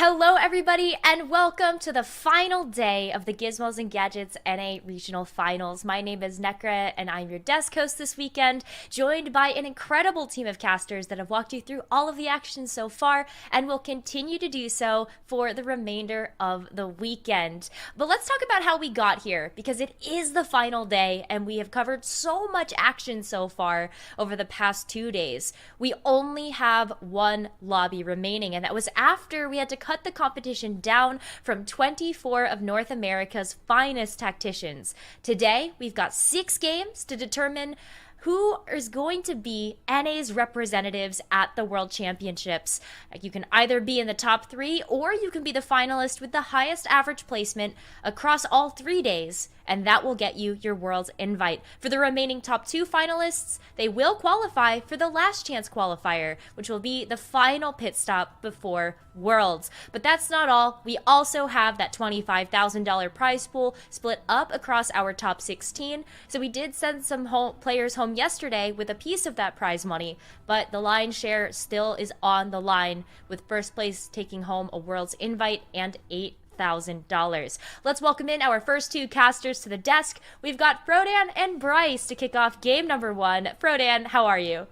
Hello everybody and welcome to the final day of the Gizmos and Gadgets NA Regional Finals. My name is Nekkra and I'm your desk host this weekend, joined by an incredible team of casters that have walked you through all of the action so far and will continue to do so for the remainder of the weekend. But let's talk about how we got here, because it is the final day and we have covered so much action so far over the past 2 days. We only have one lobby remaining, and that was after we had to cut the competition down from 24 of North America's finest tacticians. Today, we've got 6 games to determine who is going to be NA's representatives at the World Championships. You can either be in the top 3 or you can be the finalist with the highest average placement across all 3 days, and that will get you your World's invite. For the remaining top 2 finalists, they will qualify for the last chance qualifier, which will be the final pit stop before Worlds. But that's not all. We also have that $25,000 prize pool split up across our top 16. So we did send some players home yesterday with a piece of that prize money, but the lion's share still is on the line, with first place taking home a World's invite and $8,000. Let's welcome in our first 2 casters to the desk. We've got Frodan and Bryce to kick off game number 1. Frodan, how are you?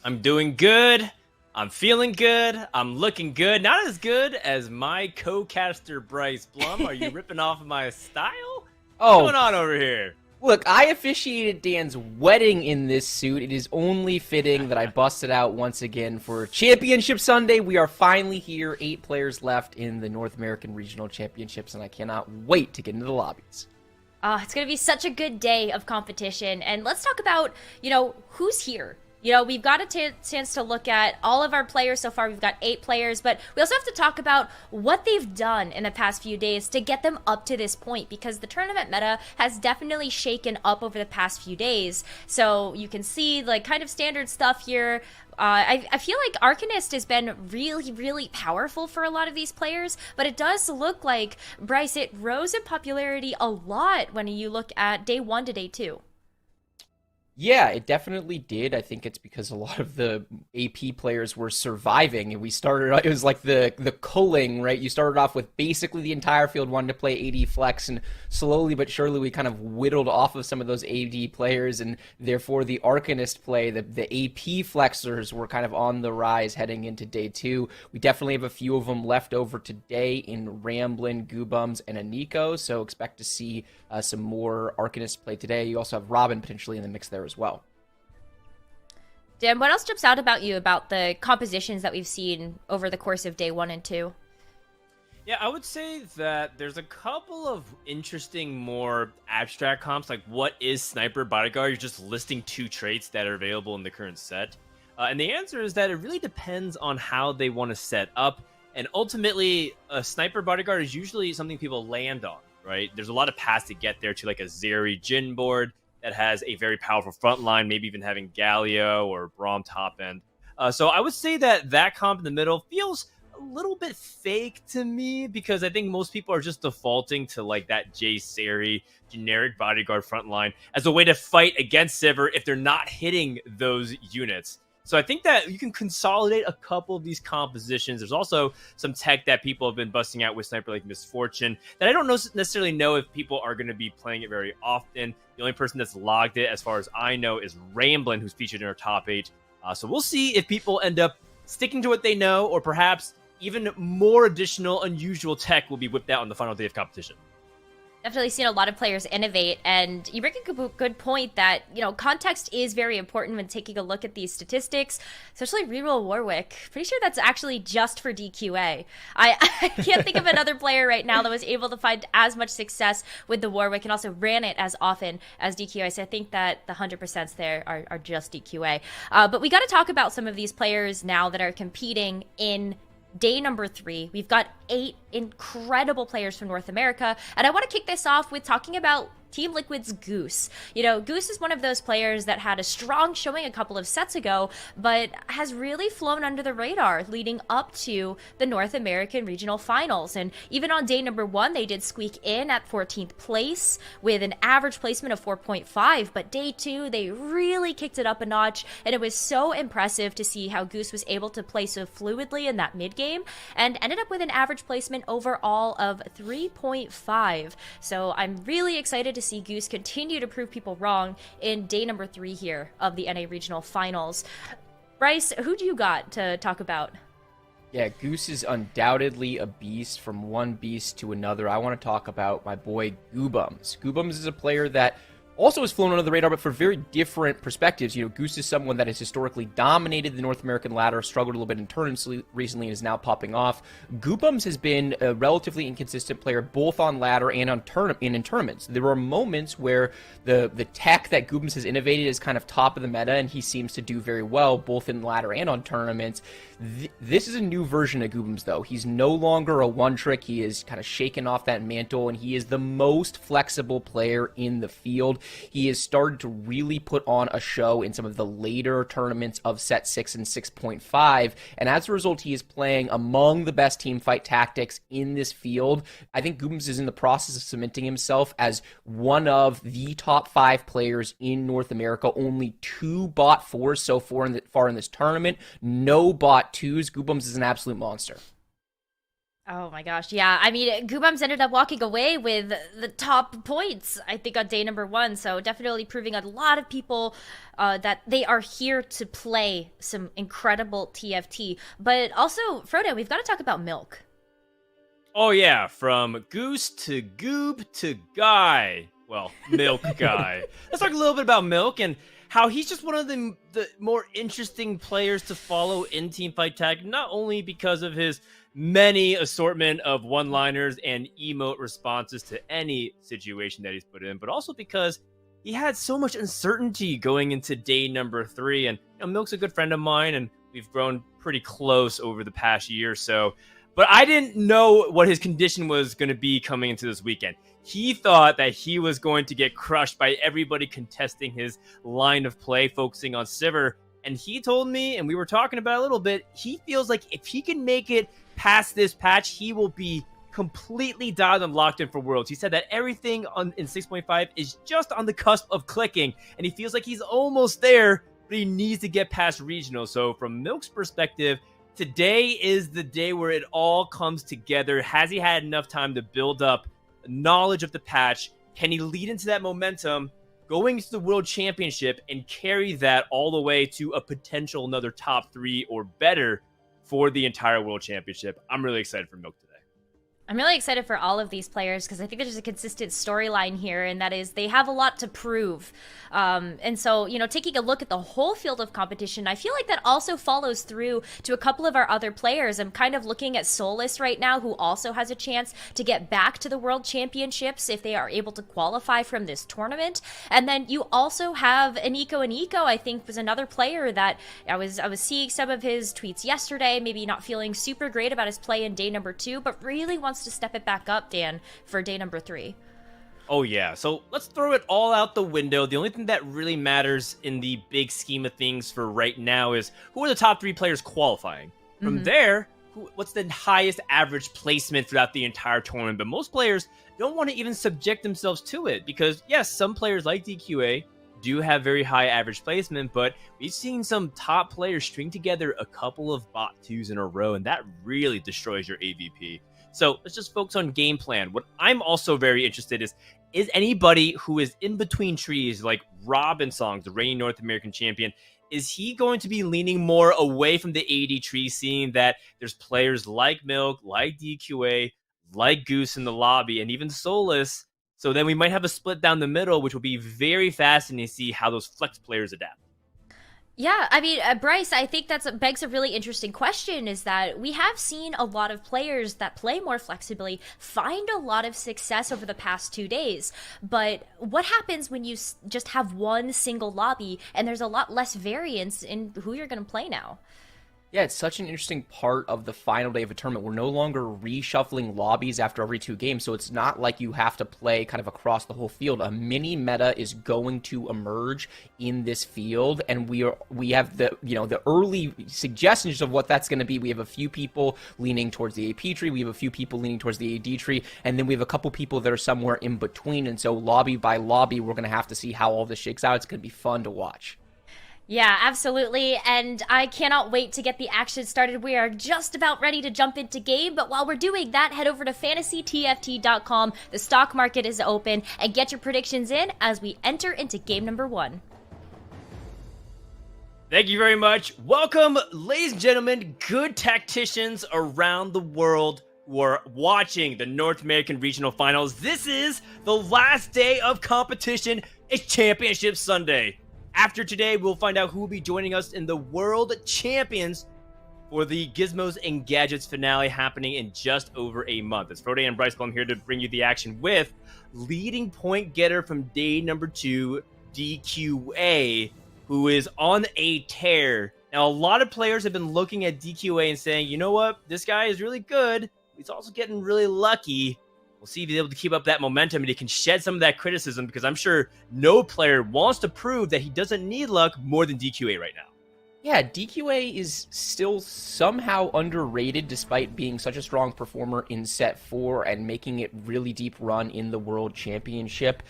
I'm doing good. I'm feeling good. I'm looking good. Not as good as my co-caster Bryce Blum. Are you ripping off my style? What's going on over here? Look, I officiated Dan's wedding in this suit. It is only fitting that I busted out once again for Championship Sunday. We are finally here, 8 players left in the North American Regional Championships, and I cannot wait to get into the lobbies. It's going to be such a good day of competition. And let's talk about, who's here. We've got a chance to look at all of our players so far. We've got 8 players, but we also have to talk about what they've done in the past few days to get them up to this point, because the tournament meta has definitely shaken up over the past few days. So you can see kind of standard stuff here. I feel like Arcanist has been really, really powerful for a lot of these players, but it does look like, Bryce, it rose in popularity a lot when you look at day 1 to day 2. Yeah, it definitely did. I think it's because a lot of the AP players were surviving, and it was like the culling, right? You started off with basically the entire field wanting to play AD flex, and slowly but surely we kind of whittled off of some of those AD players, and therefore the Arcanist play, the AP flexers were kind of on the rise heading into day 2. We definitely have a few of them left over today in Ramblin', Goobums, and Aniko, so expect to see some more Arcanist play today. You also have Robin potentially in the mix there as well. Dan, what else jumps out about you about the compositions that we've seen over the course of day 1 and 2? Yeah, I would say that there's a couple of interesting, more abstract comps, like what is Sniper Bodyguard? You're just listing 2 traits that are available in the current set. And the answer is that it really depends on how they want to set up. And ultimately, a Sniper Bodyguard is usually something people land on, right? There's a lot of paths to get there, to like a Zeri Jhin board that has a very powerful front line, maybe even having Galio or Braum top end. So I would say that comp in the middle feels a little bit fake to me, because I think most people are just defaulting to like that Jay Seri generic bodyguard front line as a way to fight against Sivir if they're not hitting those units. So I think that you can consolidate a couple of these compositions. There's also some tech that people have been busting out with Sniper like Misfortune that I don't necessarily know if people are going to be playing it very often. The only person that's logged it, as far as I know, is Ramblin', who's featured in our top 8. So we'll see if people end up sticking to what they know, or perhaps even more additional unusual tech will be whipped out on the final day of competition. Definitely seen a lot of players innovate, and you bring a good point that, context is very important when taking a look at these statistics, especially Reroll Warwick. Pretty sure that's actually just for DQA. I can't think of another player right now that was able to find as much success with the Warwick and also ran it as often as DQA, so I think that the 100% there are just DQA. But we got to talk about some of these players now that are competing in day number 3. We've got 8 incredible players from North America, and I want to kick this off with talking about Team Liquid's Goose. You know, Goose is one of those players that had a strong showing a couple of sets ago, but has really flown under the radar leading up to the North American Regional Finals. And even on day number 1, they did squeak in at 14th place with an average placement of 4.5, but day 2, they really kicked it up a notch, and it was so impressive to see how Goose was able to play so fluidly in that mid game and ended up with an average placement overall of 3.5. So I'm really excited to see Goose continue to prove people wrong in day number 3 here of the NA Regional Finals. Bryce, who do you got to talk about? Yeah, Goose is undoubtedly a beast from one beast to another. I want to talk about my boy Goobums. Goobums is a player that also has flown under the radar, but for very different perspectives. You know, Goose is someone that has historically dominated the North American ladder, struggled a little bit in tournaments recently, and is now popping off. Goobums has been a relatively inconsistent player, both on ladder and on in tournaments. There are moments where the tech that Goobums has innovated is kind of top of the meta, and he seems to do very well, both in ladder and on tournaments. This is a new version of Goobums, though. He's no longer a one-trick. He is kind of shaken off that mantle, and he is the most flexible player in the field. He has started to really put on a show in some of the later tournaments of set 6 and 6.5, and as a result, he is playing among the best teamfight tactics in this field. I think Goobums is in the process of cementing himself as one of the top 5 players in North America. Only 2 bot 4s so far in this tournament. No bot 2s. Goobums is an absolute monster. Oh my gosh, yeah. I mean, Goobums ended up walking away with the top points, I think, on day number 1. So definitely proving a lot of people that they are here to play some incredible TFT. But also, Frodan, we've got to talk about Milk. Oh yeah, from Goose to Goob to Guy. Well, Milk Guy. Let's talk a little bit about Milk and how he's just one of the more interesting players to follow in Teamfight Tag, not only because of his many assortment of one-liners and emote responses to any situation that he's put in, but also because he had so much uncertainty going into day number 3. And you know, Milk's a good friend of mine, and we've grown pretty close over the past year or so. But I didn't know what his condition was going to be coming into this weekend. He thought that he was going to get crushed by everybody contesting his line of play, focusing on Sivir. And he told me, and we were talking about it a little bit, he feels like if he can make it past this patch, he will be completely dialed and locked in for Worlds. He said that everything in 6.5 is just on the cusp of clicking, and he feels like he's almost there, but he needs to get past regional. So from Milk's perspective, today is the day where it all comes together. Has he had enough time to build up knowledge of the patch? Can he lead into that momentum going to the World Championship and carry that all the way to a potential another top 3 or better for the entire World Championship? I'm really excited for Milk today. I'm really excited for all of these players because I think there's a consistent storyline here, and that is they have a lot to prove. And so, you know, taking a look at the whole field of competition, I feel like that also follows through to a couple of our other players. I'm kind of looking at Solus right now, who also has a chance to get back to the World Championships if they are able to qualify from this tournament. And then you also have Aniko, I think, was another player that I was seeing some of his tweets yesterday, maybe not feeling super great about his play in day number 2, but really wants to step it back up, Dan, for day number 3. Oh yeah, so let's throw it all out the window. The only thing that really matters in the big scheme of things for right now is who are the top 3 players qualifying. From there, what's the highest average placement throughout the entire tournament? But most players don't want to even subject themselves to it because, yes, some players like DQA do have very high average placement, but we've seen some top players string together a couple of bot 2s in a row, and that really destroys your AVP. So let's just focus on game plan. What I'm also very interested is anybody who is in between trees, like Robin Songs, the reigning North American champion, is he going to be leaning more away from the AD tree, seeing that there's players like Milk, like DQA, like Goose in the lobby, and even Solus? So then we might have a split down the middle, which will be very fascinating to see how those flex players adapt. Yeah, I mean, Bryce, I think that begs a really interesting question, is that we have seen a lot of players that play more flexibly find a lot of success over the past 2 days. But what happens when you just have one single lobby and there's a lot less variance in who you're going to play now? Yeah, it's such an interesting part of the final day of a tournament. We're no longer reshuffling lobbies after every 2 games, so it's not like you have to play kind of across the whole field. A mini meta is going to emerge in this field, and we have the early suggestions of what that's going to be. We have a few people leaning towards the AP tree, we have a few people leaning towards the AD tree, and then we have a couple people that are somewhere in between. And so lobby by lobby, we're going to have to see how all this shakes out. It's going to be fun to watch. Yeah, absolutely. And I cannot wait to get the action started. We are just about ready to jump into game. But while we're doing that, head over to fantasytft.com. The stock market is open, and get your predictions in as we enter into game number 1. Thank you very much. Welcome, ladies and gentlemen, good tacticians around the world who are watching the North American Regional Finals. This is the last day of competition. It's Championship Sunday. After today, we'll find out who will be joining us in the World Champions for the Gizmos and Gadgets finale happening in just over a month. It's Frodan and Bryce. I'm here to bring you the action with leading point getter from day number 2, DQA, who is on a tear. Now, a lot of players have been looking at DQA and saying, you know what, this guy is really good. He's also getting really lucky. We'll see if he's able to keep up that momentum and he can shed some of that criticism, because I'm sure no player wants to prove that he doesn't need luck more than DQA right now. Yeah, DQA is still somehow underrated despite being such a strong performer in set 4 and making it really deep run in the World Championship.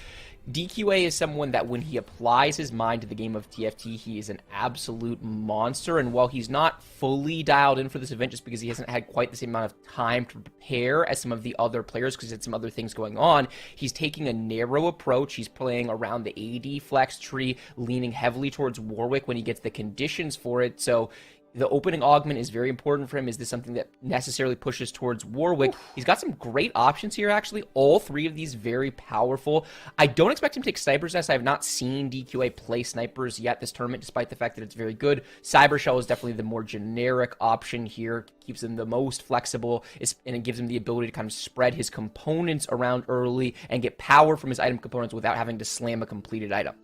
DQA is someone that when he applies his mind to the game of TFT, he is an absolute monster. And while he's not fully dialed in for this event just because he hasn't had quite the same amount of time to prepare as some of the other players because he had some other things going on, he's taking a narrow approach. He's playing around the AD flex tree, leaning heavily towards Warwick when he gets the conditions for it. So the opening augment is very important for him. Is this something that necessarily pushes towards Warwick? He's got some great options here, actually. All 3 of these very powerful. I don't expect him to take Sniper's Nest. I have not seen DQA play Snipers yet this tournament, despite the fact that it's very good. Cyber Shell is definitely the more generic option here. Keeps him the most flexible, and it gives him the ability to kind of spread his components around early and get power from his item components without having to slam a completed item.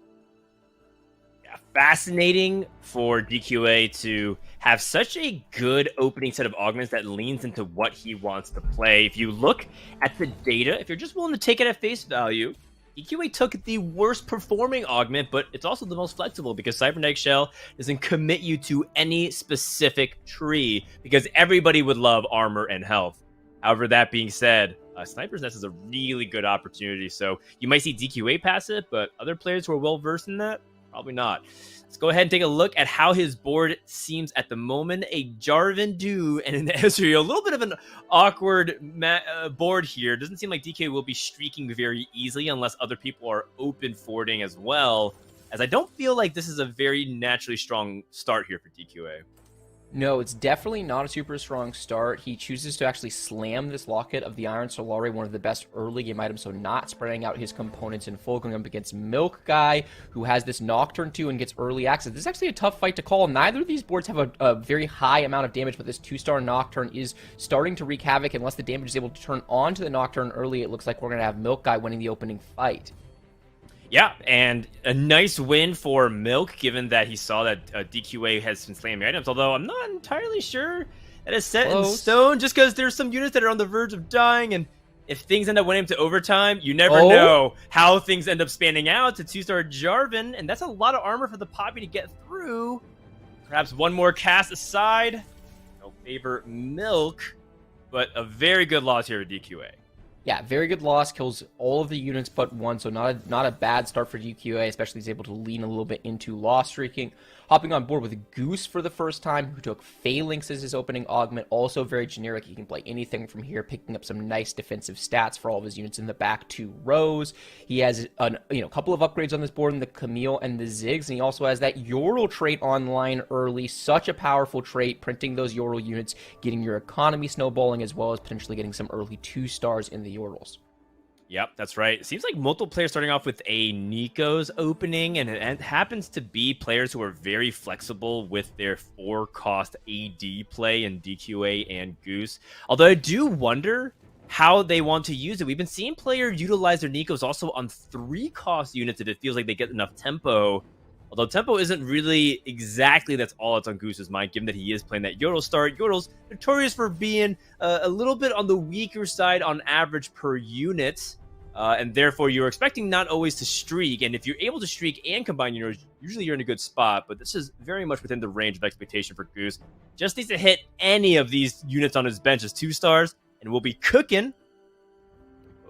Fascinating for DQA to have such a good opening set of augments that leans into what he wants to play. If you look at the data, if you're just willing to take it at face value, DQA took the worst performing augment, but it's also the most flexible because Cybernetic Shell doesn't commit you to any specific tree because everybody would love armor and health. However, that being said, Sniper's Nest is a really good opportunity. So you might see DQA pass it, but other players who are well versed in that, probably not. Let's go ahead and take a look at how his board seems at the moment. A Jarvan Do and an Ezreal. A little bit of an awkward board here. Doesn't seem like DK will be streaking very easily unless other people are open forwarding as well, as I don't feel like this is a very naturally strong start here for DQA. No, it's definitely not a super strong start. He chooses to actually slam this Locket of the Iron Solari, one of the best early game items, so not spreading out his components in full, going up against Milk Guy, who has this Nocturne too and gets early access. This is actually a tough fight to call. Neither of these boards have a very high amount of damage, but this 2-star Nocturne is starting to wreak havoc. Unless the damage is able to turn on to the Nocturne early, it looks like we're going to have Milk Guy winning the opening fight. Yeah, and a nice win for Milk, given that he saw that DQA has been slamming items, although I'm not entirely sure that it's set in stone, just because there's some units that are on the verge of dying, and if things end up winning to overtime, you never know how things end up spanning out to 2-star Jarvan, and that's a lot of armor for the Poppy to get through. Perhaps one more cast aside. I'll favor Milk, but a very good loss here at DQA. Yeah, very good loss, kills all of the units but one, so not a bad start for DQA, especially he's able to lean a little bit into loss streaking. Hopping on board with Goose for the first time, who took Phalanx as his opening augment, also very generic. He can play anything from here, picking up some nice defensive stats for all of his units in the back 2 rows. He has a couple of upgrades on this board in the Camille and the Ziggs, and he also has that Yordle trait online early. Such a powerful trait, printing those Yordle units, getting your economy snowballing, as well as potentially getting some early 2-stars in the Yordles. Yep, that's right. It seems like multiple players starting off with a Nico's opening, and it happens to be players who are very flexible with their 4-cost AD play in DQA and Goose. Although I do wonder how they want to use it. We've been seeing players utilize their Nico's also on 3-cost units if it feels like they get enough tempo. Although tempo isn't really exactly that's all that's on Goose's mind, given that he is playing that Yordle start. Yordle's notorious for being a little bit on the weaker side on average per unit. And therefore, you're expecting not always to streak. And if you're able to streak and combine units, usually you're in a good spot. But this is very much within the range of expectation for Goose. Just needs to hit any of these units on his bench as 2 stars, and we'll be cooking.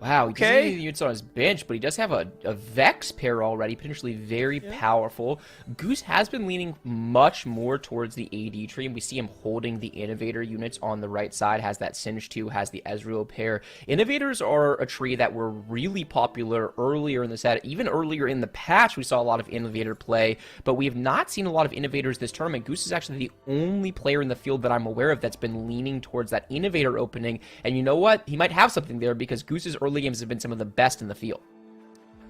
Wow, he doesn't have any units on his bench, but he does have a Vex pair already, potentially very powerful. Goose has been leaning much more towards the AD tree, and we see him holding the Innovator units on the right side, has that Singe 2, has the Ezreal pair. Innovators are a tree that were really popular earlier in the set. Even earlier in the patch, we saw a lot of Innovator play, but we have not seen a lot of Innovators this tournament. Goose is actually the only player in the field that I'm aware of that's been leaning towards that Innovator opening, and you know what? He might have something there because Goose's early games have been some of the best in the field.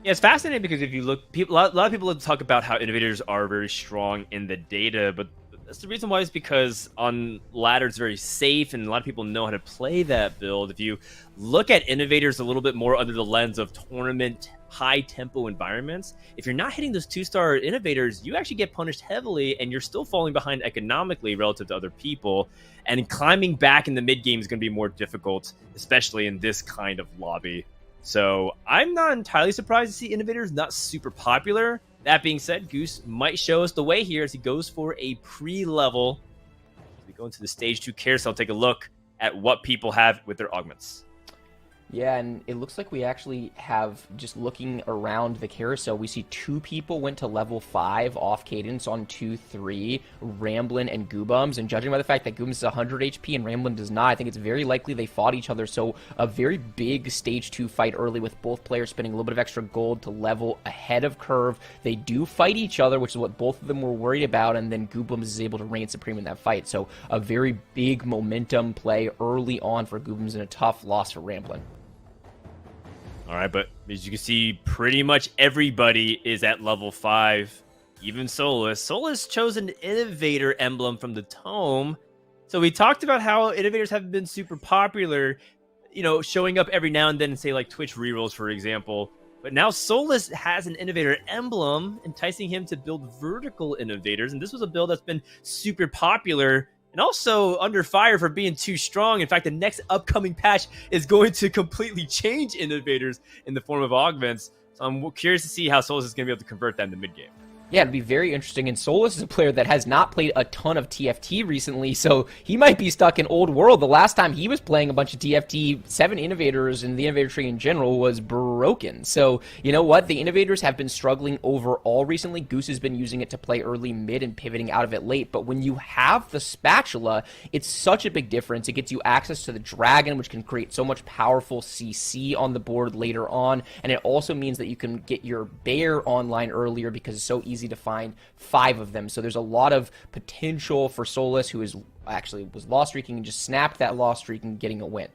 Yeah, it's fascinating because if you look, a lot of people talk about how Innovators are very strong in the data, but that's the reason why is because on ladder it's very safe and a lot of people know how to play that build. If you look at Innovators a little bit more under the lens of tournament high tempo environments, if you're not hitting those 2-star Innovators, you actually get punished heavily and you're still falling behind economically relative to other people. And climbing back in the mid game is going to be more difficult, especially in this kind of lobby. So I'm not entirely surprised to see Innovators not super popular. That being said, Goose might show us the way here as he goes for a pre-level. As we go into the stage 2 carousel, take a look at what people have with their augments. Yeah, and it looks like we actually have, just looking around the carousel, we see 2 people went to level 5 off cadence on 2-3, Ramblin and Goobums, and judging by the fact that Goobums is 100 HP and Ramblin does not, I think it's very likely they fought each other, so a very big stage 2 fight early with both players spending a little bit of extra gold to level ahead of curve. They do fight each other, which is what both of them were worried about, and then Goobums is able to reign supreme in that fight, so a very big momentum play early on for Goobums and a tough loss for Ramblin. All right, but as you can see, pretty much everybody is at level 5, even Solus. Solus chose an Innovator emblem from the tome. So we talked about how Innovators have been super popular, you know, showing up every now and then in, say, like Twitch rerolls, for example. But now Solus has an Innovator emblem, enticing him to build vertical Innovators. And this was a build that's been super popular and also under fire for being too strong. In fact, the next upcoming patch is going to completely change Innovators in the form of augments. So I'm curious to see how Solus is going to be able to convert that in the mid game. Yeah, it'd be very interesting. And Solus is a player that has not played a ton of TFT recently, so he might be stuck in old world. The last time he was playing a bunch of TFT, 7 Innovators and the Innovator tree in general was broken. So, you know what? The Innovators have been struggling overall recently. Goose has been using it to play early mid and pivoting out of it late. But when you have the spatula, it's such a big difference. It gets you access to the dragon, which can create so much powerful CC on the board later on. And it also means that you can get your bear online earlier because it's so easy to find 5 of them. So there's a lot of potential for Solus, who is actually was loss streaking and just snapped that loss streak and getting a win.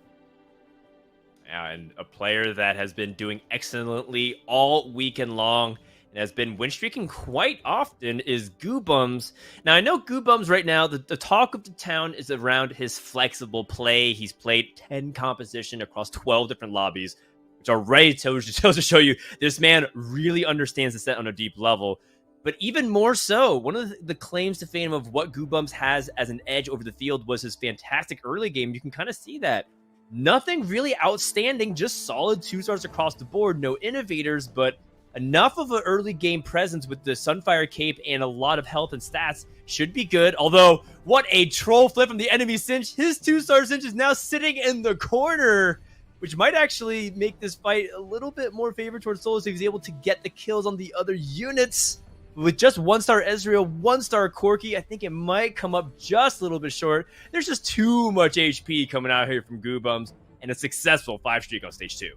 Yeah, and a player that has been doing excellently all weekend long and has been win streaking quite often is Goobums. Now, I know Goobums right now, the talk of the town is around his flexible play. He's played 10 composition across 12 different lobbies, which already tells to show you this man really understands the set on a deep level. But even more so, one of the claims to fame of what Goobums has as an edge over the field was his fantastic early game. You can kind of see that. Nothing really outstanding, just solid 2-stars across the board. No Innovators, but enough of an early game presence with the Sunfire Cape and a lot of health and stats should be good. Although, what a troll flip from the enemy Singe. His 2-star Singe is now sitting in the corner, which might actually make this fight a little bit more favored towards Solus if he's able to get the kills on the other units. With just 1-star Ezreal, 1-star Corki, I think it might come up just a little bit short. There's just too much HP coming out here from Goobums, and a successful 5 streak on stage 2.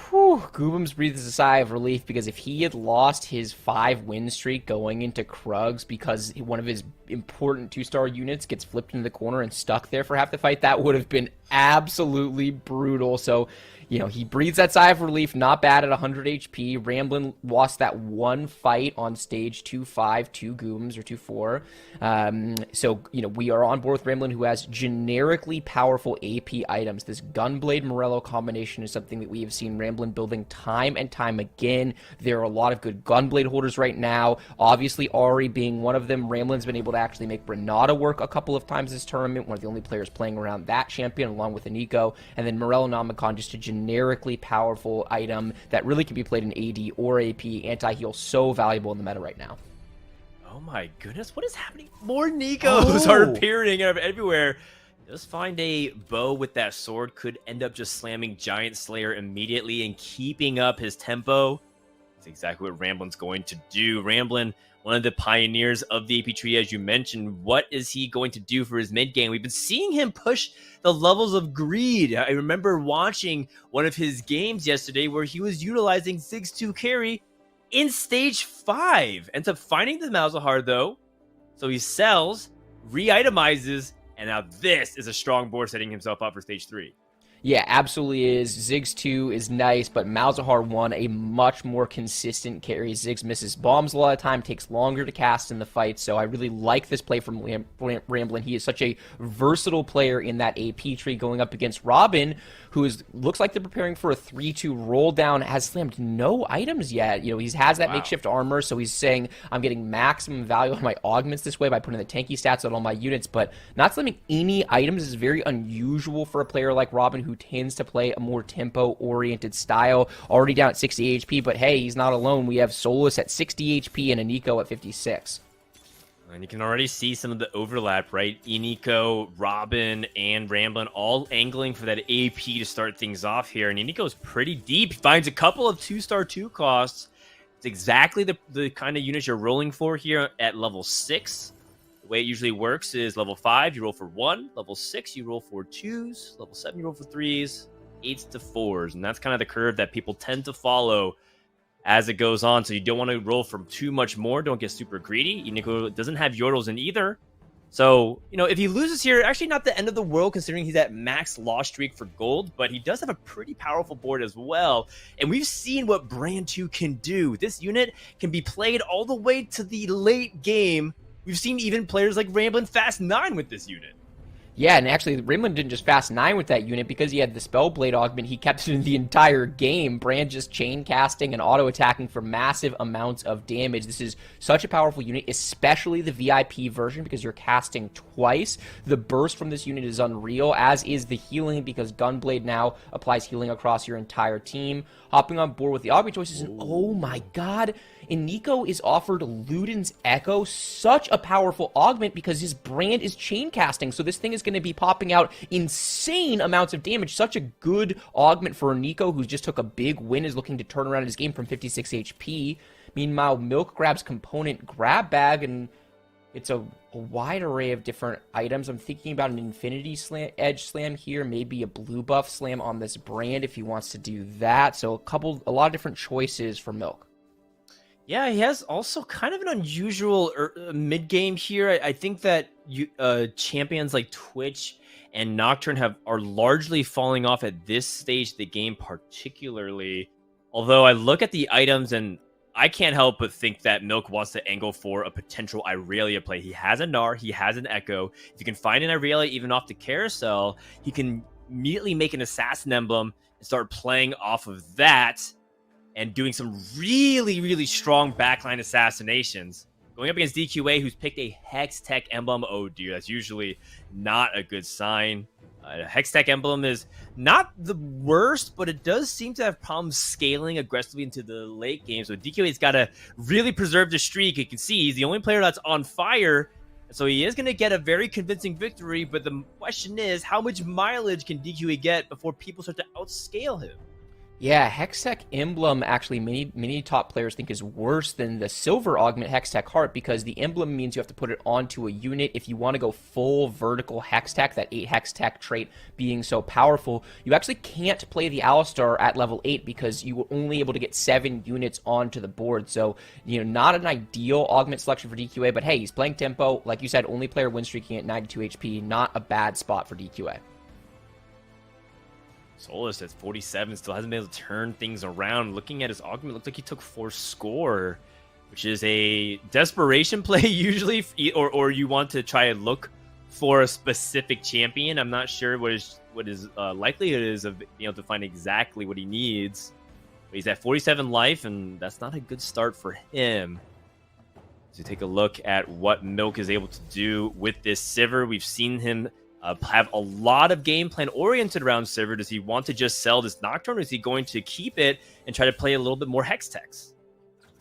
Whew, Goobums breathes a sigh of relief because if he had lost his 5-win streak going into Krugs because one of his important 2-star units gets flipped into the corner and stuck there for half the fight, that would have been absolutely brutal. So, he breathes that sigh of relief, not bad at 100 HP. Ramblin lost that one fight on stage 2-5, 2 Gooms or 2-4. So, we are on board with Ramblin, who has generically powerful AP items. This Gunblade Morello combination is something that we have seen Ramblin building time and time again. There are a lot of good Gunblade holders right now. Obviously, Ari being one of them. Ramblin's been able to actually make Renata work a couple of times this tournament, one of the only players playing around that champion, along with Aniko. And then Morello Namicon, just a generically powerful item that really can be played in AD or AP. Anti-heal, so valuable in the meta right now. Oh my goodness, what is happening? More Nikos are appearing out of everywhere. Just find a bow with that sword, could end up just slamming Giant Slayer immediately and keeping up his tempo. That's exactly what Ramblin's going to do. Ramblin, one of the pioneers of the AP tree, as you mentioned. What is he going to do for his mid game? We've been seeing him push the levels of greed. I remember watching one of his games yesterday where he was utilizing Ziggs 2 carry in stage 5. Ends up finding the Malzahar though. So he sells, re-itemizes, and now this is a strong board setting himself up for stage 3. Yeah, absolutely is. Ziggs 2 is nice, but Malzahar 1, a much more consistent carry. Ziggs misses bombs a lot of time, takes longer to cast in the fight, so I really like this play from Ramblin. He is such a versatile player in that AP tree, going up against Robin, who looks like they're preparing for a 3-2 roll down, has slammed no items yet. He has that makeshift armor, so he's saying, I'm getting maximum value on my augments this way by putting the tanky stats on all my units, but not slamming any items is very unusual for a player like Robin, who tends to play a more tempo-oriented style. Already down at 60 HP, but hey, he's not alone. We have Solus at 60 HP and Aniko at 56. And you can already see some of the overlap, right? Iniko, Robin, and Ramblin all angling for that AP to start things off here. And Iniko's pretty deep. He finds a couple of 2-star 2 costs. It's exactly the kind of units you're rolling for here at level 6. The way it usually works is level 5, you roll for 1. Level 6, you roll for 2s. Level 7, you roll for 3s. 8s to 4s. And that's kind of the curve that people tend to follow as it goes on. So you don't want to roll from too much more. Don't get super greedy. Iniko doesn't have Yordles in either. So, if he loses here, actually not the end of the world considering he's at max loss streak for gold, but he does have a pretty powerful board as well. And we've seen what Brand 2 can do. This unit can be played all the way to the late game. We've seen even players like Ramblin Fast 9 with this unit. Yeah, and actually, Ramblin didn't just fast 9 with that unit because he had the Spellblade augment. He kept it in the entire game. Brand just chain casting and auto attacking for massive amounts of damage. This is such a powerful unit, especially the VIP version because you're casting twice. The burst from this unit is unreal, as is the healing because Gunblade now applies healing across your entire team. Hopping on board with the augment choices, and oh my god, Iniko is offered Luden's Echo, such a powerful augment because his brand is chain casting, so this thing is going to be popping out insane amounts of damage. Such a good augment for Iniko, who just took a big win, is looking to turn around his game from 56 HP. Meanwhile, Milk grabs component grab bag, and it's a wide array of different items. I'm thinking about an Infinity Edge Slam here, maybe a blue buff slam on this brand if he wants to do that. So a lot of different choices for Milk. Yeah, he has also kind of an unusual mid-game here. I think that champions like Twitch and Nocturne are largely falling off at this stage of the game particularly. Although I look at the items and I can't help but think that Milk wants to angle for a potential Irelia play. He has a Gnar, he has an Echo. If you can find an Irelia even off the carousel, he can immediately make an Assassin Emblem and start playing off of that and doing some really, really strong backline assassinations. Going up against DQA, who's picked a Hex Tech Emblem. Oh dear, that's usually not a good sign. Hex Tech Emblem is not the worst, but it does seem to have problems scaling aggressively into the late game. So DQA's got to really preserve the streak. You can see he's the only player that's on fire. So he is going to get a very convincing victory, but the question is, how much mileage can DQA get before people start to outscale him? Yeah, Hextech Emblem actually many top players think is worse than the Silver Augment Hextech Heart because the emblem means you have to put it onto a unit. If you want to go full vertical Hextech, that 8 Hextech trait being so powerful, you actually can't play the Alistar at level 8 because you were only able to get 7 units onto the board. So, not an ideal augment selection for DQA, but hey, he's playing tempo. Like you said, only player win streaking at 92 HP. Not a bad spot for DQA. Solus at 47 still hasn't been able to turn things around. Looking at his augment, looks like he took 4 score, which is a desperation play usually, or you want to try and look for a specific champion. I'm not sure what his likelihood is of being able to find exactly what he needs. But he's at 47 life, and that's not a good start for him. So take a look at what Milk is able to do with this Sivir. We've seen him have a lot of game plan oriented around Sivir. Does he want to just sell this Nocturne, or is he going to keep it and try to play a little bit more Hextech?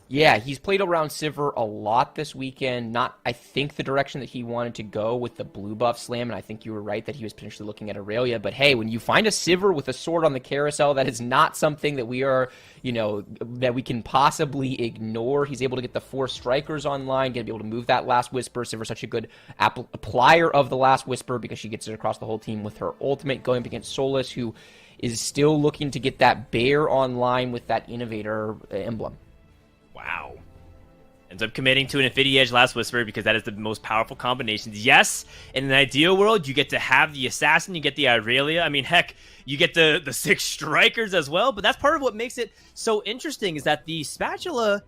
Yeah, he's played around Sivir a lot this weekend. Not, I think, the direction that he wanted to go with the blue buff slam, and I think you were right that he was potentially looking at Aurelia. But hey, when you find a Sivir with a sword on the carousel, that is not something that we are, that we can possibly ignore. He's able to get the 4 strikers online, going to be able to move that Last Whisper. Sivir's such a good applier of the Last Whisper because she gets it across the whole team with her ultimate, going up against Solus, who is still looking to get that bear online with that Innovator emblem. Wow. Ends up committing to an Infinity Edge Last Whisper because that is the most powerful combination. Yes, in an ideal world, you get to have the Assassin, you get the Aurelia. I mean, heck, you get the 6 strikers as well. But that's part of what makes it so interesting is that the Spatula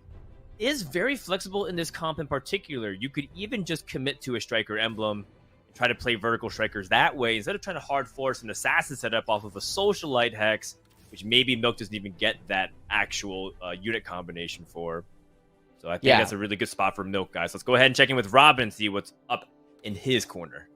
is very flexible in this comp in particular. You could even just commit to a striker emblem and try to play vertical strikers that way instead of trying to hard force an Assassin setup off of a Socialite Hex, which maybe Milk doesn't even get that actual unit combination for. So I think that's a really good spot for Milk, guys. Let's go ahead and check in with Robin and see what's up in his corner.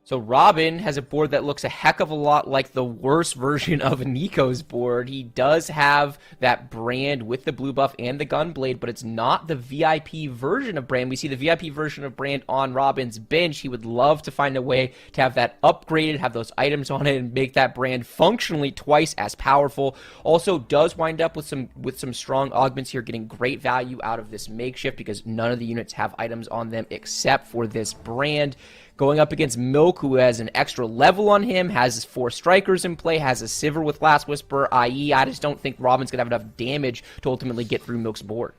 So Robin has a board that looks a heck of a lot like the worst version of Nico's board. He does have that Brand with the blue buff and the Gunblade, but it's not the VIP version of Brand. We see the VIP version of Brand on Robin's bench. He would love to find a way to have that upgraded, have those items on it, and make that Brand functionally twice as powerful. Also does wind up with some strong augments here, getting great value out of this makeshift because none of the units have items on them except for this Brand. Going up against Milk, who has an extra level on him, has 4 strikers in play, has a Sivir with Last Whisper, i.e. I just don't think Robin's going to have enough damage to ultimately get through Milk's board.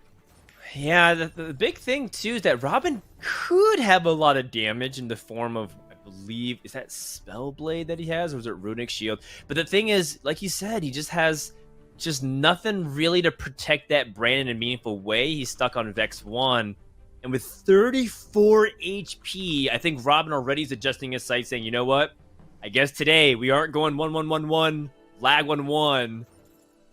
Yeah, the big thing, too, is that Robin could have a lot of damage in the form of, I believe, is that Spellblade that he has, or is it Runic Shield? But the thing is, like you said, he just has just nothing really to protect that Brand in a meaningful way. He's stuck on Vex 1. And with 34 HP, I think Robin already is adjusting his sight, saying, you know what? I guess today we aren't going 1-1-1-1, lag 1-1.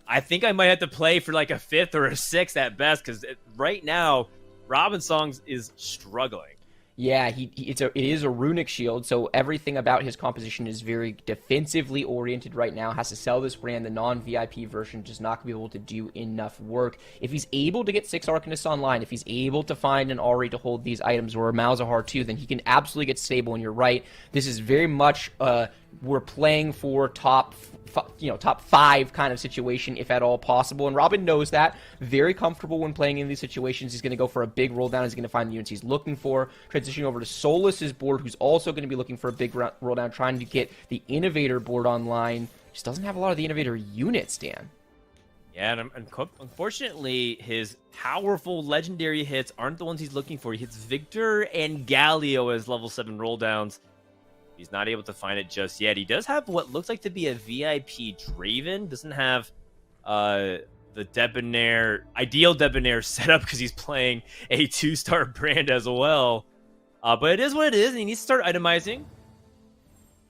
I think I might have to play for like a 5th or a 6th at best, because right now, Robin Songs is struggling. Yeah, it is a Runic Shield, so everything about his composition is very defensively oriented right now. Has to sell this Brand. The non-VIP version just not going to be able to do enough work. If he's able to get 6 Arcanists online, if he's able to find an Ahri to hold these items, or a Malzahar too, then he can absolutely get stable, and you're right. This is very much, we're playing for top 5 kind of situation, if at all possible. And Robin knows that. Very comfortable when playing in these situations. He's going to go for a big roll down. He's going to find the units he's looking for. Transitioning over to Solus's board, who's also going to be looking for a big roll down, trying to get the Innovator board online. Just doesn't have a lot of the Innovator units, Dan. Yeah, and unfortunately, his powerful legendary hits aren't the ones he's looking for. He hits Victor and Galio as level 7 roll downs. He's not able to find it just yet. He does have what looks like to be a VIP Draven. Doesn't have the ideal Debonair set up because he's playing a 2-star Brand as well. But it is what it is, and he needs to start itemizing.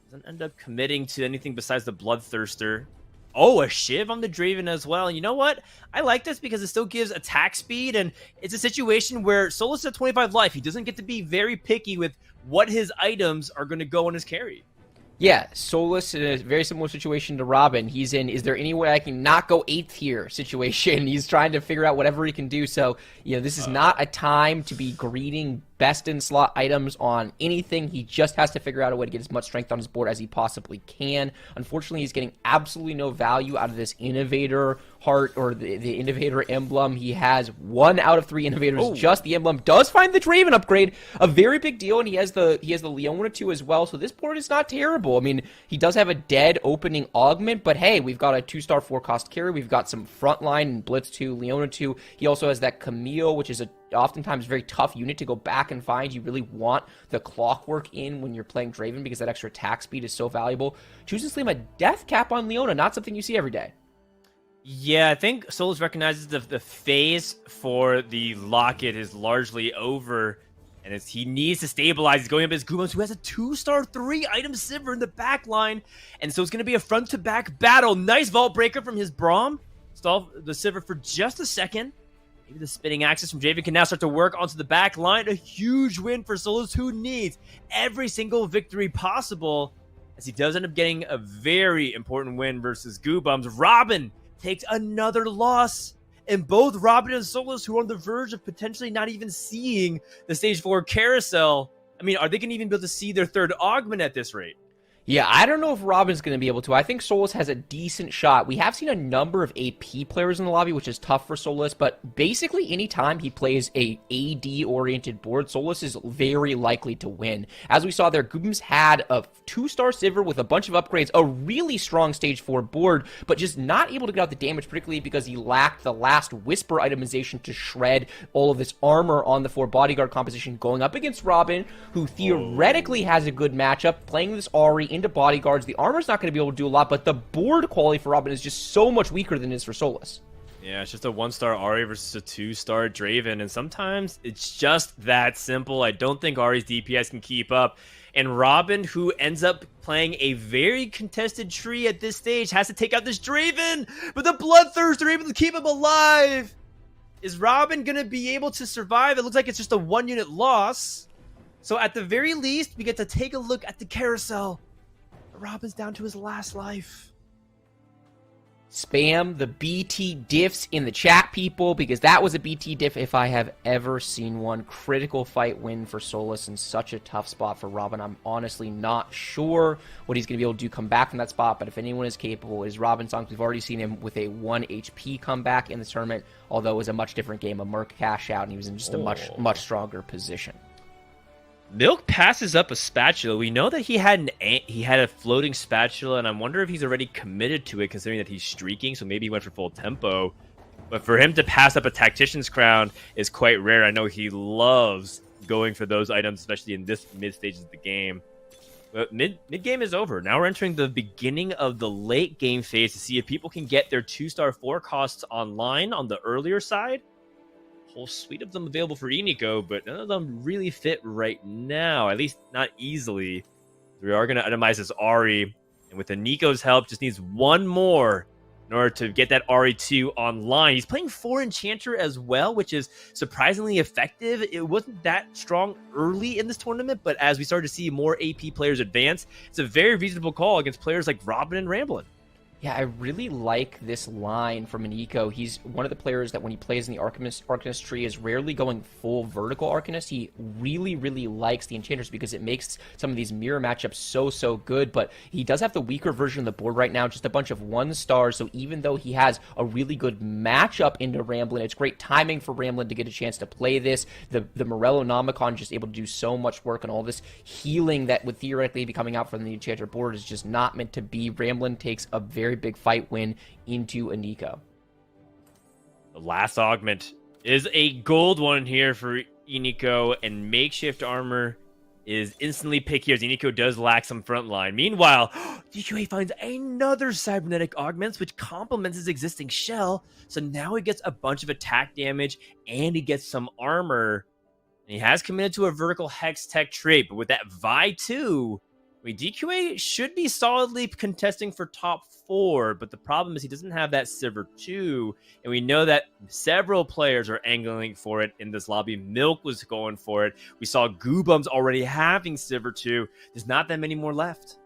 Doesn't end up committing to anything besides the Bloodthirster. Oh, a Shiv on the Draven as well. And you know what? I like this because it still gives attack speed, and it's a situation where Solus is at 25 life. He doesn't get to be very picky with what his items are going to go on his carry. Yeah, Solus in a very similar situation to Robin. He's in, is there any way I can not go 8th here situation? He's trying to figure out whatever he can do. So, this is not a time to be greeting best in slot items on anything. He just has to figure out a way to get as much strength on his board as he possibly can. Unfortunately, he's getting absolutely no value out of this Innovator heart or the Innovator emblem. He has 1 out of 3 Innovators. Just the emblem. Does find the Draven upgrade, a very big deal, and he has the Leona too as well. So this board is not terrible. I mean, he does have a dead opening augment, but hey, we've got a 2-star 4-cost carry. We've got some frontline and Blitz 2, Leona 2. He also has that Camille, which is a oftentimes very tough unit to go back and find. You really want the clockwork in when you're playing Draven because that extra attack speed is so valuable. Choosing Slam a death cap on Leona, not something you see every day. Yeah, I think Solus recognizes the phase for the Locket is largely over, and he needs to stabilize. He's going up against Gizmos, who has a 2-star 3-item Sivir in the back line, and so it's going to be a front-to-back battle. Nice Vault Breaker from his Braum. Stall the Sivir for just a second. Maybe the spinning axis from Draven can now start to work onto the back line. A huge win for Solus, who needs every single victory possible, as he does end up getting a very important win versus Goobums. Robin takes another loss, and both Robin and Solus, who are on the verge of potentially not even seeing the stage 4 carousel. I mean, are they going to even be able to see their third augment at this rate? Yeah, I don't know if Robin's going to be able to. I think Solus has a decent shot. We have seen a number of AP players in the lobby, which is tough for Solus, but basically anytime he plays a AD-oriented board, Solus is very likely to win. As we saw there, Goobums had a 2-star Sivir with a bunch of upgrades, a really strong stage 4 board, but just not able to get out the damage, particularly because he lacked the last Whisper itemization to shred all of this armor on the 4 bodyguard composition, going up against Robin, who theoretically has a good matchup, playing this Ahri into bodyguards. The armor's not going to be able to do a lot, but the board quality for Robin is just so much weaker than it is for Solus. Yeah, it's just a 1-star Ahri versus a 2-star Draven, and sometimes it's just that simple. I don't think Ahri's DPS can keep up. And Robin, who ends up playing a very contested tree at this stage, has to take out this Draven, but the Bloodthirst are able to keep him alive. Is Robin going to be able to survive? It looks like it's just a 1-unit loss. So at the very least, we get to take a look at the carousel. Robin's down to his last life. Spam the BT diffs in the chat, people, because that was a BT diff if I have ever seen one. Critical fight win for Solus in such a tough spot for Robin. I'm honestly not sure what he's going to be able to do come back from that spot, but if anyone is capable, it is Robin Songs. We've already seen him with a 1 HP comeback in the tournament, although it was a much different game, a Merc cash out, and he was in just a much stronger position. Milk passes up a spatula. We know that he had a floating spatula, and I wonder if he's already committed to it, considering that he's streaking, so maybe he went for full tempo. But for him to pass up a Tactician's Crown is quite rare. I know he loves going for those items, especially in this mid stages of the game. But mid-game is over. Now we're entering the beginning of the late game phase to see if people can get their 2-star 4 costs online on the earlier side. Whole suite of them available for Inigo, but none of them really fit right now, at least not easily. We are going to itemize this Ahri, and with Nico's help, just needs one more in order to get that Ahri 2 online. He's playing 4 Enchanter as well, which is surprisingly effective. It wasn't that strong early in this tournament, but as we started to see more AP players advance, it's a very reasonable call against players like Robin and Ramblin'. Yeah, I really like this line from Nico. He's one of the players that when he plays in the Arcanist tree is rarely going full vertical Arcanist. He really, really likes the Enchanters because it makes some of these mirror matchups so good, but he does have the weaker version of the board right now, just a bunch of 1-stars, so even though he has a really good matchup into Ramblin', it's great timing for Ramblin' to get a chance to play this. The Morello Nomicon just able to do so much work, and all this healing that would theoretically be coming out from the Enchanter board is just not meant to be. Ramblin' takes a very big fight win into Nico. The last augment is a gold one here for Inigo, and makeshift armor is instantly picked here as Inigo does lack some front line. Meanwhile, DQA finds another cybernetic augments, which complements his existing shell, so now he gets a bunch of attack damage and he gets some armor. And he has committed to a vertical hex tech trait, but with that Vi 2, DQA should be solidly contesting for top 4, but the problem is he doesn't have that Sivir 2, and we know that several players are angling for it in this lobby. Milk was going for it. We saw Goobums already having Sivir 2. There's not that many more left.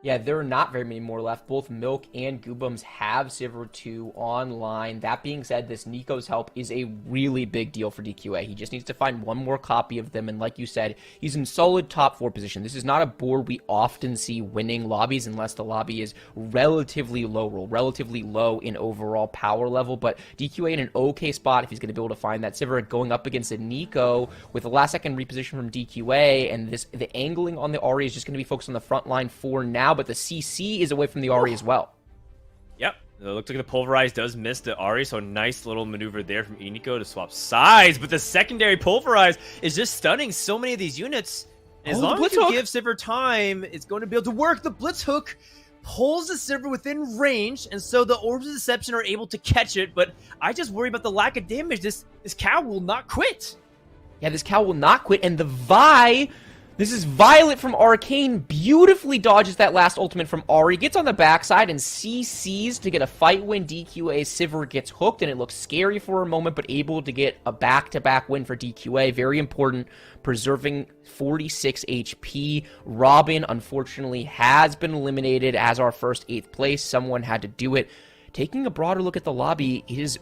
Yeah, there are not very many more left. Both Milk and Goobums have Sivir 2 online. That being said, this Nico's help is a really big deal for DQA. He just needs to find one more copy of them, and like you said, he's in solid top 4 position. This is not a board we often see winning lobbies unless the lobby is relatively low roll, relatively low in overall power level, but DQA in an okay spot if he's going to be able to find that Sivir going up against a Nico with the last second reposition from DQA, and the angling on the Ahri is just going to be focused on the front line for now, but the CC is away from the Ahri as well. Yep. It looks like the Pulverize does miss the Ari, so nice little maneuver there from Iniko to swap sides. But the secondary Pulverize is just stunning so many of these units. And as long as you give Sivir time, it's going to be able to work. The Blitz Hook pulls the Sivir within range, and so the Orbs of Deception are able to catch it. But I just worry about the lack of damage. This cow will not quit. Yeah, this cow will not quit, and the Vi... This is Violet from Arcane, beautifully dodges that last ultimate from Ari, gets on the backside and CCs to get a fight win. DQA Sivir gets hooked, and it looks scary for a moment, but able to get a back-to-back win for DQA. Very important, preserving 46 HP. Robin, unfortunately, has been eliminated as our first 8th place. Someone had to do it. Taking a broader look at the lobby, it is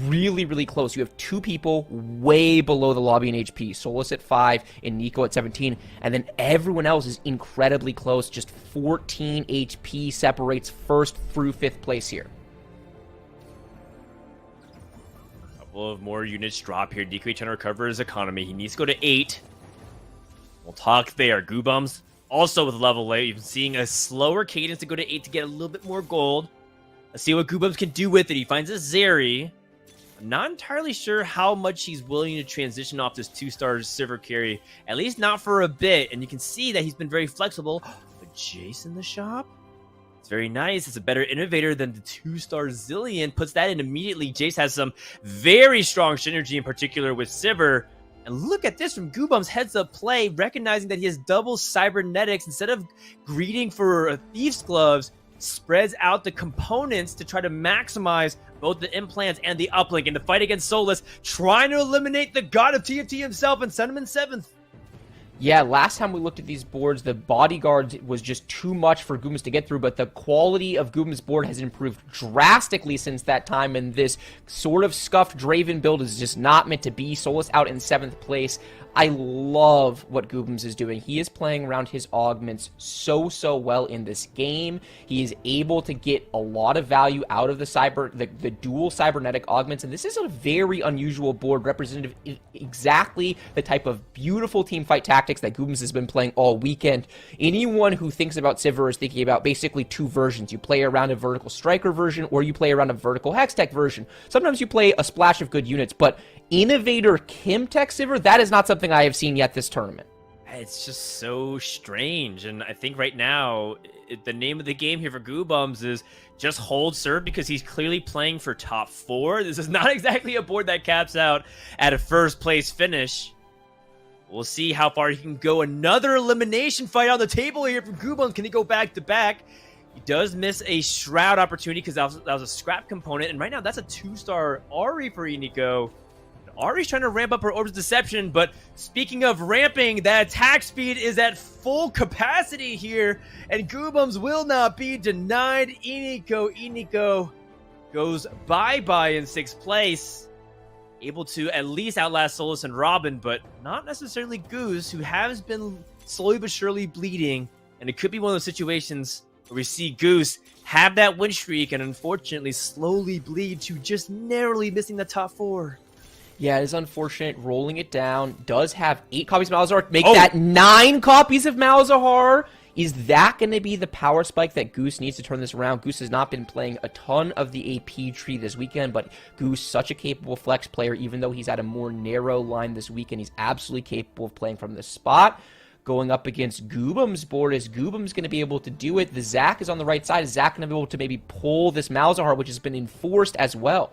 really, really close. You have 2 people way below the lobby in HP. Solus at 5 and Nico at 17. And then everyone else is incredibly close. Just 14 HP separates 1st through 5th place here. A couple of more units drop here. DK trying to recover his economy. He needs to go to 8. We'll talk there. Goobums also with level 8. You've been seeing a slower cadence to go to 8 to get a little bit more gold. Let's see what Goobums can do with it. He finds a Zeri. I'm not entirely sure how much he's willing to transition off this 2-star Sivir carry. At least not for a bit. And you can see that he's been very flexible. But Jace in the shop? It's very nice. It's a better innovator than the 2-star Zillion. Puts that in immediately. Jace has some very strong synergy in particular with Sivir. And look at this from Goobums' heads-up play, recognizing that he has double cybernetics. Instead of greeting for a Thief's Gloves, spreads out the components to try to maximize both the implants and the uplink in the fight against Solus, trying to eliminate the god of TFT himself and send him in 7th. Yeah, last time we looked at these boards, the bodyguards was just too much for Goobums to get through, but the quality of Goobums' board has improved drastically since that time, and this sort of scuffed Draven build is just not meant to be. Solus out in 7th place. I love what Goobums is doing. He is playing around his augments so well in this game. He is able to get a lot of value out of the dual cybernetic augments, and this is a very unusual board, representative of exactly the type of beautiful team fight tactics that Goobums has been playing all weekend. Anyone who thinks about Sivir is thinking about basically 2 versions. You play around a vertical striker version, or you play around a vertical hextech version. Sometimes you play a splash of good units, but Innovator Kimtech Sivir, that is not something I have seen yet this tournament. It's just so strange, and I think right now, the name of the game here for Goobums is just hold serve, because he's clearly playing for top 4. This is not exactly a board that caps out at a 1st place finish. We'll see how far he can go. Another elimination fight on the table here from Goobums. Can he go back to back? He does miss a Shroud opportunity because that was a scrap component, and right now that's a 2-star Ari for Iniko. Ari's trying to ramp up her Orbs of Deception, but speaking of ramping, that attack speed is at full capacity here, and Goobums will not be denied. Iniko goes bye-bye in 6th place. Able to at least outlast Solus and Robin, but not necessarily Goose, who has been slowly but surely bleeding, and it could be one of those situations where we see Goose have that win streak and unfortunately slowly bleed to just narrowly missing the top 4. Yeah, it is unfortunate. Rolling it down. Does have 8 copies of Malzahar. Make that 9 copies of Malzahar. Is that going to be the power spike that Goose needs to turn this around? Goose has not been playing a ton of the AP tree this weekend, but Goose, such a capable flex player, even though he's at a more narrow line this weekend, he's absolutely capable of playing from this spot. Going up against Goobums' board, is Goobums going to be able to do it? The Zac is on the right side. Is Zac going to be able to maybe pull this Malzahar, which has been enforced as well?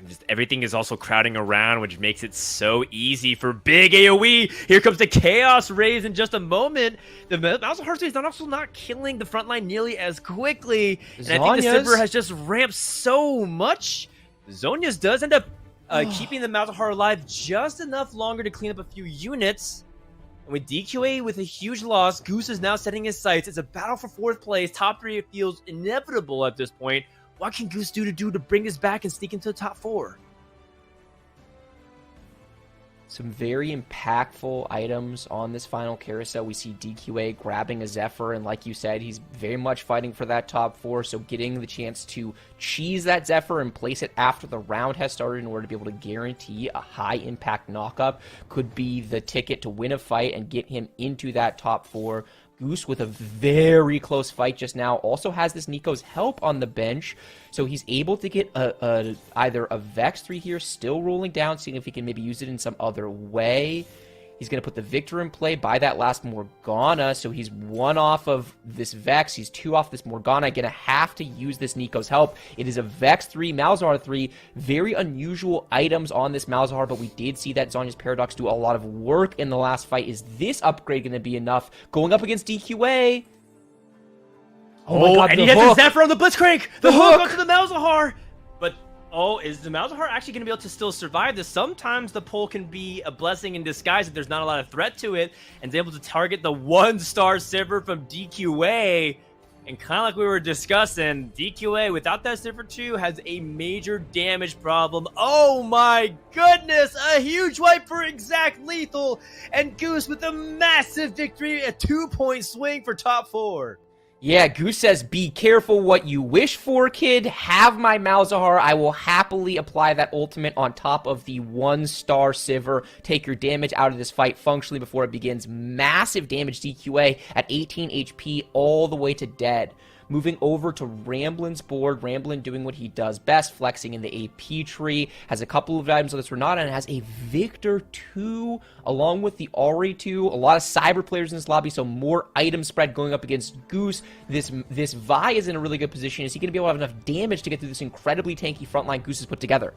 Just everything is also crowding around, which makes it so easy for big AoE. Here comes the Chaos Rays in just a moment. The Malzahar is also not killing the front line nearly as quickly. And I think the Sivir has just ramped so much. Zhonya's does end up keeping the Malzahar alive just enough longer to clean up a few units. And with DQA with a huge loss, Goose is now setting his sights. It's a battle for 4th place. Top 3 feels inevitable at this point. What can Goose do to bring us back and sneak into the top 4? Some very impactful items on this final carousel. We see DQA grabbing a Zephyr, and like you said, he's very much fighting for that top 4, so getting the chance to cheese that Zephyr and place it after the round has started in order to be able to guarantee a high-impact knockup could be the ticket to win a fight and get him into that top 4. Goose with a very close fight just now. Also has this Nico's help on the bench. So he's able to get either a Vex 3 here, still rolling down, seeing if he can maybe use it in some other way. He's going to put the Victor in play, buy that last Morgana, so he's 1 off of this Vex, he's 2 off this Morgana, going to have to use this Nico's help. It is a Vex 3, Malzahar 3, very unusual items on this Malzahar, but we did see that Zhonya's Paradox do a lot of work in the last fight. Is this upgrade going to be enough? Going up against DQA. Oh my God, and he has the Zephyr on the Blitzcrank! The hook onto the Malzahar! But is the Malzahar actually going to be able to still survive this? Sometimes the pull can be a blessing in disguise if there's not a lot of threat to it, and is able to target the 1-star Sivir from DQA. And kind of like we were discussing, DQA, without that Sivir 2, has a major damage problem. Oh my goodness! A huge wipe for Exact Lethal! And Goose with a massive victory, a 2-point swing for top 4. Yeah, Goose says, be careful what you wish for, kid. Have my Malzahar. I will happily apply that ultimate on top of the 1-star Sivir. Take your damage out of this fight functionally before it begins. Massive damage DQA at 18 HP all the way to dead. Moving over to Ramblin's board. Ramblin doing what he does best, flexing in the AP tree. Has a couple of items on this Renata and has a Victor 2 along with the Ahri 2. A lot of Cyber players in this lobby, so more item spread going up against Goose. This Vi is in a really good position. Is he going to be able to have enough damage to get through this incredibly tanky frontline Goose has put together?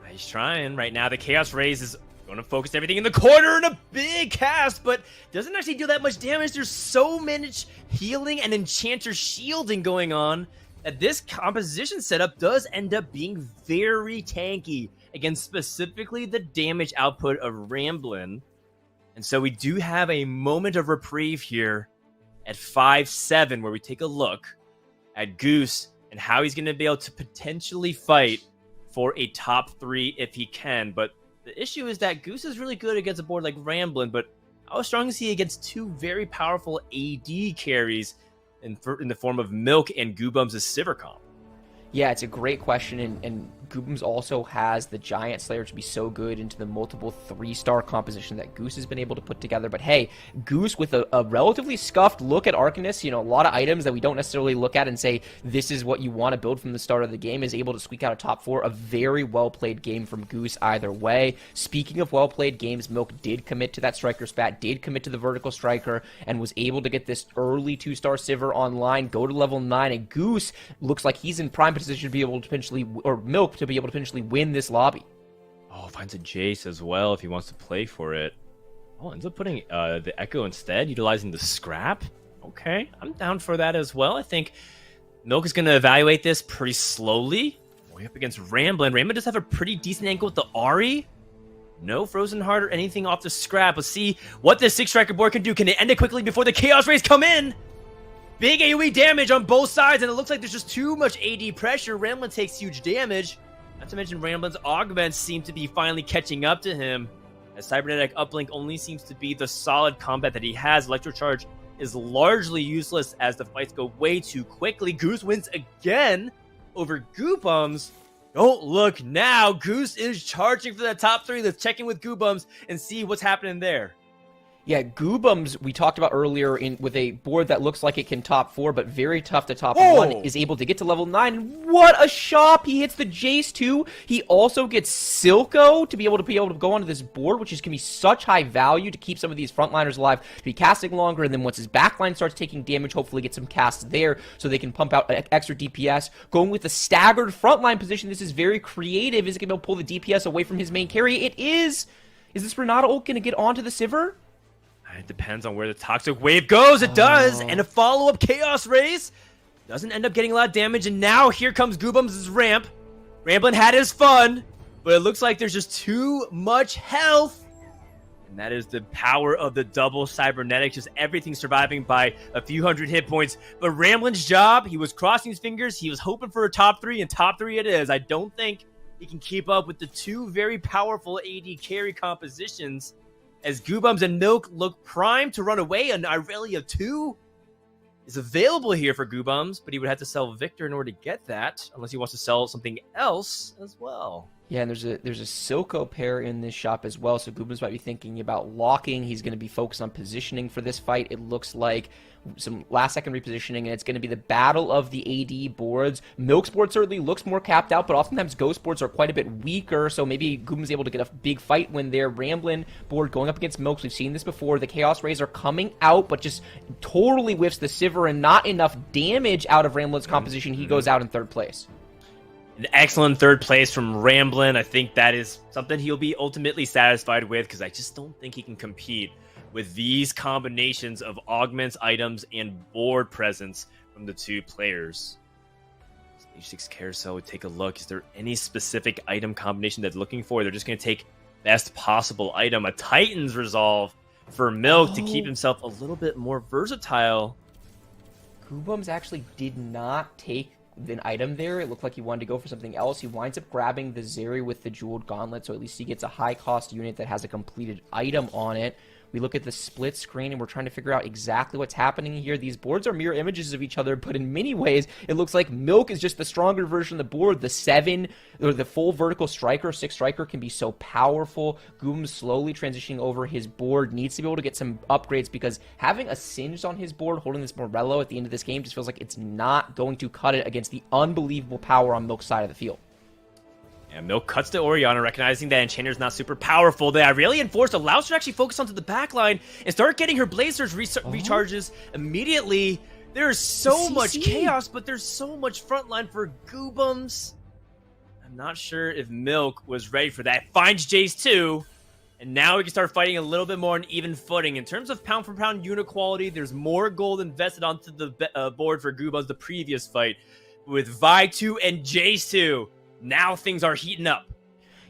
He's trying right now. The Chaos Rays is going to focus everything in the corner in a big cast, but doesn't actually do that much damage. There's so much healing and enchanter shielding going on that this composition setup does end up being very tanky against specifically the damage output of Ramblin. And so we do have a moment of reprieve here at 5-7 where we take a look at Goose and how he's going to be able to potentially fight for a top 3 if he can. But the issue is that Goose is really good against a board like Ramblin, but how strong is he against 2 very powerful AD carries in the form of Milk and Goobums' Sivir comp? Yeah, it's a great question, and Goobums also has the Giant Slayer to be so good into the multiple 3-star composition that Goose has been able to put together. But hey, Goose with a relatively scuffed look at Arcanist, a lot of items that we don't necessarily look at and say, this is what you want to build from the start of the game, is able to squeak out a top 4. A very well-played game from Goose either way. Speaking of well-played games, Milk did commit to that Striker spat, did commit to the Vertical Striker, and was able to get this early 2-star Sivir online, go to level 9, and Goose looks like he's in prime position to be able to potentially, or Milk to be able to potentially win this lobby. Oh, finds a Jace as well if he wants to play for it. Oh, ends up putting the Echo instead, utilizing the Scrap. Okay, I'm down for that as well. I think Milk is going to evaluate this pretty slowly. Way up against Ramblin. Ramblin does have a pretty decent angle with the Ahri. No Frozen Heart or anything off the Scrap. Let's see what this 6-striker board can do. Can it end it quickly before the Chaos Rays come in? Big AoE damage on both sides, and it looks like there's just too much AD pressure. Ramblin takes huge damage. Not to mention Ramblin's augments seem to be finally catching up to him, as Cybernetic Uplink only seems to be the solid combat that he has. Electrocharge is largely useless as the fights go way too quickly. Goose wins again over Goobums. Don't look now. Goose is charging for the top 3. Let's check in with Goobums and see what's happening there. Yeah, Goobums, we talked about earlier with a board that looks like it can top 4, but very tough to top 1, is able to get to level 9. And what a shop! He hits the Jace too. He also gets Silco to be able to go onto this board, which is going to be such high value to keep some of these frontliners alive, to be casting longer, and then once his backline starts taking damage, hopefully get some casts there so they can pump out extra DPS. Going with the staggered frontline position, this is very creative. Is it going to be able to pull the DPS away from his main carry? It is! Is this Renata ult going to get onto the Sivir? It depends on where the Toxic Wave goes. It does. And a follow-up Chaos Rays doesn't end up getting a lot of damage. And now here comes Goobums' ramp. Ramblin had his fun, but it looks like there's just too much health. And that is the power of the double Cybernetics. Just everything surviving by a few hundred hit points. But Ramblin's job, he was crossing his fingers. He was hoping for a top 3, and top 3 it is. I don't think he can keep up with the 2 very powerful AD carry compositions, as Goobums and Milk look primed to run away. An Irelia 2 is available here for Goobums, but he would have to sell Victor in order to get that, unless he wants to sell something else as well. Yeah, and there's a Silco pair in this shop as well, so Gubams might be thinking about locking. He's going to be focused on positioning for this fight. It looks like some last-second repositioning, and it's going to be the battle of the AD boards. Milk Sports certainly looks more capped out, but oftentimes Ghost Sports are quite a bit weaker, so maybe Gubams able to get a big fight when they're Ramblin' board going up against Milks. We've seen this before. The Chaos Rays are coming out, but just totally whiffs the Sivir, and not enough damage out of Ramblin's composition. He goes out in third place. An excellent third place from Ramblin'. I think that is something he'll be ultimately satisfied with, because I just don't think he can compete with these combinations of augments, items, and board presence from the two players. Stage 6 Carousel would take a look. Is there any specific item combination they're looking for? They're just going to take best possible item. A Titan's Resolve for Milk to keep himself a little bit more versatile. Gubams actually did not take an item there. It looked like he wanted to go for something else. He winds up grabbing the Zeri with the Jeweled Gauntlet, so at least he gets a high-cost unit that has a completed item on it. We look at the split screen, and we're trying to figure out exactly what's happening here. These boards are mirror images of each other, but in many ways, it looks like Milk is just the stronger version of the board. The 7, or the full vertical striker, 6 striker, can be so powerful. Goom slowly transitioning over his board, needs to be able to get some upgrades, because having a Singed on his board, holding this Morello at the end of this game, just feels like it's not going to cut it against the unbelievable power on Milk's side of the field. And Milk cuts to Orianna, recognizing that Enchanter's not super powerful. The Aurelian Force allows her to actually focus onto the backline and start getting her Blazers recharges immediately. There's so much chaos, but there's so much frontline for Gubams. I'm not sure if Milk was ready for that. Finds Jace too, and now we can start fighting a little bit more on even footing. In terms of pound-for-pound unit quality, there's more gold invested onto the board for Gubams the previous fight. With Vi 2 and Jace 2. Now things are heating up.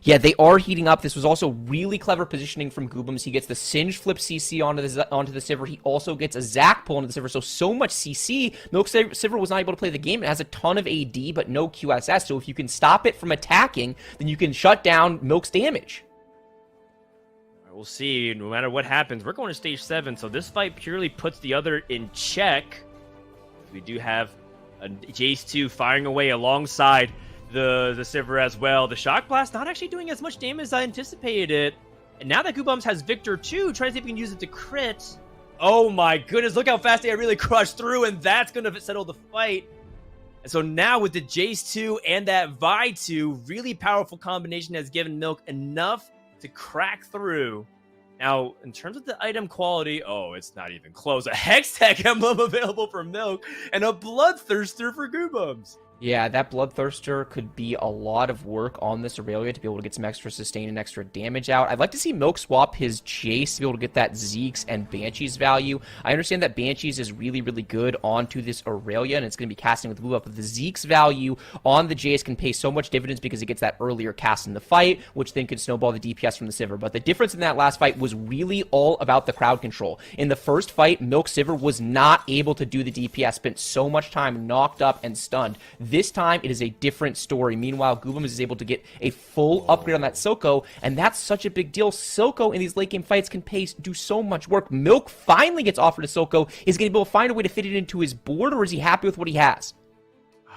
Yeah, they are heating up. This was also really clever positioning from Gubams. He gets the Singe flip CC onto the Sivir. He also gets a Zac pull into the Sivir. So much CC. Milk Sivir was not able to play the game. It has a ton of AD, but no QSS. So if you can stop it from attacking, then you can shut down Milk's damage. We'll see. No matter what happens, we're going to stage 7. So this fight purely puts the other in check. We do have a Jace 2 firing away alongside the Sivir as well. The Shock Blast not actually doing as much damage as I anticipated it. And now that Gubams has Victor 2, trying to see if we can use it to crit. Oh my goodness, look how fast they really crushed through, and that's going to settle the fight. And so now with the Jace 2 and that Vi 2, really powerful combination has given Milk enough to crack through. Now, in terms of the item quality, oh, it's not even close. A Hextech emblem available for Milk, and a Bloodthirster for Gubams. Yeah, that Bloodthirster could be a lot of work on this Aurelia to be able to get some extra sustain and extra damage out. I'd like to see Milk swap his Jace to be able to get that Zeke's and Banshee's value. I understand that Banshee's is really, really good onto this Aurelia, and it's going to be casting with blue up, but the Zeke's value on the Jace can pay so much dividends because it gets that earlier cast in the fight, which then could snowball the DPS from the Sivir. But the difference in that last fight was really all about the crowd control. In the first fight, Milk Sivir was not able to do the DPS, spent so much time knocked up and stunned. This time, it is a different story. Meanwhile, Gubams is able to get a full upgrade on that Silco, and that's such a big deal. Silco in these late game fights can do so much work. Milk finally gets offered a Silco. Is he going to be able to find a way to fit it into his board, or is he happy with what he has?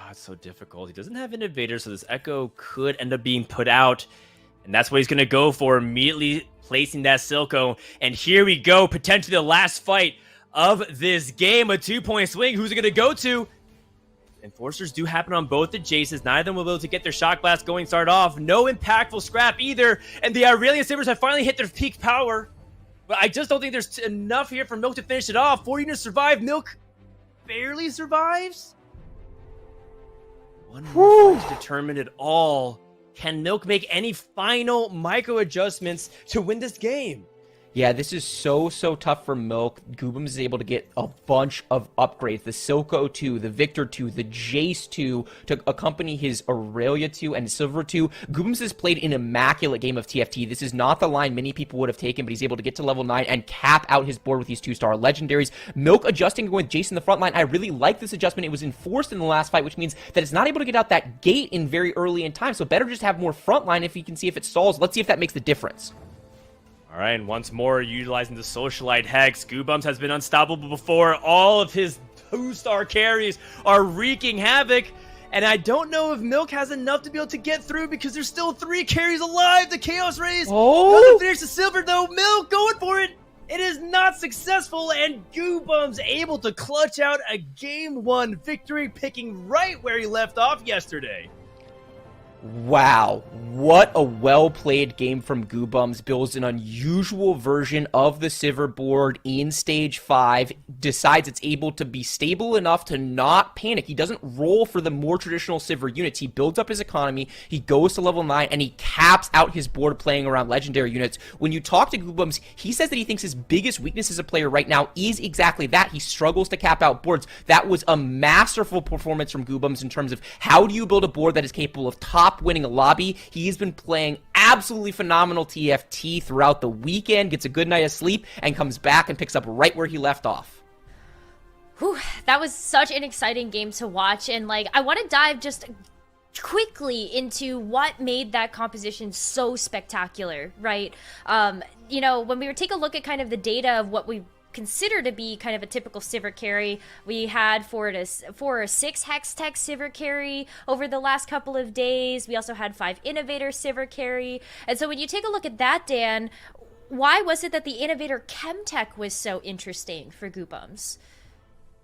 It's so difficult. He doesn't have Innovator, so this Echo could end up being put out, and that's what he's going to go for, immediately placing that Silco. And here we go, potentially the last fight of this game. A 2-point swing. Who's it going to go to? Enforcers do happen on both the Jaces. Neither of them will be able to get their Shock Blast going start off. No impactful scrap either. And the Aurelian Sabers have finally hit their peak power. But I just don't think there's enough here for Milk to finish it off. 4 units survive. Milk barely survives. One more fight to determine it all. Can Milk make any final micro adjustments to win this game? Yeah, this is so tough for Milk. Gubams is able to get a bunch of upgrades. The Silco 2, the Victor 2, the Jace 2 to accompany his Aurelia 2 and Silver 2. Gubams has played an immaculate game of TFT. This is not the line many people would have taken, but he's able to get to level 9 and cap out his board with these 2-star legendaries. Milk adjusting with Jace in the front line. I really like this adjustment. It was enforced in the last fight, which means that it's not able to get out that gate in very early in time, so better just have more front line if you can see if it stalls. Let's see if that makes the difference. All right, and once more, utilizing the Socialite Hex, Gubams has been unstoppable before. All of his 2-star carries are wreaking havoc. And I don't know if Milk has enough to be able to get through because there's still 3 carries alive. The Chaos Rays doesn't finish the silver though. Milk going for it. It is not successful, and Goobum's able to clutch out a Game 1 victory, picking right where he left off yesterday. Wow, what a well-played game from Goobums. Builds an unusual version of the Sivir board in Stage 5, decides it's able to be stable enough to not panic. He doesn't roll for the more traditional Sivir units. He builds up his economy, he goes to level 9, and he caps out his board playing around legendary units. When you talk to Goobums, he says that he thinks his biggest weakness as a player right now is exactly that. He struggles to cap out boards. That was a masterful performance from Goobums in terms of how do you build a board that is capable of winning a lobby. He's been playing absolutely phenomenal TFT throughout the weekend, gets a good night of sleep, and comes back and picks up right where he left off. Whew, that was such an exciting game to watch, and like I want to dive just quickly into what made that composition so spectacular, right? You know, when we take a look at kind of the data of what we consider to be kind of a typical Sivir carry. We had 4 or 6 Hextech Sivir carry over the last couple of days. We also had 5 Innovator Sivir carry. And so when you take a look at that, Dan, why was it that the Innovator Chemtech was so interesting for Goobums?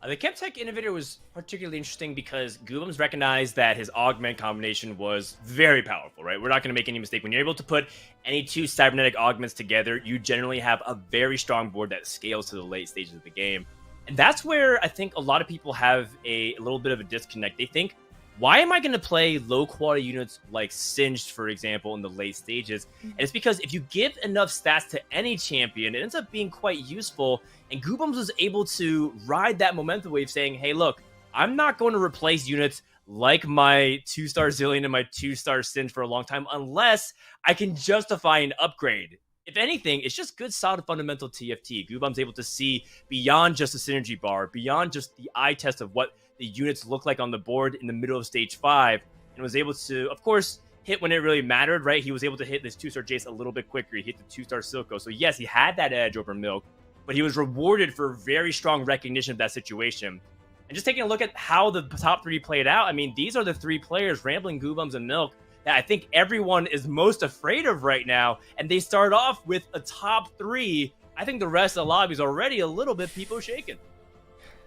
The Chemtech Innovator was particularly interesting because Goobums recognized that his augment combination was very powerful, right? We're not going to make any mistake. When you're able to put any 2 cybernetic augments together, you generally have a very strong board that scales to the late stages of the game. And that's where I think a lot of people have a little bit of a disconnect. They think, why am I going to play low-quality units like Singed, for example, in the late stages? And it's because if you give enough stats to any champion, it ends up being quite useful. And Goobums was able to ride that momentum wave saying, hey, look, I'm not going to replace units like my 2-star Zillion and my 2-star Singed for a long time unless I can justify an upgrade. If anything, it's just good, solid, fundamental TFT. Goobums able to see beyond just the synergy bar, beyond just the eye test of what the units look like on the board in the middle of Stage 5, and was able to, of course, hit when it really mattered, right? He was able to hit this 2-star Jace a little bit quicker. He hit the 2-star Silco. So yes, he had that edge over Milk, but he was rewarded for very strong recognition of that situation. And just taking a look at how the top 3 played out, I mean, these are the 3 players, Rambling, Goobums, and Milk, that I think everyone is most afraid of right now. And they start off with a top 3. I think the rest of the lobby is already a little bit people shaken.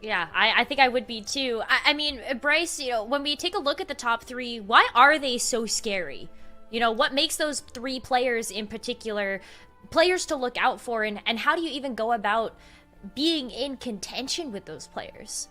Yeah, I think I would be too. I mean, Bryce, you know, when we take a look at the top 3, why are they so scary? You know, what makes those 3 players in particular players to look out for, and how do you even go about being in contention with those players?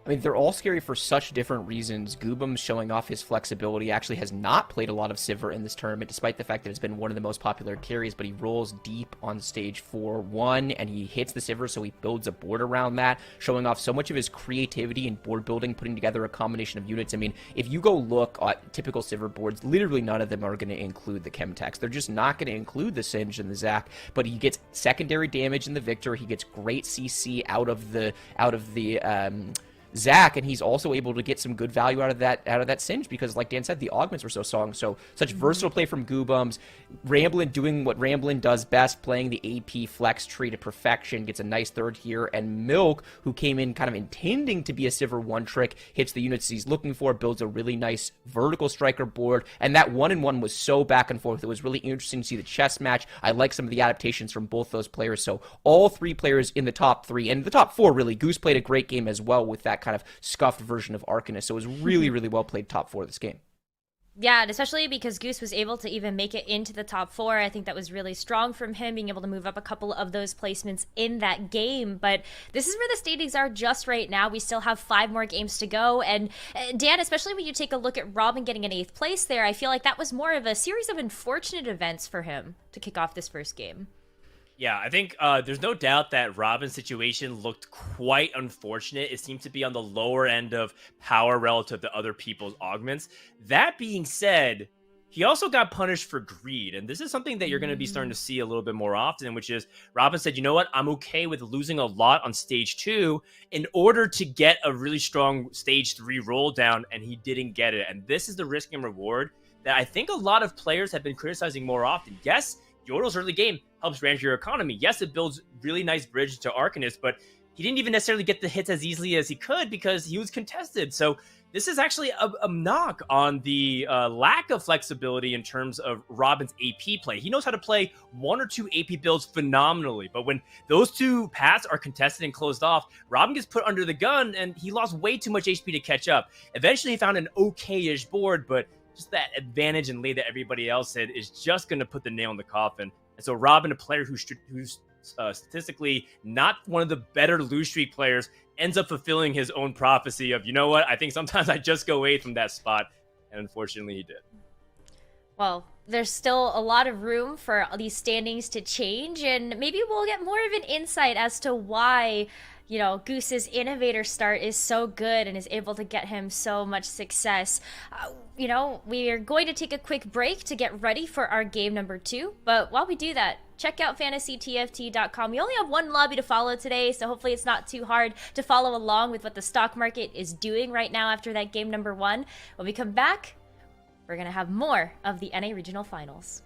I mean, they're all scary for such different reasons. Goobums showing off his flexibility actually has not played a lot of Sivir in this tournament, despite the fact that it's been one of the most popular carries, but he rolls deep on Stage 4-1, and he hits the Sivir, so he builds a board around that, showing off so much of his creativity in board building, putting together a combination of units. I mean, if you go look at typical Sivir boards, literally none of them are going to include the Chemtechs. They're just not going to include the Singed and the Zac, but he gets secondary damage in the Victor, he gets great CC out of the Zac, and he's also able to get some good value out of that Singed because, like Dan said, the augments were so strong. So such versatile play from Goobums. Ramblin doing what Ramblin does best, playing the AP flex tree to perfection, gets a nice third here, and Milk, who came in kind of intending to be a Sivir one trick, hits the units he's looking for, builds a really nice vertical striker board, and that 1-in-1 was so back and forth. It was really interesting to see the chess match. I like some of the adaptations from both those players. So all 3 players in the top 3, and the top 4 really. Goose played a great game as well with that kind of scuffed version of Arcanist. So it was really, really well played top 4 this game. Yeah, and especially because Goose was able to even make it into the top 4. I think that was really strong from him, being able to move up a couple of those placements in that game. But this is where the standings are just right now. We still have 5 more games to go. And Dan, especially when you take a look at Robin getting an 8th place there, I feel like that was more of a series of unfortunate events for him to kick off this first game. Yeah, I think there's no doubt that Robin's situation looked quite unfortunate. It seemed to be on the lower end of power relative to other people's augments. That being said, he also got punished for greed. And this is something that you're going to be starting to see a little bit more often, which is Robin said, you know what, I'm okay with losing a lot on Stage 2 in order to get a really strong Stage 3 roll down, and he didn't get it. And this is the risk and reward that I think a lot of players have been criticizing more often. Yes, Yordle's early game helps ramp your economy. Yes, it builds really nice bridge to Arcanist, but he didn't even necessarily get the hits as easily as he could because he was contested. So this is actually a knock on the lack of flexibility in terms of Robin's AP play. He knows how to play 1 or 2 AP builds phenomenally, but when those 2 paths are contested and closed off, Robin gets put under the gun, and he lost way too much HP to catch up. Eventually, he found an okay-ish board, but just that advantage and lead that everybody else had is just going to put the nail in the coffin. And so Robin, a player who's statistically not one of the better lose streak players, ends up fulfilling his own prophecy of, you know what, I think sometimes I just go away from that spot. And unfortunately, he did. Well, there's still a lot of room for these standings to change, and maybe we'll get more of an insight as to why, Goose's innovator start is so good and is able to get him so much success. We are going to take a quick break to get ready for our game number 2, but while we do that, check out fantasytft.com. We only have 1 lobby to follow today, so hopefully it's not too hard to follow along with what the stock market is doing right now after that game number 1. When we come back, we're going to have more of the NA Regional Finals.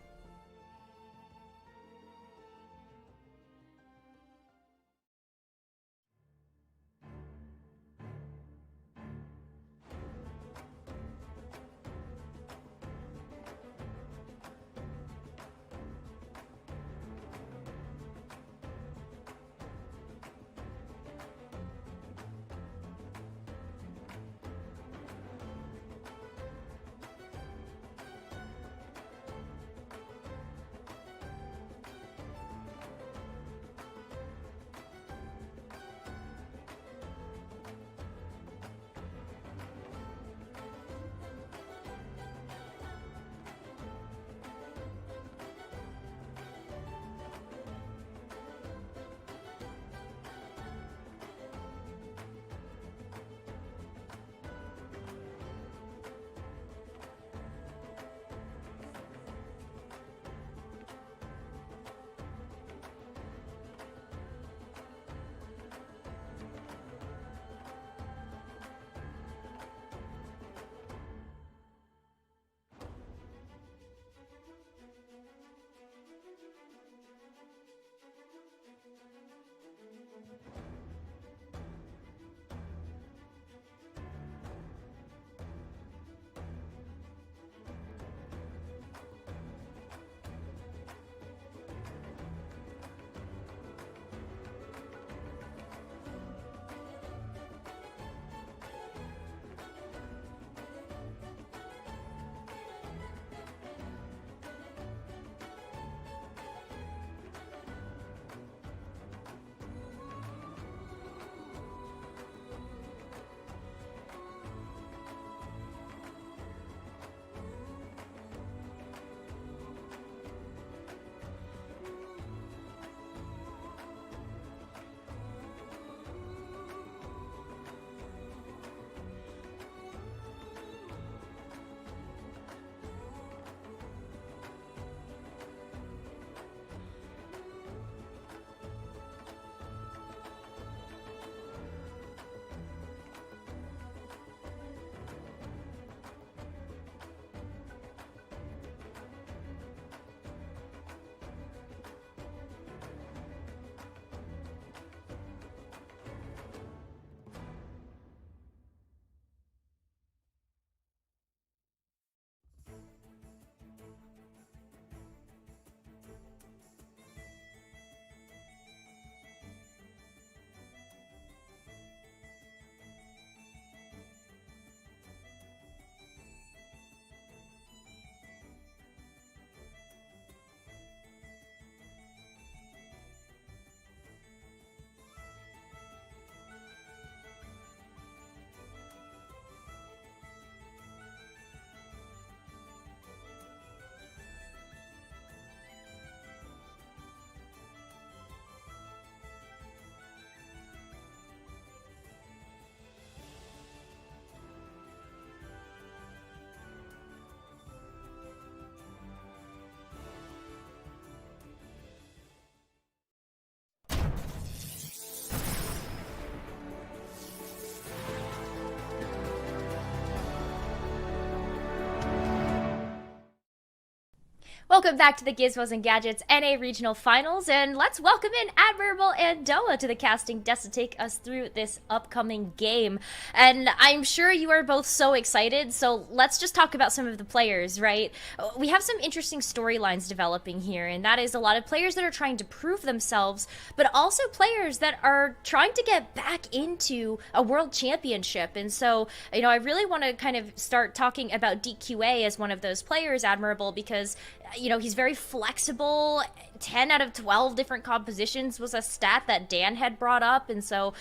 Welcome back to the Gizmos and Gadgets NA Regional Finals, and let's welcome in Admirable and Doa to the casting desk to take us through this upcoming game. And I'm sure you are both so excited, so let's just talk about some of the players, right? We have some interesting storylines developing here, and that is a lot of players that are trying to prove themselves, but also players that are trying to get back into a world championship. And so, I really want to kind of start talking about DQA as one of those players, Admirable, because he's very flexible. 10 out of 12 different compositions was a stat that Dan had brought up. And so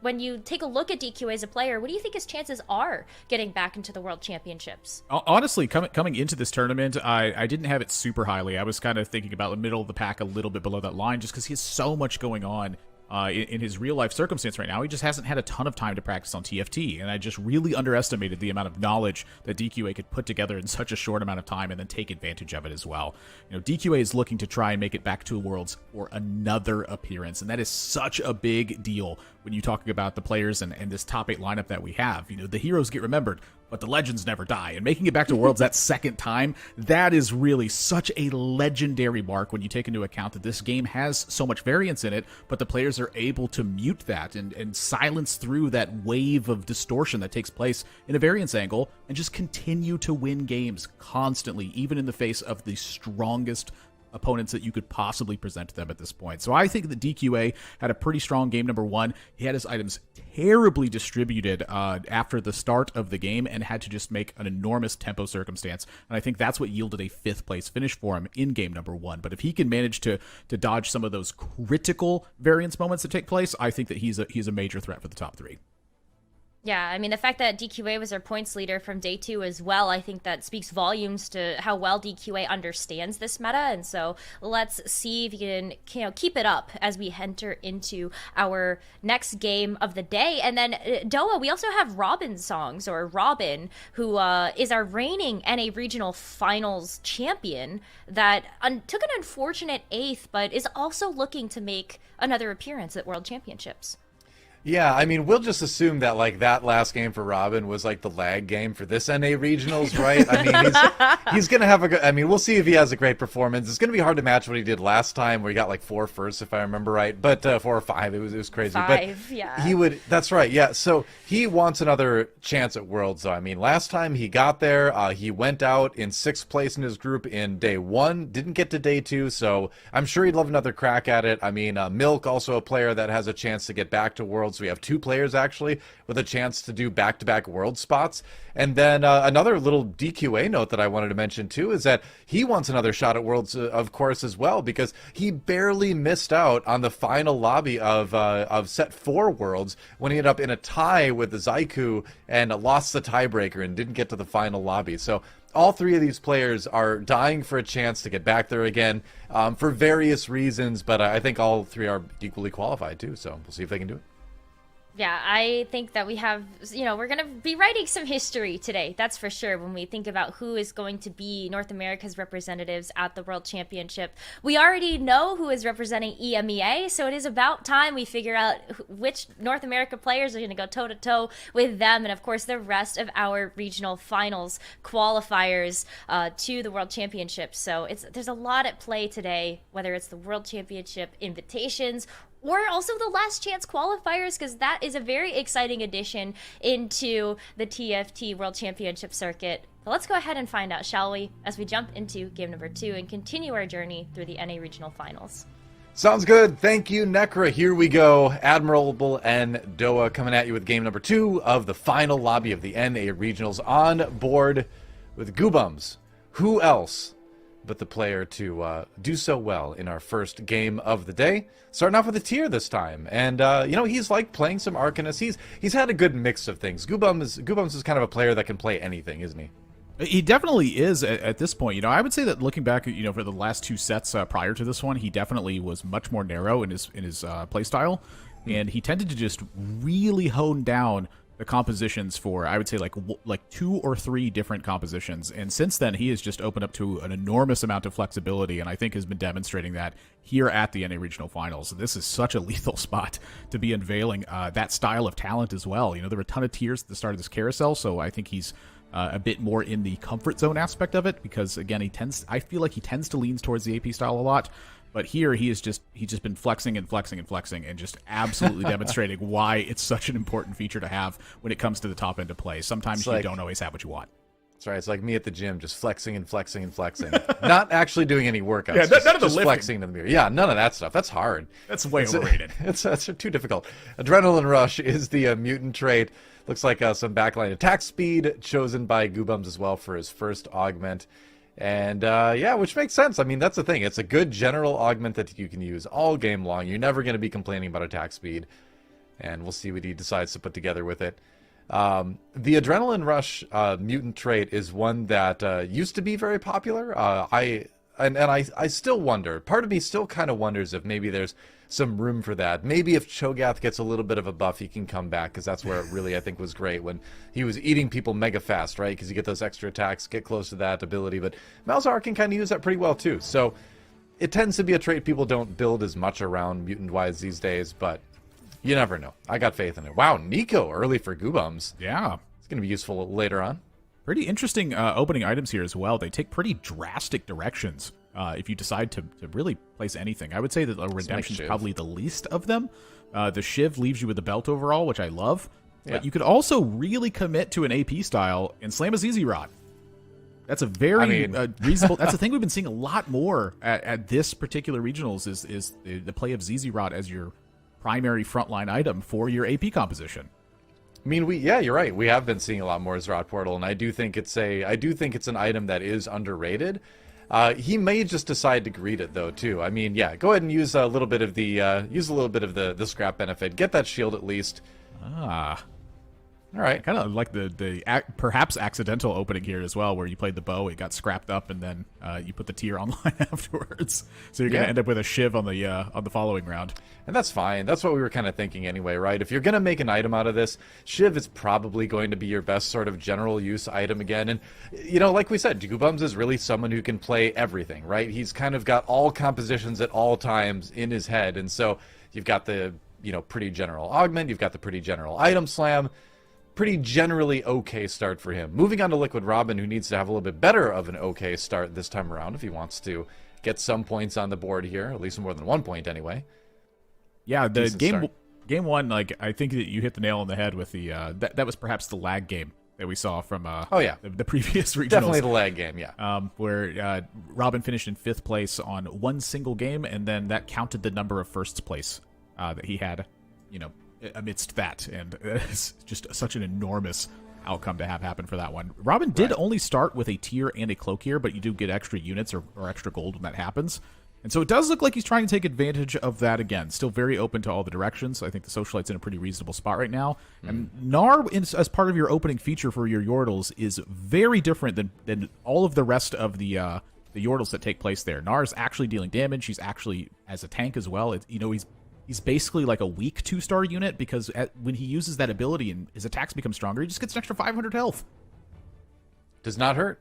when you take a look at DQA as a player, what do you think his chances are getting back into the World Championships? Honestly, coming into this tournament, I didn't have it super highly. I was kind of thinking about the middle of the pack, a little bit below that line, just because he has so much going on. In his real-life circumstance right now, he just hasn't had a ton of time to practice on TFT, and I just really underestimated the amount of knowledge that DQA could put together in such a short amount of time and then take advantage of it as well. DQA is looking to try and make it back to Worlds for another appearance, and that is such a big deal when you're talking about the players and this top 8 lineup that we have. The heroes get remembered, but the legends never die. And making it back to Worlds that second time, that is really such a legendary mark when you take into account that this game has so much variance in it, but the players are able to mute that and silence through that wave of distortion that takes place in a variance angle and just continue to win games constantly, even in the face of the strongest opponents that you could possibly present to them at this point. So I think that DQA had a pretty strong game number 1. He had his items terribly distributed after the start of the game and had to just make an enormous tempo circumstance. And I think that's what yielded a 5th place finish for him in game number 1. But if he can manage to dodge some of those critical variance moments that take place, I think that he's a major threat for the top 3. Yeah, I mean, the fact that DQA was our points leader from day 2 as well, I think that speaks volumes to how well DQA understands this meta. And so let's see if you can keep it up as we enter into our next game of the day. And then Doa, we also have Robin songs, or Robin, who is our reigning NA Regional Finals champion that took an unfortunate 8th, but is also looking to make another appearance at World Championships. Yeah, I mean, we'll just assume that, that last game for Robin was, the lag game for this NA Regionals, right? I mean, he's going to have a good... I mean, we'll see if he has a great performance. It's going to be hard to match what he did last time, where he got, 4 firsts, if I remember right. But 4 or 5, it was crazy. 5, but yeah. He would... That's right, yeah. So he wants another chance at Worlds, though. I mean, last time he got there, he went out in 6th place in his group in day 1, didn't get to day 2, so I'm sure he'd love another crack at it. I mean, Milk, also a player that has a chance to get back to Worlds. We have 2 players actually with a chance to do back-to-back world spots. And then another little DQA note that I wanted to mention too is that he wants another shot at Worlds, of course, as well, because he barely missed out on the final lobby of set 4 Worlds when he ended up in a tie with the Zaiku and lost the tiebreaker and didn't get to the final lobby. So all 3 of these players are dying for a chance to get back there again for various reasons, but I think all 3 are equally qualified too, so we'll see if they can do it. Yeah, I think that we have, we're going to be writing some history today, that's for sure, when we think about who is going to be North America's representatives at the World Championship. We already know who is representing EMEA, so it is about time we figure out which North America players are going to go toe-to-toe with them, and of course the rest of our regional finals qualifiers to the World Championship. So there's a lot at play today, whether it's the World Championship invitations or also the last chance qualifiers, because that is a very exciting addition into the TFT World Championship circuit. But let's go ahead and find out, shall we, as we jump into game number 2 and continue our journey through the NA Regional Finals. Sounds good. Thank you, Nekkra. Here we go. Admirable and Doa coming at you with game number 2 of the final lobby of the NA Regionals, on board with Goobums. Who else but the player to do so well in our first game of the day? Starting off with a tier this time. And, he's playing some Arcanist. He's had a good mix of things. Goobums is kind of a player that can play anything, isn't he? He definitely is at this point. I would say that looking back, for the last 2 sets prior to this one, he definitely was much more narrow in his play style, and he tended to just really hone down the compositions for, I would say, like 2 or 3 different compositions. And since then, he has just opened up to an enormous amount of flexibility, and I think has been demonstrating that here at the NA Regional Finals. This is such a lethal spot to be unveiling that style of talent as well. There were a ton of tiers at the start of this carousel, so I think he's a bit more in the comfort zone aspect of it, because again, I feel like he tends to lean towards the AP style a lot. But here he's just been flexing and flexing and flexing and just absolutely demonstrating why it's such an important feature to have when it comes to the top end of play. Sometimes you don't always have what you want. That's right. It's like me at the gym, just flexing and flexing and flexing. Not actually doing any workouts. Yeah, none of the just lifting. flexing to the mirror. Yeah, none of that stuff. That's hard. That's way overrated. That's too difficult. Adrenaline Rush is the mutant trait. Looks like some backline attack speed chosen by Goobums as well for his first augment. And yeah, which makes sense. I mean, that's the thing. It's a good general augment that you can use all game long. You're never going to be complaining about attack speed. And we'll see what he decides to put together with it. The Adrenaline Rush mutant trait is one that used to be very popular. I still wonder. Part of me still kind of wonders if maybe there's some room for that. Maybe if Cho'Gath gets a little bit of a buff, he can come back, because that's where it really, I think, was great when he was eating people mega fast, right? Because you get those extra attacks, get close to that ability. But Malzahar can kind of use that pretty well too. So it tends to be a trait people don't build as much around mutant-wise these days, but you never know. I got faith in it. Wow, Nico early for Goobums. Yeah. It's going to be useful later on. Pretty interesting opening items here as well. They take pretty drastic directions if you decide to really place anything. I would say that the Redemption is probably the least of them. The Shiv leaves you with the belt overall, which I love. Yeah. But you could also really commit to an AP style and slam a ZZ Rod. That's a very reasonable... That's a thing we've been seeing a lot more at this particular regionals is the play of ZZ Rod as your primary frontline item for your AP composition. I mean, yeah, you're right. We have been seeing a lot more Zerat Portal, and I do think it's an item that is underrated. He may just decide to greed it though too. I mean, yeah, go ahead and use a little bit of the scrap benefit. Get that shield at least. All right. I kind of like the perhaps accidental opening here as well, where you played the bow, it got scrapped up, and then you put the tier online afterwards. So you're going to end up with a Shiv on the following round. And that's fine. That's what we were kind of thinking anyway, right? If you're going to make an item out of this, Shiv is probably going to be your best sort of general use item again. And, you know, like we said, Goobums is really someone who can play everything, right? He's kind of got all compositions at all times in his head. And so you've got the, pretty general augment, you've got the pretty general item slam. Pretty generally okay start for him. Moving on to Liquid Robin, who needs to have a little bit better of an okay start this time around if he wants to get some points on the board here, at least more than 1 point anyway. Yeah, the game one, like I think that you hit the nail on the head with the that was perhaps the lag game that we saw from the previous regionals. Definitely the lag game, yeah. Where Robin finished in 5th place on one single game, and then that counted the number of firsts place that he had, amidst that, and it's just such an enormous outcome to have happen for that one. Robin did only start with a tier and a cloak here, but you do get extra units or extra gold when that happens. And so it does look like he's trying to take advantage of that again. Still very open to all the directions. I think the Socialite's in a pretty reasonable spot right now. And Gnar, as part of your opening feature for your Yordles, is very different than all of the rest of the Yordles that take place there. Gnar is actually dealing damage. He's actually, as a tank as well, he's basically like a weak 2-star unit, because when he uses that ability and his attacks become stronger, he just gets an extra 500 health. Does not hurt.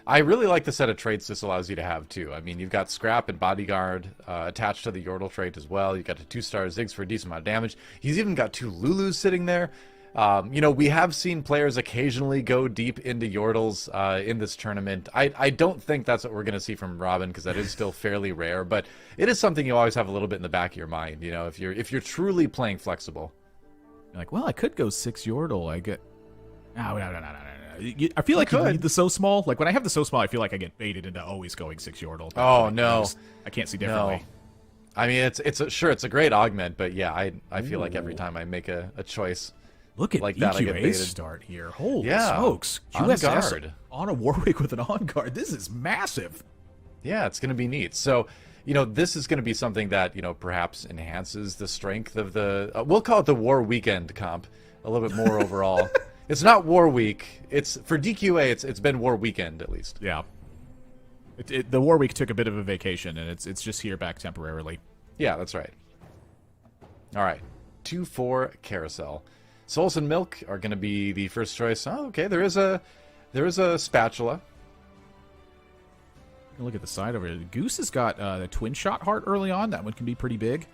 I really like the set of traits this allows you to have too. I mean, you've got Scrap and Bodyguard attached to the Yordle trait as well. You've got a 2-star Ziggs for a decent amount of damage. He's even got 2 Lulus sitting there. We have seen players occasionally go deep into Yordles in this tournament. I don't think that's what we're going to see from Robin, because that is still fairly rare, but it is something you always have a little bit in the back of your mind, if you're truly playing flexible. You're like, well, I could go 6 Yordle. I get... No. I feel like you need the so small. Like when I have the so small, I feel like I get baited into always going 6 Yordle. Oh, no. I can't see differently. No. I mean, it's a great augment, but yeah, I feel like every time I make a choice... Look at like EQA that, I get baited. Start here. Holy yeah. smokes. QSS on a Warwick with an on-guard. This is massive. Yeah, it's going to be neat. So, this is going to be something that, perhaps enhances the strength of the... we'll call it the War Weekend comp a little bit more overall. It's not War Week. It's for DQA, it's been War Weekend at least. Yeah. The War Week took a bit of a vacation, and it's just here back temporarily. Yeah, that's right. All right. 2-4 Carousel. Souls and Milk are going to be the first choice. Oh, okay. There is a spatula. Look at the side over here. Goose has got the twin shot heart early on. That one can be pretty big.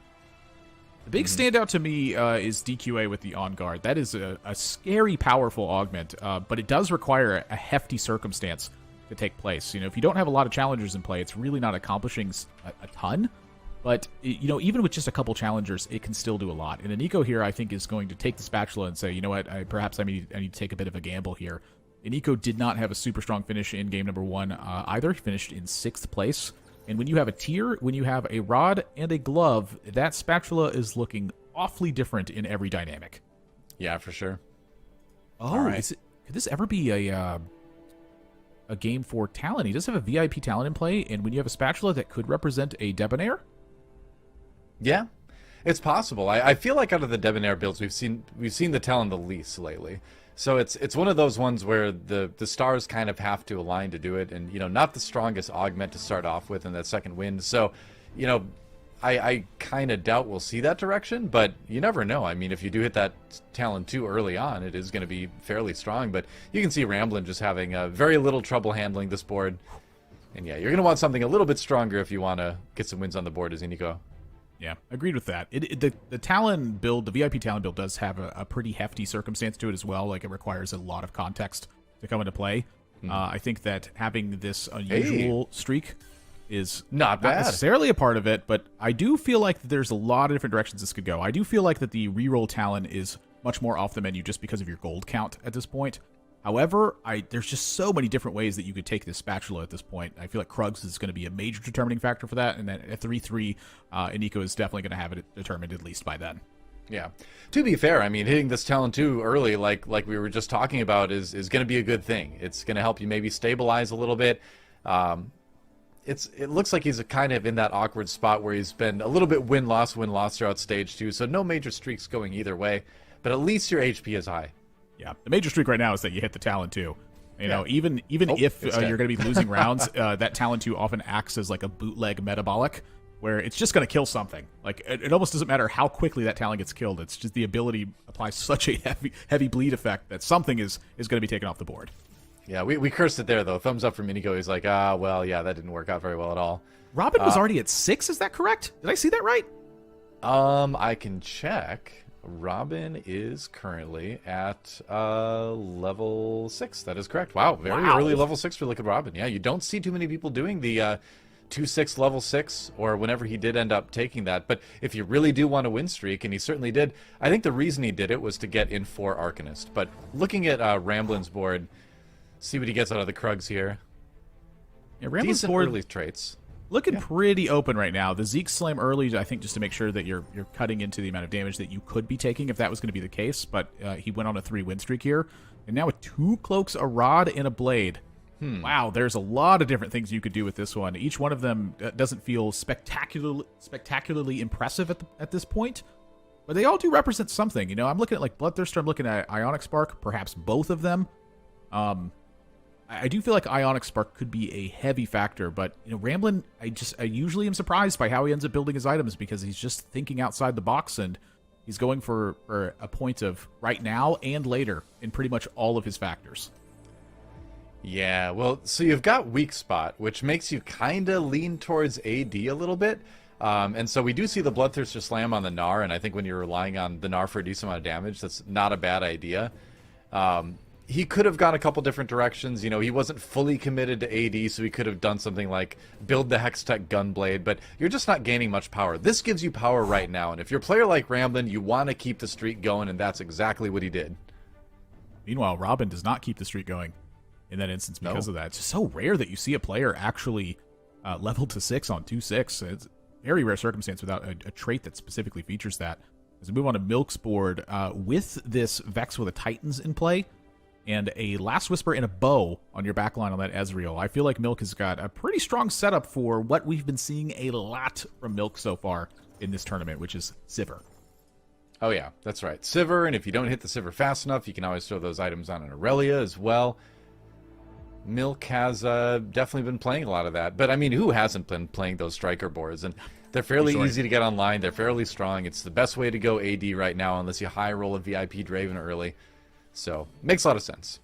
The big standout to me is DQA with the On Guard. That is a scary, powerful augment, but it does require a hefty circumstance to take place. If you don't have a lot of challengers in play, it's really not accomplishing a ton. But, even with just a couple challengers, it can still do a lot. And Iniko here, I think, is going to take the spatula and say, you know what, perhaps I need to take a bit of a gamble here. Iniko did not have a super strong finish in game number 1 either. He finished in 6th place. And when you have a tier, when you have a rod and a glove, that spatula is looking awfully different in every dynamic. Yeah, for sure. Oh, right. Could this ever be a game for talent? He does have a VIP talent in play, and when you have a spatula that could represent a debonair? Yeah, it's possible. I feel like out of the debonair builds, we've seen the talent the least lately. So it's one of those ones where the stars kind of have to align to do it, and not the strongest augment to start off with in that second wind. So, I kind of doubt we'll see that direction, but you never know. I mean, if you do hit that talent too early on, it is going to be fairly strong. But you can see Ramblin just having very little trouble handling this board, and yeah, you're going to want something a little bit stronger if you want to get some wins on the board as Iniko. Yeah, agreed with that. The Talon build, the VIP Talon build, does have a pretty hefty circumstance to it as well. Like, it requires a lot of context to come into play. I think that having this unusual streak is not bad. Necessarily a part of it, but I do feel like there's a lot of different directions this could go. I do feel like that the reroll Talon is much more off the menu just because of your gold count at this point. However, there's just so many different ways that you could take this spatula at this point. I feel like Krugs is going to be a major determining factor for that, and then at 3-3, Iniko is definitely going to have it determined at least by then. Yeah. To be fair, I mean, hitting this talent too early, like we were just talking about, is going to be a good thing. It's going to help you maybe stabilize a little bit. It looks like he's kind of in that awkward spot where he's been a little bit win-loss throughout stage 2, so no major streaks going either way, but at least your HP is high. Yeah, the major streak right now is that you hit the Talon 2. Even if you're going to be losing rounds, that Talon 2 often acts as like a bootleg metabolic, where it's just going to kill something. Like, it almost doesn't matter how quickly that Talon gets killed. It's just the ability applies such a heavy bleed effect that something is going to be taken off the board. Yeah, we cursed it there, though. Thumbs up from Iniko. He's like, well, yeah, that didn't work out very well at all. Robin was already at 6, is that correct? Did I see that right? I can check. Robin is currently at level 6. That is correct. Wow, very early level 6 for Liquid Robin. Yeah, you don't see too many people doing the 2-6 level 6, or whenever he did end up taking that. But if you really do want a win streak, and he certainly did, I think the reason he did it was to get in for Arcanist. But looking at Ramblin's board, see what he gets out of the Krugs here. Yeah, Ramblin's decent board early traits. Looking pretty open right now. The Zeke slam early, I think, just to make sure that you're cutting into the amount of damage that you could be taking if that was going to be the case. But he went on a 3-win streak here. And now with 2 cloaks, a rod, and a blade. Wow, there's a lot of different things you could do with this one. Each one of them doesn't feel spectacularly impressive at this point. But they all do represent something. I'm looking at like Bloodthirster, I'm looking at Ionic Spark, perhaps both of them. I do feel like Ionic Spark could be a heavy factor, but Ramblin, I usually am surprised by how he ends up building his items, because he's just thinking outside the box, and he's going for a point of right now and later in pretty much all of his factors. Yeah, well, so you've got Weak Spot, which makes you kind of lean towards AD a little bit. And so we do see the Bloodthirster slam on the Gnar, and I think when you're relying on the Gnar for a decent amount of damage, that's not a bad idea. He could have gone a couple different directions. He wasn't fully committed to AD, so he could have done something like build the Hextech Gunblade, but you're just not gaining much power. This gives you power right now, and if you're a player like Ramblin, you want to keep the streak going, and that's exactly what he did. Meanwhile, Robin does not keep the streak going in that instance because of that. It's just so rare that you see a player actually level to 6 on 2-6. It's a very rare circumstance without a trait that specifically features that. As we move on to Milk's board, with this Vex with a Titans in play, and a Last Whisper and a bow on your backline on that Ezreal, I feel like Milk has got a pretty strong setup for what we've been seeing a lot from Milk so far in this tournament, which is Sivir. Oh yeah, that's right. Sivir, and if you don't hit the Sivir fast enough, you can always throw those items on an Aurelia as well. Milk has definitely been playing a lot of that, but I mean, who hasn't been playing those striker boards? And they're fairly easy to get online. They're fairly strong. It's the best way to go AD right now, unless you high roll a VIP Draven early. So, makes a lot of sense.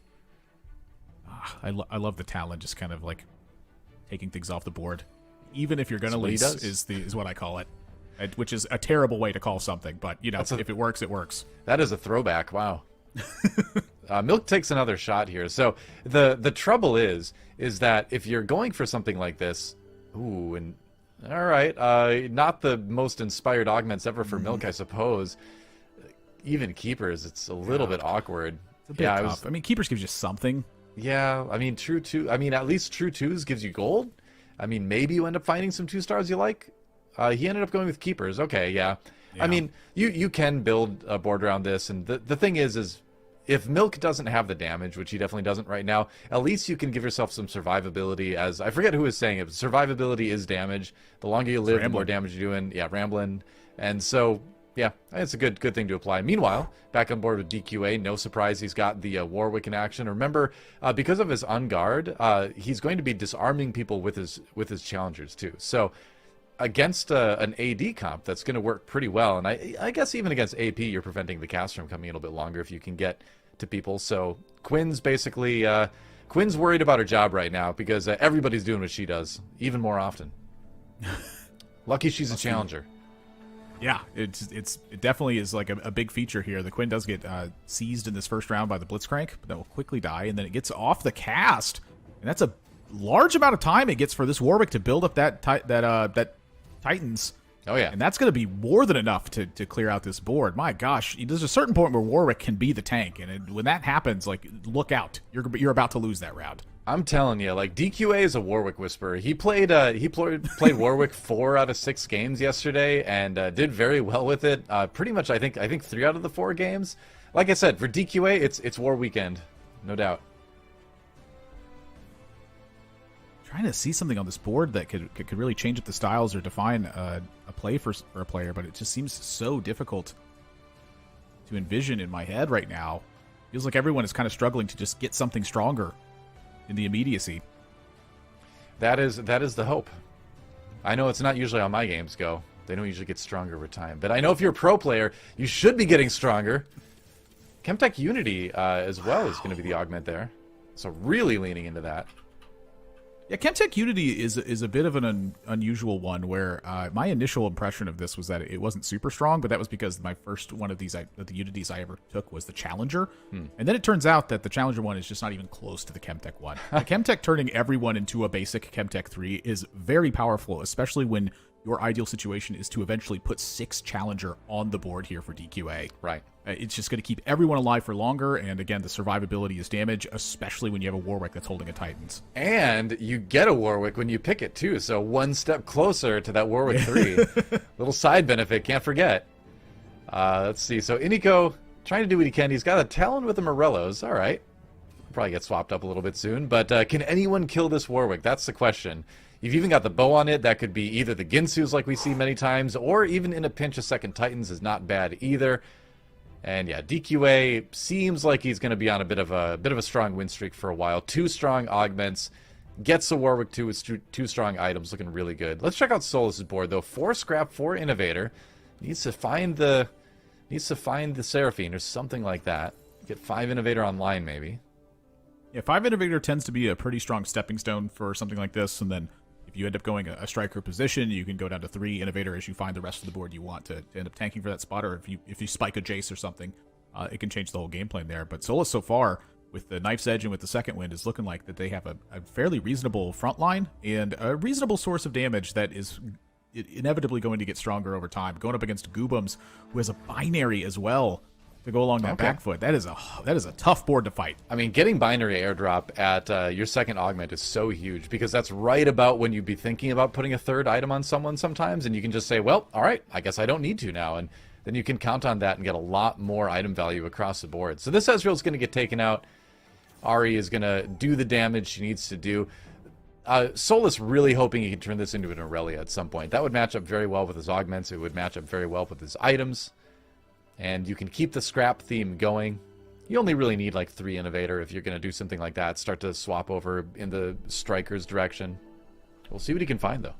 I love the Talon just kind of like taking things off the board. Even if you're going to lose, is what I call it. which is a terrible way to call something. But, you know, if it works, it works. That is a throwback. Wow. Milk takes another shot here. So the trouble is that if you're going for something like this, ooh, and all right, not the most inspired augments ever for Milk, I suppose. Even keepers, it's a little bit awkward. It's a bit tough. I mean, keepers gives you something. Yeah, I mean, at least True 2s gives you gold. I mean, maybe you end up finding some 2-stars you like. He ended up going with keepers. Okay, yeah. I mean, you can build a board around this, and the thing is if Milk doesn't have the damage, which he definitely doesn't right now, at least you can give yourself some survivability. As I forget who was saying it, but survivability is damage. The longer you live, the more damage you're doing. Yeah, Ramblin'. And so, yeah, it's a good thing to apply. Meanwhile, back on board with DQA, no surprise he's got the Warwick in action. Remember, because of his unguard, he's going to be disarming people with his challengers too. So against an AD comp, that's going to work pretty well. And I guess even against AP, you're preventing the cast from coming a little bit longer if you can get to people. So Quinn's basically Quinn's worried about her job right now because everybody's doing what she does even more often. Lucky she's a challenger. Yeah, it definitely is like a big feature here. The Quinn does get seized in this first round by the Blitzcrank, but that will quickly die, and then it gets off the cast, and that's a large amount of time it gets for this Warwick to build up that Titans. Oh yeah, and that's going to be more than enough to clear out this board. My gosh, there's a certain point where Warwick can be the tank, and when that happens, like, look out, you're about to lose that round. I'm telling you, like, DQA is a Warwick whisperer. He played Warwick 4 out of 6 games yesterday and did very well with it. Pretty much, I think 3 out of the 4 games. Like I said, for DQA, it's War Weekend, no doubt. Trying to see something on this board that could really change up the styles or define a play for a player, but it just seems so difficult to envision in my head right now. Feels like everyone is kind of struggling to just get something stronger in the immediacy. That is the hope. I know it's not usually how my games go. They don't usually get stronger over time. But I know if you're a pro player, you should be getting stronger. Chemtech Unity as well is going to be the augment there. So really leaning into that. Yeah, Chemtech Unity is a bit of an unusual one where my initial impression of this was that it wasn't super strong, but that was because my first one of these the Unities I ever took was the Challenger. And then it turns out that the Challenger one is just not even close to the Chemtech one. The Chemtech turning everyone into a basic Chemtech 3 is very powerful, especially when your ideal situation is to eventually put 6 Challenger on the board here for DQA. Right. It's just going to keep everyone alive for longer, and again, the survivability is damage, especially when you have a Warwick that's holding a Titans. And you get a Warwick when you pick it, too, so one step closer to that Warwick 3. Little side benefit, can't forget. Let's see, so Iniko trying to do what he can. He's got a Talon with the Morellos, all right. Probably get swapped up a little bit soon, but can anyone kill this Warwick? That's the question. You've even got the bow on it. That could be either the Ginsus like we see many times, or even in a pinch, a second Titans is not bad either. And yeah, DQA seems like he's going to be on a bit of a strong win streak for a while. 2 strong augments, gets a Warwick 2 with 2 strong items, looking really good. Let's check out Solus's board though. 4 scrap, 4 innovator. Needs to find the Seraphine or something like that. Get 5 innovator online maybe. Yeah, 5 innovator tends to be a pretty strong stepping stone for something like this, and then if you end up going a striker position, you can go down to 3 innovator as you find the rest of the board you want to end up tanking for that spot, or if you spike a Jace or something, it can change the whole game plan there. But Solus so far, with the Knife's Edge and with the Second Wind, is looking like that they have a fairly reasonable front line and a reasonable source of damage that is inevitably going to get stronger over time. Going up against Goobums, who has a binary as well to go along that back foot. That is a tough board to fight. I mean, getting binary airdrop at your second augment is so huge because that's right about when you'd be thinking about putting a 3rd item on someone sometimes, and you can just say, well, all right, I guess I don't need to now, and then you can count on that and get a lot more item value across the board. So this Ezreal's going to get taken out. Ari is going to do the damage she needs to do. Solus really hoping he can turn this into an Aurelia at some point. That would match up very well with his augments. It would match up very well with his items. And you can keep the scrap theme going. You only really need like 3 innovator if you're going to do something like that. Start to swap over in the striker's direction. We'll see what he can find, though.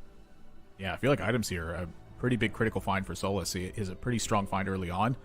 Yeah, I feel like items here are a pretty big critical find for Solus. He is a pretty strong find early on,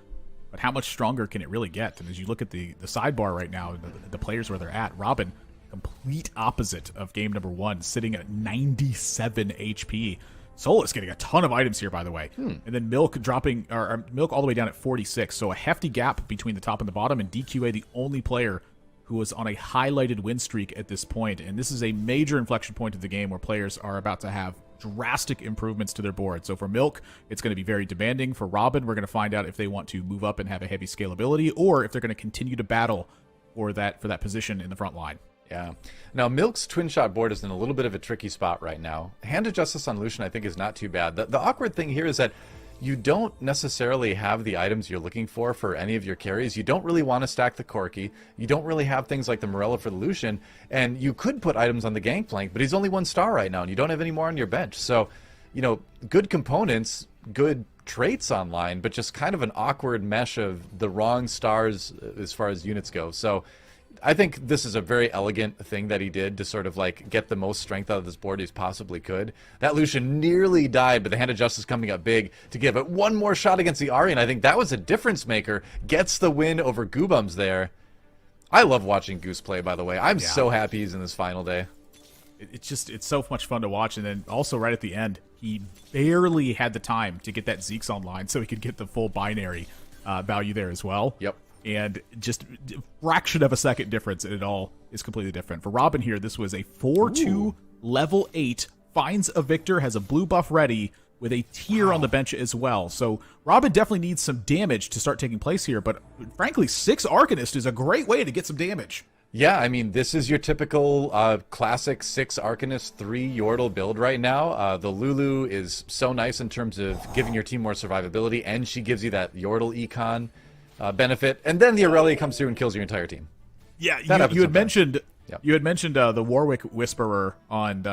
but how much stronger can it really get? And as you look at the sidebar right now, the players where they're at, Robin, complete opposite of game number 1, sitting at 97 HP. Solus getting a ton of items here, by the way. And then Milk dropping, or Milk all the way down at 46. So a hefty gap between the top and the bottom, and DQA the only player who was on a highlighted win streak at this point. And this is a major inflection point of the game where players are about to have drastic improvements to their board. So for Milk, it's going to be very demanding. For Robin, we're going to find out if they want to move up and have a heavy scalability, or if they're going to continue to battle for that position in the front line. Yeah. Now, Milk's twin shot board is in a little bit of a tricky spot right now. Hand of Justice on Lucian, I think, is not too bad. The awkward thing here is that you don't necessarily have the items you're looking for any of your carries. You don't really want to stack the Corki. You don't really have things like the Morella for the Lucian. And you could put items on the Gangplank, but he's only 1 star right now, and you don't have any more on your bench. So, you know, good components, good traits online, but just kind of an awkward mesh of the wrong stars as far as units go. So I think this is a very elegant thing that he did to sort of like get the most strength out of this board he's possibly could. That Lucian nearly died, but the Hand of Justice coming up big to give it one more shot against the Ahri, and I think that was a difference maker. Gets the win over Goobums there. I love watching Goose play, by the way. I'm so happy he's in this final day. It's so much fun to watch. And then also right at the end, he barely had the time to get that Zeke's online so he could get the full binary value there as well. Yep. And just a fraction of a second difference, and it all is completely different. For Robin here, this was a 4-2 level 8, finds a Victor, has a blue buff ready, with a tier on the bench as well. So Robin definitely needs some damage to start taking place here, but frankly, 6 Arcanist is a great way to get some damage. Yeah, I mean, this is your typical classic 6 Arcanist, 3 Yordle build right now. The Lulu is so nice in terms of giving your team more survivability, and she gives you that Yordle econ benefit, and then the Aurelia comes through and kills your entire team. Yeah, you had mentioned the Warwick Whisperer on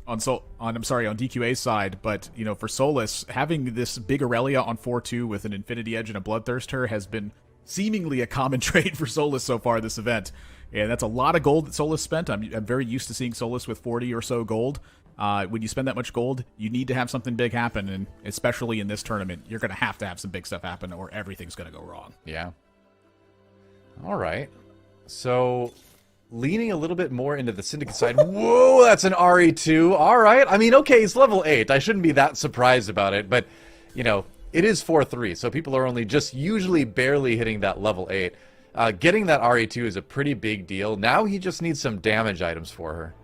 DQA's side, but you know, for Solus, having this big Aurelia on 4-2 with an Infinity Edge and a Bloodthirster has been seemingly a common trait for Solus so far this event. And that's a lot of gold that Solus spent. I'm very used to seeing Solus with 40 or so gold. When you spend that much gold, you need to have something big happen, and especially in this tournament, you're going to have some big stuff happen, or everything's going to go wrong. Yeah. All right. So, leaning a little bit more into the Syndicate side. Whoa, that's an RE2. All right. I mean, okay, he's level 8. I shouldn't be that surprised about it, but, you know, it is 4-3, so people are only just usually barely hitting that level 8. Getting that RE2 is a pretty big deal. Now he just needs some damage items for her.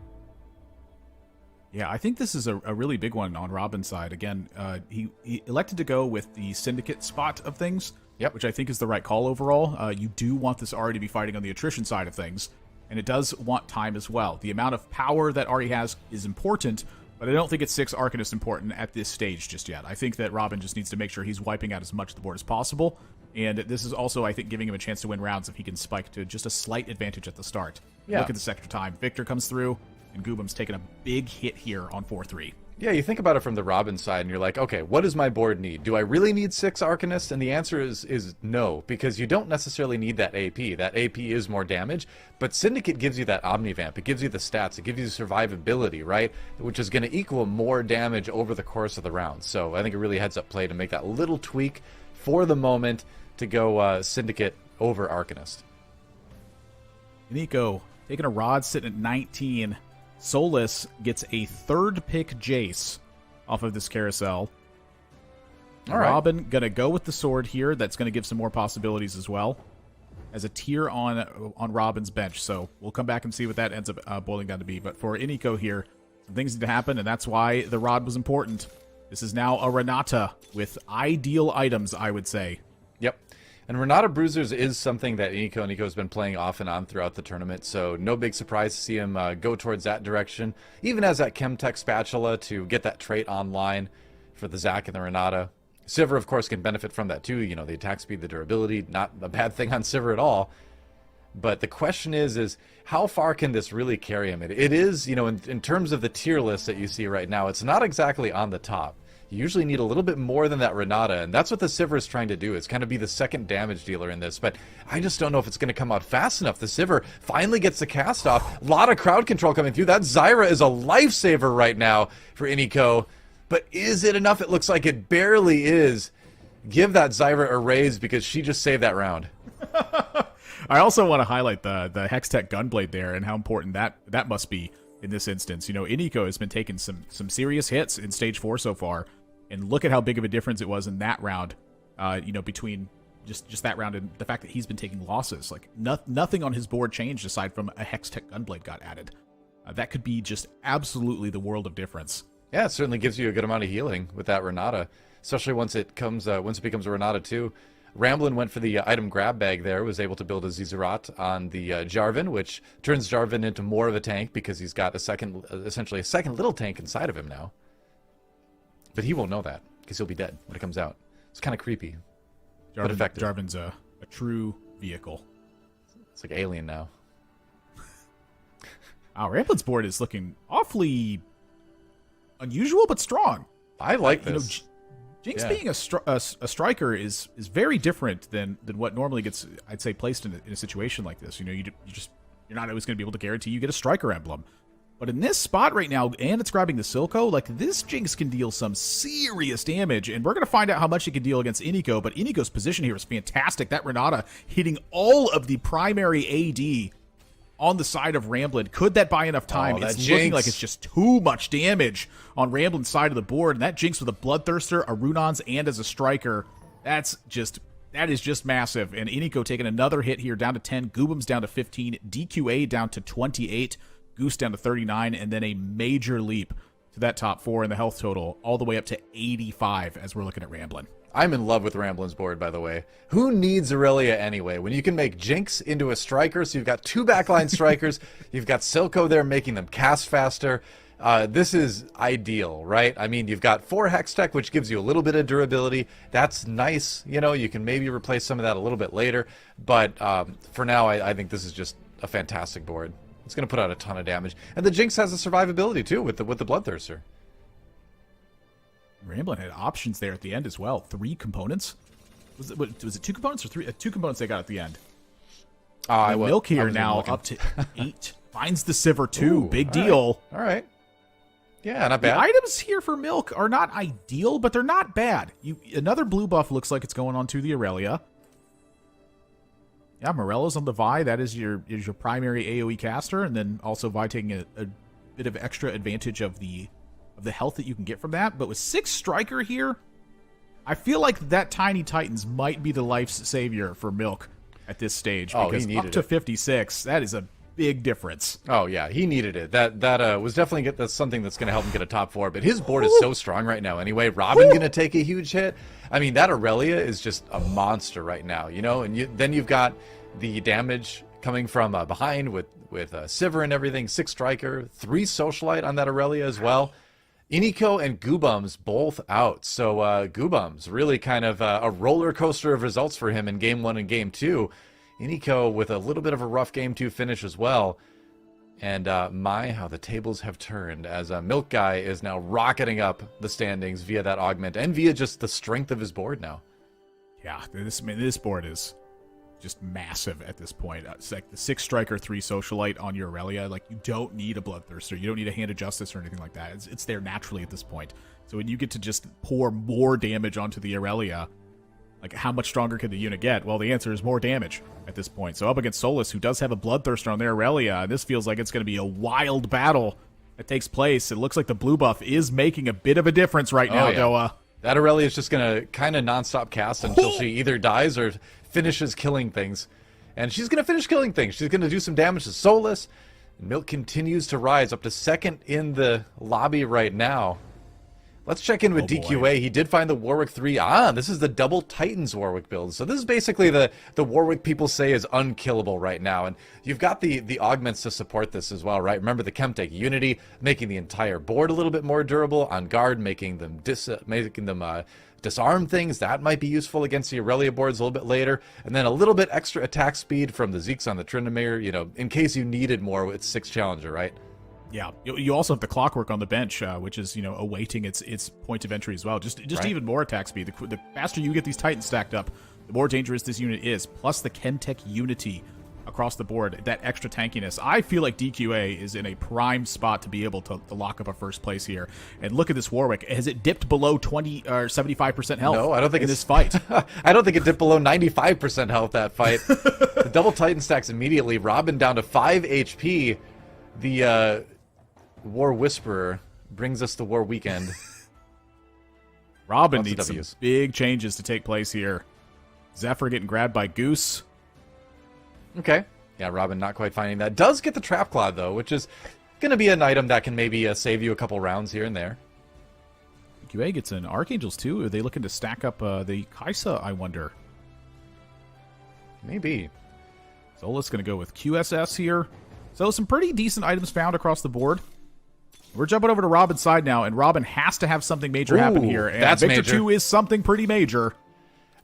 Yeah, I think this is a really big one on Robin's side. Again, he elected to go with the Syndicate spot of things, which I think is the right call overall. You do want this Ahri to be fighting on the attrition side of things, and it does want time as well. The amount of power that Ahri has is important, but I don't think it's 6 Arcanist important at this stage just yet. I think that Robin just needs to make sure he's wiping out as much of the board as possible, and this is also, I think, giving him a chance to win rounds if he can spike to just a slight advantage at the start. Look at this extra time. Victor comes through, and Goobum's taking a big hit here on 4-3. Yeah, you think about it from the Robin side, and you're like, okay, what does my board need? Do I really need 6 Arcanists? And the answer is no, because you don't necessarily need that AP. That AP is more damage, but Syndicate gives you that Omnivamp. It gives you the stats. It gives you survivability, right? Which is going to equal more damage over the course of the round. So I think it really heads up play to make that little tweak for the moment to go Syndicate over Arcanist. Nico taking a Rod, sitting at 19. Solus gets a 3rd pick Jace off of this carousel. All right. Robin gonna go with the sword here. That's gonna give some more possibilities as well as a tier on Robin's bench. So we'll come back and see what that ends up boiling down to be. But for Iniko here, some things need to happen, and that's why the Rod was important. This is now a Renata with ideal items, I would say. Yep. And Renata Bruisers is something that Nico has been playing off and on throughout the tournament, so no big surprise to see him go towards that direction. Even as that Chemtech Spatula to get that trait online for the Zac and the Renata. Sivir, of course, can benefit from that too. You know, the attack speed, the durability, not a bad thing on Sivir at all. But the question is how far can this really carry him? It is, you know, in terms of the tier list that you see right now, it's not exactly on the top. You usually need a little bit more than that Renata, and that's what the Sivir is trying to do. It's kind of be the second damage dealer in this, but I just don't know if it's going to come out fast enough. The Sivir finally gets the cast off. A lot of crowd control coming through. That Zyra is a lifesaver right now for Iniko, but is it enough? It looks like it barely is. Give that Zyra a raise because she just saved that round. I also want to highlight the Hextech Gunblade there and how important that must be in this instance. You know, Iniko has been taking some serious hits in Stage 4 so far, and look at how big of a difference it was in that round, you know, between just that round and the fact that he's been taking losses. Like, nothing on his board changed aside from a Hextech Gunblade got added. That could be just absolutely the world of difference. Yeah, it certainly gives you a good amount of healing with that Renata, especially once it becomes a Renata 2. Ramblin went for the item grab bag there, was able to build a Zizarat on the Jarvan, which turns Jarvan into more of a tank because he's got essentially a second little tank inside of him now. But he won't know that because he'll be dead when it comes out. It's kind of creepy, but effective. Jarvan's a true vehicle. It's like Alien now. Our Ramplin's board is looking awfully unusual but strong. I like this. You know, Jinx being a striker is very different than what normally gets, I'd say, placed in a situation like this. You know, you're not always going to be able to guarantee you get a striker emblem. But in this spot right now, and it's grabbing the Silco, like, this Jinx can deal some serious damage, and we're going to find out how much it can deal against Iniko, but Iniko's position here is fantastic. That Renata hitting all of the primary AD on the side of Ramblin. Could that buy enough time? It's Jinx. looking like it's just too much damage on Ramblin's side of the board, and that Jinx with a Bloodthirster, a Runons, and as a striker, that is just massive. And Iniko taking another hit here, down to 10, Goobum's down to 15, DQA down to 28, Goose down to 39, and then a major leap to that top 4 in the health total, all the way up to 85 as we're looking at Ramblin. I'm in love with Ramblin's board, by the way. Who needs Aurelia anyway? When you can make Jinx into a striker, so you've got 2 backline strikers, you've got Silco there making them cast faster. This is ideal, right? I mean, you've got 4 Hextech, which gives you a little bit of durability. That's nice. You know, you can maybe replace some of that a little bit later. But for now, I think this is just a fantastic board. It's going to put out a ton of damage. And the Jinx has the survivability, too, with the Bloodthirster. Ramblin had options there at the end as well. 3 components. Was it 2 components or 3? 2 components they got at the end. Milk here now up to 8. Finds the Sivir too. Ooh, big deal. All right. Yeah, not bad. The items here for Milk are not ideal, but they're not bad. Another blue buff looks like it's going on to the Aurelia. Yeah, Morella's on the Vi. That is your primary AoE caster, and then also Vi taking a bit of extra advantage of the health that you can get from that. But with 6 striker here, I feel like that Tiny Titans might be the life's savior for Milk at this stage. Because up to 56, that is a big difference. Oh yeah, he needed it. That was definitely that's something that's going to help him get a top 4. But his board is so strong right now. Anyway, Robin going to take a huge hit. I mean, that Aurelia is just a monster right now. You know, and then you've got the damage coming from behind with Sivir and everything. 6 striker, 3 socialite on that Aurelia as well. Iniko and Goobums both out. So Goobums really kind of a roller coaster of results for him in Game 1 and Game 2. Iniko with a little bit of a rough Game 2 finish as well. And how the tables have turned as Milk Guy is now rocketing up the standings via that augment and via just the strength of his board now. Yeah, this board is just massive at this point. It's like the 6 striker, 3 socialite on your Aurelia. Like, you don't need a Bloodthirster. You don't need a Hand of Justice or anything like that. It's there naturally at this point. So when you get to just pour more damage onto the Aurelia, like, how much stronger can the unit get? Well, the answer is more damage at this point. So up against Solus, who does have a Bloodthirster on their Aurelia, and this feels like it's going to be a wild battle that takes place. It looks like the blue buff is making a bit of a difference right now, Doa. That Aurelia is just going to kind of nonstop cast until she either dies or finishes killing things. And she's going to finish killing things. She's going to do some damage to Solus. Milk continues to rise up to 2nd in the lobby right now. Let's check in with DQA. Boy. He did find the Warwick 3. This is the double Titans Warwick build. So this is basically the Warwick people say is unkillable right now. And you've got the augments to support this as well, right? Remember the Chemtech Unity, making the entire board a little bit more durable. On guard, making them disarm things. That might be useful against the Aurelia boards a little bit later. And then a little bit extra attack speed from the Zeeks on the Tryndamere, you know, in case you needed more with 6 Challenger, right? Yeah, you also have the Clockwork on the bench, which is, you know, awaiting its point of entry as well. Just right. Even more attack speed. The faster you get these Titans stacked up, the more dangerous this unit is. Plus the Chemtech Unity across the board, that extra tankiness. I feel like DQA is in a prime spot to be able to lock up a first place here. And look at this Warwick. Has it dipped below 20 or 75% health? No, I don't think in this fight. I don't think it dipped below 95% health that fight. The double Titan stacks immediately. Robin down to 5 HP. The War Whisperer brings us the War Weekend. Robin Lots of needs some Ws. big changes to take place here. Zephyr getting grabbed by Goose. Okay. Yeah, Robin not quite finding that. Does get the Trap Claw, though, which is going to be an item that can maybe save you a couple rounds here and there. QA gets an Archangels, too. Are they looking to stack up the Kaisa, I wonder? Maybe. Solus going to go with QSS here. So some pretty decent items found across the board. We're jumping over to Robin's side now, and Robin has to have something major happen here. And that's Victor major. 2 is something pretty major.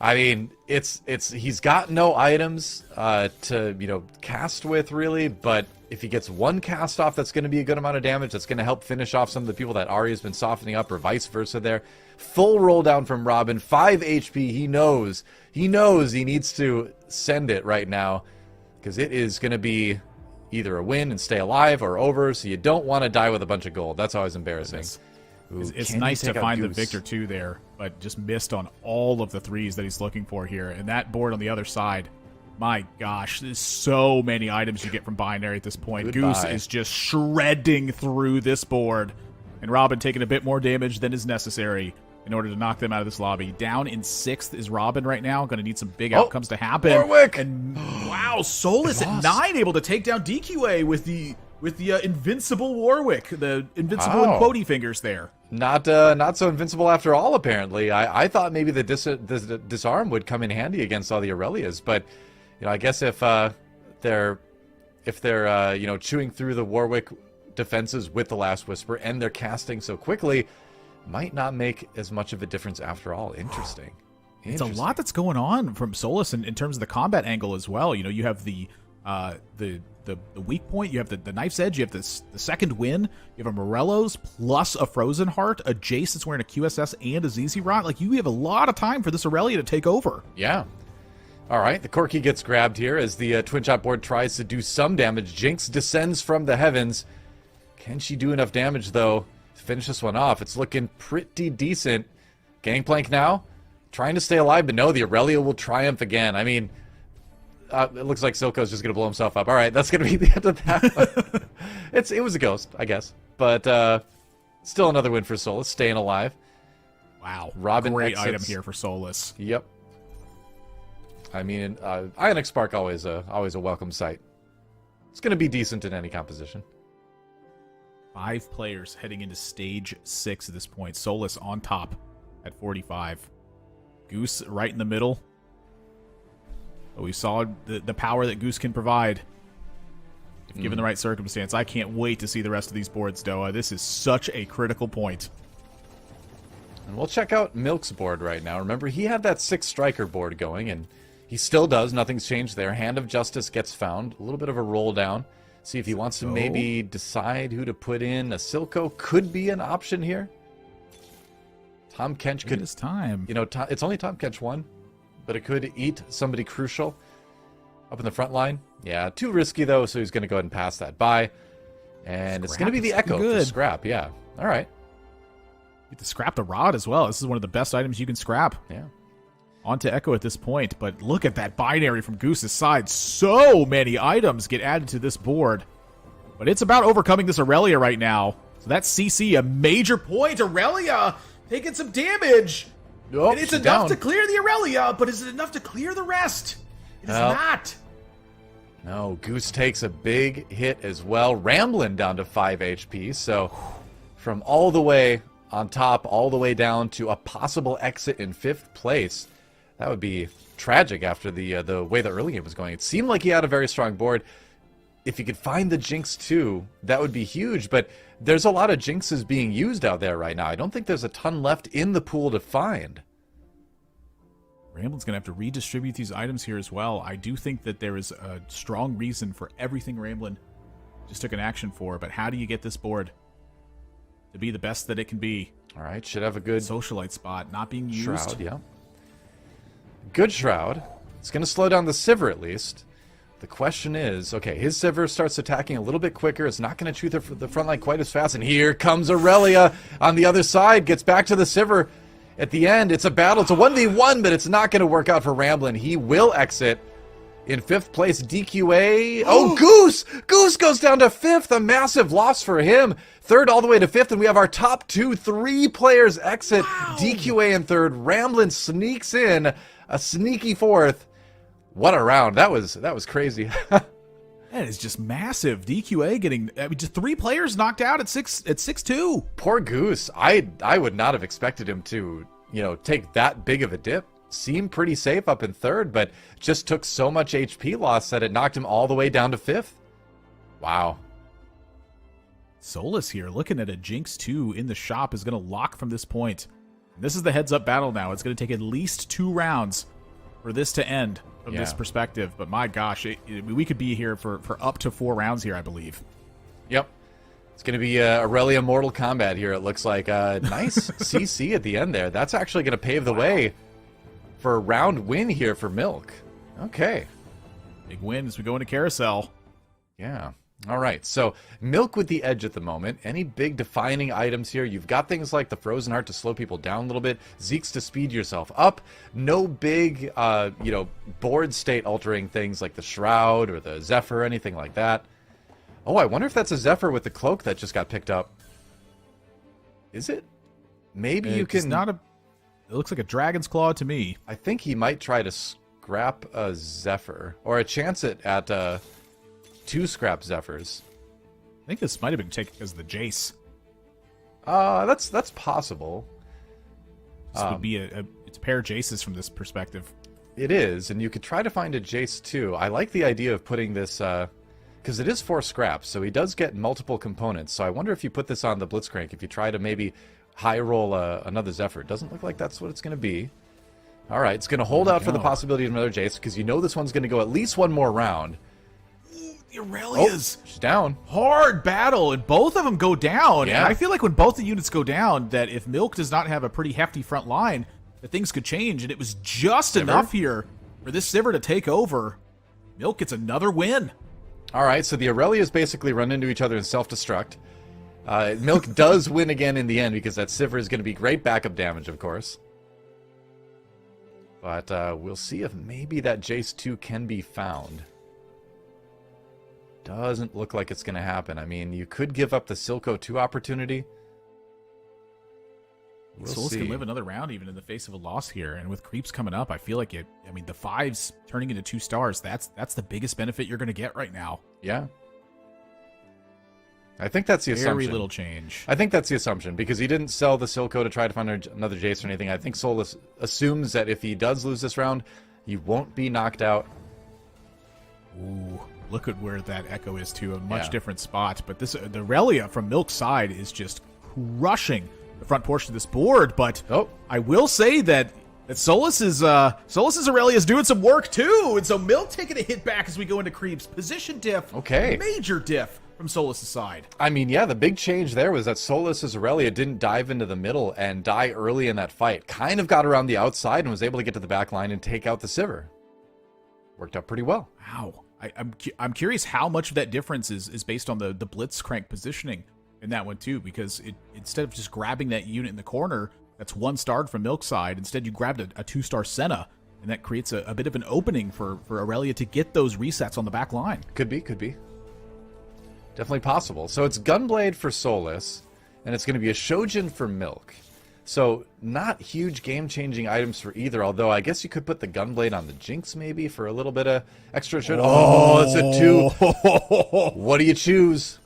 I mean, he's got no items to cast with really, but if he gets one cast off, that's going to be a good amount of damage. That's going to help finish off some of the people that Ari has been softening up, or vice versa. There, full roll down from Robin, 5 HP. He knows he needs to send it right now because it is going to be either a win and stay alive or over. So you don't want to die with a bunch of gold. That's always embarrassing. Ooh, It's can nice he to take out find the Goose? Victor 2 there, but just missed on all of the threes that he's looking for here. And that board on the other side, my gosh, there's so many items you get from Binary at this point. Goodbye. Goose is just shredding through this board. And Robin taking a bit more damage than is necessary in order to knock them out of this lobby. Down in 6th is Robin right now. Going to need some big outcomes to happen. Warwick! And wow, Solus at 9 able to take down DQA with the invincible Warwick, the invincible and quotey fingers there. Not so invincible after all, apparently. I thought maybe the disarm would come in handy against all the Aurelias, but I guess if they're chewing through the Warwick defenses with the Last Whisper and they're casting so quickly, might not make as much of a difference after all. Interesting. It's a lot that's going on from Solus in terms of the combat angle as well. You have the weak point, you have the Knife's Edge, you have the second win, you have a Morello's plus a Frozen Heart, a Jace that's wearing a QSS and a ZZ Rot. Like, you have a lot of time for this Aurelia to take over. Yeah. All right, the Corki gets grabbed here as the Twin Shot board tries to do some damage. Jinx descends from the heavens. Can she do enough damage, though, to finish this one off? It's looking pretty decent. Gangplank now, trying to stay alive, but no, the Aurelia will triumph again. I mean, it looks like Silco's just going to blow himself up. All right, that's going to be the end of that. It was a ghost, I guess. But still another win for Solus, staying alive. Wow. Robin Great exits. item here for Solus. Yep. I mean, Ionic Spark always a welcome sight. It's going to be decent in any composition. 5 players heading into stage 6 at this point. Solus on top at 45. Goose right in the middle. But we saw the power that Goose can provide if given the right circumstance. I can't wait to see the rest of these boards, Doa. This is such a critical point. And we'll check out Milk's board right now. Remember, he had that 6 striker board going, and he still does. Nothing's changed there. Hand of Justice gets found. A little bit of a roll down. See if he wants to maybe decide who to put in. A Silco could be an option here. Tom Kench could... It's time. It's only Tom Kench 1, but it could eat somebody crucial up in the front line. Yeah, too risky, though, so he's going to go ahead and pass that by. And it's going to be the Echo for Scrap, yeah. All right. You get to scrap the Rod as well. This is one of the best items you can scrap. Yeah. On to Echo at this point, but look at that binary from Goose's side. So many items get added to this board. But it's about overcoming this Aurelia right now. So that's CC, a major point. Aurelia taking some damage. Oh, and it's enough to clear the Aurelia, but is it enough to clear the rest? It is not. No, Goose takes a big hit as well. Ramblin' down to 5 HP. So from all the way on top, all the way down to a possible exit in 5th place. That would be tragic after the way the early game was going. It seemed like he had a very strong board. If he could find the Jinx too, that would be huge. But there's a lot of Jinxes being used out there right now. I don't think there's a ton left in the pool to find. Ramblin's going to have to redistribute these items here as well. I do think that there is a strong reason for everything Ramblin just took an action for. But how do you get this board to be the best that it can be? All right, should have a good Socialite spot not being used. Shroud, yeah. Good Shroud. It's going to slow down the Sivir at least. The question is, okay, his Sivir starts attacking a little bit quicker. It's not going to chew the front line quite as fast. And here comes Aurelia on the other side. Gets back to the Sivir. At the end, it's a battle. It's a 1v1, but it's not going to work out for Ramblin. He will exit In 5th place, DQA. Oh, Goose! Goose goes down to 5th. A massive loss for him. 3rd all the way to 5th, and we have our top 3 players exit. Wow. DQA in 3rd. Ramblin sneaks in a sneaky 4th. What a round. That was crazy. That is just massive. DQA getting just 3 players knocked out at 6-2. Poor Goose. I would not have expected him to, take that big of a dip. Seemed pretty safe up in 3rd, but just took so much HP loss that it knocked him all the way down to 5th. Wow. Solus here looking at a Jinx 2 in the shop is going to lock from this point. And this is the heads-up battle now. It's going to take at least 2 rounds for this to end from this perspective. But my gosh, we could be here for up to 4 rounds here, I believe. Yep. It's going to be Aurelia Mortal Kombat here, it looks like. Nice CC at the end there. That's actually going to pave the way for a round win here for Milk. Okay. Big win as we go into Carousel. Yeah. All right. So Milk with the edge at the moment. Any big defining items here? You've got things like the Frozen Heart to slow people down a little bit. Zeke's to speed yourself up. No big, board state altering things like the Shroud or the Zephyr or anything like that. Oh, I wonder if that's a Zephyr with the cloak that just got picked up. Is it? Maybe you can... It looks like a Dragon's Claw to me. I think he might try to scrap a Zephyr. Or a chance at 2 scrap Zephyrs. I think this might have been taken as the Jace. That's possible. This would be it's a pair of Jaces from this perspective. It is, and you could try to find a Jace too. I like the idea of putting this, because it is 4 scraps, so he does get multiple components. So I wonder if you put this on the Blitzcrank, if you try to maybe high roll another Zephyr. It doesn't look like that's what it's going to be. All right, it's going to hold out for the possibility of another Jace, because this one's going to go at least 1 more round. The Aurelia's she's down. Hard battle, and both of them go down. Yeah. And I feel like when both the units go down, that if Milk does not have a pretty hefty front line, that things could change. And it was just enough here for this Sivir to take over. Milk gets another win. All right, so the Aurelias basically run into each other and self-destruct. Milk does win again in the end because that Sivir is going to be great backup damage, of course. But we'll see if maybe that Jace 2 can be found. Doesn't look like it's going to happen. I mean, you could give up the Silco 2 opportunity. Solus can live another round even in the face of a loss here. And with creeps coming up, I feel like the 5s turning into 2 stars, that's the biggest benefit you're going to get right now. Yeah. I think that's the assumption. Very little change. I think that's the assumption, because he didn't sell the Silco to try to find another Jace or anything. I think Solus assumes that if he does lose this round, he won't be knocked out. Ooh, look at where that Echo is to a much different spot. But the Aurelia from Milk's side is just crushing the front portion of this board. But I will say that Solus's Aurelia is doing some work too, and so Milk taking a hit back as we go into creeps. Position diff. Okay. Major diff from Solus' side. I mean, yeah, the big change there was that Solus' Aurelia didn't dive into the middle and die early in that fight. Kind of got around the outside and was able to get to the back line and take out the Sivir. Worked out pretty well. Wow. I'm curious how much of that difference is based on the Blitzcrank positioning in that one too, because instead of just grabbing that unit in the corner that's 1-starred from Milk's side, instead you grabbed a 2-star Senna, and that creates a bit of an opening for Aurelia to get those resets on the back line. Could be. Definitely possible. So it's Gunblade for Solus, and it's going to be a Shojin for Milk. So not huge game-changing items for either, although I guess you could put the Gunblade on the Jinx maybe for a little bit of extra shit. Oh, it's a 2. What do you choose?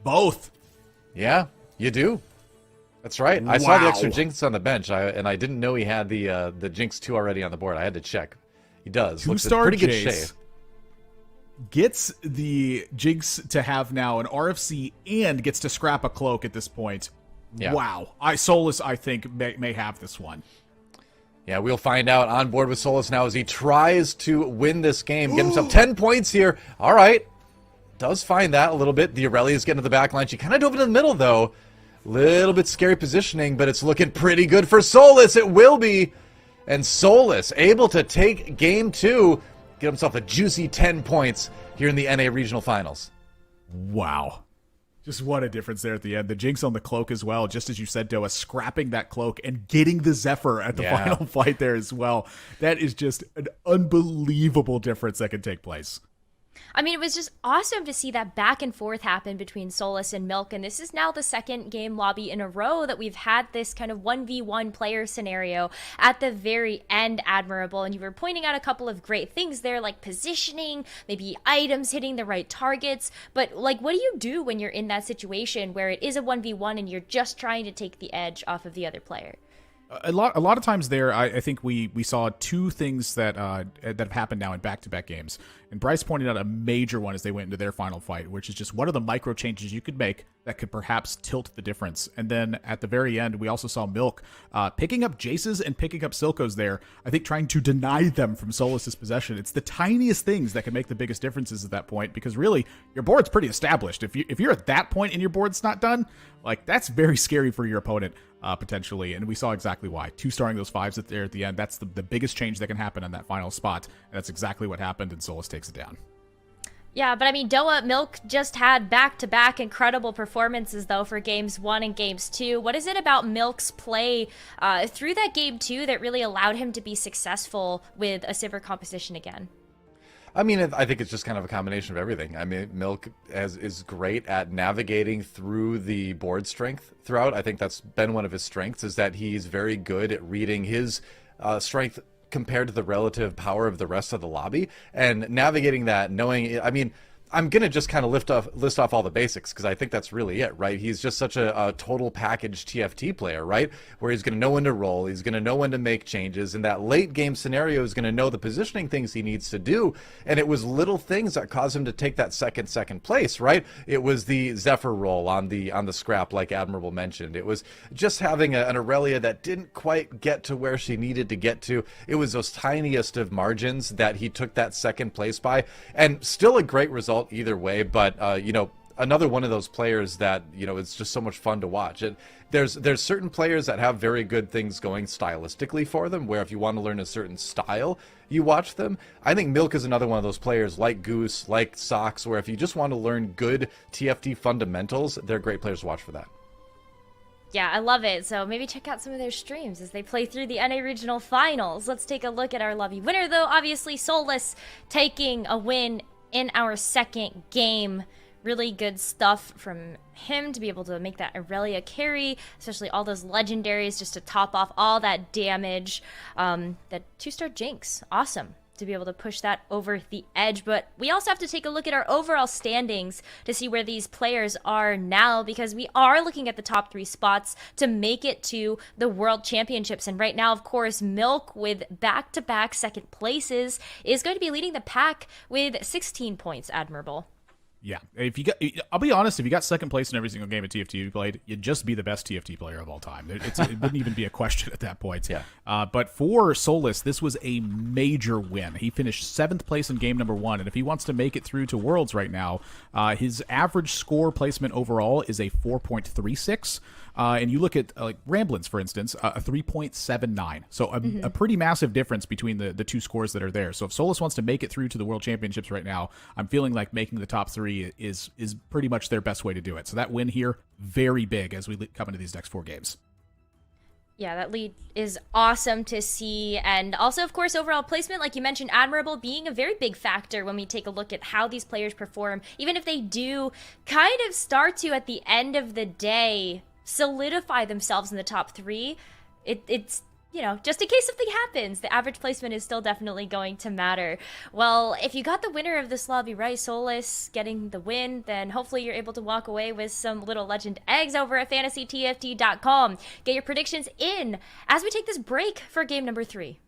Both. Yeah, you do. That's right. I saw the extra Jinx on the bench, and I didn't know he had the Jinx 2 already on the board. I had to check. He does. Looks in pretty good shape. Gets the Jinx to have now an RFC and gets to scrap a cloak at this point. Yeah. Wow. Solus, I think, may have this one. Yeah, we'll find out on board with Solus now as he tries to win this game. Get himself 10 points here. All right. Does find that a little bit. The Aurelia's getting to the back line. She kind of dove into the middle, though. Little bit scary positioning, but it's looking pretty good for Solus. It will be. And Solus able to take game 2. Get himself a juicy 10 points here in the NA Regional Finals. Wow. Just what a difference there at the end. The Jinx on the cloak as well, just as you said, Doa, scrapping that cloak and getting the Zephyr at the final fight there as well. That is just an unbelievable difference that can take place. I mean, it was just awesome to see that back and forth happen between Solus and Milk, and this is now the second game lobby in a row that we've had this kind of 1v1 player scenario at the very end, Admirable, and you were pointing out a couple of great things there, like positioning, maybe items hitting the right targets, but like, what do you do when you're in that situation where it is a 1v1 and you're just trying to take the edge off of the other player? A lot of times there, I think we saw two things that have happened now in back-to-back games. And Bryce pointed out a major one as they went into their final fight, which is just what are the micro changes you could make that could perhaps tilt the difference. And then at the very end, we also saw Milk picking up Jaces and picking up Silco's there, I think trying to deny them from Solus's possession. It's the tiniest things that can make the biggest differences at that point, because really, your board's pretty established. If you're at that point and your board's not done, like, that's very scary for your opponent. Potentially, and we saw exactly why. 2-starring those 5s there at the end, that's the biggest change that can happen in that final spot, and that's exactly what happened, and Solus takes it down. Yeah, but I mean, Doa Milk just had back-to-back incredible performances, though, for Games 1 and Games 2. What is it about Milk's play through that Game 2 that really allowed him to be successful with a Sivir composition again? I mean, I think it's just kind of a combination of everything. I mean, Milk is great at navigating through the board strength throughout. I think that's been one of his strengths, is that he's very good at reading his strength compared to the relative power of the rest of the lobby and navigating that, knowing, I mean, I'm going to just kind of list off all the basics, because I think that's really it, right? He's just such a total package TFT player, right? Where he's going to know when to roll, he's going to know when to make changes, and that late game scenario is going to know the positioning things he needs to do. And it was little things that caused him to take that second place, right? It was the Zephyr roll on the scrap, like Admirable mentioned. It was just having an Aurelia that didn't quite get to where she needed to get to. It was those tiniest of margins that he took that second place by, and still a great result either way. But you know, another one of those players that, you know, it's just so much fun to watch. There's certain players that have very good things going stylistically for them, where if you want to learn a certain style, you watch them. I think Milk is another one of those players, like Goose, like Socks, where if you just want to learn good TFT fundamentals, they're great players to watch for that. Yeah, I love it. So maybe check out some of their streams as they play through the NA Regional Finals. Let's take a look at our lobby winner, though. Obviously, Solus taking a win in our second game. Really good stuff from him to be able to make that Aurelia carry, especially all those legendaries just to top off all that damage. That 2-star Jinx, awesome to be able to push that over the edge. But we also have to take a look at our overall standings to see where these players are now, because we are looking at the top 3 spots to make it to the World Championships. And right now, of course, Milk, with back-to-back second places, is going to be leading the pack with 16 points, Admirable. Yeah, I'll be honest, if you got second place in every single game of TFT you played, you'd just be the best TFT player of all time. It wouldn't even be a question at that point. Yeah. But for Solus, this was a major win. He finished 7th place in game number 1, and if he wants to make it through to Worlds right now, his average score placement overall is a 4.36. And you look at like Ramblins, for instance, a 3.79. So a pretty massive difference between the two scores that are there. So if Solus wants to make it through to the World Championships right now, I'm feeling like making the top 3 is pretty much their best way to do it. So that win here, very big as we come into these next 4 games. Yeah, that lead is awesome to see. And also, of course, overall placement, like you mentioned, Admirable being a very big factor when we take a look at how these players perform. Even if they do kind of start to, at the end of the day, solidify themselves in the top 3, it's, you know, just in case something happens, the average placement is still definitely going to matter. Well, if you got the winner of this lobby right, Solus getting the win, then hopefully you're able to walk away with some little legend eggs over at fantasytft.com. Get your predictions in as we take this break for game number 3.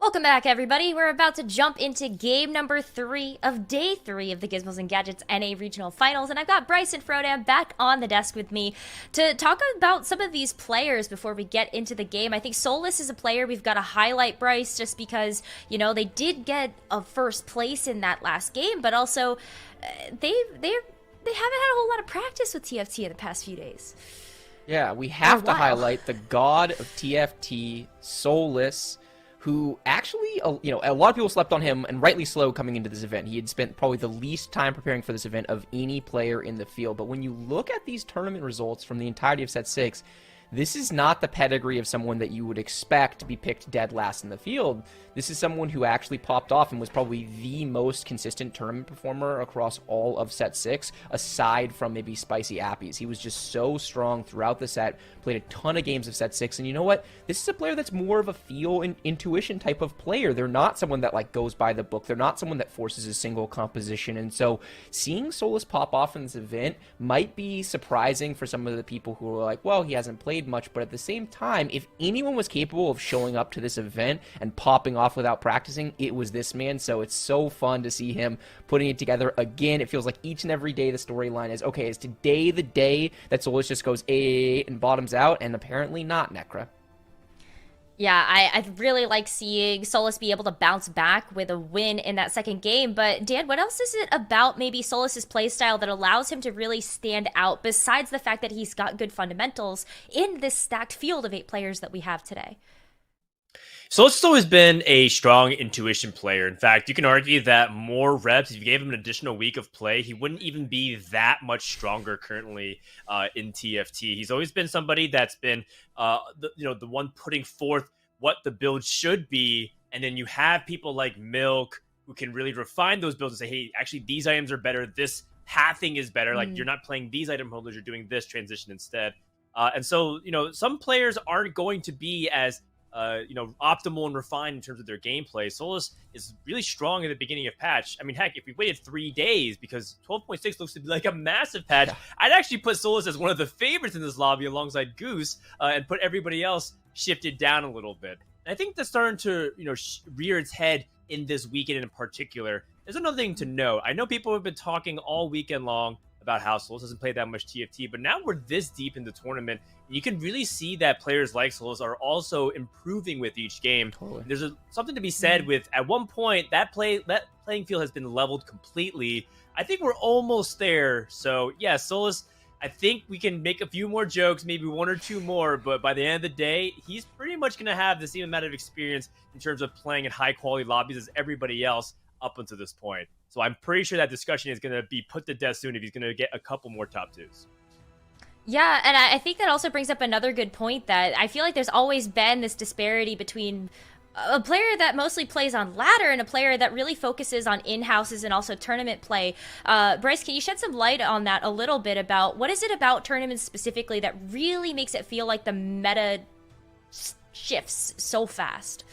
Welcome back, everybody. We're about to jump into game number 3 of day 3 of the Gizmos and Gadgets NA Regional Finals, and I've got Bryce and Frodan back on the desk with me to talk about some of these players before we get into the game. I think Solus is a player we've got to highlight, Bryce, just because, you know, they did get a first place in that last game, but also they haven't had a whole lot of practice with TFT in the past few days. Yeah, we have to highlight the god of TFT, Solus, who actually, you know, a lot of people slept on him, and rightly so coming into this event. He had spent probably the least time preparing for this event of any player in the field. But when you look at these tournament results from the entirety of Set 6, this is not the pedigree of someone that you would expect to be picked dead last in the field. This is someone who actually popped off and was probably the most consistent tournament performer across all of Set 6, aside from maybe Spicy Appies. He was just so strong throughout the set, played a ton of games of Set 6, and you know what? This is a player that's more of a feel and intuition type of player. They're not someone that like goes by the book. They're not someone that forces a single composition, and so seeing Solus pop off in this event might be surprising for some of the people who are like, well, he hasn't played much, but at the same time, if anyone was capable of showing up to this event and popping off without practicing, it was this man. So it's so fun to see him putting it together again. It feels like each and every day the storyline is, okay, is today the day that Solus just goes and bottoms out? And apparently not, Nekkra. Yeah, I really like seeing Solus be able to bounce back with a win in that second game. But Dan, what else is it about maybe Solus's playstyle that allows him to really stand out, besides the fact that he's got good fundamentals in this stacked field of 8 players that we have today? Solus has always been a strong intuition player. In fact, you can argue that more reps, if you gave him an additional week of play, he wouldn't even be that much stronger currently in TFT. He's always been somebody that's been, the one putting forth what the build should be, and then you have people like Milk who can really refine those builds and say, hey, actually, these items are better. This pathing is better. Like, you're not playing these item holders, you're doing this transition instead. And so, some players aren't going to be as optimal and refined in terms of their gameplay. Solus is really strong at the beginning of patch. I mean, heck, if we waited 3 days, because 12.6 looks to be like a massive patch, I'd actually put Solus as one of the favorites in this lobby alongside Goose, and put everybody else shifted down a little bit. And I think that's starting to, rear its head in this weekend in particular. There's another thing to note. I know people have been talking all weekend long about how Solus doesn't play that much TFT, but now we're this deep in the tournament, and you can really see that players like Solus are also improving with each game. Totally. There's something to be said with, at one point, that playing field has been leveled completely. I think we're almost there. So, yeah, Solus, I think we can make a few more jokes, maybe 1 or 2 more, but by the end of the day, he's pretty much going to have the same amount of experience in terms of playing in high-quality lobbies as everybody else up until this point. So I'm pretty sure that discussion is going to be put to death soon if he's going to get a couple more top 2s. Yeah, and I think that also brings up another good point, that I feel like there's always been this disparity between a player that mostly plays on ladder and a player that really focuses on in-houses and also tournament play. Bryce, can you shed some light on that a little bit about what is it about tournaments specifically that really makes it feel like the meta shifts so fast?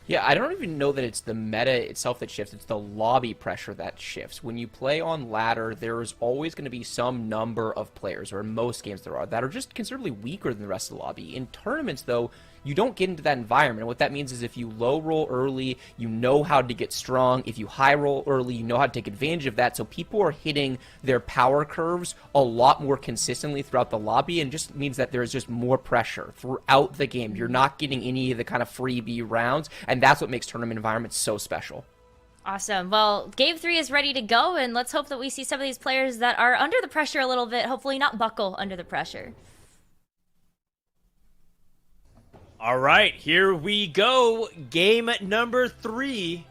Yeah, I don't even know that it's the meta itself that shifts. It's the lobby pressure that shifts. When you play on ladder, there is always going to be some number of players, or in most games there are, that are just considerably weaker than the rest of the lobby. In tournaments, though, you don't get into that environment. And what that means is if you low roll early, you know how to get strong. If you high roll early, you know how to take advantage of that. So people are hitting their power curves a lot more consistently throughout the lobby, and just means that there's just more pressure throughout the game. You're not getting any of the kind of freebie rounds, and that's what makes tournament environments so special. Awesome. Well, Game 3 is ready to go, and let's hope that we see some of these players that are under the pressure a little bit, hopefully not buckle under the pressure. All right, here we go. Game number 3.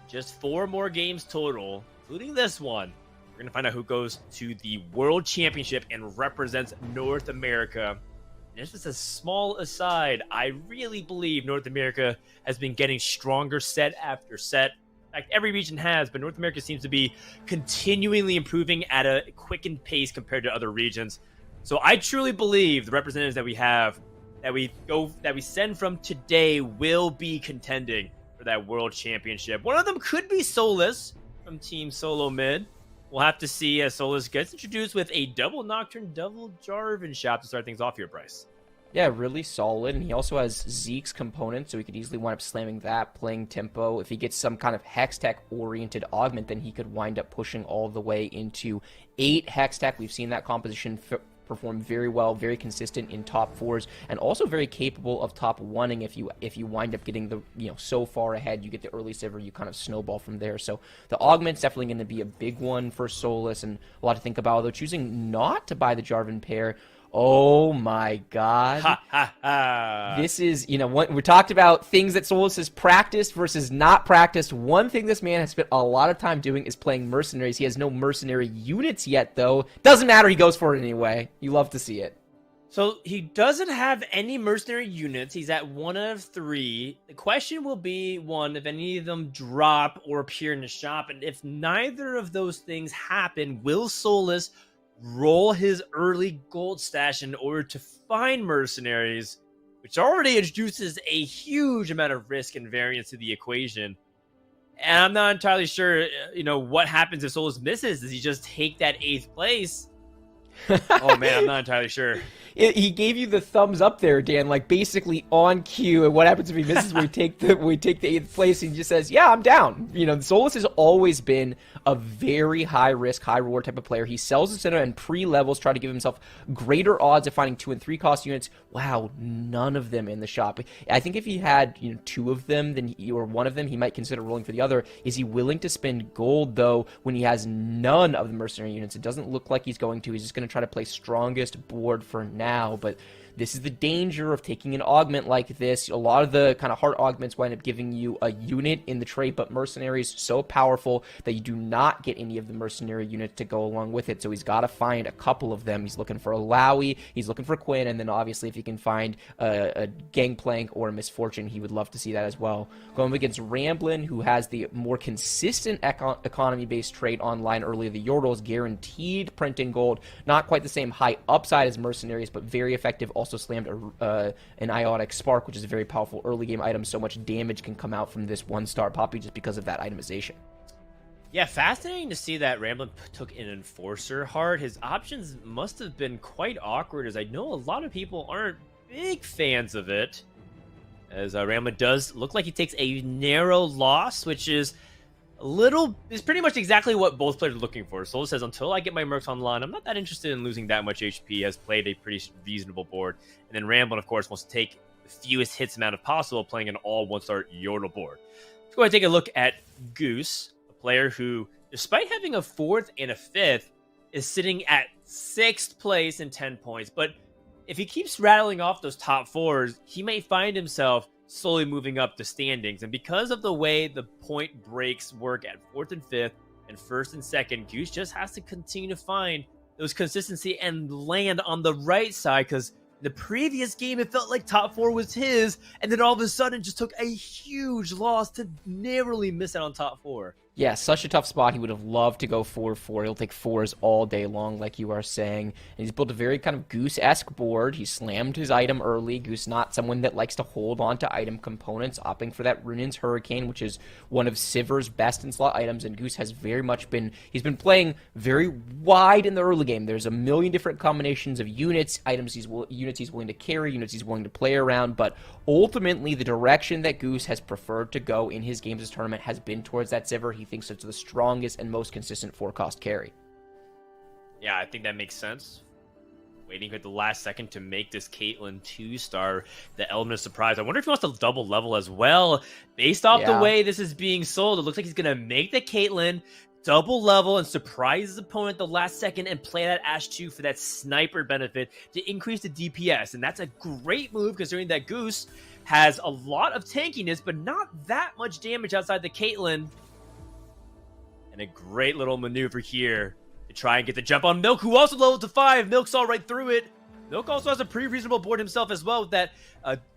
Just 4 more games total, including this one. We're going to find out who goes to the World Championship and represents North America. And just a small aside, I really believe North America has been getting stronger set after set. In fact, every region has, but North America seems to be continually improving at a quickened pace compared to other regions. So I truly believe the representatives that we have, that we send from today, will be contending for that World Championship. One of them could be Solus from Team Solo Mid. We'll have to see as Solus gets introduced with a double Nocturne, double Jarvan shop to start things off here, Bryce. Yeah, really solid, and he also has Zeke's component, so he could easily wind up slamming that, playing tempo. If he gets some kind of Hex Tech-oriented augment, then he could wind up pushing all the way into 8 Hex Tech. We've seen that composition perform very well, very consistent in top 4s, and also very capable of top 1ing if you wind up getting the so far ahead, you get the early Sivir, you kind of snowball from there. So the augment's definitely going to be a big one for Solus, and a lot to think about, although choosing not to buy the Jarvan pair. Oh my god. Ha ha ha. This is, what we talked about, things that Solus has practiced versus not practiced. One thing this man has spent a lot of time doing is playing mercenaries. He has no mercenary units yet, though. Doesn't matter, he goes for it anyway. You love to see it. So he doesn't have any mercenary units. He's at 1 out of 3. The question will be, one, if any of them drop or appear in the shop. And if neither of those things happen, will Solus roll his early gold stash in order to find mercenaries, which already introduces a huge amount of risk and variance to the equation? And I'm not entirely sure, what happens if Solus misses. Does he just take that 8th place? Oh man, I'm not entirely sure. He gave you the thumbs up there, Dan, like basically on cue. And what happens if he misses? we take the 8th place, and he just says, "Yeah, I'm down." Solus has always been a very high risk, high reward type of player. He sells his center and pre-levels, try to give himself greater odds of finding 2 and 3 cost units. Wow, none of them in the shop. I think if he had 2 of them, or 1 of them, he might consider rolling for the other. Is he willing to spend gold though when he has none of the mercenary units? It doesn't look like he's going to. He's just going to try to play strongest board for now, but this is the danger of taking an augment like this. A lot of the kind of heart augments wind up giving you a unit in the trait, but mercenaries so powerful that you do not get any of the mercenary units to go along with it. So he's got to find a couple of them. He's looking for a Lowy, he's looking for Quinn, and then obviously if he can find a Gangplank or a Misfortune, he would love to see that as well. Going up against Ramblin, who has the more consistent economy-based trait online early, the Yordles, guaranteed printing gold. Not quite the same high upside as mercenaries, but very effective. Also slammed an Iotic Spark, which is a very powerful early game item. So much damage can come out from this 1-star Poppy just because of that itemization. Yeah, fascinating to see that Ramblin took an Enforcer heart. His options must have been quite awkward, as I know a lot of people aren't big fans of it. As Ramblin does look like he takes a narrow loss, which is pretty much exactly what both players are looking for. Solus says, until I get my Mercs online, I'm not that interested in losing that much HP, has played a pretty reasonable board. And then Ramblin, of course, wants to take the fewest hits amount of possible, playing an all 1-star Yordle board. Let's go ahead and take a look at Goose, a player who, despite having a 4th and a 5th, is sitting at 6th place in 10 points. But if he keeps rattling off those top 4s, he may find himself slowly moving up the standings. And because of the way the point breaks work at 4th and 5th and 1st and 2nd, Goose just has to continue to find those consistency and land on the right side, because the previous game it felt like top 4 was his, and then all of a sudden just took a huge loss to narrowly miss out on top 4. Yeah, such a tough spot. He would have loved to go 4-4. He'll take 4s all day long, like you are saying. And he's built a very kind of Goose-esque board. He slammed his item early. Goose not someone that likes to hold on to item components, opting for that Runin's Hurricane, which is one of Sivir's best in-slot items. And Goose has very much he's been playing very wide in the early game. There's a million different combinations of units, units he's willing to carry, units he's willing to play around. But ultimately, the direction that Goose has preferred to go in his games this tournament has been towards that Sivir. He thinks it's the strongest and most consistent 4-cost carry. Yeah, I think that makes sense. Waiting for the last second to make this Caitlyn 2-star the element of surprise. I wonder if he wants to double level as well. Based off the way this is being sold, it looks like he's going to make the Caitlyn double level and surprise his opponent the last second and play that Ashe 2 for that sniper benefit to increase the DPS. And that's a great move considering that Goose has a lot of tankiness, but not that much damage outside the Caitlyn. And a great little maneuver here to try and get the jump on Milk, who also leveled to 5. Milk saw right through it. Milk also has a pretty reasonable board himself as well with that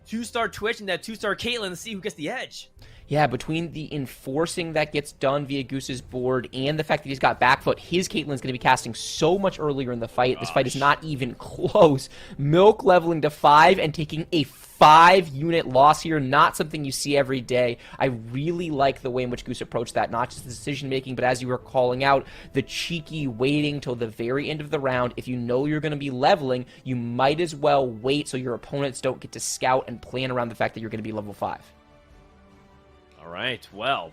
2-star Twitch and that 2-star Caitlyn to see who gets the edge. Yeah, between the enforcing that gets done via Goose's board and the fact that he's got back foot, his Caitlyn's going to be casting so much earlier in the fight. This fight is not even close. Milk leveling to 5 and taking a 5-unit loss here, not something you see every day. I really like the way in which Goose approached that, not just the decision-making, but as you were calling out, the cheeky waiting till the very end of the round. If you know you're going to be leveling, you might as well wait so your opponents don't get to scout and plan around the fact that you're going to be level 5. All right, well,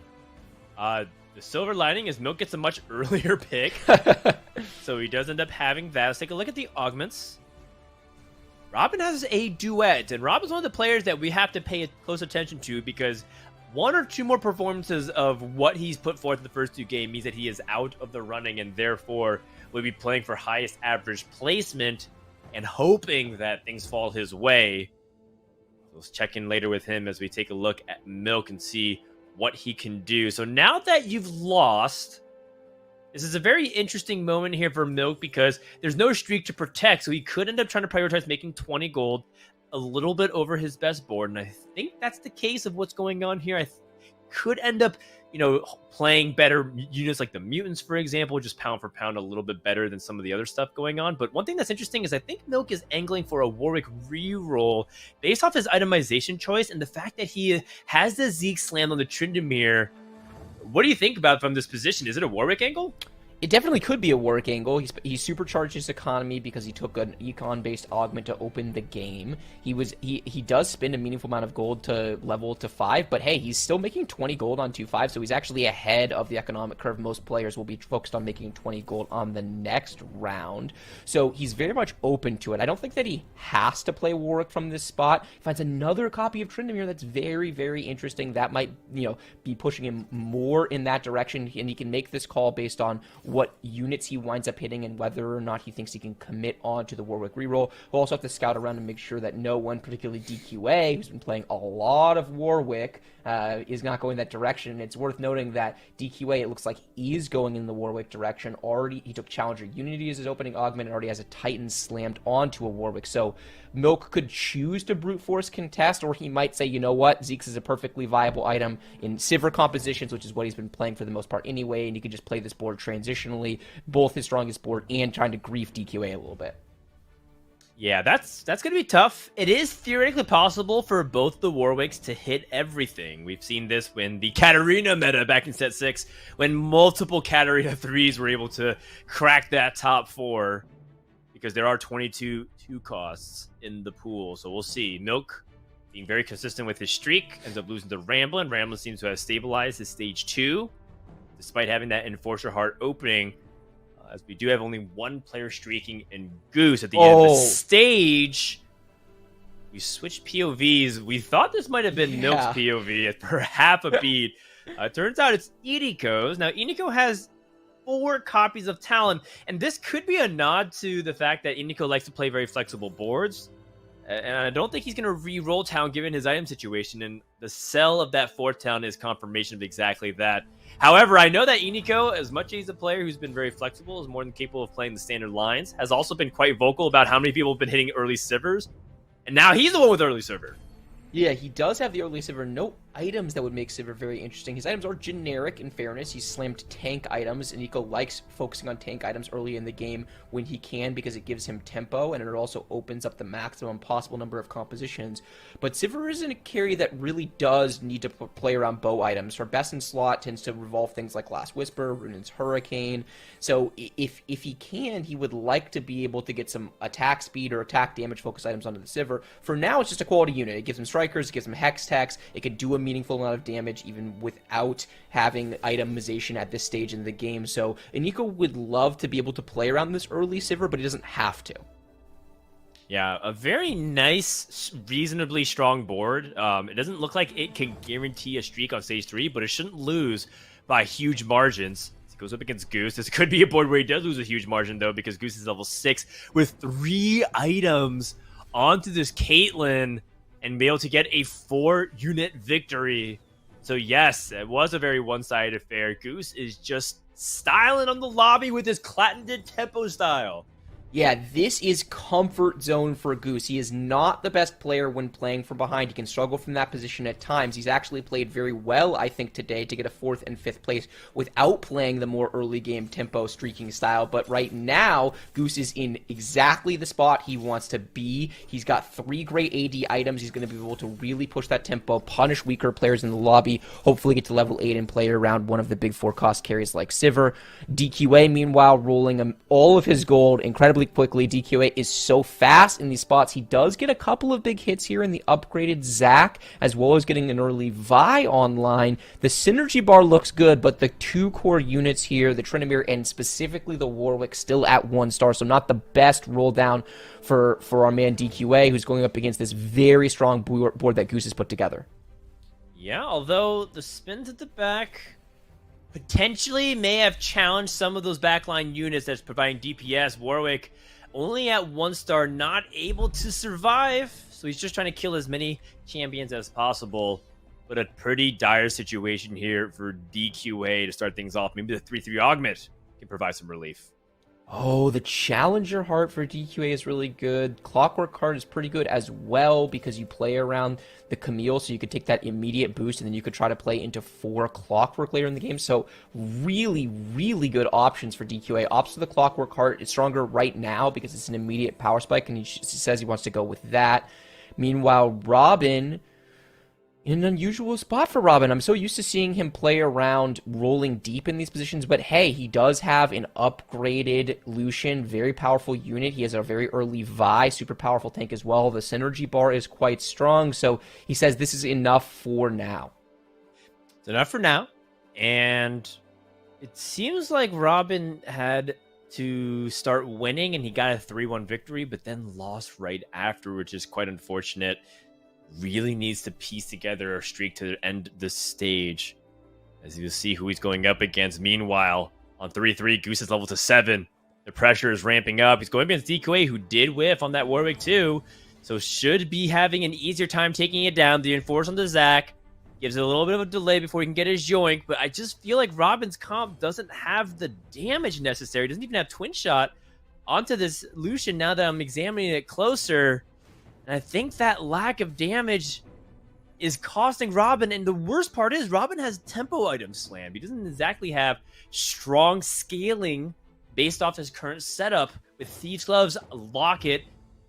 the silver lining is Milk gets a much earlier pick, so he does end up having that. Let's take a look at the augments. Robin has a duet, and Robin's one of the players that we have to pay close attention to because one or two more performances of what he's put forth in the first 2 games means that he is out of the running and therefore will be playing for highest average placement and hoping that things fall his way. Let's check in later with him as we take a look at Milk and see what he can do. So now that you've lost, this is a very interesting moment here for Milk because there's no streak to protect, so he could end up trying to prioritize making 20 gold, a little bit over his best board, and I think that's the case of what's going on here. Could end up, playing better units like the mutants, for example, just pound for pound a little bit better than some of the other stuff going on. But one thing that's interesting is I think Milk is angling for a Warwick reroll based off his itemization choice and the fact that he has the Zeke slam on the Tryndamere. What do you think about from this position? Is it a Warwick angle? It definitely could be a Warwick angle. He supercharged his economy because he took an econ-based augment to open the game. He does spend a meaningful amount of gold to level to 5, but hey, he's still making 20 gold on 2-5, so he's actually ahead of the economic curve. Most players will be focused on making 20 gold on the next round, so he's very much open to it. I don't think that he has to play Warwick from this spot. He finds another copy of Tryndamere that's very, very interesting. That might, be pushing him more in that direction, and he can make this call based on what units he winds up hitting and whether or not he thinks he can commit on to the Warwick reroll. We'll also have to scout around and make sure that no one, particularly DQA, who's been playing a lot of Warwick, is not going that direction. It's worth noting that DQA, it looks like, is going in the Warwick direction. Already, he took Challenger Unity as his opening augment and already has a Titan slammed onto a Warwick. So Milk could choose to brute force contest, or he might say, you know what, Zeke's is a perfectly viable item in Sivir compositions, which is what he's been playing for the most part anyway, and he can just play this board transitionally, both his strongest board and trying to grief DQA a little bit. Yeah, that's going to be tough. It is theoretically possible for both the Warwicks to hit everything. We've seen this when the Katarina meta back in set 6, when multiple Katarina 3s were able to crack that top 4, because there are 22 costs in the pool. So we'll see. Milk being very consistent with his streak, ends up losing to Ramblin. Ramblin seems to have stabilized his stage 2, despite having that Enforcer Heart opening. As we do have only one player streaking in Goose at the end of the stage. We switched POVs. We thought this might have been Milk's POV for half a beat. Turns out it's Iniko's. Now, Iniko has 4 copies of Talon, and this could be a nod to the fact that Iniko likes to play very flexible boards. And I don't think he's going to re-roll Talon given his item situation, and the sell of that 4th Talon is confirmation of exactly that. However, I know that Iniko, as much as he's a player who's been very flexible, is more than capable of playing the standard lines, has also been quite vocal about how many people have been hitting early Sivers, and now he's the one with early Sivir. Yeah, he does have the early Sivir. No items that would make Sivir very interesting. His items are generic, in fairness. He's slammed tank items, and Nico likes focusing on tank items early in the game when he can because it gives him tempo, and it also opens up the maximum possible number of compositions. But Sivir isn't a carry that really does need to play around bow items. Her best in slot tends to revolve things like Last Whisper, Runan's Hurricane. So if he can, he would like to be able to get some attack speed or attack damage focus items onto the Sivir. For now, it's just a quality unit. It gives him strikers, it gives him hex techs, it can do a meaningful amount of damage even without having itemization at this stage in the game. So Iniko would love to be able to play around this early Sivir, but he doesn't have to. Yeah, a very nice, reasonably strong board. It doesn't look like it can guarantee a streak on stage 3, but it shouldn't lose by huge margins. It goes up against Goose. This could be a board where he does lose a huge margin, though, because Goose is level 6 with 3 items onto this Caitlyn and be able to get a 4-unit victory. So yes, it was a very one-sided affair. Goose is just styling on the lobby with his Clattented tempo style. Yeah, this is comfort zone for Goose. He is not the best player when playing from behind. He can struggle from that position at times. He's actually played very well, I think, today to get a 4th and 5th place without playing the more early game tempo streaking style. But right now, Goose is in exactly the spot he wants to be. He's got 3 great AD items. He's going to be able to really push that tempo, punish weaker players in the lobby, hopefully get to level 8 and play around one of the big 4 cost carries like Sivir. DQA, meanwhile, rolling all of his gold incredibly quickly. DQA is so fast in these spots. He does get a couple of big hits here in the upgraded Zac, as well as getting an early Vi online. The synergy bar looks good, but the 2 core units here, the Tryndamere and specifically the Warwick, still at 1 star, so not the best roll down for our man DQA, who's going up against this very strong board that Goose has put together. Yeah, although the spins at the back potentially may have challenged some of those backline units that's providing DPS. Warwick only at 1 star, not able to survive, so he's just trying to kill as many champions as possible. But a pretty dire situation here for DQA to start things off. Maybe the 3-3 augment can provide some relief. Oh, the Challenger Heart for DQA is really good. Clockwork Heart is pretty good as well because you play around the Camille, so you could take that immediate boost and then you could try to play into 4 Clockwork later in the game. So really, really good options for DQA. Opts for the Clockwork Heart is stronger right now because it's an immediate power spike, and he says he wants to go with that. Meanwhile, Robin, in an unusual spot for Robin. I'm so used to seeing him play around rolling deep in these positions, but hey, he does have an upgraded Lucian, very powerful unit. He has a very early Vi, super powerful tank as well. The synergy bar is quite strong, so he says this is enough for now. It's enough for now, and it seems like Robin had to start winning, and he got a 3-1 victory, but then lost right after, which is quite unfortunate. Really needs to piece together a streak to end the stage, as you'll see who he's going up against. Meanwhile, on 3-3, Goose is level to 7. The pressure is ramping up. He's going against DQA, who did whiff on that Warwick too, so should be having an easier time taking it down. The enforce on the Zac gives it a little bit of a delay before he can get his yoink, but I just feel like Robin's comp doesn't have the damage necessary. Doesn't even have twin shot onto this Lucian now that I'm examining it closer. And I think that lack of damage is costing Robin. And the worst part is Robin has tempo items slammed. He doesn't exactly have strong scaling based off his current setup with Thieves' Gloves, Locket,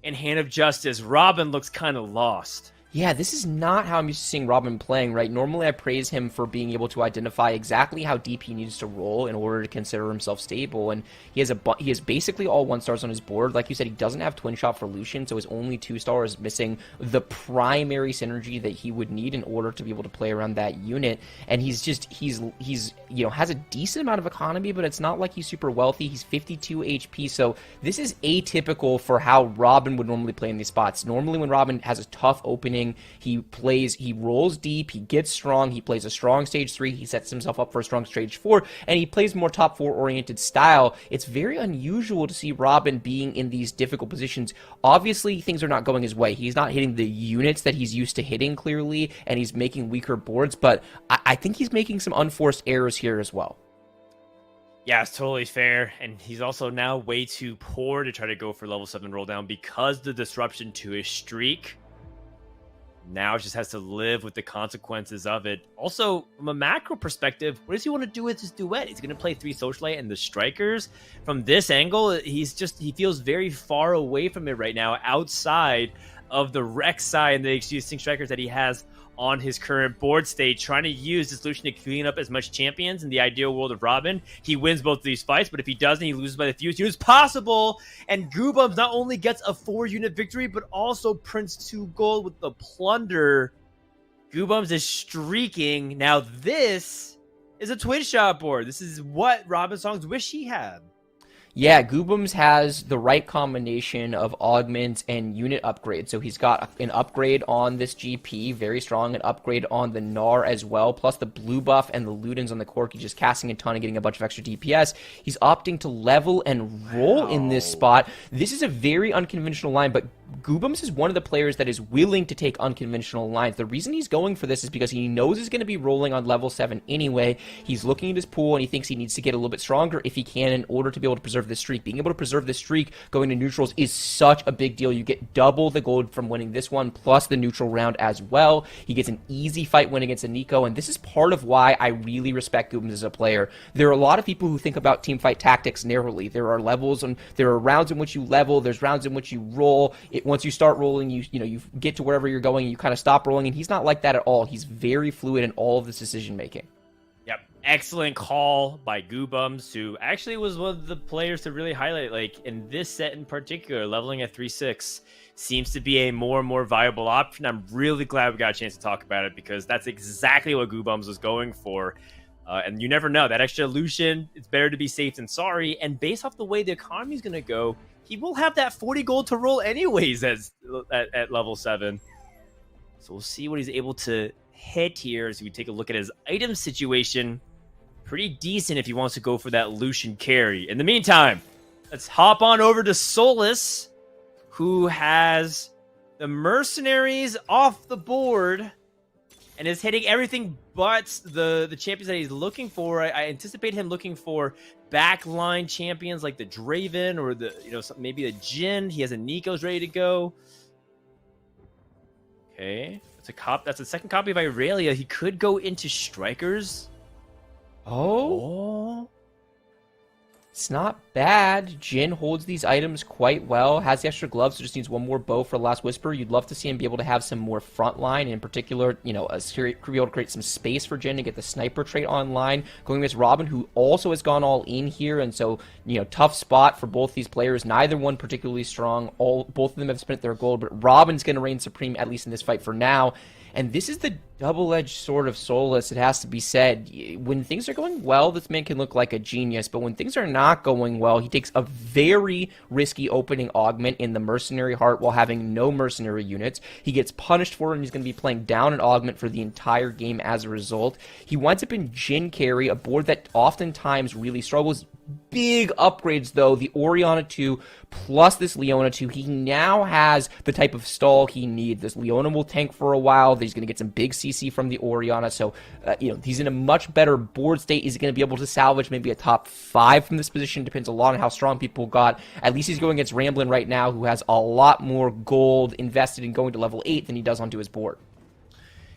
and Hand of Justice. Robin looks kind of lost. Yeah, this is not how I'm used to seeing Robin playing, right? Normally I praise him for being able to identify exactly how deep he needs to roll in order to consider himself stable, and he has basically all 1 stars on his board. Like you said, he doesn't have twin shot for Lucian, so his only 2 star is missing the primary synergy that he would need in order to be able to play around that unit. And he's you know, has a decent amount of economy, but it's not like he's super wealthy. He's 52 HP, so this is atypical for how Robin would normally play in these spots. Normally when Robin has a tough opening, he rolls deep, he gets strong, he plays a strong stage 3, he sets himself up for a strong stage 4, and he plays more top 4 oriented style. It's very unusual to see Robin being in these difficult positions. Obviously, things are not going his way. He's not hitting the units that he's used to hitting clearly, and he's making weaker boards, but I think he's making some unforced errors here as well. Yeah, it's totally fair. And he's also now way too poor to try to go for level 7 roll down because the disruption to his streak now just has to live with the consequences of it. Also, from a macro perspective, what does he want to do with his duet? He's going to play 3 Socialite and the Strikers. From this angle, he feels very far away from it right now, outside of the Rex side and the existing Strikers that he has on his current board state, trying to use this solution to clean up as much champions. In the ideal world of Robin, he wins both of these fights, but if he doesn't, he loses by the fewest units possible. And Goobums not only gets a 4-unit victory, but also prints 2 gold with the plunder. Goobums is streaking. Now this is a twin shot board. This is what Robin Songs wish he had. Yeah, Goobums has the right combination of augments and unit upgrades. So he's got an upgrade on this GP, very strong, an upgrade on the Gnar as well, plus the blue buff and the Ludens on the Corki, just casting a ton and getting a bunch of extra DPS. He's opting to level and roll in this spot. This is a very unconventional line, but Goobums is one of the players that is willing to take unconventional lines. The reason he's going for this is because he knows he's going to be rolling on level 7 anyway. He's looking at his pool and he thinks he needs to get a little bit stronger if he can in order to be able to preserve this streak. Being able to preserve this streak going to neutrals is such a big deal. You get double the gold from winning this one plus the neutral round as well. He gets an easy fight win against a Nico, and this is part of why I really respect Goobums as a player. There are a lot of people who think about teamfight tactics narrowly. There are levels and there are rounds in which you level, there's rounds in which you roll. Once you start rolling, you get to wherever you're going and you kind of stop rolling, and he's not like that at all. He's very fluid in all of this decision making. Yep, excellent call by Goobums, who actually was one of the players to really highlight. Like in this set in particular, leveling at 3-6 seems to be a more and more viable option. I'm really glad we got a chance to talk about it because that's exactly what Goobums was going for. And you never know, that extra illusion, it's better to be safe than sorry. And based off the way the economy is going to go, he will have that 40 gold to roll anyways at level 7. So we'll see what he's able to hit here as we take a look at his item situation. Pretty decent if he wants to go for that Lucian carry. In the meantime, let's hop on over to Solus, who has the mercenaries off the board and is hitting everything but the champions that he's looking for. I anticipate him looking for backline champions like the Draven or maybe the Jhin. He has a Nico's ready to go. Okay, that's a second copy of Irelia. He could go into strikers. Oh. It's not bad. Jhin holds these items quite well, has the extra gloves, so just needs one more bow for Last Whisper. You'd love to see him be able to be some more frontline, and in particular, be able to create some space for Jhin to get the sniper trait online. Going against Robin, who also has gone all in here, and so, tough spot for both these players. Neither one particularly strong. Both of them have spent their gold, but Robin's going to reign supreme, at least in this fight for now. And this is the double-edged sword of Solus, it has to be said. When things are going well, this man can look like a genius, but when things are not going well, he takes a very risky opening augment in the Mercenary Heart while having no mercenary units. He gets punished for it, and he's going to be playing down an augment for the entire game as a result. He winds up in Jhin carry, a board that oftentimes really struggles. Big upgrades, though. The Orianna 2 plus this Leona 2. He now has the type of stall he needs. This Leona will tank for a while. He's going to get some big CC from the Orianna. So, he's in a much better board state. He's going to be able to salvage maybe a top 5 from this position. Depends a lot on how strong people got. At least he's going against Ramblin right now, who has a lot more gold invested in going to level 8 than he does onto his board.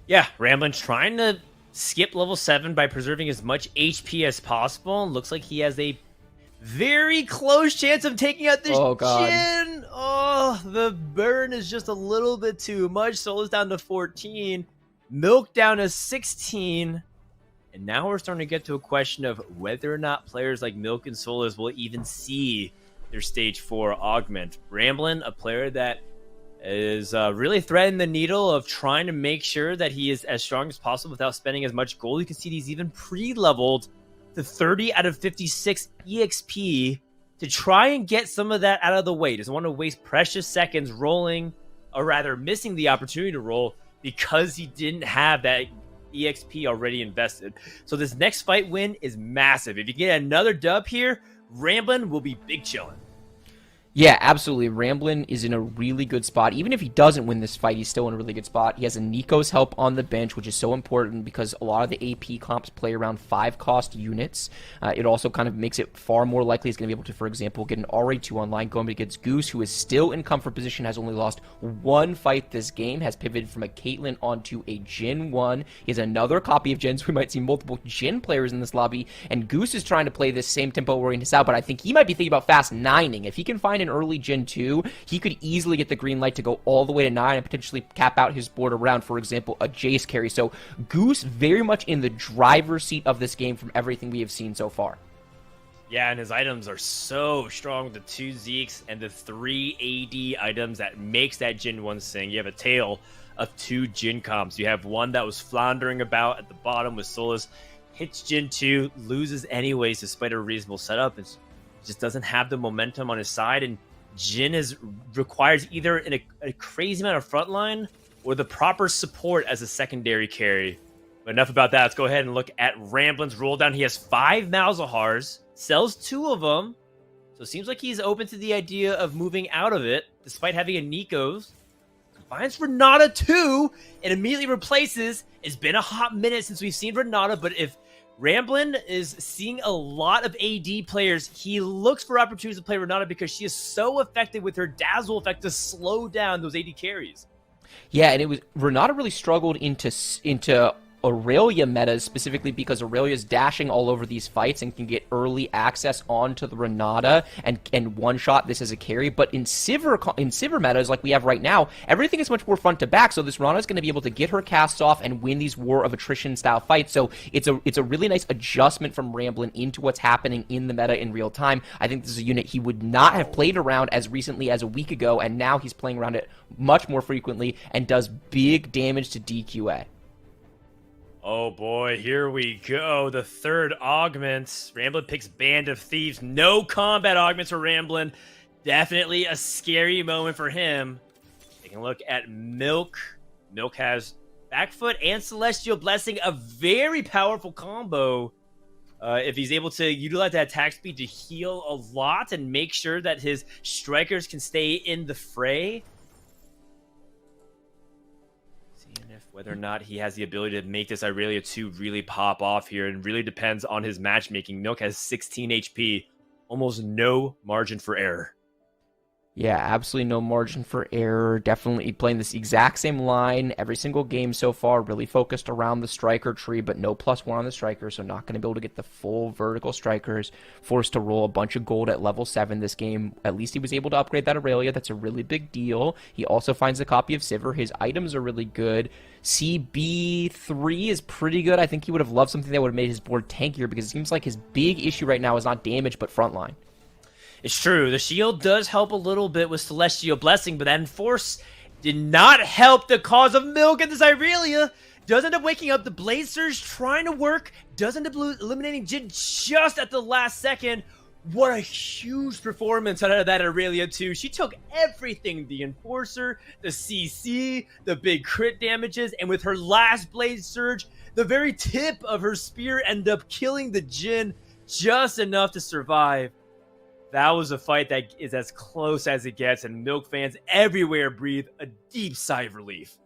Yeah, Ramblin trying to skip level 7 by preserving as much HP as possible. Looks like he has a very close chance of taking out this Jhin. Oh, the burn is just a little bit too much. Solus down to 14. Milk down to 16. And now we're starting to get to a question of whether or not players like Milk and Solus will even see their stage 4 augment. Ramblin, a player that is really threading the needle of trying to make sure that he is as strong as possible without spending as much gold. You can see he's even pre-leveled to 30 out of 56 EXP to try and get some of that out of the way. Doesn't want to waste precious seconds rolling, or rather missing the opportunity to roll because he didn't have that EXP already invested. So this next fight win is massive. If you get another dub here, Ramblin will be big chillin'. Yeah, absolutely. Ramblin is in a really good spot. Even if he doesn't win this fight, he's still in a really good spot. He has a Nico's help on the bench, which is so important because a lot of the AP comps play around 5-cost units. It also kind of makes it far more likely he's going to be able to, for example, get an RA2 online going against Goose, who is still in comfort position, has only lost one fight this game, has pivoted from a Caitlyn onto a Jhin 1. He has another copy of Jhin, so we might see multiple Jhin players in this lobby, and Goose is trying to play this same tempo we're in this out, but I think he might be thinking about fast 9ing. If he can find an early Jhin 2, he could easily get the green light to go all the way to 9 and potentially cap out his board around, for example, a Jace carry. So Goose very much in the driver's seat of this game from everything we have seen so far. Yeah, and his items are so strong with the 2 Zeeks and the 3 AD items that makes that Jhin 1 sing. You have a tail of 2 Jhin comps. You have one that was floundering about at the bottom with Solus, hits Jhin 2, loses anyways despite a reasonable setup. It just doesn't have the momentum on his side, and Jhin requires either a crazy amount of frontline or the proper support as a secondary carry. But enough about that. Let's go ahead and look at Ramblin's roll down. He has 5 Malzahars, sells 2 of them. So it seems like he's open to the idea of moving out of it, despite having a Nico's. Finds Renata too, and immediately replaces. It's been a hot minute since we've seen Renata, but if Ramblin is seeing a lot of AD players, he looks for opportunities to play Renata because she is so effective with her dazzle effect to slow down those AD carries. Yeah, and it was Renata really struggled into Aurelia metas, specifically because Aurelia's dashing all over these fights and can get early access onto the Renata and one-shot this as a carry. But in Sivir metas like we have right now, everything is much more front to back, so this Renata is going to be able to get her casts off and win these war of attrition style fights. So it's a really nice adjustment from Ramblin into what's happening in the meta in real time. I think this is a unit he would not have played around as recently as a week ago, and now he's playing around it much more frequently and does big damage to DQA. Oh boy, here we go. The third augment. Ramblin picks Band of Thieves. No combat augments for Ramblin. Definitely a scary moment for him. Taking a look at Milk. Milk has Backfoot and Celestial Blessing, a very powerful combo. If he's able to utilize that attack speed to heal a lot and make sure that his strikers can stay in the fray. Whether or not he has the ability to make this Irelia 2 really pop off here, and really depends on his matchmaking. Milk has 16 HP, almost no margin for error. Yeah, absolutely no margin for error. Definitely playing this exact same line every single game so far. Really focused around the striker tree, but no +1 on the striker, so not going to be able to get the full vertical strikers. Forced to roll a bunch of gold at level 7 this game. At least he was able to upgrade that Aurelia. That's a really big deal. He also finds a copy of Sivir. His items are really good. CB3 is pretty good. I think he would have loved something that would have made his board tankier, because it seems like his big issue right now is not damage, but frontline. It's true. The shield does help a little bit with Celestial Blessing, but that Enforce did not help the cause of Milk and this Irelia. Does end up waking up. The Blade Surge trying to work. Does end up eliminating Jin just at the last second. What a huge performance out of that Irelia too. She took everything. The Enforcer, the CC, the big crit damages, and with her last Blade Surge, the very tip of her spear ended up killing the Jin just enough to survive. That was a fight that is as close as it gets, and Milk fans everywhere breathe a deep sigh of relief.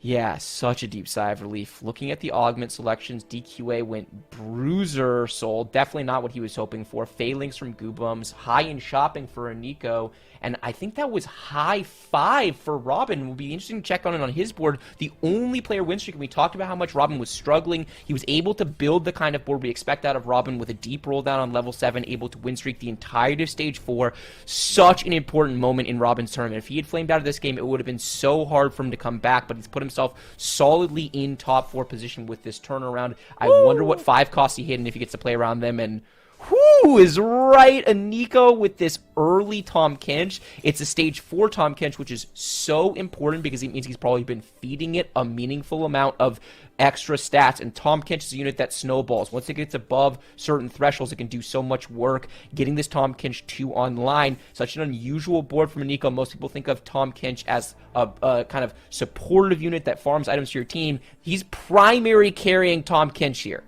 Yeah, such a deep sigh of relief. Looking at the augment selections, DQA went Bruiser Soul. Definitely not what he was hoping for. Phalanx from Goobums. High in shopping for a Nico. And I think that was high 5 for Robin. It will be interesting to check on it on his board. The only player win streak, and we talked about how much Robin was struggling. He was able to build the kind of board we expect out of Robin with a deep roll down on level 7, able to win streak the entirety of stage 4. Such an important moment in Robin's tournament. If he had flamed out of this game, it would have been so hard for him to come back, but he's put himself solidly in top 4 position with this turnaround. I wonder what 5 costs he hit and if he gets to play around them, and who is right? A Nico with this early Tahm Kench. It's a stage 4 Tahm Kench, which is so important because it means he's probably been feeding it a meaningful amount of extra stats. And Tahm Kench is a unit that snowballs. Once it gets above certain thresholds, it can do so much work. Getting this Tahm Kench 2 online, such an unusual board from a Nico. Most people think of Tahm Kench as a kind of supportive unit that farms items to your team. He's primary carrying Tahm Kench here.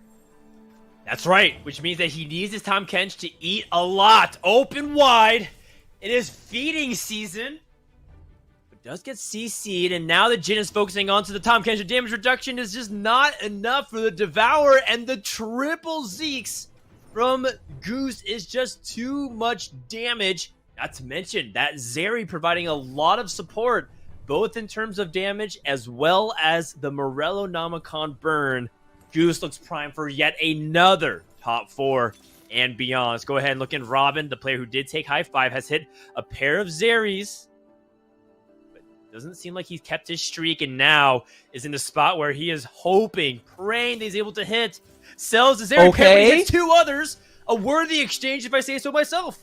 That's right, which means that he needs his Tahm Kench to eat a lot, open wide. It is feeding season, but does get CC'd, and now the Jin is focusing on to the Tahm Kench. The damage reduction is just not enough for the Devourer, and the triple Zeeks from Goose is just too much damage. Not to mention that Zeri providing a lot of support, both in terms of damage as well as the Morello Namicon burn. Goose looks primed for yet another top 4 and beyond. Let's go ahead and look in. Robin, the player who did take high 5, has hit a pair of Zeris, but doesn't seem like he's kept his streak, and now is in the spot where he is hoping, praying that he's able to hit. Sells the Zeri pair, but he hits 2 others. A worthy exchange, if I say so myself.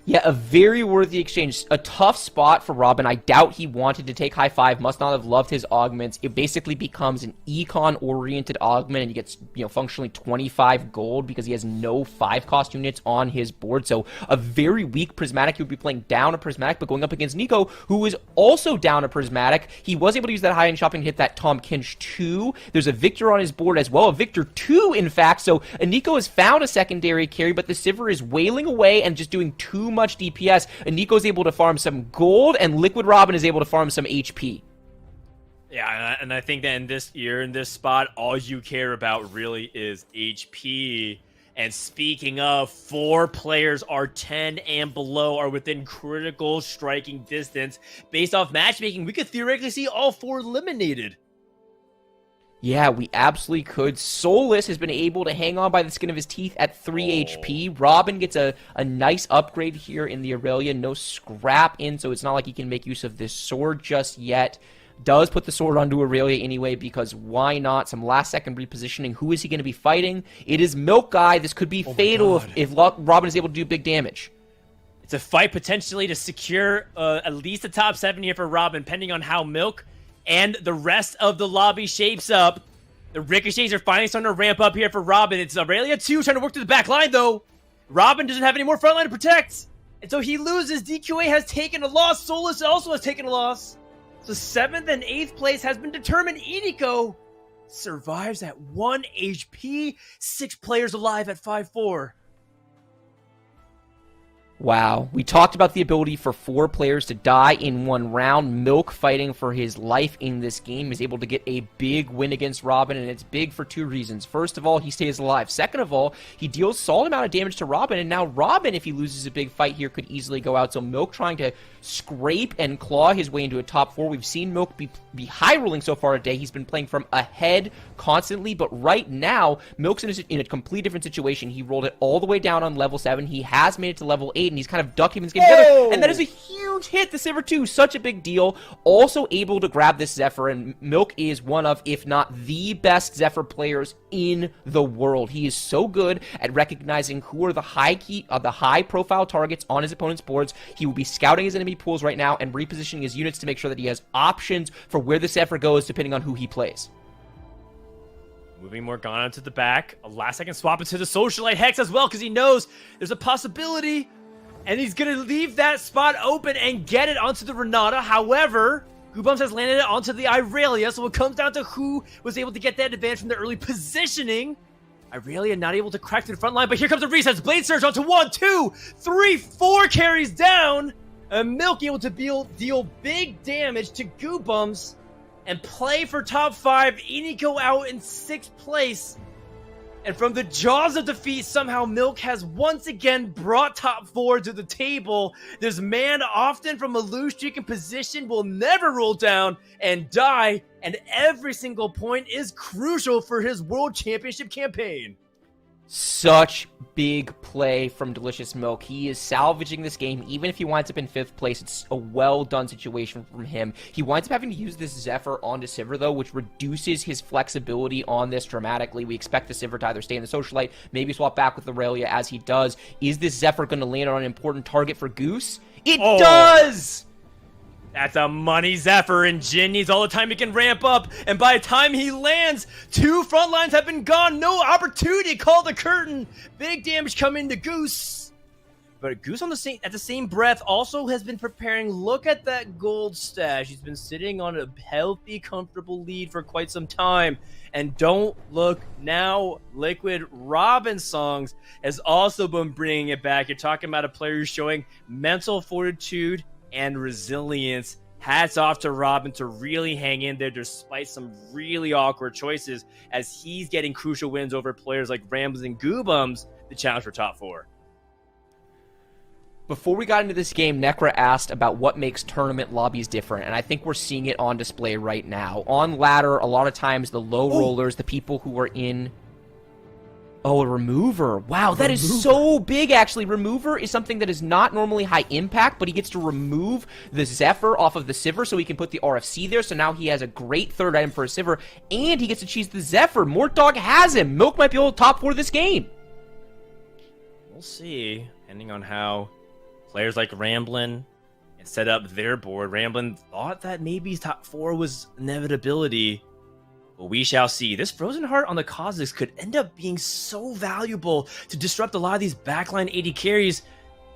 Yeah, a very worthy exchange. A tough spot for Robin. I doubt he wanted to take high five. Must not have loved his augments. It basically becomes an econ-oriented augment, and he gets, functionally 25 gold because he has no 5-cost units on his board. So a very weak Prismatic. He would be playing down a Prismatic, but going up against Nico, who is also down a Prismatic. He was able to use that high-end shopping to hit that Tom Kinch 2. There's a Victor on his board as well, a Victor 2, in fact. So Nico has found a secondary carry, but the Sivir is wailing away and just doing too much DPS, and Nico's able to farm some gold, and Liquid Robin is able to farm some HP. Yeah, and I think that in this spot, all you care about really is HP. And speaking of, 4 players are 10 and below, are within critical striking distance. Based off matchmaking, we could theoretically see all 4 eliminated. Yeah, we absolutely could. Solus has been able to hang on by the skin of his teeth at 3 HP. Robin gets a nice upgrade here in the Aurelia. No scrap in, so it's not like he can make use of this sword just yet. Does put the sword onto Aurelia anyway, because why not? Some last-second repositioning. Who is he going to be fighting? It is Milk Guy. This could be fatal if Robin is able to do big damage. It's a fight potentially to secure at least the top 7 here for Robin, depending on how Milk and the rest of the lobby shapes up. The ricochets are finally starting to ramp up here for Robin. It's Aurelia 2 trying to work to the back line, though. Robin doesn't have any more front line to protect. And so he loses. DQA has taken a loss. Solus also has taken a loss. So 7th and 8th place has been determined. Iniko survives at 1 HP. 6 players alive at 5-4. Wow. We talked about the ability for 4 players to die in 1 round. Milk, fighting for his life in this game, is able to get a big win against Robin, and it's big for 2 reasons. First of all, he stays alive. Second of all, he deals solid amount of damage to Robin, and now Robin, if he loses a big fight here, could easily go out. So Milk trying to scrape and claw his way into a top 4. We've seen Milk be high rolling so far today. He's been playing from ahead constantly, but right now, Milk's in a complete different situation. He rolled it all the way down on level 7. He has made it to level 8, and he's kind of ducking his game together, and that is a huge hit. The Sivir 2, such a big deal. Also able to grab this Zephyr, and Milk is one of, if not the best Zephyr players in the world. He is so good at recognizing who are the high profile targets on his opponent's boards. He will be scouting his enemy pools right now and repositioning his units to make sure that he has options for where the Zephyr goes depending on who he plays. Moving Morgana to the back. A last-second swap into the Socialite Hex as well, because he knows there's a possibility, and he's going to leave that spot open and get it onto the Renata. However, Goobums has landed it onto the Irelia, so it comes down to who was able to get that advantage from the early positioning. Irelia not able to crack through the front line, but here comes the resets. Blade Surge onto 1, 2, 3, 4 carries down. And Milk able to deal big damage to Goobums and play for top 5. Iniko out in 6th place. And from the jaws of defeat, somehow Milk has once again brought top 4 to the table. This man, often from a lose-stricken position, will never roll down and die. And every single point is crucial for his World Championship campaign. Such big play from Delicious Milk. He is salvaging this game. Even if he winds up in 5th place, it's a well-done situation from him. He winds up having to use this Zephyr onto Sivir, though, which reduces his flexibility on this dramatically. We expect the Sivir to either stay in the Socialite, maybe swap back with Aurelia as he does. Is this Zephyr going to land on an important target for Goose? It does! That's a money Zephyr, and Jin needs all the time he can ramp up. And by the time he lands, 2 front lines have been gone. No opportunity to call the curtain. Big damage coming to Goose. But Goose at the same breath also has been preparing. Look at that gold stash. He's been sitting on a healthy, comfortable lead for quite some time. And don't look now, Liquid Robin songs has also been bringing it back. You're talking about a player who's showing mental fortitude and resilience. Hats off to Robin to really hang in there despite some really awkward choices as he's getting crucial wins over players like Rambles and Goobums, the challenge for top 4. Before we got into this game, Nekkra asked about what makes tournament lobbies different, and I think we're seeing it on display right now. On ladder, a lot of times the low rollers, the people who are in... Oh, a remover. Wow, that is so big, actually. Remover is something that is not normally high impact, but he gets to remove the Zephyr off of the Sivir so he can put the RFC there. So now he has a great third item for a Sivir, and he gets to choose the Zephyr. Mortdog has him. Milk might be able to top 4 this game. We'll see, depending on how players like Ramblin' and set up their board. Ramblin' thought that maybe top 4 was inevitability. But we shall see. This Frozen Heart on the Cosmos could end up being so valuable to disrupt a lot of these backline AD carries.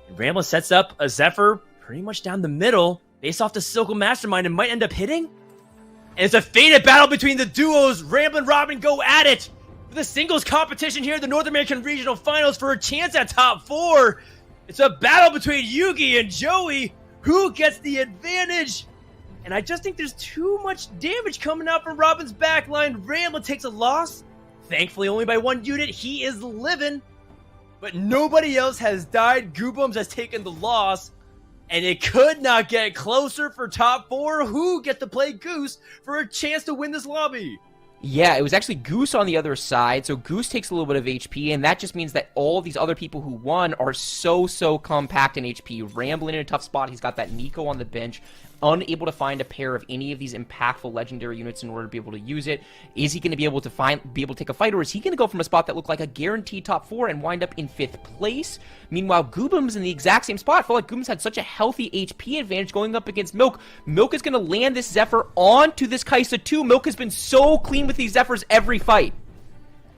And Ramblin' sets up a Zephyr pretty much down the middle, based off the Silco Mastermind, and might end up hitting. And it's a fated battle between the duos. Ramblin' Robin go at it for the singles competition here in the North American Regional Finals for a chance at top 4. It's a battle between Yugi and Joey. Who gets the advantage? And I just think there's too much damage coming out from Robin's backline. Ramblin' takes a loss. Thankfully, only by 1 unit. He is living. But nobody else has died. Goobums has taken the loss. And it could not get closer for top 4. Who gets to play Goose for a chance to win this lobby? Yeah, it was actually Goose on the other side, so Goose takes a little bit of HP, and that just means that all these other people who won are so compact in HP. Ramblin' in a tough spot, he's got that Nico on the bench, unable to find a pair of any of these impactful legendary units in order to be able to use it. Is he going to be able to take a fight, or is he going to go from a spot that looked like a guaranteed top 4 and wind up in 5th place? Meanwhile, Goobum's in the exact same spot. I feel like Goobum's had such a healthy HP advantage going up against Milk. Milk is going to land this Zephyr onto this Kaisa too. Milk has been so clean with these Zephyrs every fight.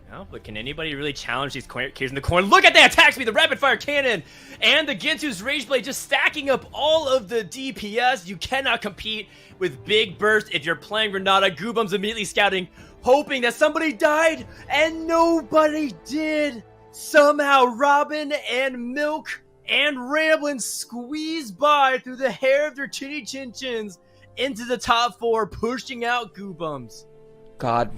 No, but can anybody really challenge these carries in the corner? Look at that attack speed, the rapid fire cannon, and the Ginsu's Rage Blade just stacking up all of the DPS. You cannot compete with big burst if you're playing Renata. Goobum's immediately scouting, hoping that somebody died, and nobody did. Somehow Robin and Milk and Ramblin' squeezed by through the hair of their chinny chin chins into the top 4, pushing out Goobums. God,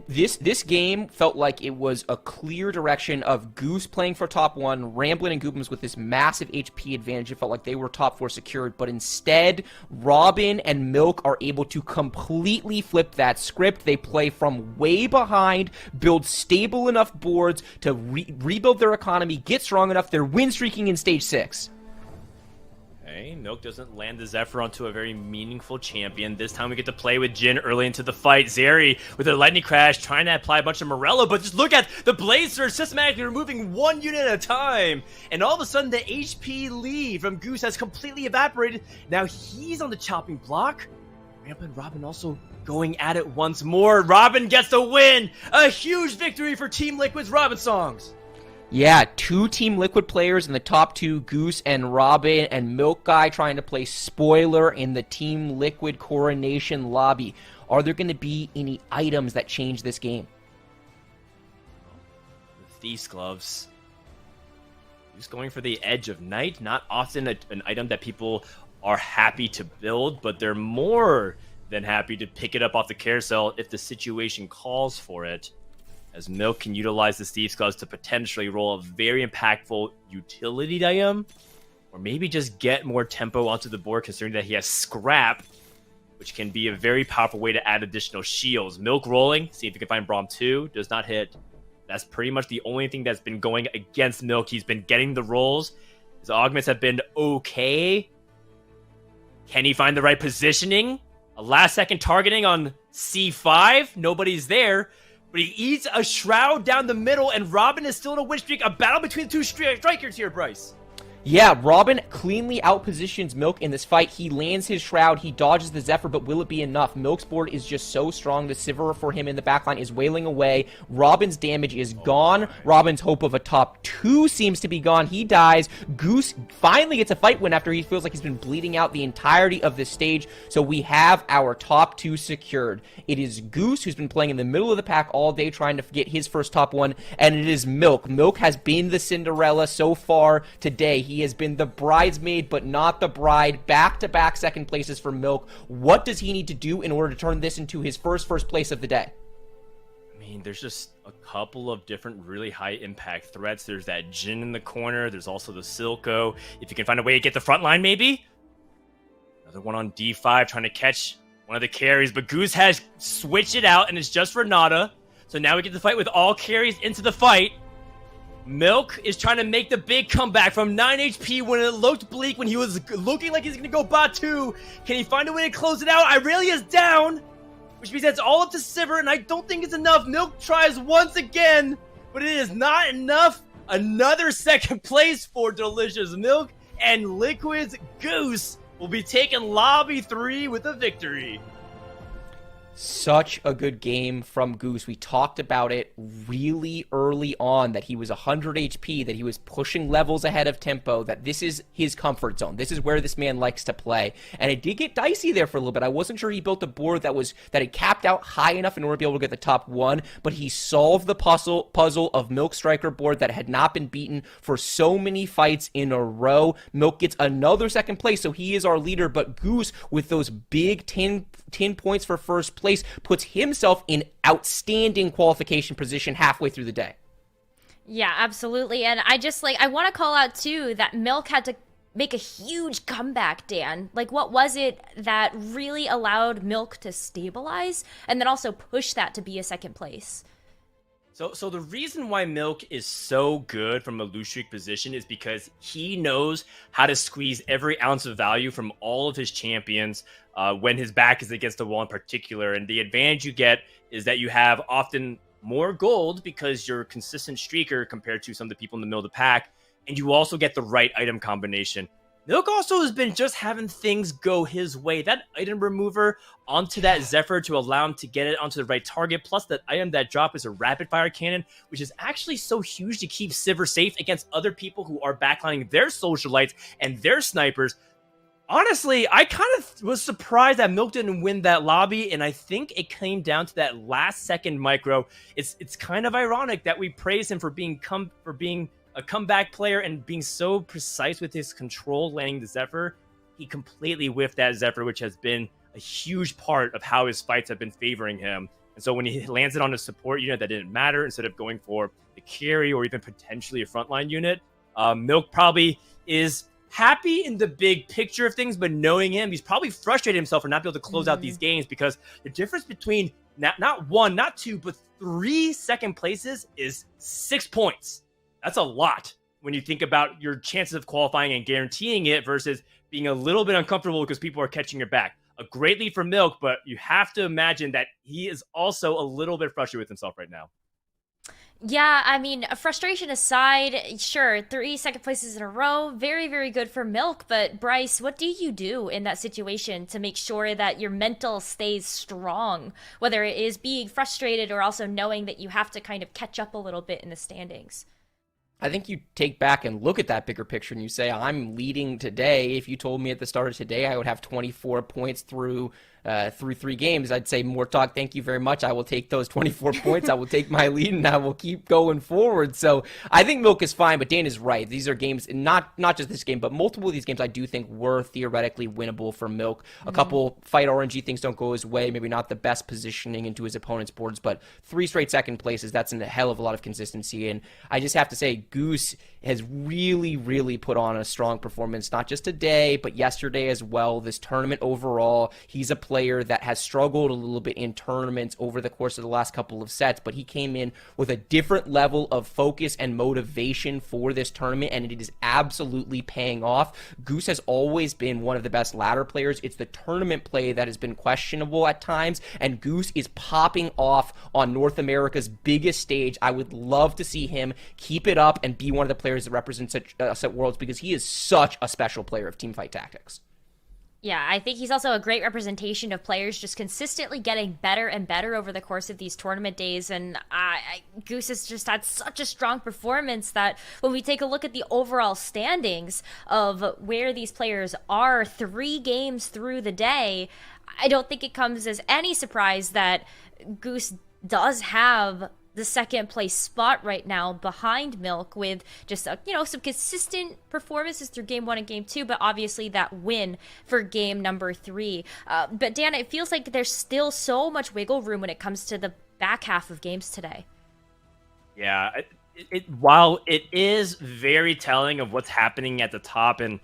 this game felt like it was a clear direction of Goose playing for top 1, Ramblin' and Goobums with this massive HP advantage. It felt like they were top 4 secured, but instead, Robin and Milk are able to completely flip that script. They play from way behind, build stable enough boards to rebuild their economy, get strong enough. They're win streaking in stage 6. Okay, Milk doesn't land the Zephyr onto a very meaningful champion. This time we get to play with Jin early into the fight. Zeri with a lightning crash trying to apply a bunch of Morello, but just look at the Blaze Surge systematically removing 1 unit at a time. And all of a sudden the HP lead from Goose has completely evaporated. Now he's on the chopping block. Ramblin' Robin also going at it once more. Robin gets the win! A huge victory for Team Liquid's Robin Songs. Yeah, 2 Team Liquid players in the top 2, Goose and Robin, and Milk Guy trying to play spoiler in the Team Liquid Coronation lobby. Are there going to be any items that change this game? These gloves. Who's going for the Edge of Night? Not often an item that people are happy to build, but they're more than happy to pick it up off the carousel if the situation calls for it. As Milk can utilize the Thieves' Gloves to potentially roll a very impactful utility item, or maybe just get more tempo onto the board, considering that he has Scrap, which can be a very powerful way to add additional shields. Milk rolling, see if he can find Braum 2, does not hit. That's pretty much the only thing that's been going against Milk. He's been getting the rolls. His augments have been okay. Can he find the right positioning? A last-second targeting on C5, nobody's there. But he eats a Shroud down the middle, and Robin is still in a win streak. A battle between the 2 strikers here, Bryce. Yeah, Robin cleanly outpositions Milk in this fight. He lands his Shroud, he dodges the Zephyr, but will it be enough? Milk's board is just so strong. The Sivir for him in the backline is wailing away. Robin's damage is gone. Robin's hope of a top 2 seems to be gone. He dies. Goose finally gets a fight win after he feels like he's been bleeding out the entirety of this stage. So we have our top 2 secured. It is Goose, who's been playing in the middle of the pack all day trying to get his first top 1, and it is Milk. Milk has been the Cinderella so far today. He has been the bridesmaid, but not the bride. Back-to-back second places for Milk. What does he need to do in order to turn this into his first place of the day? I mean, there's just a couple of different really high-impact threats. There's that Jin in the corner. There's also the Silco. If you can find a way to get the front line, maybe? Another one on D5 trying to catch one of the carries, but Goose has switched it out, and it's just Renata. So now we get to fight with all carries into the fight. Milk is trying to make the big comeback from 9 HP when it looked bleak, when he was looking like he's going to go bot 2. Can he find a way to close it out? Irelia's down, which means that's all up to Sivir, and I don't think it's enough. Milk tries once again, but it is not enough. Another second place for Delicious Milk and Liquid's Goose will be taking Lobby 3 with a victory. Such a good game from Goose. We talked about it really early on, that he was 100 HP, that he was pushing levels ahead of tempo, that this is his comfort zone. This is where this man likes to play. And it did get dicey there for a little bit. I wasn't sure he built a board that had capped out high enough in order to be able to get the top one, but he solved the puzzle of Milk Striker board that had not been beaten for so many fights in a row. Milk gets another second place, so he is our leader, but Goose, with those big 10 points for first place, puts himself in outstanding qualification position halfway through the day. Yeah, absolutely. And I want to call out too that Milk had to make a huge comeback, Dan. Like, what was it that really allowed Milk to stabilize and then also push that to be a second place? So the reason why Milk is so good from a lose streak position is because he knows how to squeeze every ounce of value from all of his champions when his back is against the wall in particular. And the advantage you get is that you have often more gold because you're a consistent streaker compared to some of the people in the middle of the pack. And you also get the right item combination. Milk also has been just having things go his way. That item remover onto that Zephyr to allow him to get it onto the right target, plus that item that drop is a rapid fire cannon, which is actually so huge to keep Sivir safe against other people who are backlining their socialites and their snipers. Honestly, I kind of was surprised that Milk didn't win that lobby, and I think it came down to that last second micro. It's kind of ironic that we praise him for being a comeback player and being so precise with his control landing the Zephyr. He completely whiffed that Zephyr, which has been a huge part of how his fights have been favoring him. And so when he lands it on a support unit that didn't matter, instead of going for the carry or even potentially a frontline unit, Milk probably is happy in the big picture of things, but knowing him, he's probably frustrated himself for not being able to close out these games, because the difference between not one, not two, but 3 second places is 6 points. That's a lot when you think about your chances of qualifying and guaranteeing it versus being a little bit uncomfortable because people are catching your back. A great lead for Milk, but you have to imagine that he is also a little bit frustrated with himself right now. Yeah, I mean, frustration aside, sure, 3 second places in a row, very, very good for Milk. But Bryce, what do you do in that situation to make sure that your mental stays strong, whether it is being frustrated or also knowing that you have to kind of catch up a little bit in the standings? I think you take back and look at that bigger picture and you say, I'm leading today. If you told me at the start of today I would have 24 points through 3 games, I'd say, Mortog, thank you very much. I will take those 24 points. I will take my lead and I will keep going forward. So I think Milk is fine, but Dan is right. These are games, not just this game, but multiple of these games I do think were theoretically winnable for Milk. A couple fight RNG things don't go his way, maybe not the best positioning into his opponent's boards, but 3 straight second places, that's a hell of a lot of consistency. And I just have to say, Goose has really, really put on a strong performance, not just today, but yesterday as well. This tournament overall, he's a player that has struggled a little bit in tournaments over the course of the last couple of sets, but he came in with a different level of focus and motivation for this tournament, and it is absolutely paying off. Goose has always been one of the best ladder players. It's the tournament play that has been questionable at times, and Goose is popping off on North America's biggest stage. I would love to see him keep it up and be one of the players that represents us at Worlds, because he is such a special player of teamfight tactics. Yeah, I think he's also a great representation of players just consistently getting better and better over the course of these tournament days. And Goose has just had such a strong performance that when we take a look at the overall standings of where these players are 3 games through the day, I don't think it comes as any surprise that Goose does have the second place spot right now behind Milk, with just some consistent performances through game 1 and game 2, but obviously that win for game number 3. But Dan, it feels like there's still so much wiggle room when it comes to the back half of games today. Yeah, while it is very telling of what's happening at the top and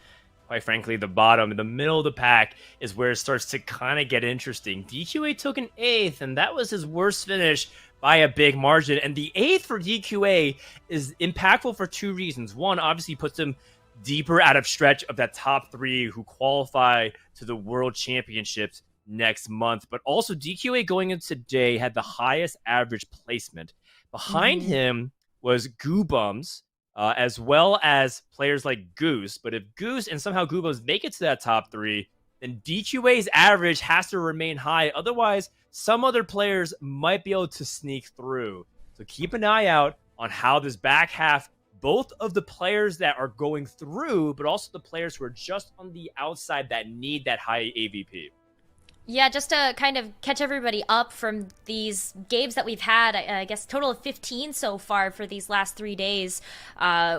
quite frankly the bottom, in the middle of the pack is where it starts to kind of get interesting. DQA took an 8th, and that was his worst finish by a big margin. And the 8th for DQA is impactful for 2 reasons. One, obviously puts him deeper out of stretch of that top 3 who qualify to the World Championships next month. But also DQA going into today had the highest average placement. Behind him was Goobums as well as players like Goose. But if Goose and somehow Gubos make it to that top 3, then DQA's average has to remain high. Otherwise, some other players might be able to sneak through. So keep an eye out on how this back half, both of the players that are going through, but also the players who are just on the outside that need that high AVP. Yeah, just to kind of catch everybody up from these games that we've had, I guess total of 15 so far for these last 3 days.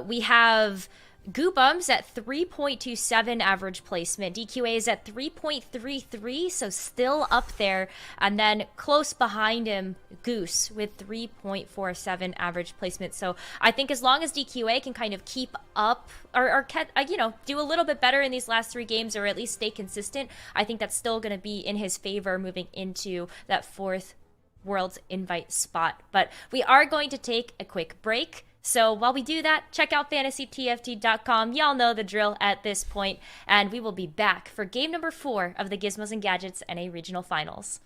We have Goobums at 3.27 average placement. DQA is at 3.33, so still up there. And then close behind him, Goose with 3.47 average placement. So I think as long as DQA can kind of keep up or do a little bit better in these last 3 games, or at least stay consistent, I think that's still going to be in his favor moving into that 4th World's Invite spot. But we are going to take a quick break. So while we do that, check out fantasytft.com. Y'all know the drill at this point, and we will be back for game number 4 of the Gizmos and Gadgets NA Regional Finals.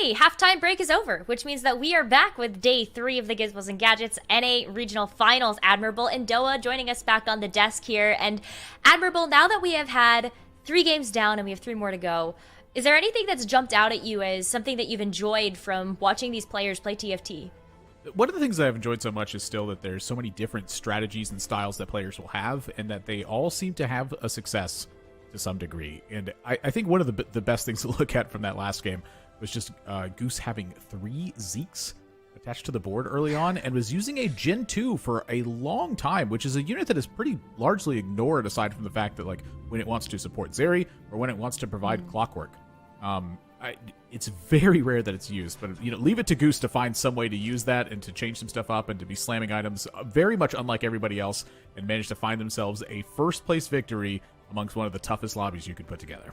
Hey, halftime break is over, which means that we are back with day 3 of the Gizmos and Gadgets NA Regional Finals. Admirable and Doa joining us back on the desk here. And Admirable, now that we have had 3 games down and we have 3 more to go, is there anything that's jumped out at you as something that you've enjoyed from watching these players play TFT? One of the things that I've enjoyed so much is still that there's so many different strategies and styles that players will have, and that they all seem to have a success to some degree. And I think one of the best things to look at from that last game was just Goose having 3 Zeeks attached to the board early on, and was using a Gen 2 for a long time, which is a unit that is pretty largely ignored aside from the fact that, like, when it wants to support Zeri or when it wants to provide clockwork. It's very rare that it's used, but leave it to Goose to find some way to use that and to change some stuff up and to be slamming items very much unlike everybody else, and manage to find themselves a first place victory amongst one of the toughest lobbies you could put together.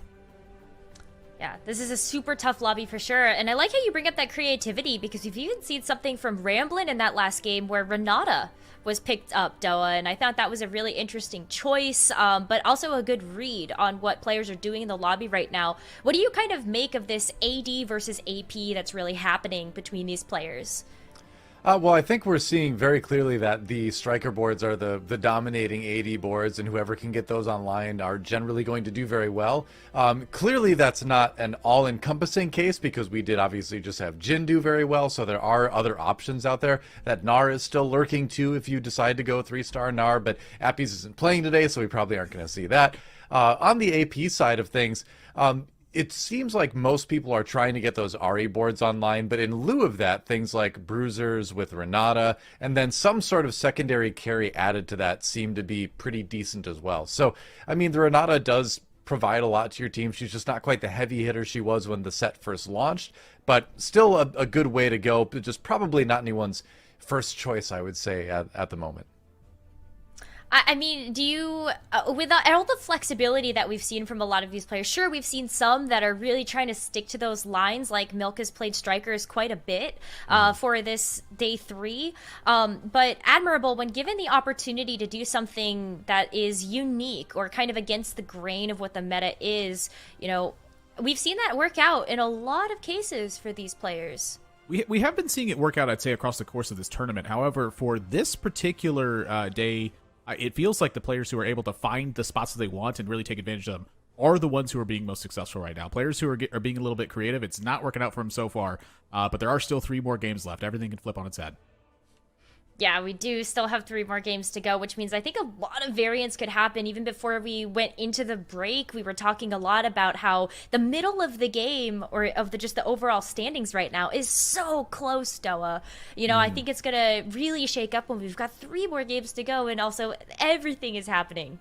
Yeah, this is a super tough lobby for sure. And I like how you bring up that creativity, because we've even seen something from Ramblin' in that last game where Renata was picked up, Doa, and I thought that was a really interesting choice, but also a good read on what players are doing in the lobby right now. What do you kind of make of this AD versus AP that's really happening between these players? Well, I think we're seeing very clearly that the striker boards are the dominating AD boards, and whoever can get those online are generally going to do very well. Clearly, that's not an all-encompassing case, because we did obviously just have Jin do very well, so there are other options out there. That Gnar is still lurking too if you decide to go 3-star Gnar, but Appies isn't playing today, so we probably aren't going to see that. On the AP side of things, it seems like most people are trying to get those RE boards online, but in lieu of that, things like Bruisers with Renata, and then some sort of secondary carry added to that seem to be pretty decent as well. So, I mean, the Renata does provide a lot to your team. She's just not quite the heavy hitter she was when the set first launched, but still a good way to go, but just probably not anyone's first choice, I would say, at the moment. I mean, do you, with all the flexibility that we've seen from a lot of these players, sure, we've seen some that are really trying to stick to those lines, like Milk has played strikers quite a bit for this day 3, but Admirable, when given the opportunity to do something that is unique or kind of against the grain of what the meta is, we've seen that work out in a lot of cases for these players. We have been seeing it work out, I'd say, across the course of this tournament. However, for this particular day, it feels like the players who are able to find the spots that they want and really take advantage of them are the ones who are being most successful right now. Players who are being a little bit creative, it's not working out for them so far, but there are still 3 more games left. Everything can flip on its head. Yeah, we do still have 3 more games to go, which means I think a lot of variance could happen. Even before we went into the break, we were talking a lot about how the middle of the game, or of just the overall standings right now, is so close, Doa. I think it's going to really shake up when we've got 3 more games to go, and also everything is happening.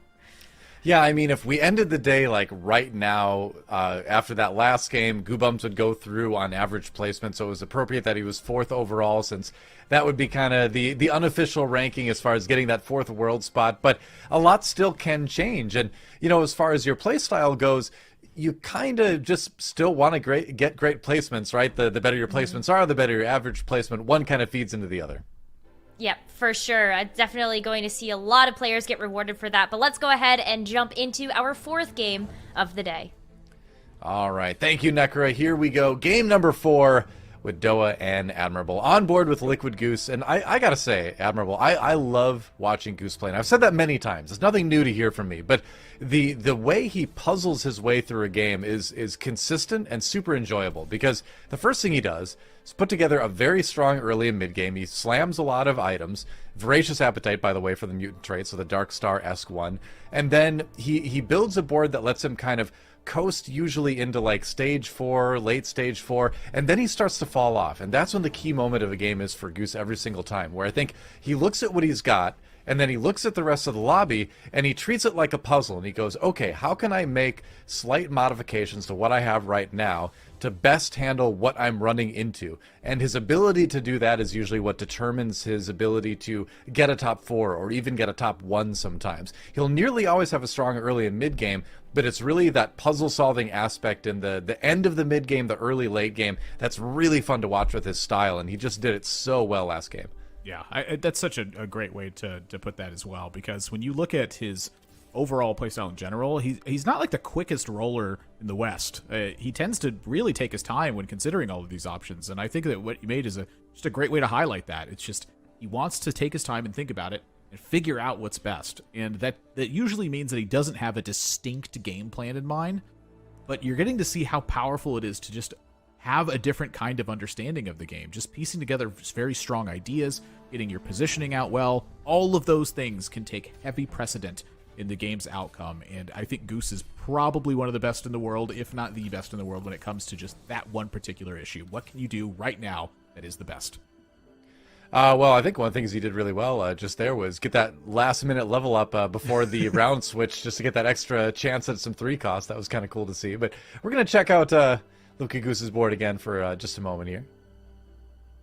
Yeah, I mean, if we ended the day like right now, after that last game, Goobums would go through on average placement, so it was appropriate that he was 4th overall, since that would be kind of the unofficial ranking as far as getting that 4th world spot. But a lot still can change, and as far as your play style goes, you kind of just still want to get great placements, right? The better your placements are, the better your average placement. One kind of feeds into the other. Yep, for sure. I'm definitely going to see a lot of players get rewarded for that. But let's go ahead and jump into our 4th game of the day. All right. Thank you, Nekkra. Here we go. Game number 4 with Doa and Admirable on board with Liquid Goose. And I got to say, Admirable, I love watching Goose play. And I've said that many times. It's nothing new to hear from me. But the way he puzzles his way through a game is consistent and super enjoyable. Because the first thing he does is put together a very strong early and mid game. He slams a lot of items. Voracious Appetite, by the way, for the mutant trait, so the Dark Star-esque one. And then he builds a board that lets him kind of coast usually into like stage 4, late stage 4, and then he starts to fall off. And that's when the key moment of a game is for Goose every single time, where I think he looks at what he's got, and then he looks at the rest of the lobby, and he treats it like a puzzle, and he goes, okay, how can I make slight modifications to what I have right now to best handle what I'm running into? And his ability to do that is usually what determines his ability to get a top 4 or even get a top 1 sometimes. He'll nearly always have a strong early and mid game, but it's really that puzzle solving aspect in the end of the mid game, the early late game, that's really fun to watch with his style, and he just did it so well last game. Yeah, that's such a great way to put that as well, because when you look at his overall playstyle in general, he's not like the quickest roller in the West. He tends to really take his time when considering all of these options, and I think that what you made is just a great way to highlight that. It's just he wants to take his time and think about it and figure out what's best, and that usually means that he doesn't have a distinct game plan in mind, but you're getting to see how powerful it is to just have a different kind of understanding of the game, just piecing together very strong ideas, getting your positioning out well. All of those things can take heavy precedent in the game's outcome, and I think Goose is probably one of the best in the world, if not the best in the world, when it comes to just that one particular issue. What can you do right now that is the best? Well, I think one of the things he did really well just there was get that last-minute level up before the round switch, just to get that extra chance at some 3 cost. That was kind of cool to see. But we're going to check out Luka Goose's board again for just a moment here.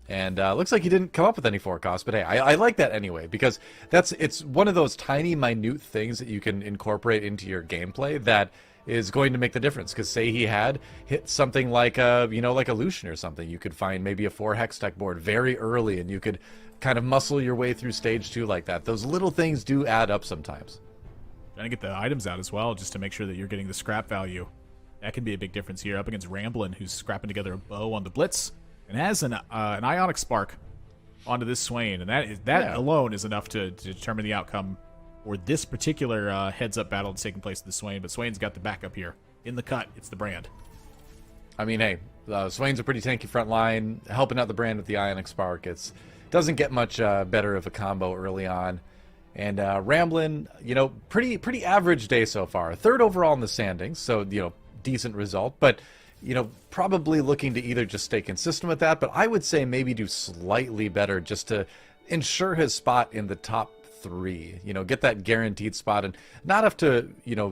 And looks like he didn't come up with any 4 costs, but hey, I like that anyway, because it's one of those tiny, minute things that you can incorporate into your gameplay that is going to make the difference. Because say he had hit something like like a Lucian or something, you could find maybe a 4 hex tech board very early, and you could kind of muscle your way through stage 2 like that. Those little things do add up sometimes. Trying to get the items out as well, just to make sure that you're getting the scrap value. That can be a big difference here up against Ramblin', who's scrapping together a bow on the Blitz and has an Ionic Spark onto this Swain, and that alone is enough to determine the outcome for this particular heads-up battle that's taking place with the Swain. But Swain's got the backup here. In the cut, it's the Brand. I mean, hey, Swain's a pretty tanky front line, helping out the Brand with the Ionic Spark. It doesn't get much better of a combo early on. And Ramblin', pretty average day so far. 3rd overall in the standings, so, decent result. But, probably looking to either just stay consistent with that, but I would say maybe do slightly better just to ensure his spot in the top 3, get that guaranteed spot and not have to,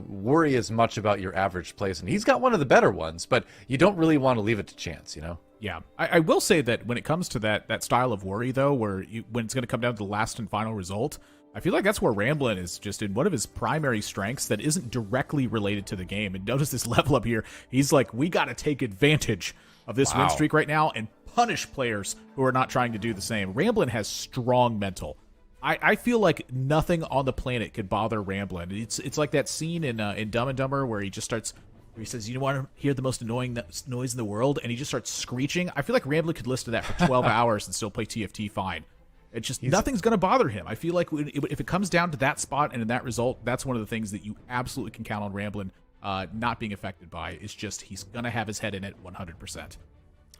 worry as much about your average place. And he's got one of the better ones, but you don't really want to leave it to chance, Yeah, I will say that when it comes to that style of worry, though, when it's going to come down to the last and final result, I feel like that's where Ramblin' is just in one of his primary strengths that isn't directly related to the game. And notice this level up here. He's like, we got to take advantage of this win streak right now and punish players who are not trying to do the same. Ramblin' has strong mental. I feel like nothing on the planet could bother Ramblin'. It's like that scene in Dumb and Dumber where he just starts, where he says, you want to hear the most annoying noise in the world? And he just starts screeching. I feel like Ramblin' could listen to that for 12 hours and still play TFT fine. It's just nothing's going to bother him. I feel like if it comes down to that spot and in that result, that's one of the things that you absolutely can count on Ramblin' not being affected by. It's just he's going to have his head in it 100%.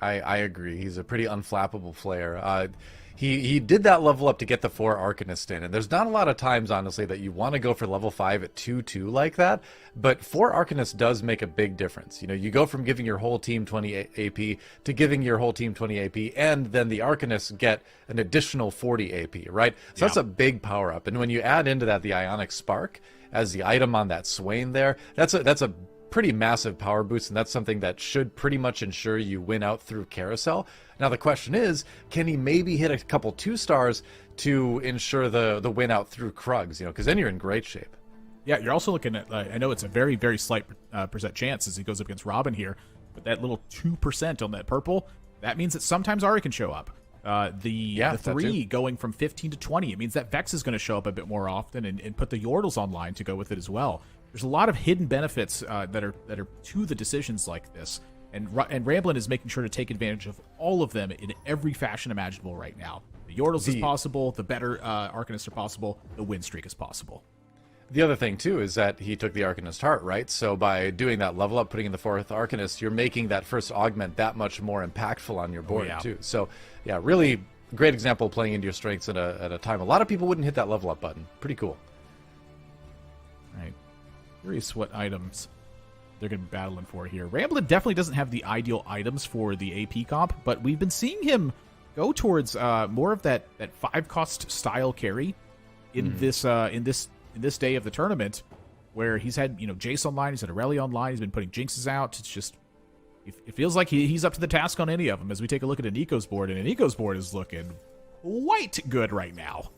I agree. He's a pretty unflappable player. He did that level up to get the 4 Arcanist in, and there's not a lot of times, honestly, that you want to go for level 5 at 2-2 like that, but 4 Arcanist does make a big difference. You go from giving your whole team 20 AP to giving your whole team 20 AP, and then the Arcanists get an additional 40 AP, right? So that's a big power up, and when you add into that the Ionic Spark as the item on that Swain there, that's a pretty massive power boost, and that's something that should pretty much ensure you win out through Carousel. Now the question is, can he maybe hit a couple 2-stars to ensure the win out through Krugs, because then you're in great shape. Yeah, you're also looking at, I know it's a very, very slight percent chance as he goes up against Robin here, but that little 2% on that purple, that means that sometimes Ari can show up. The 3 going from 15 to 20, it means that Vex is going to show up a bit more often and put the Yordles online to go with it as well. There's a lot of hidden benefits that are to the decisions like this, and Ramblin' is making sure to take advantage of all of them in every fashion imaginable right now. The Yordles is possible, the better Arcanists are possible, the win streak is possible. The other thing, too, is that he took the Arcanist Heart, right? So by doing that level up, putting in the 4th Arcanist, you're making that first augment that much more impactful on your board, too. So, yeah, really great example of playing into your strengths at a time. A lot of people wouldn't hit that level up button. Pretty cool. All right. Curious what items they're going to be battling for here. Ramblin' definitely doesn't have the ideal items for the AP comp, but we've been seeing him go towards more of that 5-cost style carry in this day of the tournament, where he's had Jace online, he's had Aurelia online, he's been putting Jinxes out. It's just it feels like he's up to the task on any of them. As we take a look at Aniko's board, and Aniko's board is looking quite good right now.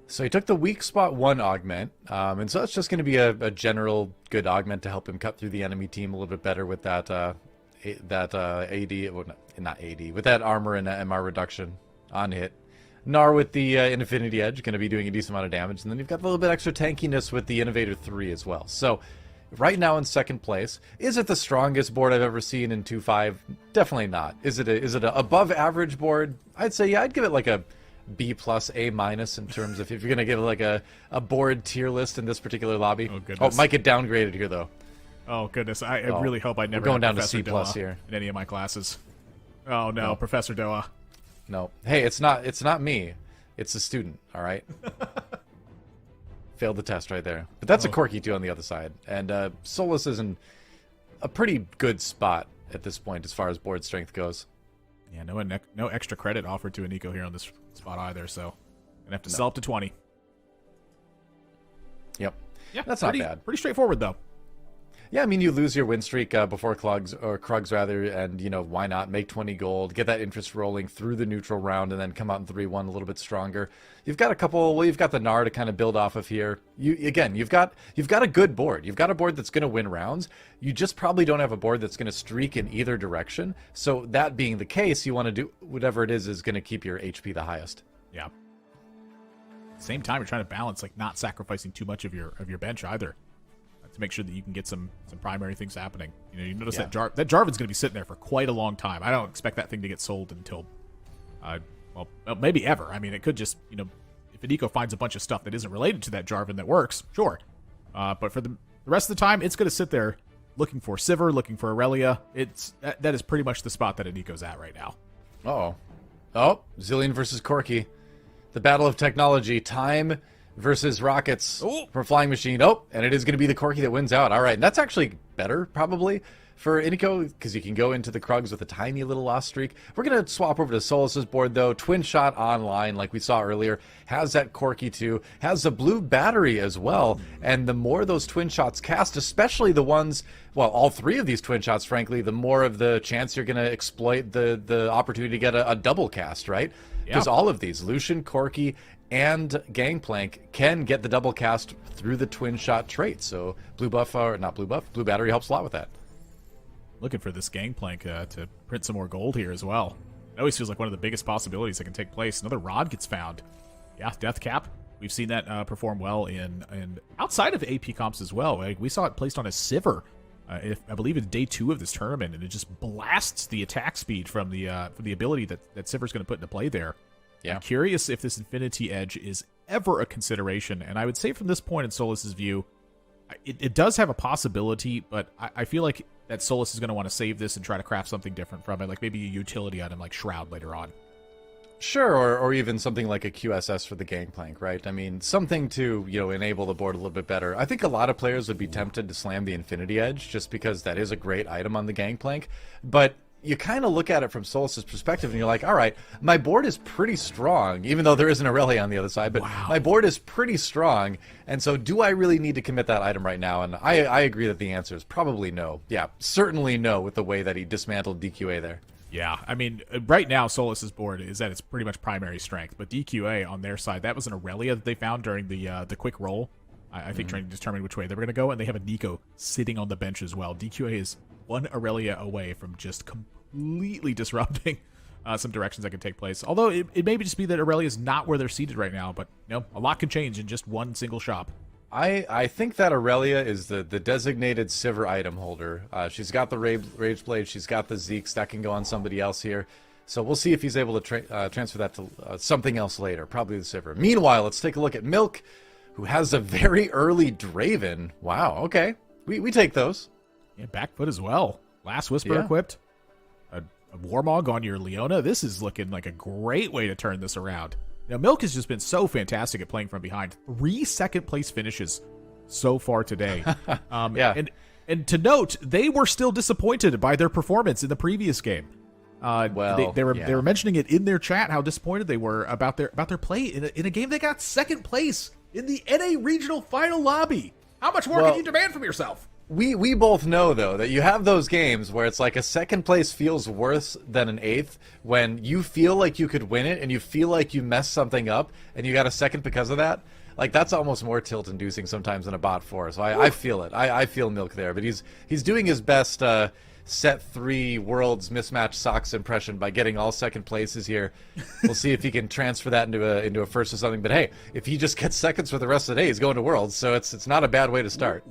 So he took the weak spot 1 augment, and so it's just going to be a general good augment to help him cut through the enemy team a little bit better with that AD, well, not AD, with that armor and MR reduction on hit. Gnar with the Infinity Edge, going to be doing a decent amount of damage. And then you've got a little bit extra tankiness with the Innovator 3 as well. So right now in second place. Is it the strongest board I've ever seen in 2.5? Definitely not. Is it a above average board? I'd say, yeah, I'd give it like a B plus, A minus in terms of if you're going to give it like a board tier list in this particular lobby. Oh, goodness. Oh, might get downgraded here, though. Oh, goodness. I really hope I never going down to Professor C plus Doa here. in any of my classes. Oh, no, No. Professor Doa. No. Hey, it's not me. It's the student, all right? Failed the test right there. But that's a Corki, too, on the other side. And Solus is in a pretty good spot at this point as far as board strength goes. Yeah, no extra credit offered to Aniko here on this spot either, so gonna have to sell up to 20. Yep. Yeah, That's pretty, not bad. Pretty straightforward, though. Yeah, I mean, you lose your win streak before Krugs rather, and, you know, why not make 20 gold, get that interest rolling through the neutral round, and then come out in 3-1 a little bit stronger. You've got you've got the Gnar to kind of build off of here. You've got a good board. You've got a board that's going to win rounds. You just probably don't have a board that's going to streak in either direction. So that being the case, you want to do whatever it is going to keep your HP the highest. Yeah. Same time, you're trying to balance, like, not sacrificing too much of your bench either, to make sure that you can get some primary things happening. You know, you notice that Jarvan's going to be sitting there for quite a long time. I don't expect that thing to get sold until, well, maybe ever. I mean, it could just, you know, if Aniko finds a bunch of stuff that isn't related to that Jarvan that works, sure. But for the rest of the time, it's going to sit there looking for Sivir, looking for Aurelia. That is pretty much the spot that Aniko's at right now. Oh, Zillion versus Corki. The battle of technology. Time versus rockets for Flying Machine. Oh, and it is going to be the Corki that wins out. All right, and that's actually better, probably, for Iniko, because you can go into the Krugs with a tiny little lost streak. We're going to swap over to Solus's board, though. Twin Shot online, like we saw earlier, has that Corki, too. Has the blue battery as well, and the more those Twin Shots cast, especially the ones, well, all three of these Twin Shots, frankly, the more of the chance you're going to exploit the opportunity to get a double cast, right? Because all of these, Lucian, Corki, and Gangplank can get the double cast through the Twin Shot trait. So blue battery helps a lot with that. Looking for this Gangplank to print some more gold here as well. It always feels like one of the biggest possibilities that can take place. Another Rod gets found. Yeah, Death Cap. We've seen that perform well in outside of AP comps as well. Like, we saw it placed on a Sivir, I believe in day 2 of this tournament, and it just blasts the attack speed from the ability that Sivir's going to put into play there. Yeah. I'm curious if this Infinity Edge is ever a consideration, and I would say from this point in Solus's view, it does have a possibility, but I feel like that Solus is going to want to save this and try to craft something different from it, like maybe a utility item like Shroud later on. Sure, or even something like a QSS for the Gangplank, right? I mean, something to, you know, enable the board a little bit better. I think a lot of players would be tempted to slam the Infinity Edge just because that is a great item on the Gangplank, but you kind of look at it from Solus's perspective and you're like, all right, my board is pretty strong, even though there isn't Aurelia on the other side, but my board is pretty strong, and so do I really need to commit that item right now? And I agree that the answer is probably no. Yeah, certainly no with the way that he dismantled DQA there. Yeah, I mean, right now Solus's board is at its pretty much primary strength, but DQA on their side, that was an Aurelia that they found during the quick roll, I think trying to determine which way they were going to go, and they have a Neeko sitting on the bench as well. DQA is one Aurelia away from just completely disrupting some directions that can take place. Although it may just be that Aurelia is not where they're seated right now, but you know, a lot can change in just one single shop. I think that Aurelia is the designated Sivir item holder. She's got the Rage Blade, she's got the Zeeks, that can go on somebody else here. So we'll see if he's able to transfer that to something else later, probably the Sivir. Meanwhile, let's take a look at Milk, who has a very early Draven. Wow, okay. We take those. Yeah, back foot as well. Last Whisper equipped. A Warmog on your Leona. This is looking like a great way to turn this around. Now, Milk has just been so fantastic at playing from behind. 3 second-place finishes so far today. And to note, they were still disappointed by their performance in the previous game. They were mentioning it in their chat how disappointed they were about their play in a game they got second place in the NA regional final lobby. How much more can you demand from yourself? We both know, though, that you have those games where it's like a second place feels worse than an 8th when you feel like you could win it and you feel like you messed something up and you got a second because of that. Like, that's almost more tilt-inducing sometimes than a bot 4. So I feel it. I feel Milk there. But he's doing his best set 3 worlds mismatched socks impression by getting all second places here. We'll see if he can transfer that into a first or something. But hey, if he just gets seconds for the rest of the day, he's going to worlds. So it's not a bad way to start.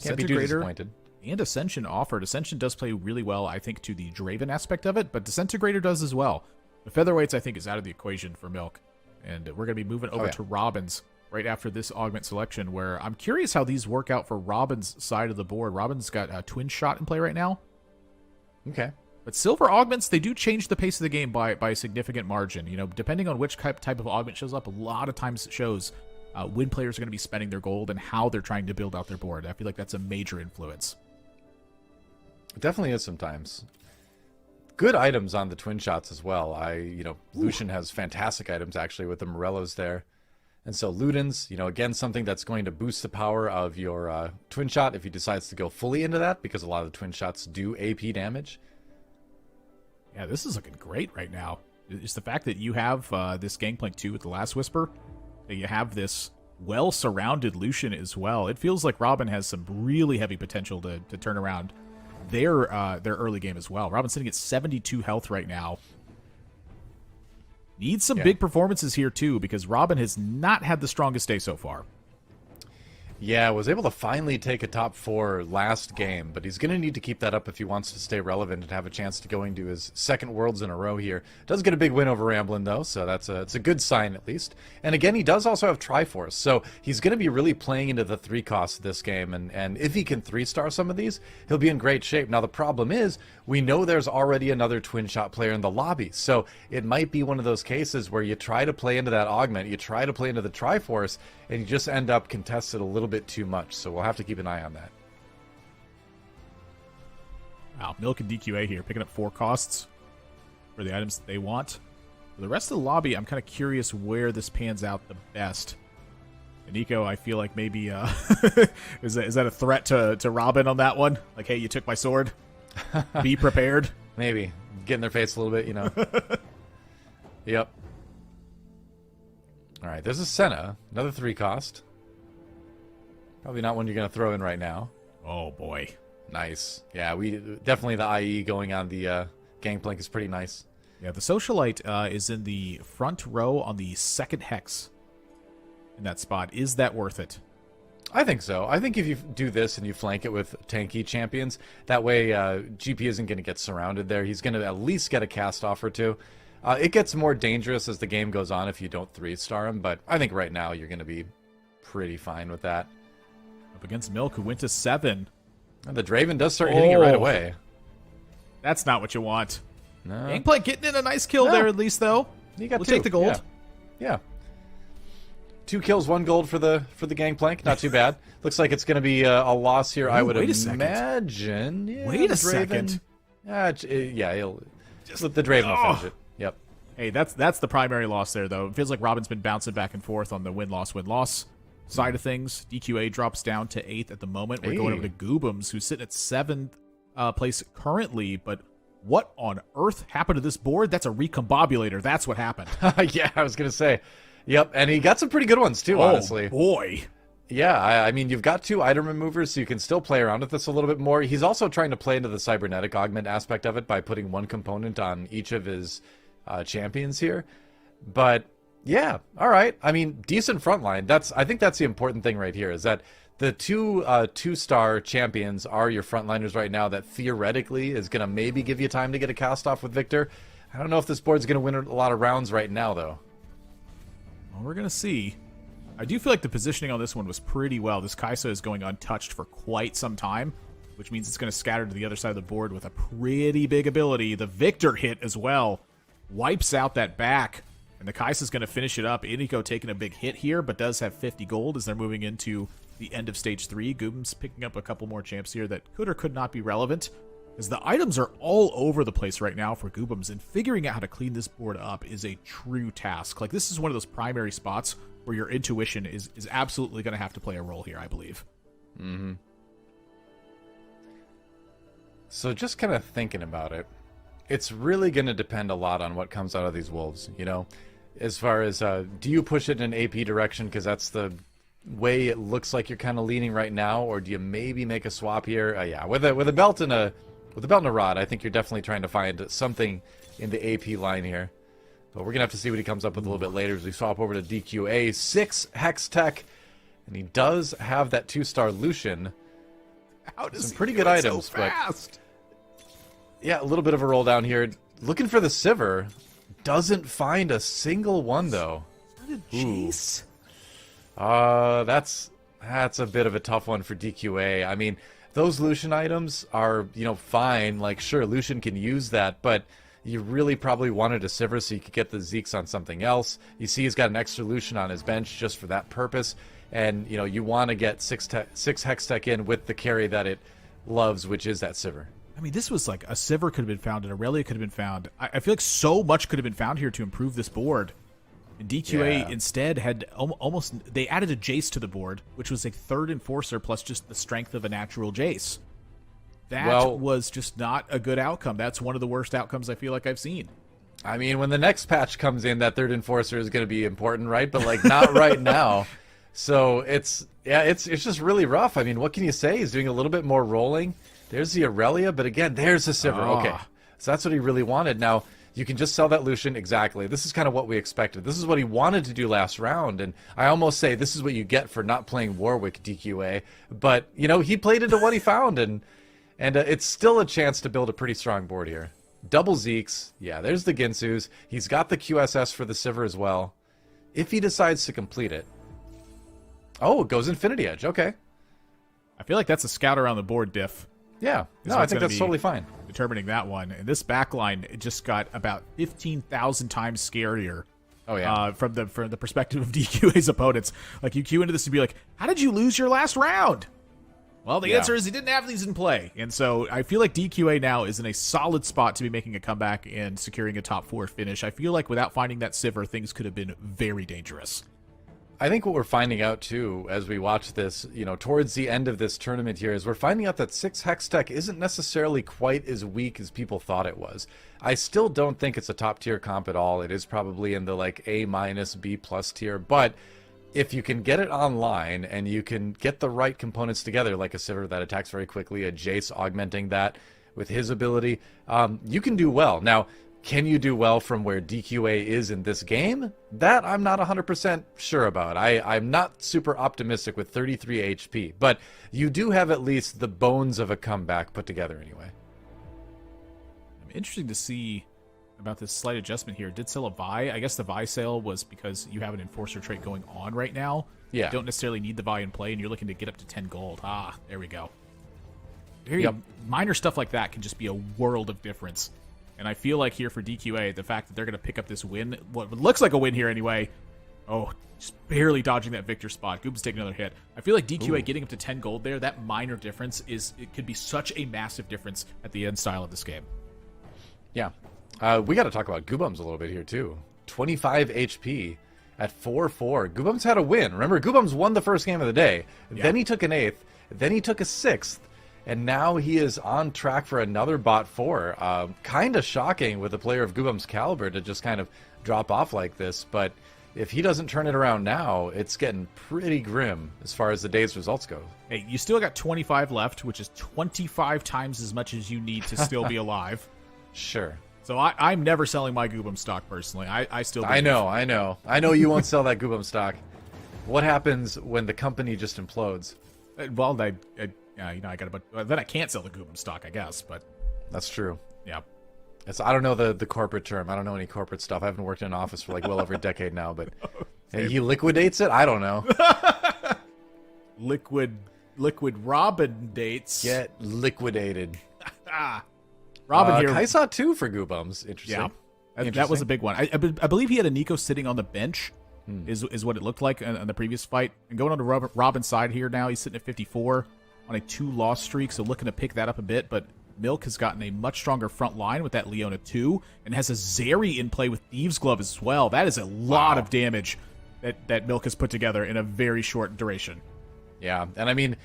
Can't be too disappointed. And Ascension offered. Ascension does play really well, I think, to the Draven aspect of it, but Disintegrator does as well. The Featherweights, I think, is out of the equation for Milk. And we're going to be moving over to Robin's right after this augment selection, where I'm curious how these work out for Robin's side of the board. Robin's got a twin shot in play right now. Okay. But silver augments, they do change the pace of the game by a significant margin. You know, depending on which type of augment shows up, a lot of times it shows when players are going to be spending their gold and how they're trying to build out their board. I feel like that's a major influence. It definitely is sometimes. Good items on the twin shots as well. Lucian has fantastic items actually with the Morellos there. And so Luden's, again, something that's going to boost the power of your twin shot if he decides to go fully into that, because a lot of the twin shots do AP damage. Yeah, this is looking great right now. It's the fact that you have this Gangplank 2 with the Last Whisper, that you have this well-surrounded Lucian as well. It feels like Robin has some really heavy potential to turn around their early game as well. Robin's sitting at 72 health right now. Needs some big performances here too, because Robin has not had the strongest day so far. Yeah, was able to finally take a top 4 last game, but he's going to need to keep that up if he wants to stay relevant and have a chance to go into his second Worlds in a row here. Does get a big win over Ramblin' though, so it's a good sign at least. And again, he does also have Triforce, so he's going to be really playing into the 3 costs this game, and if he can 3-star some of these, he'll be in great shape. Now the problem is, we know there's already another twin shot player in the lobby, so it might be one of those cases where you try to play into that augment, you try to play into the Triforce, and you just end up contested a little bit too much. So we'll have to keep an eye on that. Wow, Milk and DQA here picking up 4 costs for the items that they want. For the rest of the lobby, I'm kind of curious where this pans out the best. And Nico, I feel like maybe is that a threat to Robin on that one? Like, hey, you took my sword. Be prepared. Maybe get in their face a little bit, Yep. All right, there's a Senna, another 3 cost. Probably not one you're going to throw in right now. Oh, boy. Nice. Yeah, we definitely the IE going on the Gangplank is pretty nice. Yeah, the Socialite is in the front row on the second hex in that spot. Is that worth it? I think so. I think if you do this and you flank it with tanky champions, that way GP isn't going to get surrounded there. He's going to at least get a cast off or 2. It gets more dangerous as the game goes on if you don't 3-star him, but I think right now you're going to be pretty fine with that. Up against Milk, who went to 7. And the Draven does start hitting it right away. That's not what you want. No. Gangplank getting in a nice kill there at least, though. You got we'll 2. take the gold. Yeah. 2 kills, 1 gold for the Gangplank. Not too bad. Looks like it's going to be a loss here, I would imagine. Yeah, wait a second. He'll just let the Draven will finish it. Yep. Hey, that's the primary loss there, though. It feels like Robin's been bouncing back and forth on the win-loss side of things. DQA drops down to 8th at the moment. We're going over to Goobums, who's sitting at 7th place currently, but what on earth happened to this board? That's a recombobulator. That's what happened. Yeah, I was going to say. Yep, and he got some pretty good ones, too, honestly. Oh, boy. Yeah, I mean, you've got 2 item removers, so you can still play around with this a little bit more. He's also trying to play into the cybernetic augment aspect of it by putting 1 component on each of his champions here. But, yeah, all right. I mean, decent frontline. I think that's the important thing right here, is that the 2 2-star champions are your frontliners right now that theoretically is going to maybe give you time to get a cast off with Victor. I don't know if this board's going to win a lot of rounds right now, though. Well, we're going to see. I do feel like the positioning on this one was pretty well. This Kaisa is going untouched for quite some time, which means it's going to scatter to the other side of the board with a pretty big ability. The Victor hit as well. Wipes out that back, and the Kaisa's going to finish it up. Iniko taking a big hit here, but does have 50 gold as they're moving into the end of Stage 3. Goobums picking up a couple more champs here that could or could not be relevant, as the items are all over the place right now for Goobums, and figuring out how to clean this board up is a true task. Like, this is one of those primary spots where your intuition is absolutely going to have to play a role here, I believe. Mm-hmm. So just kind of thinking about it, it's really going to depend a lot on what comes out of these wolves, as far as do you push it in an AP direction because that's the way it looks like you're kind of leaning right now, or do you maybe make a swap here? Yeah, with a belt and a With the belt and a rod, I think you're definitely trying to find something in the AP line here. But we're going to have to see what he comes up with a little bit later as we swap over to DQA. 6 Hex Tech, and he does have that 2-star Lucian. How does Some he pretty do good it items, so fast? But yeah, a little bit of a roll down here. Looking for the Sivir. Doesn't find a single one, though. Jeez. That's a bit of a tough one for DQA. I mean, those Lucian items are, fine. Like, sure, Lucian can use that, but you really probably wanted a Sivir so you could get the Zeeks on something else. You see he's got an extra Lucian on his bench just for that purpose. And, you want to get 6 Hex Tech in with the carry that it loves, which is that Sivir. I mean, this was like a Sivir could have been found, an Aurelia could have been found. I feel like so much could have been found here to improve this board. And DQA instead had almost... They added a Jace to the board, which was a 3rd Enforcer plus just the strength of a natural Jace. That was just not a good outcome. That's one of the worst outcomes I feel like I've seen. I mean, when the next patch comes in, that 3rd Enforcer is going to be important, right? But, like, not right now. So it's just really rough. I mean, what can you say? He's doing a little bit more rolling. There's the Aurelia, but again, there's the Sivir. Okay, so that's what he really wanted. Now, you can just sell that Lucian. Exactly. This is kind of what we expected. This is what he wanted to do last round, and I almost say this is what you get for not playing Warwick DQA. But, he played into what he found, and it's still a chance to build a pretty strong board here. Double Zeeks. Yeah, there's the Ginsus. He's got the QSS for the Sivir as well, if he decides to complete it. Oh, it goes Infinity Edge. Okay. I feel like that's a scout around the board diff. Yeah. No, I think that's totally fine. Determining that one. And this backline, it just got about 15,000 times scarier. Oh, yeah. From the perspective of DQA's opponents. Like, you queue into this and be like, how did you lose your last round? Well, the answer is he didn't have these in play. And so I feel like DQA now is in a solid spot to be making a comeback and securing a top 4 finish. I feel like without finding that Sivir, things could have been very dangerous. I think what we're finding out, too, as we watch this, towards the end of this tournament here, is we're finding out that 6 Hex Tech isn't necessarily quite as weak as people thought it was. I still don't think it's a top-tier comp at all. It is probably in the, A-, B+ tier, but if you can get it online and you can get the right components together, like a Sivir that attacks very quickly, a Jace augmenting that with his ability, you can do well. Now, can you do well from where DQA is in this game? That I'm not 100% sure about. I'm not super optimistic with 33 HP, but you do have at least the bones of a comeback put together anyway. I'm interested to see about this slight adjustment here. Did sell a Vi? I guess the Vi sale was because you have an Enforcer trait going on right now. Yeah. You don't necessarily need the Vi in play, and you're looking to get up to 10 gold. Ah, there we go. Very minor stuff like that can just be a world of difference. And I feel like here for DQA, the fact that they're going to pick up this win, what looks like a win here anyway. Oh, just barely dodging that victor spot. Goob's taking another hit. I feel like DQA getting up to 10 gold there, that minor difference it could be such a massive difference at the end style of this game. Yeah. We got to talk about Goobums a little bit here, too. 25 HP at 4-4. Goobums had a win. Remember, Goobums won the first game of the day. Yeah. Then he took an 8th. Then he took a 6th. And now he is on track for another bot 4. Kind of shocking with a player of Goobum's caliber to just kind of drop off like this. But if he doesn't turn it around now, it's getting pretty grim as far as the day's results go. Hey, you still got 25 left, which is 25 times as much as you need to still be alive. Sure. So I'm never selling my Goobum stock personally. I still believe. I know you won't sell that Goobum stock. What happens when the company just implodes? Well, I got then I can't sell the Goobum stock, I guess, but that's true. Yeah. I don't know the corporate term. I don't know any corporate stuff. I haven't worked in an office for well over a decade now, but hey, he liquidates it? I don't know. Liquid Robin dates. Get liquidated. Robin here. Kaisa 2 for Goobums. Interesting. Yeah. That was a big one. I believe he had a Nico sitting on the bench. Is what it looked like on the previous fight. And going on to Robin's side here now, he's sitting at 54 on a 2-loss streak, so looking to pick that up a bit. But Milk has gotten a much stronger front line with that Leona 2, and has a Zeri in play with Thieves' Glove as well. That is a lot of damage that Milk has put together in a very short duration. Yeah, and I mean,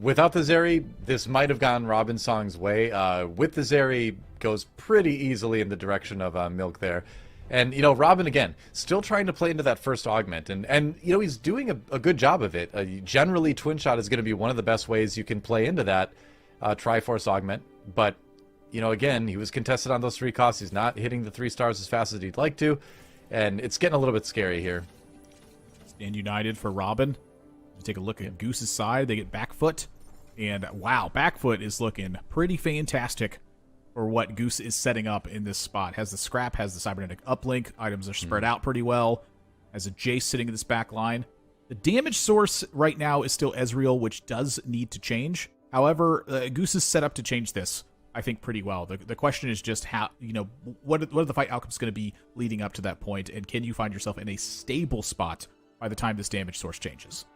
without the Zeri, this might have gone Robin Song's way. With the Zeri, goes pretty easily in the direction of Milk there. And, Robin, again, still trying to play into that first augment. And he's doing a good job of it. Generally, Twin Shot is going to be one of the best ways you can play into that Triforce augment. but, you know, again, he was contested on those 3 costs. He's not hitting the 3 stars as fast as he'd like to, and it's getting a little bit scary here. Stand united for Robin. Take a look at Goose's side. They get back foot. And wow, back foot is looking pretty fantastic for what Goose is setting up in this spot. Has the scrap, has the cybernetic uplink. Items are spread out pretty well. Has a Jace sitting in this back line. The damage source right now is still Ezreal, which does need to change. However, Goose is set up to change this, I think, pretty well. The question is just how, you know, what are the fight outcomes going to be leading up to that point, and can you find yourself in a stable spot by the time this damage source changes?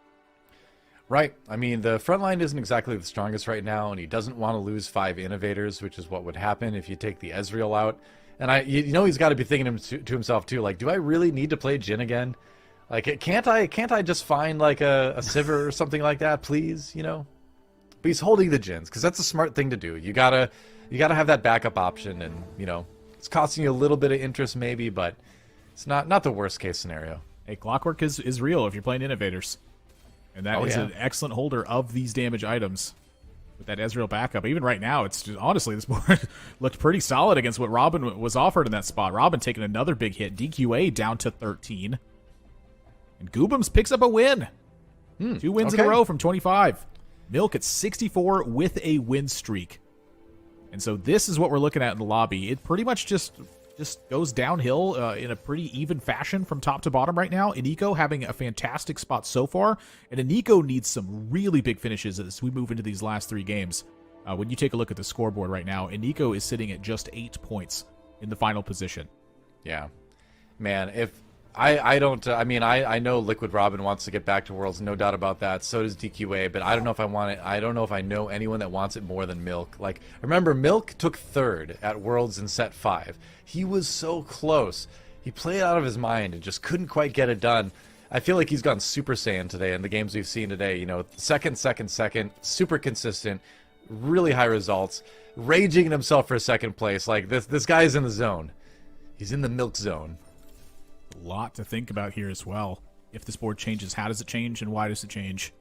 Right. I mean, the front line isn't exactly the strongest right now, and he doesn't want to lose 5 innovators, which is what would happen if you take the Ezreal out. And you know, he's got to be thinking to himself too, like, do I really need to play Jhin again? Like, can't I just find like a Sivir or something like that, please? You know. But he's holding the Jhins because that's a smart thing to do. You gotta have that backup option, and you know, it's costing you a little bit of interest maybe, but it's not the worst case scenario. Hey, Clockwork is real if you're playing innovators. And that is an excellent holder of these damage items with that Ezreal backup. Even right now, it's just, honestly, this board looked pretty solid against what Robin was offered in that spot. Robin taking another big hit. DQA down to 13. And Goobums picks up a win. 2 wins in a row from 25. Milk at 64 with a win streak. And so this is what we're looking at in the lobby. It pretty much just goes downhill in a pretty even fashion from top to bottom right now. Iniko having a fantastic spot so far, and Iniko needs some really big finishes as we move into these last 3 games. When you take a look at the scoreboard right now, Iniko is sitting at just 8 points in the final position. Yeah. Man, if I don't, I mean, I know Liquid Robin wants to get back to Worlds, no doubt about that. So does DQA, but I don't know if I want it. I don't know if I know anyone that wants it more than Milk. Like, remember, Milk took 3rd at Worlds in set 5. He was so close. He played out of his mind and just couldn't quite get it done. I feel like he's gone Super Saiyan today in the games we've seen today. You know, second, super consistent, really high results, raging at himself for 2nd place. Like, this guy's in the zone. He's in the Milk zone. A lot to think about here as well. If this board changes, how does it change and why does it change?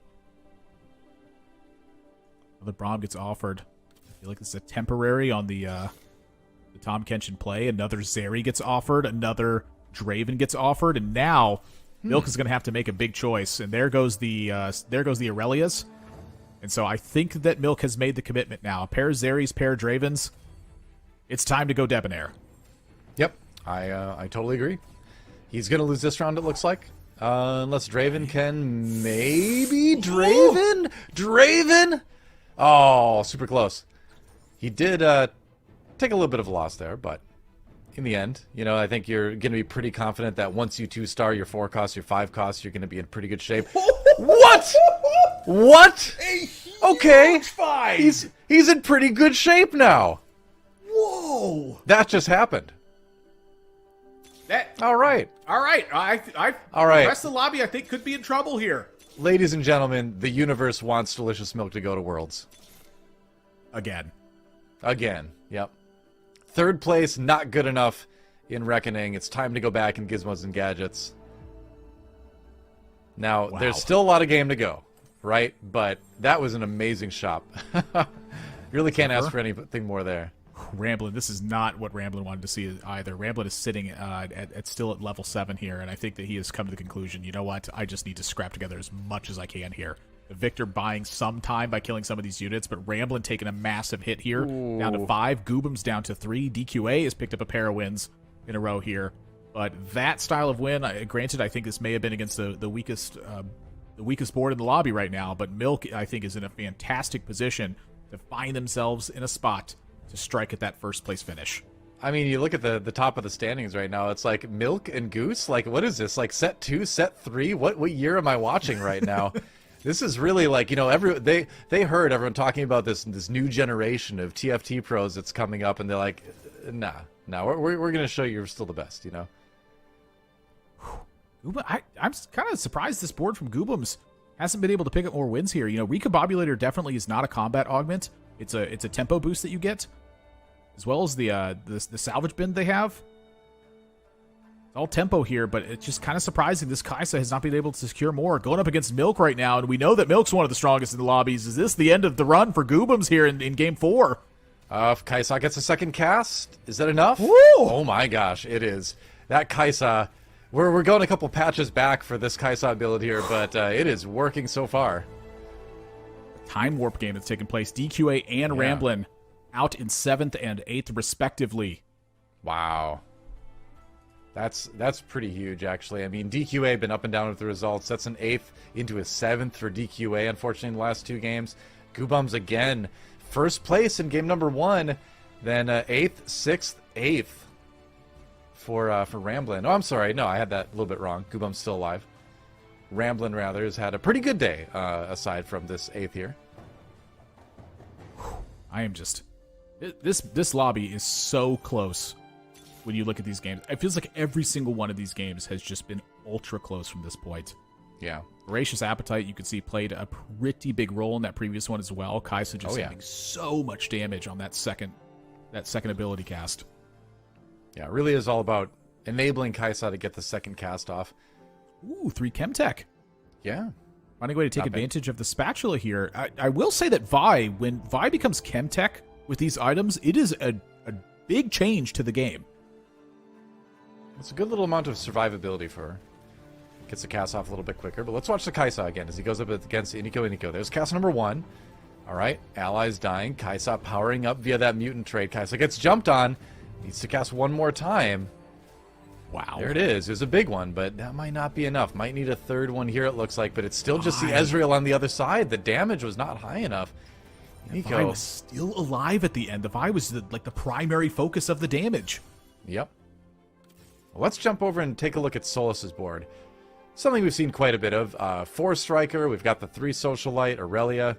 The Braum gets offered. I feel like this is a temporary on the Tom Kenshin play. Another Zeri gets offered. Another Draven gets offered. And now Milk is going to have to make a big choice. And there goes the Aurelias. And so I think that Milk has made the commitment now. A pair of Zeris, pair of Dravens. It's time to go Debonair. Yep, I totally agree. He's going to lose this round, it looks like. Unless Draven can... Maybe? Draven? Draven? Oh, super close. He did take a little bit of a loss there, but in the end, you know, I think you're going to be pretty confident that once you 2-star your 4 costs, your 5 costs, you're going to be in pretty good shape. What? What? Okay. 5. He's in pretty good shape now. Whoa. That just happened. All right. All right. All right. The rest of the lobby, I think, could be in trouble here. Ladies and gentlemen, the universe wants Delicious Milk to go to Worlds. Again. Yep. 3rd place, not good enough in Reckoning. It's time to go back in Gizmos and Gadgets. Now, there's still a lot of game to go, right? But that was an amazing shop. Really can't ask for anything more there. Ramblin', this is not what Ramblin' wanted to see either. Ramblin' is sitting still at level 7 here, and I think that he has come to the conclusion, you know what, I just need to scrap together as much as I can here. Victor buying some time by killing some of these units, but Ramblin' taking a massive hit here, down to 5. Goobum's down to 3. DQA has picked up a pair of wins in a row here. But that style of win, granted, I think this may have been against the weakest board in the lobby right now, but Milk, I think, is in a fantastic position to find themselves in a spot to strike at that 1st place finish. I mean, you look at the top of the standings right now, it's like Milk and Goose, like, what is this, like set 2, set 3? What year am I watching right now? This is really like, you know, they heard everyone talking about this new generation of TFT pros that's coming up, and they're like, nah, we're going to show you're still the best, you know? I'm kind of surprised this board from Goobums hasn't been able to pick up more wins here. You know, Recombobulator definitely is not a combat augment. It's a tempo boost that you get, as well as the salvage bin they have. It's all tempo here, but it's just kind of surprising this Kai'Sa has not been able to secure more. Going up against Milk right now, and we know that Milk's one of the strongest in the lobbies. Is this the end of the run for Goobums here in Game 4? If Kaisa gets a second cast, is that enough? Woo! Oh my gosh, it is. That Kaisa, we're going a couple patches back for this Kaisa build here, but it is working so far. Time warp game that's taken place. DQA and Ramblin' out in 7th and 8th, respectively. Wow. That's pretty huge, actually. I mean, DQA been up and down with the results. That's an 8th into a 7th for DQA, unfortunately, in the last 2 games. Goobums, again, first place in game number 1, then 8th, 6th, 8th for Ramblin'. Oh, I'm sorry. No, I had that a little bit wrong. Goobums still alive. Ramblin', rather, has had a pretty good day, aside from this 8th here. I am just... This lobby is so close when you look at these games. It feels like every single one of these games has just been ultra close from this point. Yeah. Voracious Appetite, you could see, played a pretty big role in that previous one as well. Kaisa just having so much damage on that second ability cast. Yeah, it really is all about enabling Kaisa to get the second cast off. Ooh, 3 Chemtech. Yeah. Finding a way to take advantage of the spatula here. I will say that when Vi becomes Chemtech with these items, it is a big change to the game. It's a good little amount of survivability for her. Gets the cast off a little bit quicker, but let's watch the Kaisa again as he goes up against Iniko. There's cast number 1. All right, allies dying. Kaisa powering up via that mutant trade. Kaisa gets jumped on. Needs to cast one more time. Wow. There it is. It was a big one, but that might not be enough. Might need a third one here, it looks like, but it's still just the Ezreal on the other side. The damage was not high enough. Vi was still alive at the end. The Vi was the primary focus of the damage. Yep. Well, let's jump over and take a look at Solus's board. Something we've seen quite a bit of. 4 Striker, we've got the 3 Socialite, Aurelia.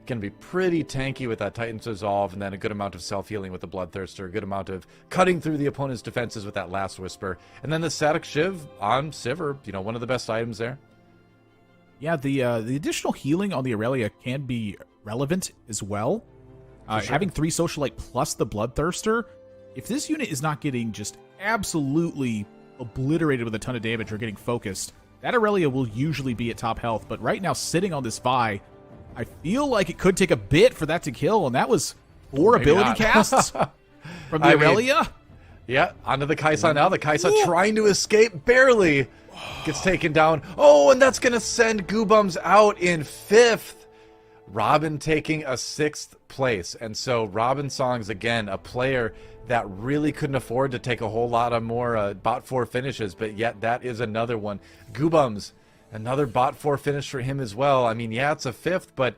Going to be pretty tanky with that Titan's Resolve, and then a good amount of self-healing with the Bloodthirster, a good amount of cutting through the opponent's defenses with that Last Whisper. And then the Static Shiv on Sivir, one of the best items there. Yeah, the additional healing on the Aurelia can be relevant as well. Sure. Having 3 Socialite plus the Bloodthirster, if this unit is not getting just absolutely obliterated with a ton of damage or getting focused, that Aurelia will usually be at top health. But right now, sitting on this Vi, I feel like it could take a bit for that to kill, and that was 4 ability casts from the Aurelia. Yeah, onto the Kaisa now. The Kaisa trying to escape, barely gets taken down. Oh, and that's going to send Goobums out in 5th. Robin taking a 6th place. And so Robin Songs, again, a player that really couldn't afford to take a whole lot of more bot 4 finishes, but yet that is another one. Goobums, another bot 4 finish for him as well. I mean, yeah, it's a 5th, but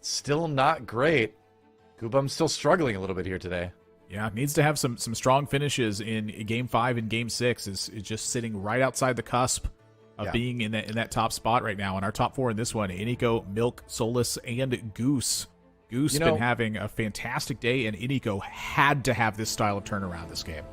still not great. Goobums still struggling a little bit here today. Yeah, needs to have some strong finishes in Game 5 and Game 6. Is just sitting right outside the cusp of being in that top spot right now. And our top 4 in this one, Iniko, Milk, Solus, and Goose. Goose been having a fantastic day, and Iniko had to have this style of turnaround this game.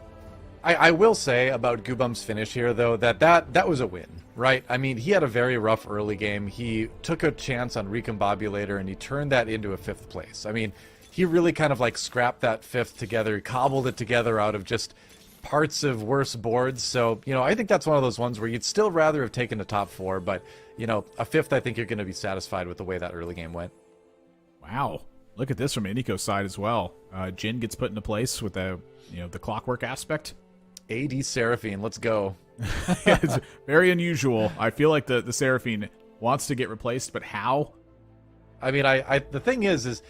I will say about Goobums' finish here, though, that was a win, right? I mean, he had a very rough early game. He took a chance on Recombobulator, and he turned that into a 5th place. I mean, he really kind of like scrapped that 5th together, cobbled it together out of just parts of worse boards. So, I think that's one of those ones where you'd still rather have taken the top 4, but, a 5th, I think you're going to be satisfied with the way that early game went. Wow. Look at this from Iniko's side as well. Jin gets put into place with the clockwork aspect. AD Seraphine, let's go. It's very unusual. I feel like the Seraphine wants to get replaced, but how? I mean, the thing is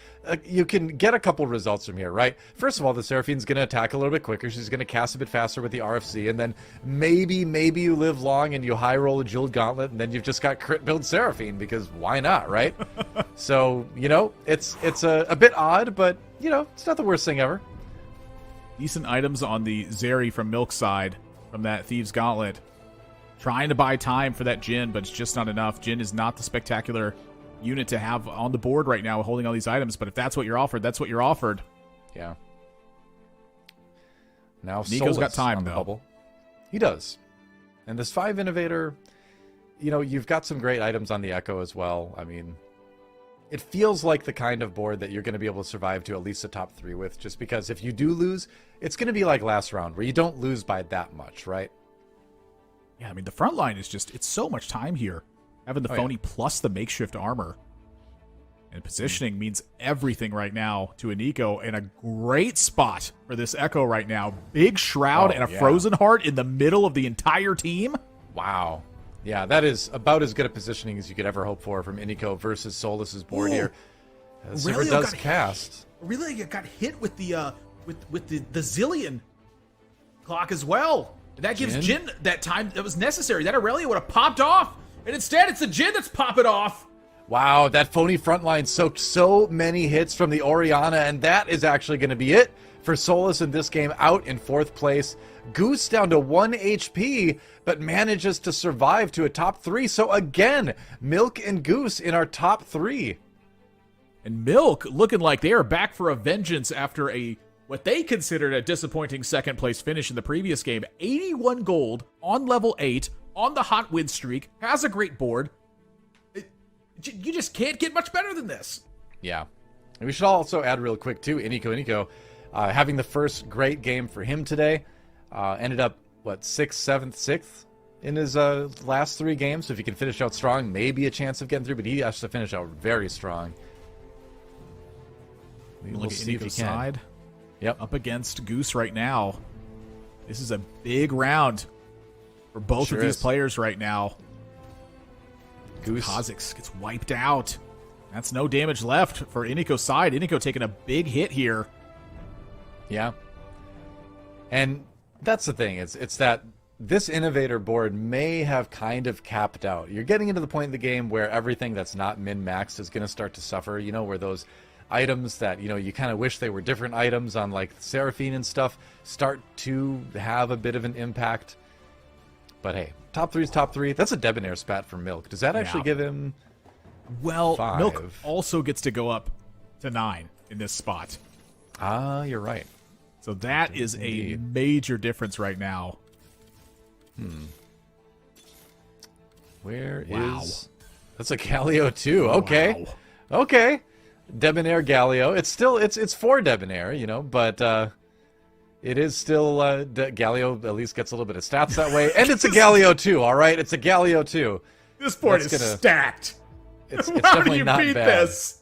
you can get a couple results from here, right? First of all, the Seraphine's going to attack a little bit quicker. She's going to cast a bit faster with the RFC, and then maybe you live long and you high roll a Jeweled Gauntlet, and then you've just got crit build Seraphine, because why not, right? So, it's a bit odd, but, it's not the worst thing ever. Decent items on the Zeri from Milk's side from that Thieves Gauntlet. Trying to buy time for that Jin, but it's just not enough. Jin is not the spectacular unit to have on the board right now holding all these items, but if that's what you're offered, that's what you're offered. Yeah. Now Nico's got time, on the though. bubble. He does. And this 5 Innovator, you've got some great items on the Echo as well. I mean, it feels like the kind of board that you're going to be able to survive to at least a top 3 with, just because if you do lose, it's going to be like last round, where you don't lose by that much, right? Yeah, I mean, the front line is just, it's so much time here. Having the phony plus the makeshift armor. And positioning means everything right now to Aniko, and a great spot for this Echo right now. Big Shroud and a Frozen Heart in the middle of the entire team. Wow. Yeah, that is about as good a positioning as you could ever hope for from Iniko versus Solus's board here. Zimmer does cast. Aurelio got hit with the the Zillion clock as well. And that gives Jin that time that was necessary. That Aurelio would have popped off. And instead, it's the Jin that's popping off. Wow, that phony frontline soaked so many hits from the Orianna, and that is actually going to be it for Solus in this game, out in 4th place. Goose down to 1 HP, but manages to survive to a top 3. So again, Milk and Goose in our top 3. And Milk looking like they are back for a vengeance after what they considered a disappointing 2nd place finish in the previous game. 81 gold on level 8, on the hot win streak, has a great board. You just can't get much better than this. Yeah. And we should also add real quick, too, Iniko having the first great game for him today. Ended up, 6th, 7th, 6th in his last 3 games. So if he can finish out strong, maybe a chance of getting through, but he has to finish out very strong. We'll see if he can. Side. Yep. Up against Goose right now. This is a big round for both of these players right now. Goose. Kha'Zix gets wiped out. That's no damage left for Iniko's side. Iniko taking a big hit here. Yeah. And that's the thing. It's that this Innovator board may have kind of capped out. You're getting into the point in the game where everything that's not min-maxed is going to start to suffer, where those items that, you kind of wish they were different items on, like, Seraphine and stuff start to have a bit of an impact. But hey, top 3 is top 3. That's a debonair spat for Milk. Does that actually give him 5? Milk also gets to go up to 9 in this spot. Ah, you're right. So that is a major difference right now. Where is... That's a Galio too. Okay. Wow. Okay. Debonair Galio. It's still... It's for Debonair, but... It is still, Galio at least gets a little bit of stats that way. And it's a Galio too, all right? It's a Galio too. This board is stacked. It's How definitely do you not beat bad. this?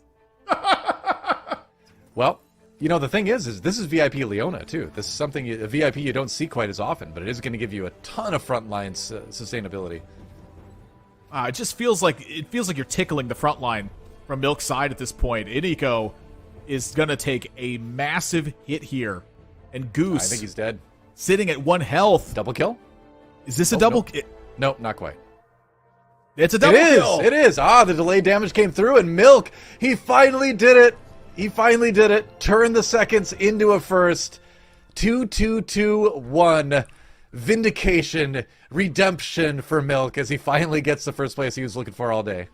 Well, the thing is this is VIP Leona too. This is something, a VIP you don't see quite as often, but it is going to give you a ton of frontline sustainability. It just feels like you're tickling the front line from Milk's side at this point. Iniko is going to take a massive hit here. And Goose, I think he's dead. Sitting at 1 health. Double kill? Is this a double? No, not quite. It's a double kill. It is. The delayed damage came through, and Milk, he finally did it. Turned the seconds into a first. 2-2-2-1. Vindication, redemption for Milk as he finally gets the first place he was looking for all day.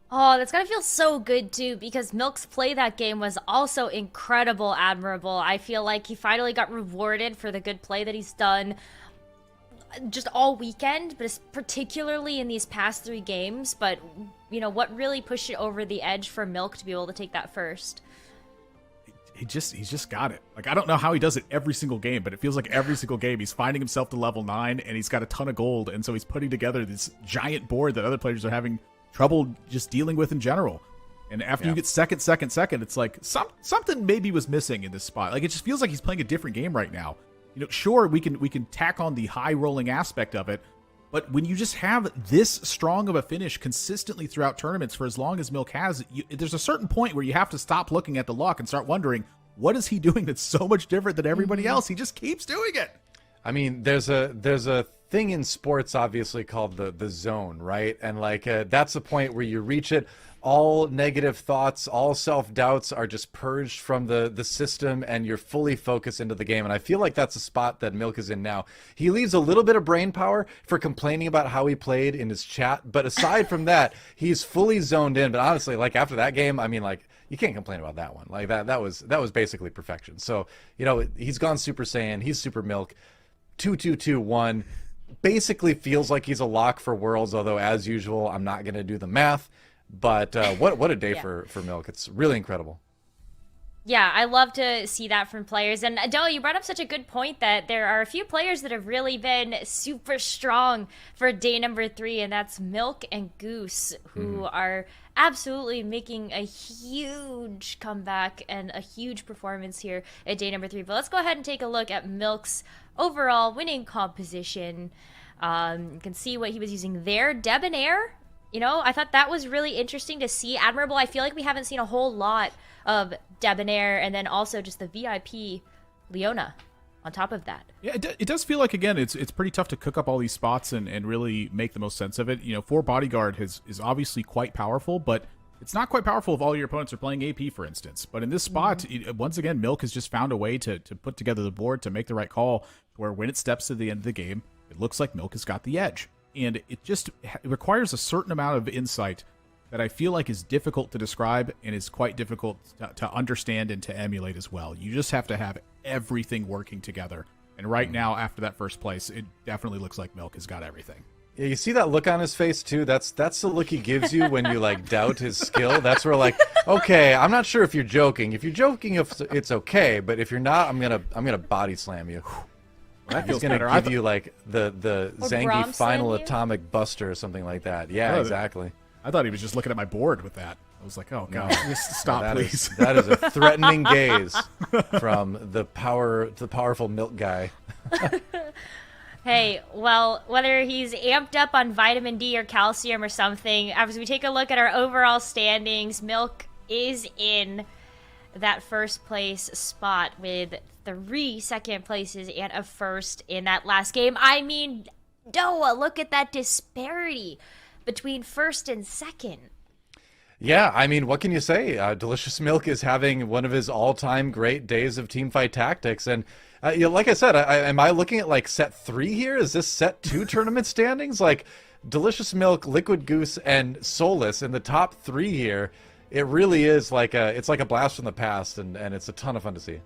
Oh, that's gotta feel so good too, because Milk's play that game was also incredible, admirable. I feel like he finally got rewarded for the good play that he's done just all weekend, but particularly in these past 3 games. But, what really pushed it over the edge for Milk to be able to take that first? He's just got it. Like, I don't know how he does it every single game, but it feels like every single game he's finding himself to level 9, and he's got a ton of gold, and so he's putting together this giant board that other players are having trouble just dealing with in general. And after you get second, it's like something maybe was missing in this spot. Like, it just feels like he's playing a different game right now. Sure, we can tack on the high rolling aspect of it, but when you just have this strong of a finish consistently throughout tournaments for as long as Milk has, there's a certain point where you have to stop looking at the luck and start wondering, what is he doing that's so much different than everybody else? He just keeps doing it. I mean, there's a thing in sports, obviously, called the zone, right? And that's the point where you reach it. All negative thoughts, all self-doubts are just purged from the system, and you're fully focused into the game. And I feel like that's a spot that Milk is in now. He leaves a little bit of brain power for complaining about how he played in his chat, but aside from that, he's fully zoned in. But honestly, after that game, I mean, you can't complain about that one. That was basically perfection. So, he's gone Super Saiyan, he's Super Milk. 2-2-2-1 basically feels like he's a lock for Worlds, although as usual I'm not going to do the math, but what a day for Milk. It's really incredible. Yeah, I love to see that from players. And Adele, you brought up such a good point that there are a few players that have really been super strong for day number 3, and that's Milk and Goose, who are absolutely making a huge comeback and a huge performance here at day number 3. But let's go ahead and take a look at Milk's overall winning composition. You can see what he was using there. Debonair, you know, I thought that was really interesting to see. Admirable, I feel like we haven't seen a whole lot of Debonair, and then also just the VIP Leona on top of that. Yeah, it does feel like, again, it's pretty tough to cook up all these spots and really make the most sense of it. You know, 4 Bodyguard is obviously quite powerful, but it's not quite powerful if all your opponents are playing AP, for instance. But in this spot, once again, Milk has just found a way to put together the board, to make the right call, where when it steps to the end of the game, it looks like Milk has got the edge. And it requires a certain amount of insight that I feel like is difficult to describe and is quite difficult to understand and to emulate as well. You just have to have everything working together. And right now, after that first place, it definitely looks like Milk has got everything. Yeah, you see that look on his face too? That's the look he gives you when you like doubt his skill. That's where like, okay, I'm not sure if you're joking. If you're joking, if it's okay, but if you're not, I'm gonna body slam you. He's gonna give you like the Zangief final atomic buster or something like that. Yeah, exactly. I thought he was just looking at my board with that. I was like, oh god, stop, please. That is a threatening gaze from the powerful Milk guy. Hey, well, whether he's amped up on vitamin D or calcium or something, as we take a look at our overall standings, Milk is in that first place spot with 3 second places and a first in that last game. I mean, Doa, look at that disparity between first and second. Yeah, I mean, what can you say? Delicious Milk is having one of his all-time great days of teamfight tactics. And you know, like I said, am I looking at like set 3 here? Is this set 2 tournament standings? Like Delicious Milk, Liquid Goose, and Solus in the top 3 here. It really is like it's like a blast from the past, and it's a ton of fun to see.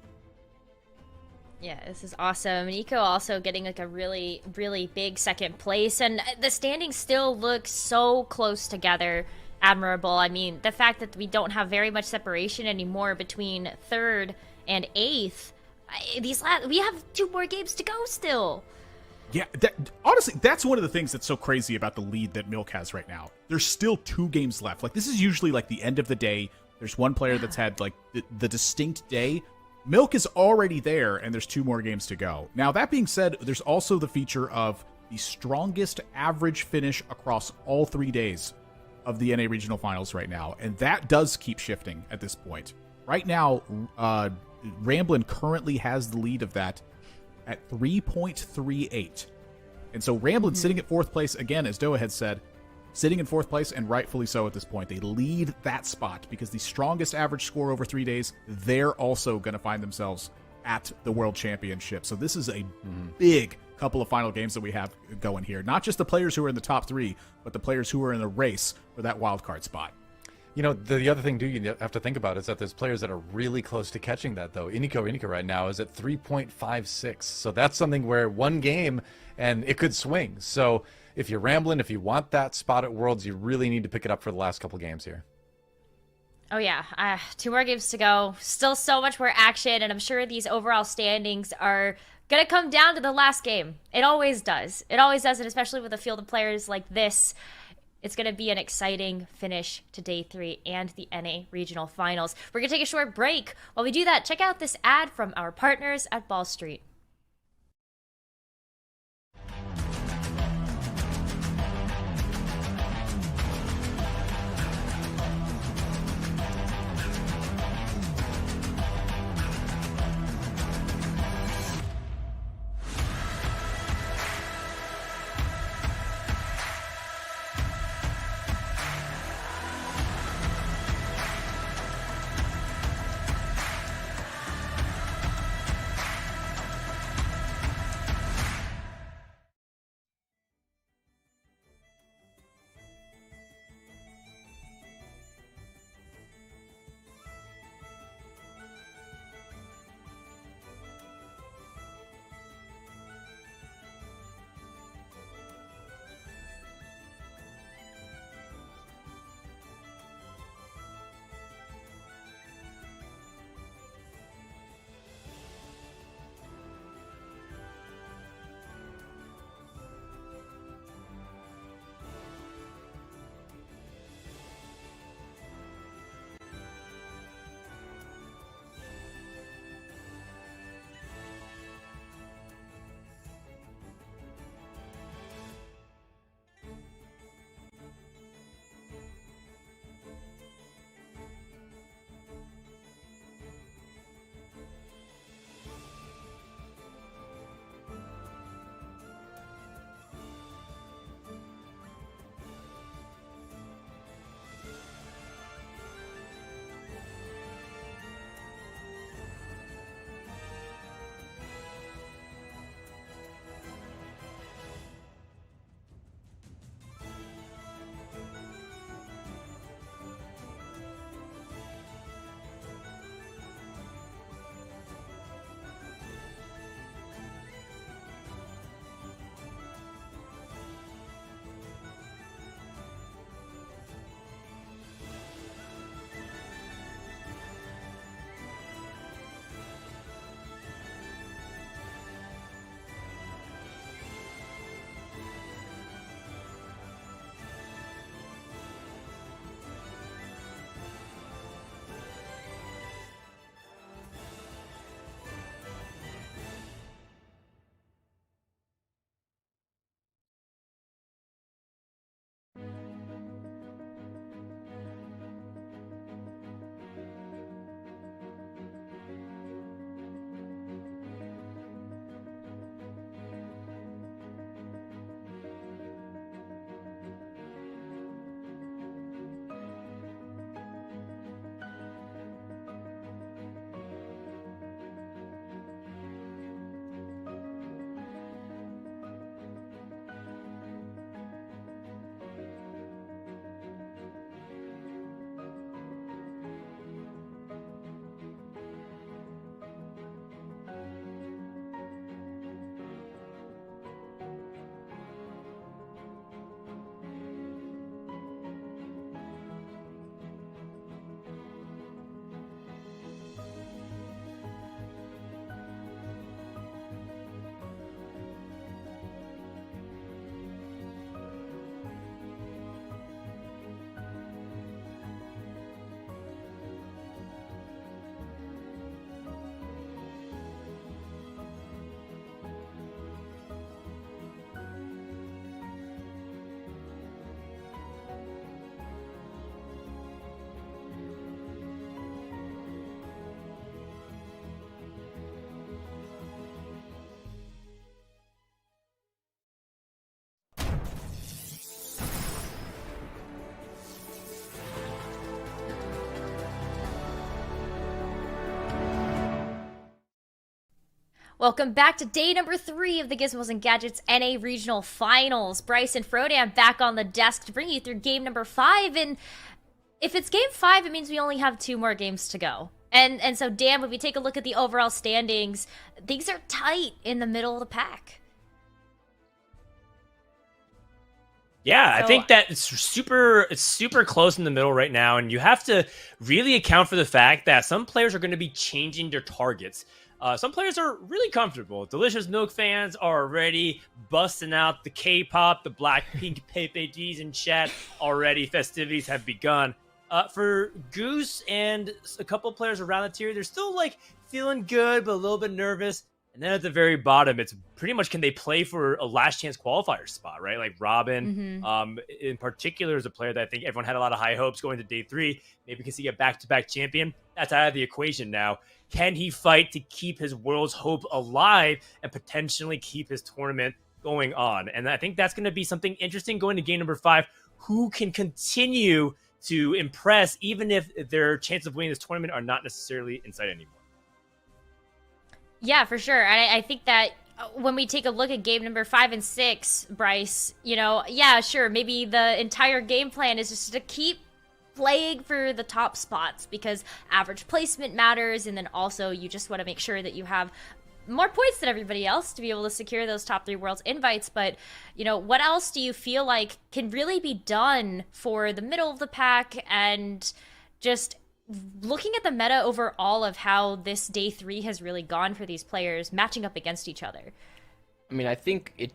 Yeah, this is awesome. Nico also getting like a really, really big second place, and the standings still look so close together. Admirable. I mean, the fact that we don't have very much separation anymore between 3rd and 8th. We have 2 more games to go still. Yeah, honestly, that's one of the things that's so crazy about the lead that Milk has right now. There's still 2 games left. Like, this is usually like the end of the day. There's one player that's had like the distinct day. Milk is already there, and there's 2 more games to go. Now, that being said, there's also the feature of the strongest average finish across all 3 days of the NA Regional Finals right now, and that does keep shifting at this point. Right now, Ramblin currently has the lead of that at 3.38. And so Ramblin sitting at 4th place, again, as Doa had said, sitting in 4th place, and rightfully so at this point. They lead that spot because the strongest average score over 3 days, they're also going to find themselves at the World Championship. So this is a big couple of final games that we have going here. Not just the players who are in the top 3, but the players who are in the race for that wild card spot. You know, the other thing, you have to think about is that there's players that are really close to catching that, though. Iniko right now is at 3.56. So that's something where one game and it could swing. So if you're Ramblin', if you want that spot at Worlds, you really need to pick it up for the last couple games here. Oh yeah, 2 more games to go. Still so much more action, and I'm sure these overall standings are gonna come down to the last game. It always does. It always does, and especially with a field of players like this, it's going to be an exciting finish to day 3 and the NA Regional Finals. We're going to take a short break. While we do that, check out this ad from our partners at Ball Street. Welcome back to day number 3 of the Gizmos and Gadgets NA Regional Finals. Bryce and Frodan back on the desk to bring you through game number 5. And if it's game 5, it means we only have 2 more games to go. And so, Dan, when we take a look at the overall standings, things are tight in the middle of the pack. Yeah, I think that it's super close in the middle right now, and you have to really account for the fact that some players are going to be changing their targets. Some players are really comfortable. Delicious Milk fans are already busting out the K-pop, the Blackpink PPDs in chat already. Festivities have begun. For Goose and a couple players around the tier, they're still like feeling good, but a little bit nervous. And then at the very bottom, it's pretty much, can they play for a last chance qualifier spot, right? Like Robin, in particular, is a player that I think everyone had a lot of high hopes going to day 3. Maybe because he get back-to-back champion. That's out of the equation now. Can he fight to keep his world's hope alive and potentially keep his tournament going on? And I think that's going to be something interesting going to game number 5. Who can continue to impress, even if their chances of winning this tournament are not necessarily in sight anymore? Yeah, for sure. And I think that when we take a look at game number 5 and 6, Bryce, yeah, sure, maybe the entire game plan is just to keep playing for the top spots because average placement matters, and then also you just want to make sure that you have more points than everybody else to be able to secure those top 3 Worlds invites. But, what else do you feel like can really be done for the middle of the pack and just looking at the meta overall of how this day 3 has really gone for these players matching up against each other? I mean, I think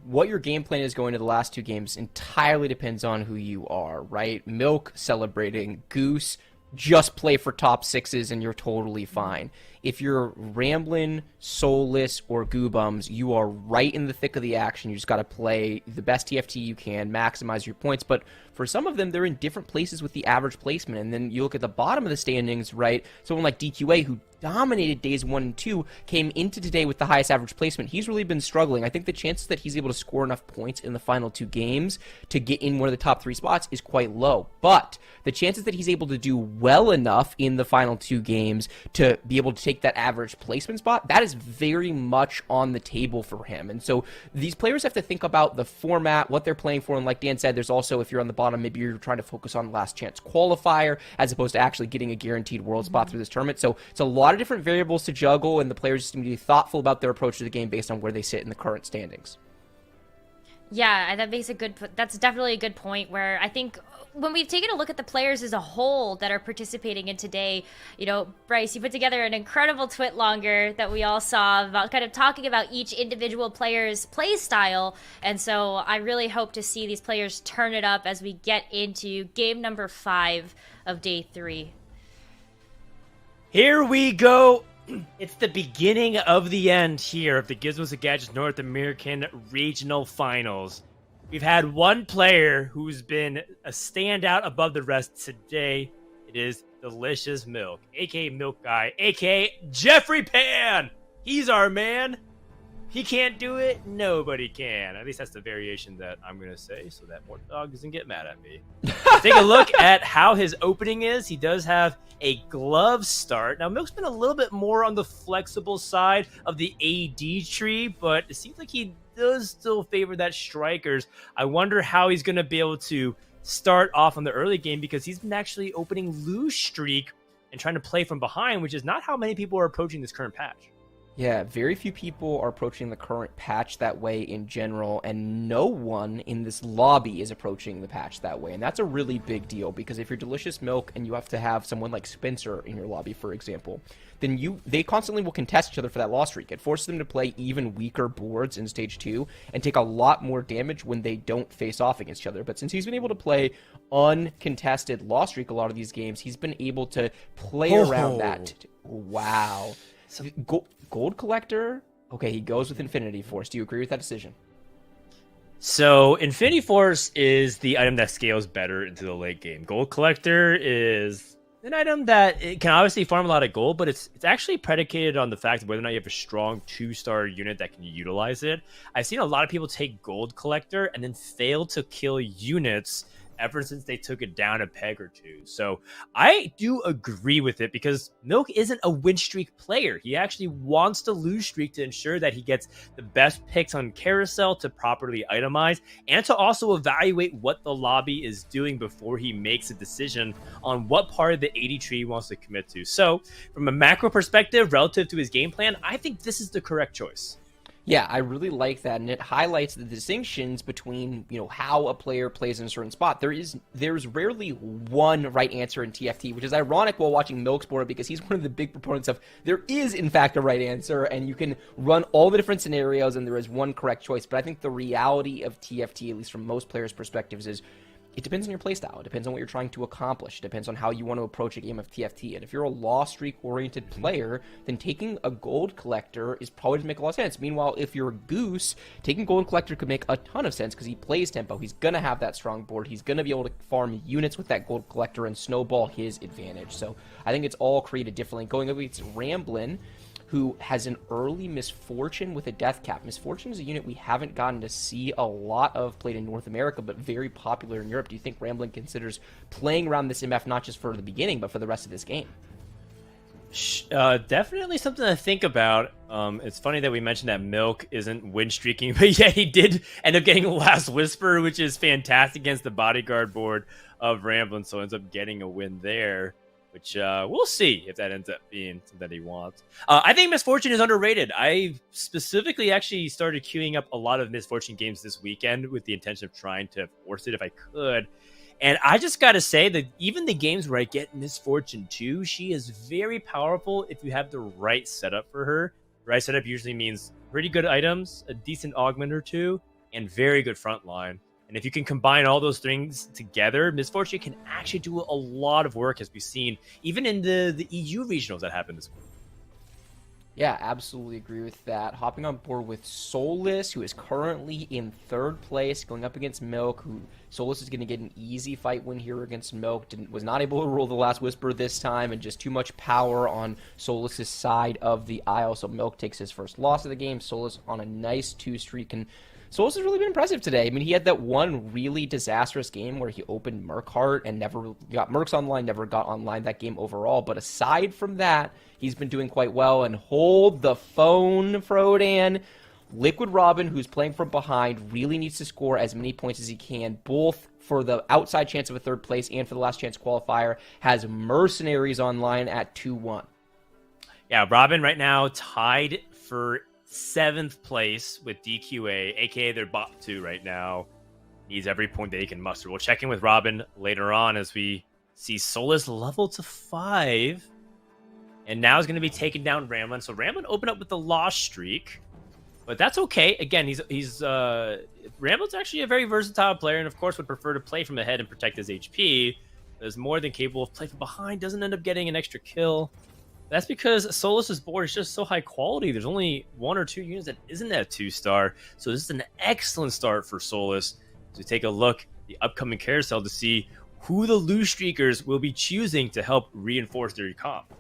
what your game plan is going to the last 2 games entirely depends on who you are, right? Milk celebrating, Goose just play for top 6s and you're totally fine. If you're Ramblin', Soulless, or Goobums, you are right in the thick of the action. You just got to play the best TFT you can, maximize your points. But for some of them, they're in different places with the average placement. And then you look at the bottom of the standings, right? Someone like DQA, who dominated days 1 and 2, came into today with the highest average placement. He's really been struggling. I think the chances that he's able to score enough points in the final 2 games to get in one of the top 3 spots is quite low. But the chances that he's able to do well enough in the final 2 games to be able to take that average placement spot, that is very much on the table for him. And so these players have to think about the format, what they're playing for. And like Dan said, there's also, if you're on the bottom, maybe you're trying to focus on last chance qualifier as opposed to actually getting a guaranteed world spot through this tournament. So it's a lot of different variables to juggle, and the players just need to be thoughtful about their approach to the game based on where they sit in the current standings. Yeah, that's definitely a good point, where I think when we've taken a look at the players as a whole that are participating in today, Bryce, you put together an incredible twit longer that we all saw about kind of talking about each individual player's play style. And so I really hope to see these players turn it up as we get into game number 5 of day 3. Here we go. It's the beginning of the end here of the Gizmos and Gadgets North American Regional Finals. We've had one player who's been a standout above the rest today. It is Delicious Milk, aka Milk Guy, aka Jeffrey Pan. He's our man. He can't do it, nobody can. At least that's the variation that I'm going to say so that Mort Dog doesn't get mad at me. Take a look at how his opening is. He does have a glove start. Now, Milk's been a little bit more on the flexible side of the AD tree, but it seems like he does still favor that strikers. I wonder how he's going to be able to start off on the early game, because he's been actually opening lose streak and trying to play from behind, which is not how many people are approaching this current patch. Yeah, very few people are approaching the current patch that way in general, and no one in this lobby is approaching the patch that way. And that's a really big deal, because if you're Delicious Milk and you have to have someone like Spencer in your lobby, for example, then they constantly will contest each other for that loss streak. It forces them to play even weaker boards in Stage 2 and take a lot more damage when they don't face off against each other. But since he's been able to play uncontested loss streak a lot of these games, he's been able to play around that. Wow. So, Gold Collector, okay, he goes with Infinity Force. Do you agree with that decision? So Infinity Force is the item that scales better into the late game. Gold Collector is an item that it can obviously farm a lot of gold, but it's actually predicated on the fact of whether or not you have a strong 2-star unit that can utilize it. I've seen a lot of people take Gold Collector and then fail to kill units ever since they took it down a peg or two. So I do agree with it because Milk isn't a win streak player. He actually wants to lose streak to ensure that he gets the best picks on carousel to properly itemize and to also evaluate what the lobby is doing before he makes a decision on what part of the 80 tree he wants to commit to. So from a macro perspective, relative to his game plan, I think this is the correct choice. Yeah, I really like that, and it highlights the distinctions between, how a player plays in a certain spot. There's rarely one right answer in TFT, which is ironic while watching Milk's board because he's one of the big proponents of there is, in fact, a right answer, and you can run all the different scenarios, and there is one correct choice. But I think the reality of TFT, at least from most players' perspectives, is it depends on your playstyle. It depends on what you're trying to accomplish. It depends on how you want to approach a game of TFT. And if you're a loss streak-oriented player, then taking a gold collector is probably to make a lot of sense. Meanwhile, if you're a Goose, taking gold collector could make a ton of sense because he plays tempo. He's going to have that strong board. He's going to be able to farm units with that gold collector and snowball his advantage. So I think it's all created differently. Going up against Ramblin', who has an early Misfortune with a death cap. Misfortune is a unit we haven't gotten to see a lot of played in North America, but very popular in Europe. Do you think Ramblin' considers playing around this MF not just for the beginning, but for the rest of this game? Definitely something to think about. It's funny that we mentioned that Milk isn't win streaking, but yeah, he did end up getting Last Whisper, which is fantastic against the bodyguard board of Ramblin', so ends up getting a win there. Which we'll see if that ends up being something that he wants. I think Misfortune is underrated. I specifically actually started queuing up a lot of Misfortune games this weekend with the intention of trying to force it if I could. And I just got to say that even the games where I get Misfortune 2, she is very powerful if you have the right setup for her. The right setup usually means pretty good items, a decent augment or two, and very good front line. And if you can combine all those things together, Misfortune can actually do a lot of work, as we've seen, even in the EU regionals that happened this week. Yeah, absolutely agree with that. Hopping on board with Solus, who is currently in third place, going up against Milk, who Solus is going to get an easy fight win here against Milk. Was not able to roll the Last Whisper this time, and just too much power on Solus's side of the aisle. So Milk takes his first loss of the game. Solus on a nice 2 streak, and Solus has really been impressive today. I mean, he had that one really disastrous game where he opened Merkheart and never got Mercs online, never got online that game overall. But aside from that, he's been doing quite well. And hold the phone, Frodan. Liquid Robin, who's playing from behind, really needs to score as many points as he can, both for the outside chance of a third place and for the last chance qualifier. Has Mercenaries online at 2-1. Yeah, Robin right now tied for 7th place with DQA, aka their bot 2 right now. Needs every point that he can muster. We'll check in with Robin later on as we see Solus level to 5. And now is going to be taking down Ramblin'. So Ramblin' opened up with the loss streak. But that's okay. Again, Ramblin's actually a very versatile player, and of course would prefer to play from ahead and protect his HP. Is more than capable of playing from behind, doesn't end up getting an extra kill. That's because Solus's board is just so high quality. There's only 1 or 2 units that isn't at 2-star. So this is an excellent start for Solus to take a look at the upcoming carousel to see who the lose streakers will be choosing to help reinforce their comp.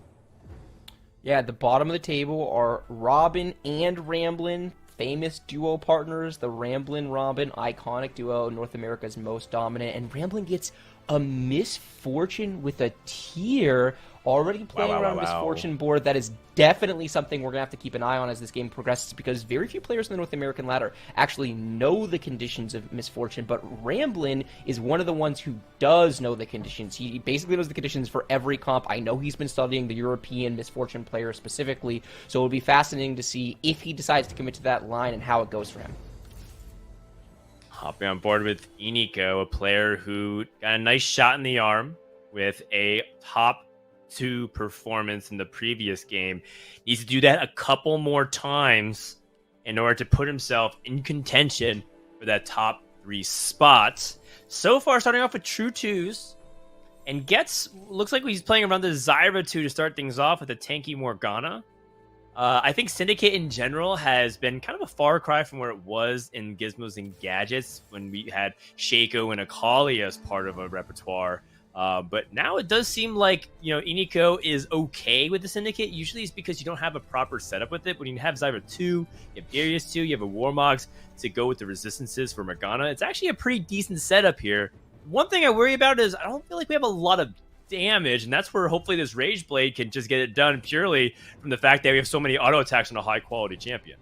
Yeah, at the bottom of the table are Robin and Ramblin', famous duo partners. The Ramblin'-Robin, iconic duo, North America's most dominant. And Ramblin' gets a Misfortune with a tier. Already playing around Misfortune board. That is definitely something we're going to have to keep an eye on as this game progresses, because very few players in the North American ladder actually know the conditions of Misfortune, but Ramblin' is one of the ones who does know the conditions. He basically knows the conditions for every comp. I know he's been studying the European Misfortune players specifically, so it'll be fascinating to see if he decides to commit to that line and how it goes for him. Hopping on board with Iniko, a player who got a nice shot in the arm with a top 2 performance in the previous game. Needs to do that a couple more times in order to put himself in contention for that top 3 spot. So far, starting off with true 2s, and looks like he's playing around the Zyra 2 to start things off with a tanky Morgana. I think Syndicate in general has been kind of a far cry from where it was in Gizmos and Gadgets when we had Shaco and Akali as part of a repertoire. But now it does seem like, Iniko is okay with the Syndicate. Usually it's because you don't have a proper setup with it. When you have Zyra 2, you have Darius 2, you have a Warmogs to go with the resistances for Morgana. It's actually a pretty decent setup here. one thing I worry about is I don't feel like we have a lot of damage, and that's where hopefully this Rage Blade can just get it done purely from the fact that we have so many auto attacks on a high quality champion.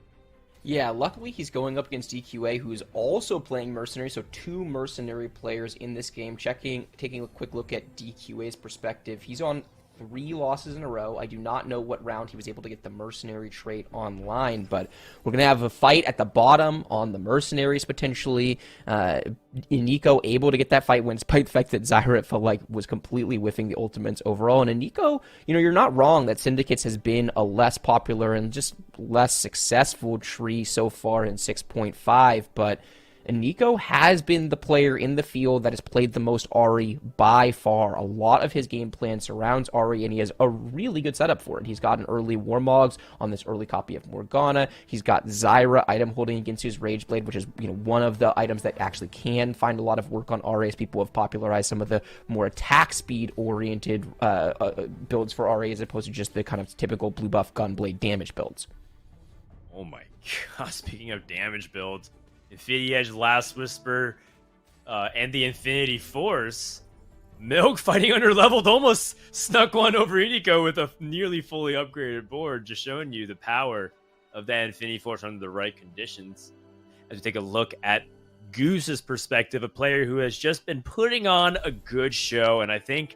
Yeah, luckily he's going up against DQA, who is also playing Mercenary, so 2 Mercenary players in this game. Taking a quick look at DQA's perspective, he's on 3 losses in a row. I do not know what round he was able to get the Mercenary trait online, but we're going to have a fight at the bottom on the Mercenaries, potentially. Iniko able to get that fight win, despite the fact that Zyra, it felt like, was completely whiffing the ultimates overall. And Iniko, you're not wrong that Syndicates has been a less popular and just less successful tree so far in 6.5, but Nico has been the player in the field that has played the most Ahri by far. A lot of his game plan surrounds Ahri, and he has a really good setup for it. He's got an early Warmogs on this early copy of Morgana. He's got Zyra item holding against his Rage Blade, which is one of the items that actually can find a lot of work on Ahri, as people have popularized some of the more attack speed oriented builds for Ahri, as opposed to just the kind of typical blue buff gunblade damage builds. Oh my god, speaking of damage builds, Infinity Edge, Last Whisper, and the Infinity Force. Milk fighting under leveled almost snuck one over Iniko with a nearly fully upgraded board, just showing you the power of that Infinity Force under the right conditions. As we take a look at Goose's perspective, a player who has just been putting on a good show, and I think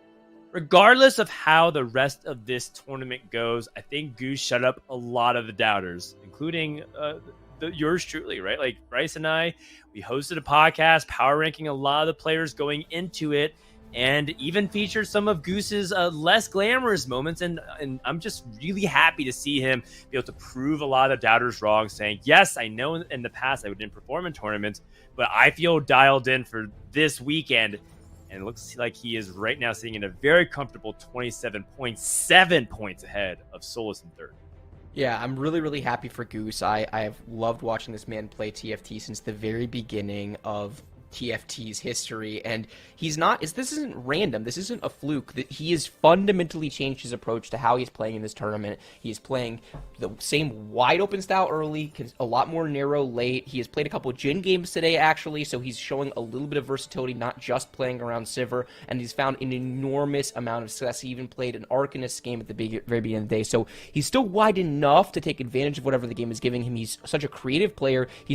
regardless of how the rest of this tournament goes, I think Goose shut up a lot of the doubters, including yours truly, right? Like Bryce and I, we hosted a podcast power ranking a lot of the players going into it, and even featured some of Goose's less glamorous moments. And I'm just really happy to see him be able to prove a lot of doubters wrong, saying, yes, I know in the past I didn't perform in tournaments, but I feel dialed in for this weekend. And it looks like he is right now sitting in a very comfortable 27.7 points ahead of Solus in third. Yeah, I'm really, really happy for Goose. I have loved watching this man play TFT since the very beginning of TFT's history, and this isn't random, this isn't a fluke. He has fundamentally changed his approach to how he's playing in this tournament. He's playing the same wide open style early, a lot more narrow late. He has played a couple of Jhin games today, actually, so he's showing a little bit of versatility, not just playing around Sivir, and he's found an enormous amount of success. He even played an Arcanist game at the very beginning of the day, so he's still wide enough to take advantage of whatever the game is giving him. He's such a creative player. He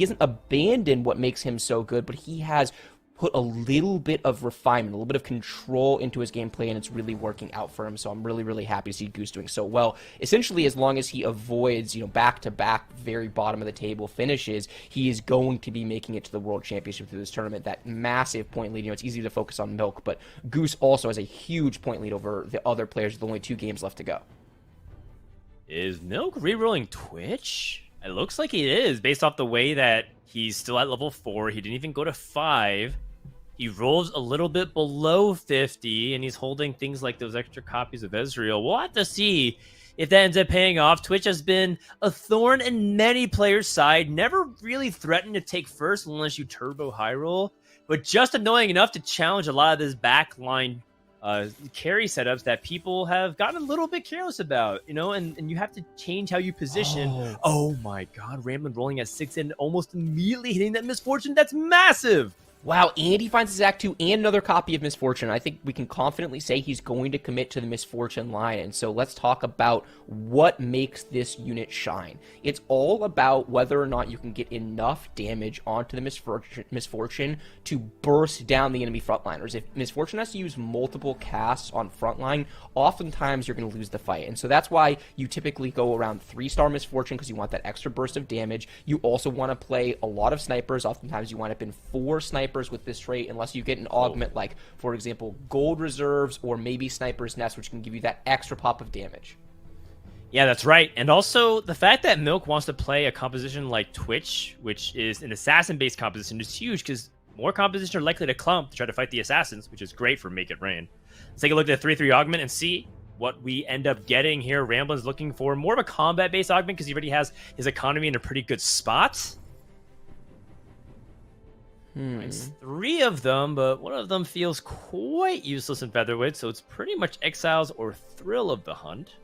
hasn't abandoned what makes him so good, but he has put a little bit of refinement, a little bit of control into his gameplay, and it's really working out for him. So I'm really, really happy to see Goose doing so well. Essentially, as long as he avoids, back-to-back very bottom of the table finishes, he is going to be making it to the World Championship through this tournament. That massive point lead, it's easy to focus on Milk, but Goose also has a huge point lead over the other players with only 2 games left to go. Is Milk rerolling Twitch? It looks like he is, based off the way that he's still at level 4. He didn't even go to 5. He rolls a little bit below 50, and he's holding things like those extra copies of Ezreal. We'll have to see if that ends up paying off. Twitch has been a thorn in many players' side, never really threatened to take first unless you turbo high roll, but just annoying enough to challenge a lot of this backline carry setups that people have gotten a little bit careless about, and you have to change how you position. Oh my god, Ramblin rolling at 6 and almost immediately hitting that Misfortune. That's massive. Wow, and he finds his Act 2 and another copy of Misfortune. I think we can confidently say he's going to commit to the Misfortune line. And so let's talk about what makes this unit shine. It's all about whether or not you can get enough damage onto the Misfortune to burst down the enemy frontliners. If Misfortune has to use multiple casts on frontline, oftentimes you're going to lose the fight. And so that's why you typically go around 3-star Misfortune, because you want that extra burst of damage. You also want to play a lot of snipers. Oftentimes you wind up in 4 snipers with this trait, unless you get an augment like, for example, Gold Reserves or maybe Sniper's Nest, which can give you that extra pop of damage. Yeah, that's right. And also, the fact that Milk wants to play a composition like Twitch, which is an assassin-based composition, is huge, because more compositions are likely to clump to try to fight the assassins, which is great for Make It Rain. Let's take a look at the 3-3 augment and see what we end up getting here. Ramblin's looking for more of a combat-based augment, because he already has his economy in a pretty good spot. It's 3 of them, but one of them feels quite useless in Featherweight, so it's pretty much Exiles or Thrill of the Hunt.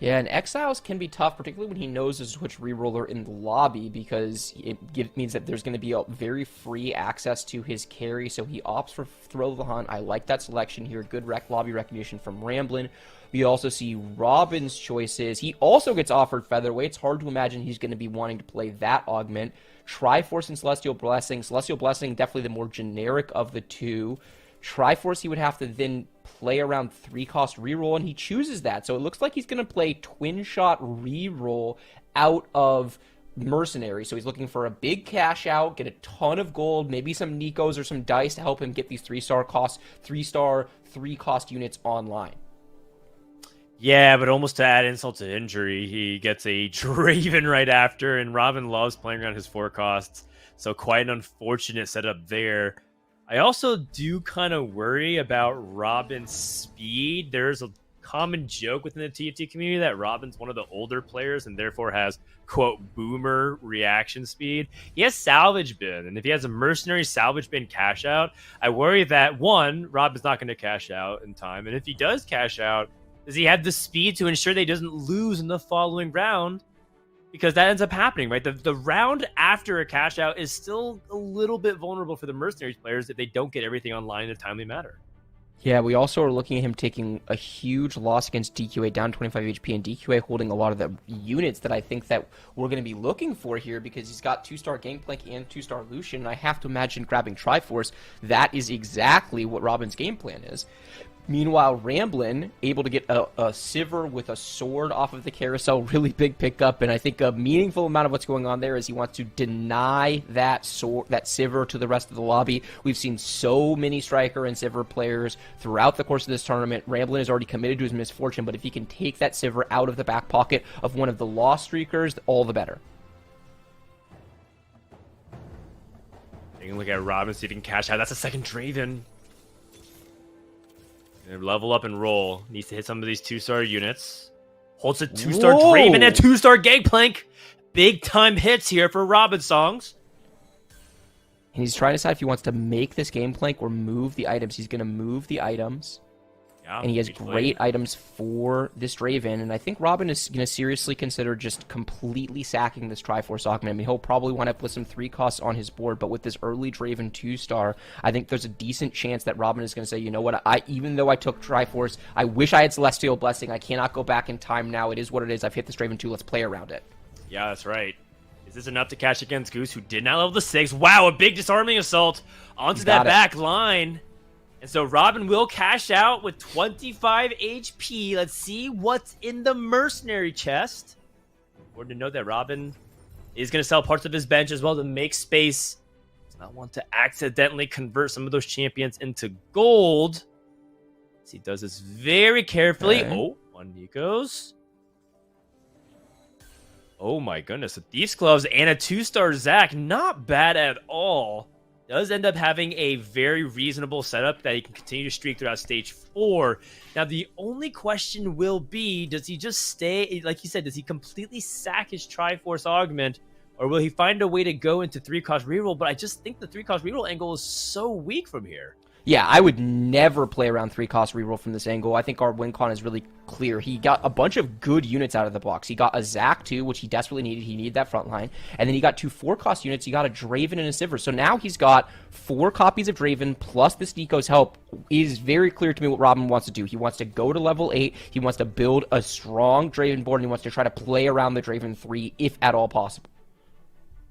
Yeah, and Exiles can be tough, particularly when he knows there's a Twitch reroller in the lobby, because it means that there's going to be a very free access to his carry, so he opts for Thrill of the Hunt. I like that selection here. Good lobby recognition from Ramblin'. We also see Robin's choices. He also gets offered Featherweight. It's hard to imagine he's going to be wanting to play that augment. Triforce and Celestial Blessing. Celestial Blessing, definitely the more generic of the two. Triforce, he would have to then play around 3-cost reroll, and he chooses that. So it looks like he's going to play Twin Shot reroll out of Mercenary. So he's looking for a big cash out, get a ton of gold, maybe some Nikos or some dice to help him get these 3-cost units online. Yeah, but almost to add insult to injury, he gets a Draven right after, and Robin loves playing around his 4 costs. So quite an unfortunate setup there. I also do kind of worry about Robin's speed. There's a common joke within the TFT community that Robin's one of the older players and therefore has, quote, boomer reaction speed. He has salvage bin, and if he has a mercenary salvage bin cash out, I worry that, one, Robin's not going to cash out in time, and if he does cash out, does he have the speed to ensure that he doesn't lose in the following round? Because that ends up happening, right? The round after a cash out is still a little bit vulnerable for the mercenaries players if they don't get everything online in a timely manner. Yeah, we also are looking at him taking a huge loss against DQA, down 25 HP, and DQA holding a lot of the units that I think that we're going to be looking for here, because he's got 2-star Gangplank and 2-star Lucian, and I have to imagine grabbing Triforce. That is exactly what Robin's game plan is. Meanwhile, Ramblin' able to get a Sivir with a sword off of the carousel, really big pickup, and I think a meaningful amount of what's going on there is he wants to deny that Sivir to the rest of the lobby. We've seen so many Striker and Sivir players throughout the course of this tournament. Ramblin' is already committed to his misfortune, but if he can take that Sivir out of the back pocket of one of the Lost Streakers, all the better. You can look at Robin, see if he can cash out. That's a second Draven. Level up and roll. Needs to hit some of these 2-star units. Holds a 2-star Draven and a 2-star Gangplank. Big time hits here for Robin Songs. And he's trying to decide if he wants to make this Gangplank or move the items. He's going to move the items. Yeah, and he has great items for this Draven, and I think Robin is going to seriously consider just completely sacking this Triforce augment. I mean, he'll probably wind up with some 3 costs on his board, but with this early Draven 2-star, I think there's a decent chance that Robin is going to say, you know what, even though I took Triforce, I wish I had Celestial Blessing. I cannot go back in time now. It is what it is. I've hit this Draven 2. Let's play around it. Yeah, that's right. Is this enough to cash against Goose, who did not level the 6? Wow, a big disarming assault onto that back line. And so Robin will cash out with 25 HP. Let's see what's in the mercenary chest. Important to note that Robin is going to sell parts of his bench as well to make space. Does not want to accidentally convert some of those champions into gold. So he does this very carefully. Okay. Oh, 1 Nikos. Oh my goodness. A Thief's Gloves and a 2-star Zac. Not bad at all. Does end up having a very reasonable setup that he can continue to streak throughout stage 4. Now, the only question will be, does he just stay, like you said, does he completely sack his Triforce augment, or will he find a way to go into 3-cost reroll? But I just think the 3-cost reroll angle is so weak from here. Yeah, I would never play around 3-cost reroll from this angle. I think our win con is really clear. He got a bunch of good units out of the box. He got a Zac too, which he desperately needed. He needed that front line. And then he got 2 4-cost units. He got a Draven and a Sivir. So now he's got 4 copies of Draven plus this Nico's help. It is very clear to me what Robin wants to do. He wants to go to level 8. He wants to build a strong Draven board, and he wants to try to play around the Draven 3 if at all possible.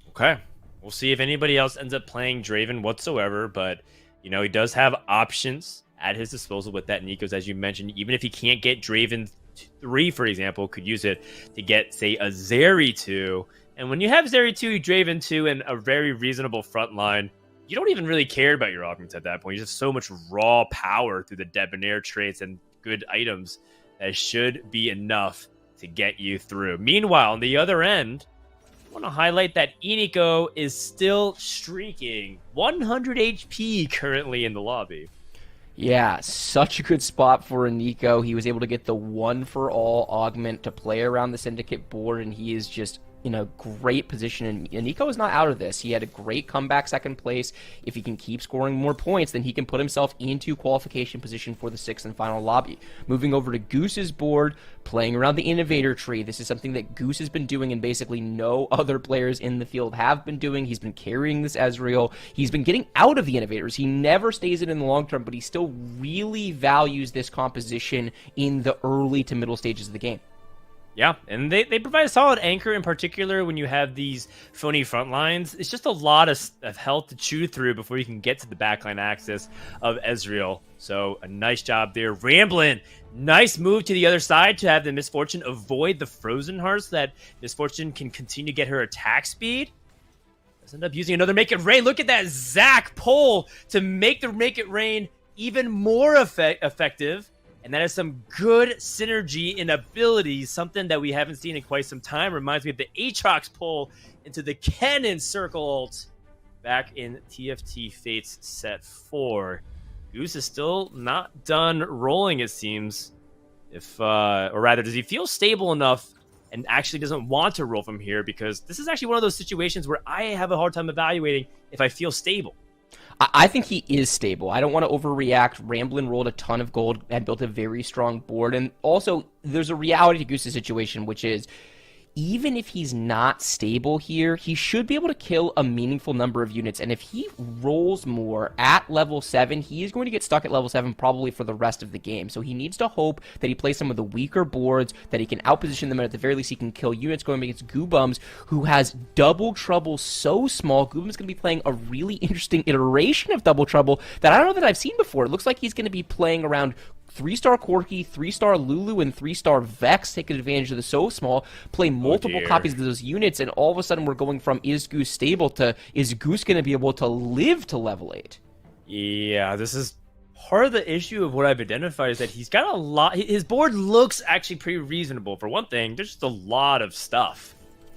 Okay. We'll see if anybody else ends up playing Draven whatsoever, but you know, he does have options at his disposal with that Nikos, as you mentioned. Even if he can't get Draven 3, for example, could use it to get, say, a Zeri 2. And when you have Zeri 2, Draven 2, and a very reasonable front line, you don't even really care about your augments at that point. You just have so much raw power through the Debonair traits and good items that should be enough to get you through. Meanwhile, on the other end, I want to highlight that Eniko is still streaking 100 HP currently in the lobby. Yeah, such a good spot for Eniko. He was able to get the 1-for-all augment to play around the Syndicate board, and he is just in a great position, and Nico is not out of this. He had a great comeback second place. If he can keep scoring more points, then he can put himself into qualification position for the sixth and final lobby. Moving over to Goose's board, playing around the innovator tree. This is something that Goose has been doing and basically no other players in the field have been doing. He's been carrying this Ezreal. He's been getting out of the innovators. He never stays in the long term, but he still really values this composition in the early to middle stages of the game. Yeah, and they provide a solid anchor, in particular when you have these phony front lines. It's just a lot of health to chew through before you can get to the backline axis of Ezreal. So a nice job there. Ramblin', nice move to the other side to have the Misfortune avoid the Frozen Heart so that Misfortune can continue to get her attack speed. Let's end up using another Make It Rain. Look at that Zac pull to make the Make It Rain even more effective. And that is some good synergy in abilities, something that we haven't seen in quite some time. Reminds me of the Aatrox pull into the Cannon Circle ult back in TFT Fates set 4. Goose is still not done rolling, it seems. Or rather, does he feel stable enough and actually doesn't want to roll from here? Because this is actually one of those situations where I have a hard time evaluating if I feel stable. I think he is stable. I don't want to overreact. Ramblin' rolled a ton of gold and built a very strong board. And also, there's a reality to Goose's situation, which is even if he's not stable here, he should be able to kill a meaningful number of units. And if he rolls more at level 7, he is going to get stuck at level 7 probably for the rest of the game. So he needs to hope that he plays some of the weaker boards, that he can outposition them, and at the very least he can kill units going against Goobums, who has Double Trouble so small. Goobums going to be playing a really interesting iteration of Double Trouble that I don't know that I've seen before. It looks like he's going to be playing around 3-star Corki, 3-star Lulu, and 3-star Vex, taking advantage of the so small, play multiple copies of those units, and all of a sudden we're going from is Goose stable to is Goose going to be able to live to level 8? Yeah, this is part of the issue of what I've identified is that he's got a lot. His board looks actually pretty reasonable. For one thing, there's just a lot of stuff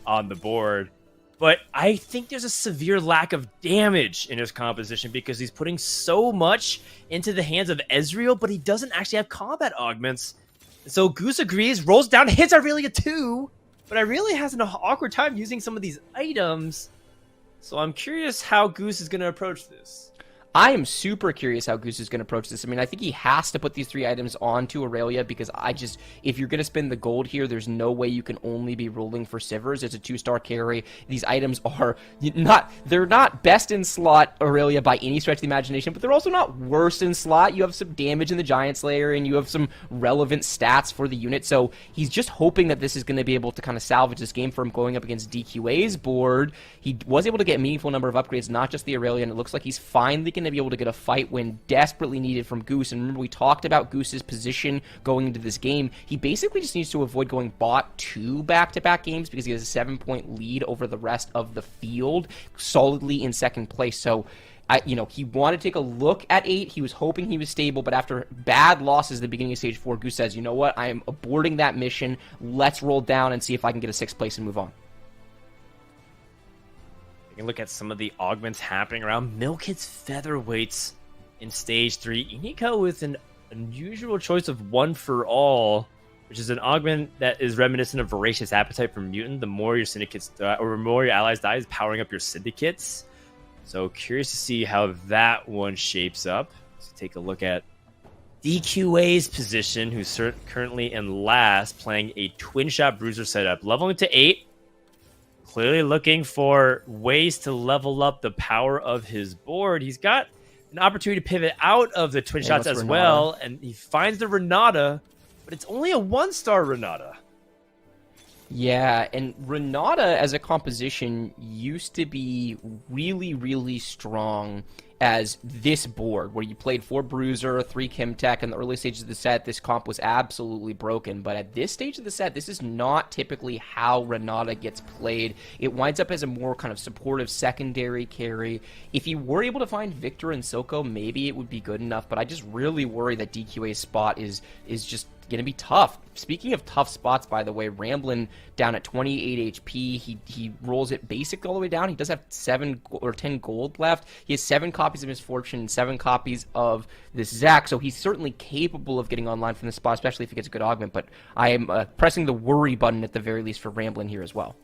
on the board. But I think there's a severe lack of damage in his composition because he's putting so much into the hands of Ezreal, but he doesn't actually have combat augments. So Goose agrees, rolls down, hits Aurelia too, but Aurelia has an awkward time using some of these items. So I'm curious how Goose is going to approach this. I am super curious how Goose is going to approach this. I mean, I think he has to put these 3 items onto Aurelia because if you're going to spend the gold here, there's no way you can only be rolling for Sivers. It's a 2-star carry. These items are they're not best in slot Aurelia by any stretch of the imagination, but they're also not worst in slot. You have some damage in the Giant Slayer and you have some relevant stats for the unit. So he's just hoping that this is going to be able to kind of salvage this game for him going up against DQA's board. He was able to get a meaningful number of upgrades, not just the Aurelia, and it looks like he's finally going to be able to get a fight win desperately needed from Goose. And remember, we talked about Goose's position going into this game. He basically just needs to avoid going bot 2 back-to-back games because he has a 7-point lead over the rest of the field, solidly in second place. So he wanted to take a look at 8. He was hoping he was stable, but after bad losses at the beginning of Stage 4, Goose says, you know what, I am aborting that mission. Let's roll down and see if I can get a 6th place and move on. You can look at some of the augments happening around. Milk hits featherweights in Stage 3. Nico with an unusual choice of One for All, which is an augment that is reminiscent of Voracious Appetite from Mutant. The more your syndicates or the more your allies die is powering up your syndicates. So curious to see how that one shapes up. Let's take a look at DQA's position, who's currently in last, playing a Twin Shot Bruiser setup. Leveling to 8. Clearly looking for ways to level up the power of his board. He's got an opportunity to pivot out of the Twin Shots as well, and he finds the Renata, but it's only a 1-star Renata. Yeah, and Renata as a composition used to be really, really strong as this board, where you played 4 Bruiser, 3 Kimtech. In the early stages of the set, this comp was absolutely broken. But at this stage of the set, this is not typically how Renata gets played. It winds up as a more kind of supportive secondary carry. If you were able to find Victor and Silco, maybe it would be good enough. But I just really worry that DQA's spot is just going to be tough. Speaking of tough spots, by the way, Ramblin' down at 28 HP. He rolls it basic all the way down. He does have 7 or 10 gold left. He has 7 copies of Misfortune and 7 copies of this Zac, so he's certainly capable of getting online from this spot, especially if he gets a good augment. But I am pressing the worry button at the very least for Ramblin' here as well.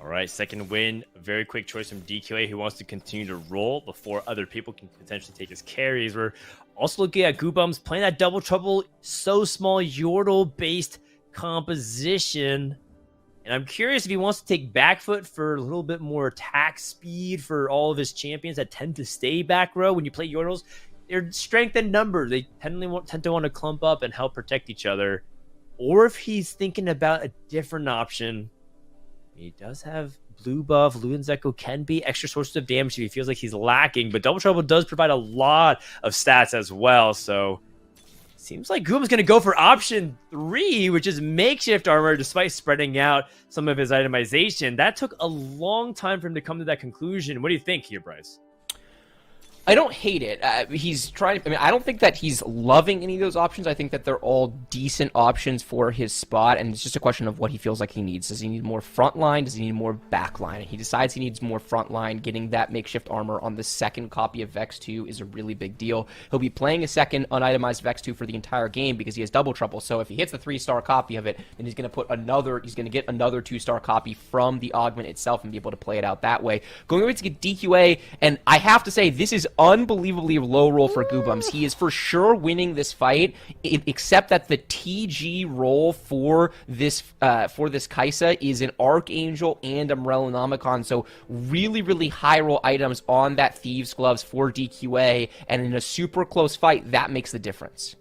All right, second win. A very quick choice from DQA, who wants to continue to roll before other people can potentially take his carries. We're also looking at Goobums playing that double trouble, so small Yordle-based composition. And I'm curious if he wants to take back foot for a little bit more attack speed for all of his champions that tend to stay back row when you play Yordles. Their strength and number, they tend to want to clump up and help protect each other. Or if he's thinking about a different option. He does have blue buff. Luden's can be extra sources of damage if he feels like he's lacking, but Double Trouble does provide a lot of stats as well, so seems like Goom's going to go for option 3, which is makeshift armor, despite spreading out some of his itemization. That took a long time for him to come to that conclusion. What do you think here, Bryce? I don't hate it. He's trying. I mean, I don't think that he's loving any of those options. I think that they're all decent options for his spot, and it's just a question of what he feels like he needs. Does he need more front line? Does he need more back line? He decides he needs more front line. Getting that makeshift armor on the second copy of Vex 2 is a really big deal. He'll be playing a second unitemized Vex 2 for the entire game because he has double trouble. So if he hits the 3-star copy of it, then he's going to get another 2-star copy from the augment itself and be able to play it out that way. Going over to get DQA, and I have to say, this is unbelievably low roll for Goobums. He is for sure winning this fight, except that the TG roll for this Kaisa is an Archangel and Umbrellonomicon, so really, really high roll items on that Thieves Gloves for DQA, and in a super close fight, that makes the difference.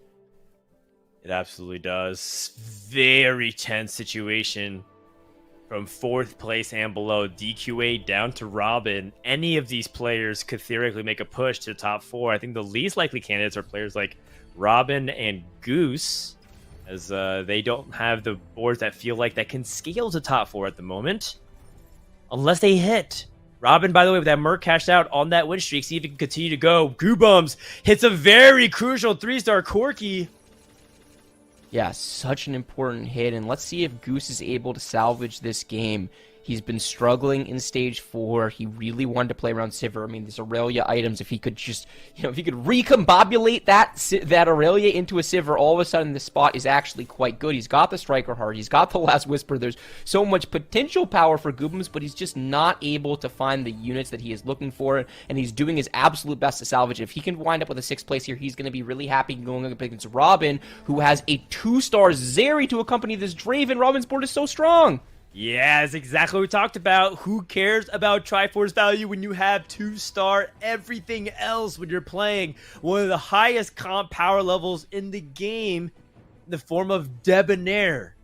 It absolutely does. Very tense situation. From 4th place and below, DQA down to Robin. Any of these players could theoretically make a push to the top 4. I think the least likely candidates are players like Robin and Goose, as they don't have the boards that feel like that can scale to top 4 at the moment, unless they hit. Robin, by the way, with that Merc cashed out on that win streak, see if he can continue to go. Goobums hits a very crucial 3-star Corki. Yeah, such an important hit, and let's see if Goose is able to salvage this game. He's been struggling in stage 4. He really wanted to play around Sivir. I mean, these Aurelia items, if he could just, if he could recombobulate that Aurelia into a Sivir, all of a sudden the spot is actually quite good. He's got the Striker Heart. He's got the Last Whisper. There's so much potential power for Goobums, but he's just not able to find the units that he is looking for, and he's doing his absolute best to salvage it. If he can wind up with a 6th place here, he's going to be really happy going up against Robin, who has a 2-star Zeri to accompany this Draven. Robin's board is so strong. Yeah, that's exactly what we talked about. Who cares about Triforce value when you have 2-star everything else when you're playing one of the highest comp power levels in the game in the form of Debonair?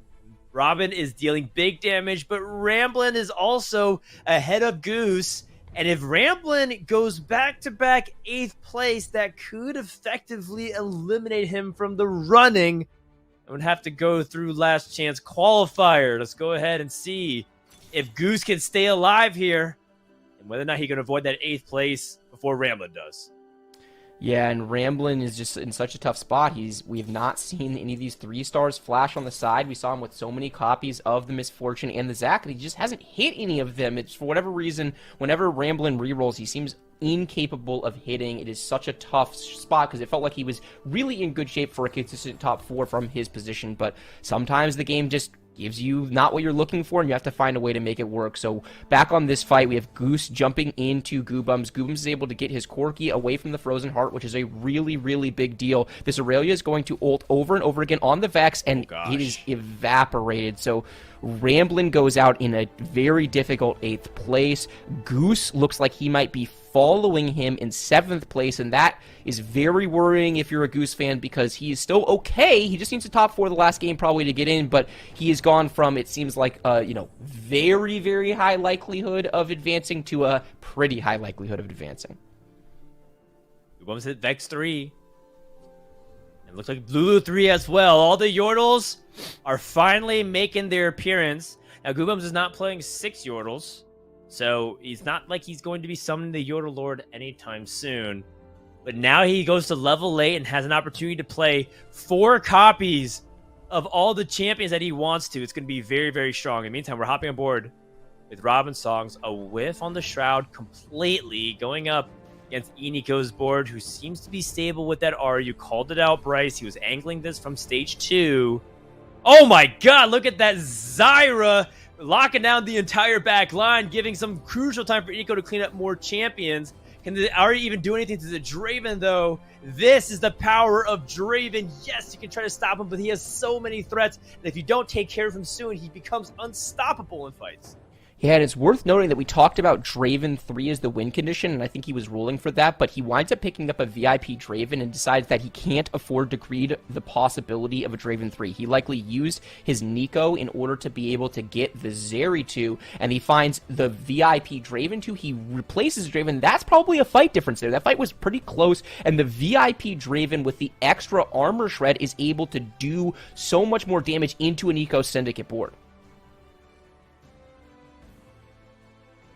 Robin is dealing big damage, but Ramblin is also ahead of Goose. And if Ramblin goes back-to-back 8th place, that could effectively eliminate him from the running. I would have to go through last chance qualifier. Let's go ahead and see if Goose can stay alive here and whether or not he can avoid that 8th place before Ramblin does. Yeah, and Ramblin is just in such a tough spot. We've not seen any of these 3-stars flash on the side. We saw him with so many copies of the Misfortune and the Zac, and he just hasn't hit any of them. It's for whatever reason, whenever Ramblin rerolls, he seems incapable of hitting. It is such a tough spot because it felt like he was really in good shape for a consistent top 4 from his position, but sometimes the game just gives you not what you're looking for, and you have to find a way to make it work. So back on this fight, we have Goose jumping into Goobums. Goobums is able to get his Corki away from the Frozen Heart, which is a really, really big deal. This Aurelia is going to ult over and over again on the Vex, and it is evaporated. So Ramblin goes out in a very difficult 8th place. Goose looks like he might be following him in 7th place, and that is very worrying if you're a Goose fan because he is still okay. He just needs to top 4 the last game probably to get in, but he has gone from, it seems like, very, very high likelihood of advancing to a pretty high likelihood of advancing. Goobums hit Vex 3. It looks like Lulu 3 as well. All the Yordles are finally making their appearance. Now, Goobums is not playing 6 Yordles, so he's not like he's going to be summoning the Yordle Lord anytime soon. But now he goes to level 8 and has an opportunity to play 4 copies of all the champions that he wants to. It's going to be very, very strong. In the meantime, we're hopping on board with Robin's Songs. A whiff on the Shroud completely going up against Eniko's board, who seems to be stable with that R. You called it out, Bryce. He was angling this from stage 2. Oh my god, look at that Zyra locking down the entire back line, giving some crucial time for Eco to clean up more champions. Can the Ahri even do anything to the Draven, though? This is the power of Draven. Yes, you can try to stop him, but he has so many threats, and if you don't take care of him soon, he becomes unstoppable in fights. Yeah, and it's worth noting that we talked about Draven 3 as the win condition, and I think he was ruling for that, but he winds up picking up a VIP Draven and decides that he can't afford to greed the possibility of a Draven 3. He likely used his Neeko in order to be able to get the Zeri 2, and he finds the VIP Draven 2. He replaces Draven. That's probably a fight difference there. That fight was pretty close, and the VIP Draven with the extra armor shred is able to do so much more damage into an Eco Syndicate board.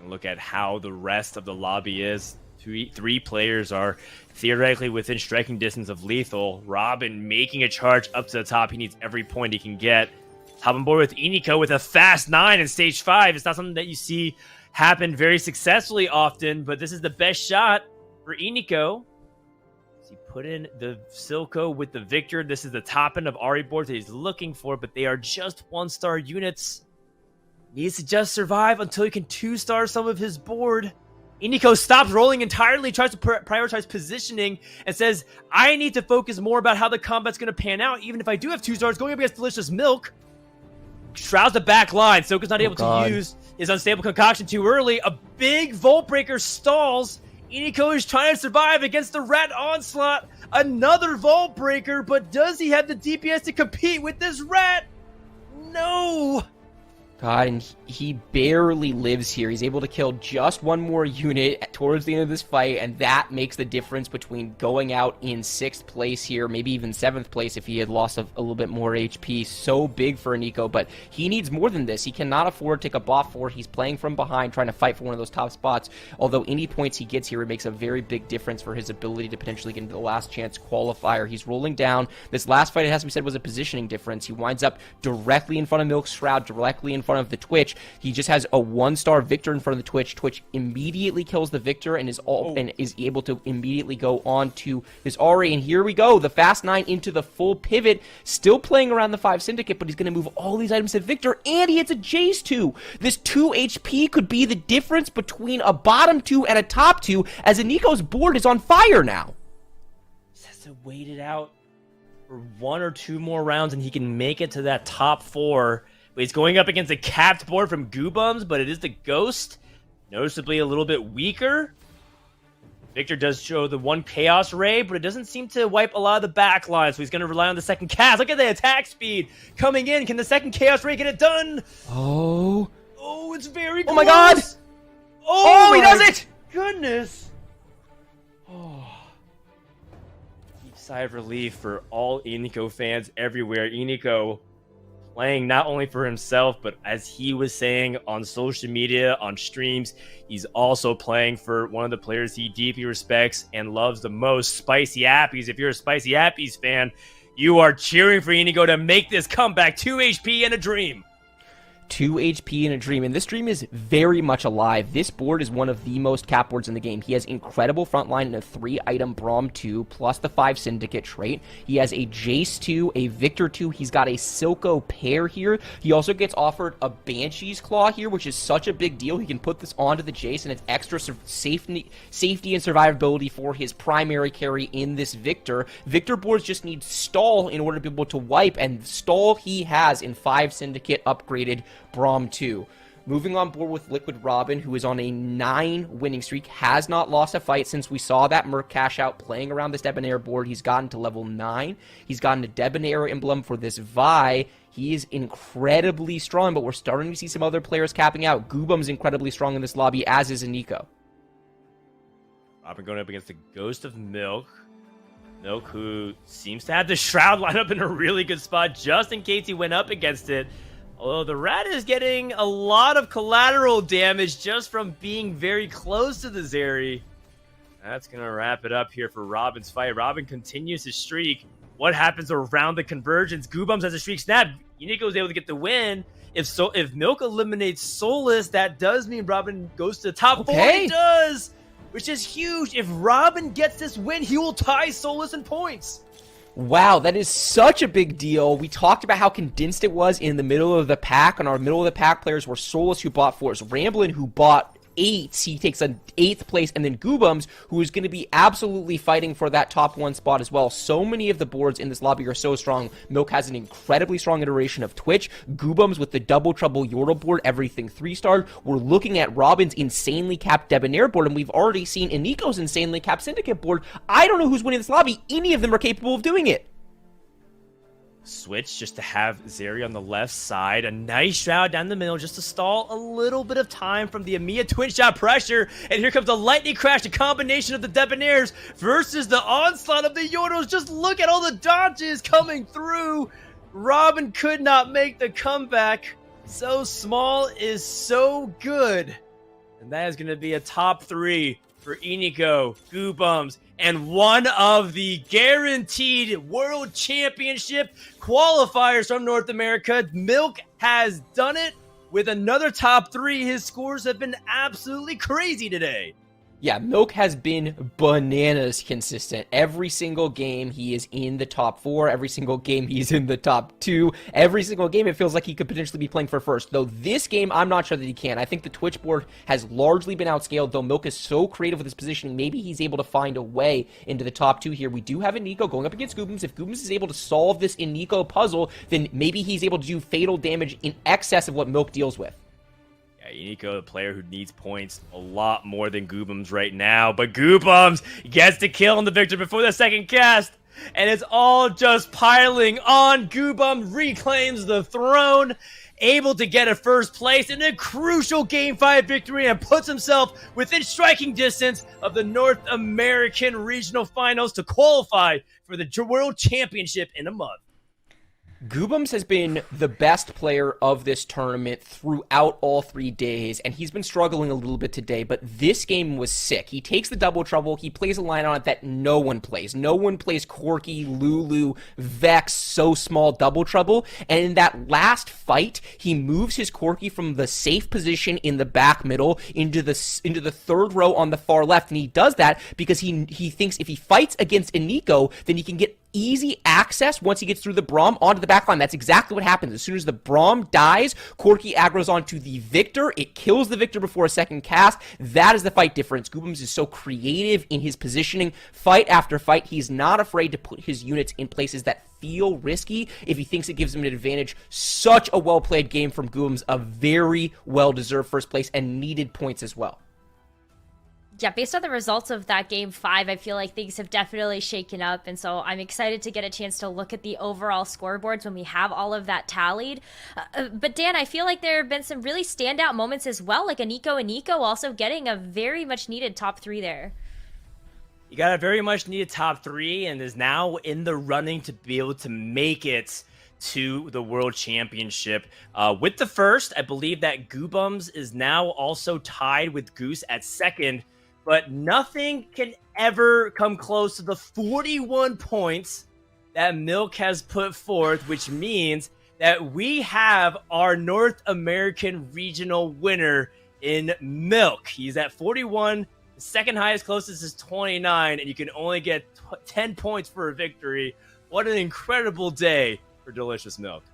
Look at how the rest of the lobby is. Three players are theoretically within striking distance of lethal. Robin making a charge up to the top. He needs every point he can get. Hop on board with Iniko with a fast 9 in stage 5. It's not something that you see happen very successfully often, but this is the best shot for Iniko. He put in the Silco with the Victor. This is the top end of Ahri board that he's looking for, but they are just 1-star units. Needs to just survive until he can 2-star some of his board. Iniko stops rolling entirely, tries to prioritize positioning, and says, I need to focus more about how the combat's going to pan out, even if I do have 2 stars going up against Delicious Milk. Shrouds the back line. Soka's not able to use his unstable concoction too early. A big Volt Breaker stalls. Iniko is trying to survive against the Rat Onslaught. Another Volt Breaker, but does he have the DPS to compete with this Rat? No! God, and he barely lives here. He's able to kill just one more unit towards the end of this fight, and that makes the difference between going out in 6th place here, maybe even 7th place if he had lost a little bit more HP. So big for Nico, but he needs more than this. He cannot afford to take a bot for. He's playing from behind, trying to fight for one of those top spots. Although any points he gets here, it makes a very big difference for his ability to potentially get into the last chance qualifier. He's rolling down. This last fight, it has to be said, was a positioning difference. He winds up directly in front of Milk Shroud, directly in front of the Twitch. He just has a 1-star Victor in front of the Twitch. Twitch immediately kills the Victor and is able to immediately go on to his Ahri. And here we go, the fast 9 into the full pivot, still playing around the 5 Syndicate, but he's going to move all these items to Victor, and he hits a Jace 2. This 2 HP could be the difference between a bottom 2 and a top 2, as Aniko's board is on fire now. Just has to wait it out for 1 or 2 more rounds, and he can make it to that top 4. But he's going up against a capped board from Goobums, but it is the Ghost. Noticeably a little bit weaker. Victor does show the 1 Chaos Ray, but it doesn't seem to wipe a lot of the back line, so he's going to rely on the second cast. Look at the attack speed coming in. Can the second Chaos Ray get it done? Oh, it's very close. Oh my god! Oh, he does it! Goodness. Deep sigh of relief for all Iniko fans everywhere. Iniko playing not only for himself, but as he was saying on social media, on streams, he's also playing for one of the players he deeply respects and loves the most, Spicy Appies. If you're a Spicy Appies fan, you are cheering for Inigo to make this comeback. 2 HP and a dream. 2 HP in a dream, and this dream is very much alive. This board is one of the most cap boards in the game. He has incredible frontline and a 3-item Braum 2, plus the 5 Syndicate trait. He has a Jace 2, a Victor 2. He's got a Silco pair here. He also gets offered a Banshee's Claw here, which is such a big deal. He can put this onto the Jace, and it's extra safety and survivability for his primary carry in this Victor. Victor boards just need stall in order to be able to wipe, and stall he has in 5 Syndicate upgraded Braum 2. Moving on board with Liquid Robin, who is on a 9 winning streak, has not lost a fight since we saw that Merc cash out playing around this Debonair board. He's gotten to level 9. He's gotten a Debonair emblem for this Vi. He is incredibly strong, but we're starting to see some other players capping out. Goobum's incredibly strong in this lobby, as is Aniko. Robin going up against the Ghost of Milk. Milk, who seems to have the Shroud line up in a really good spot, just in case he went up against it. Although the Rat is getting a lot of collateral damage just from being very close to the Zeri. That's going to wrap it up here for Robin's fight. Robin continues his streak. What happens around the convergence? Goobums has a streak snap. Iniko is able to get the win. If Milk eliminates Solus, that does mean Robin goes to the top 4. It does, which is huge. If Robin gets this win, he will tie Solus in points. Wow, that is such a big deal. We talked about how condensed it was in the middle of the pack, and our middle of the pack players were Solus, who bought 4s, Ramblin, who bought 8s, he takes an 8th place, and then Goobums, who is going to be absolutely fighting for that top 1 spot as well. So many of the boards in this lobby are so strong. Milk has an incredibly strong iteration of Twitch. Goobums with the Double Trouble Yordle board, everything 3-starred. We're looking at Robin's insanely capped Debonair board, and we've already seen Iniko's insanely capped Syndicate board. I don't know who's winning this lobby. Any of them are capable of doing it. Switch just to have Zeri on the left side. A nice shroud down the middle just to stall a little bit of time from the Amiya twin shot pressure. And here comes the lightning crash, a combination of the Debonairs versus the onslaught of the Yordles. Just look at all the dodges coming through. Robin could not make the comeback. So small is so good. And that is going to be a top 3 for Iniko, Goobums, and one of the guaranteed World Championship qualifiers from North America. Milk has done it with another top 3. His scores have been absolutely crazy today. Yeah, Milk has been bananas consistent. Every single game, he is in the top 4. Every single game, he's in the top 2. Every single game, it feels like he could potentially be playing for first. Though this game, I'm not sure that he can. I think the Twitch board has largely been outscaled, though Milk is so creative with his positioning. Maybe he's able to find a way into the top 2 here. We do have Iniko going up against Goobums. If Goobums is able to solve this Iniko puzzle, then maybe he's able to do fatal damage in excess of what Milk deals with. Iniko, the player who needs points a lot more than Goobums right now. But Goobums gets the kill on the Victor before the second cast. And it's all just piling on. Goobums reclaims the throne, able to get a first place in a crucial Game 5 victory, and puts himself within striking distance of the North American Regional Finals to qualify for the World Championship in a month. Goobums has been the best player of this tournament throughout all 3 days, and he's been struggling a little bit today, but this game was sick. He takes the Double Trouble, he plays a line on it that no one plays. No one plays Corki, Lulu, Vex, So Small, Double Trouble, and in that last fight, he moves his Corki from the safe position in the back middle into the 3rd row on the far left, and he does that because he thinks if he fights against Iniko, then he can get easy access once he gets through the Braum onto the backline. That's exactly what happens. As soon as the Braum dies, Corki aggro's onto the Victor. It kills the Victor before a second cast. That is the fight difference. Goobums is so creative in his positioning. Fight after fight, he's not afraid to put his units in places that feel risky if he thinks it gives him an advantage. Such a well-played game from Goobums. A very well-deserved first place and needed points as well. Yeah, based on the results of that Game 5, I feel like things have definitely shaken up, and so I'm excited to get a chance to look at the overall scoreboards when we have all of that tallied. But Dan, I feel like there have been some really standout moments as well, like Iniko and Nico also getting a very much needed top 3 there. He got a very much needed top 3 and is now in the running to be able to make it to the World Championship. With the first, I believe that Goobums is now also tied with Goose at second, but nothing can ever come close to the 41 points that Milk has put forth, which means that we have our North American regional winner in Milk. He's at 41. The second highest closest is 29, and you can only get 10 points for a victory. What an incredible day for Delicious Milk.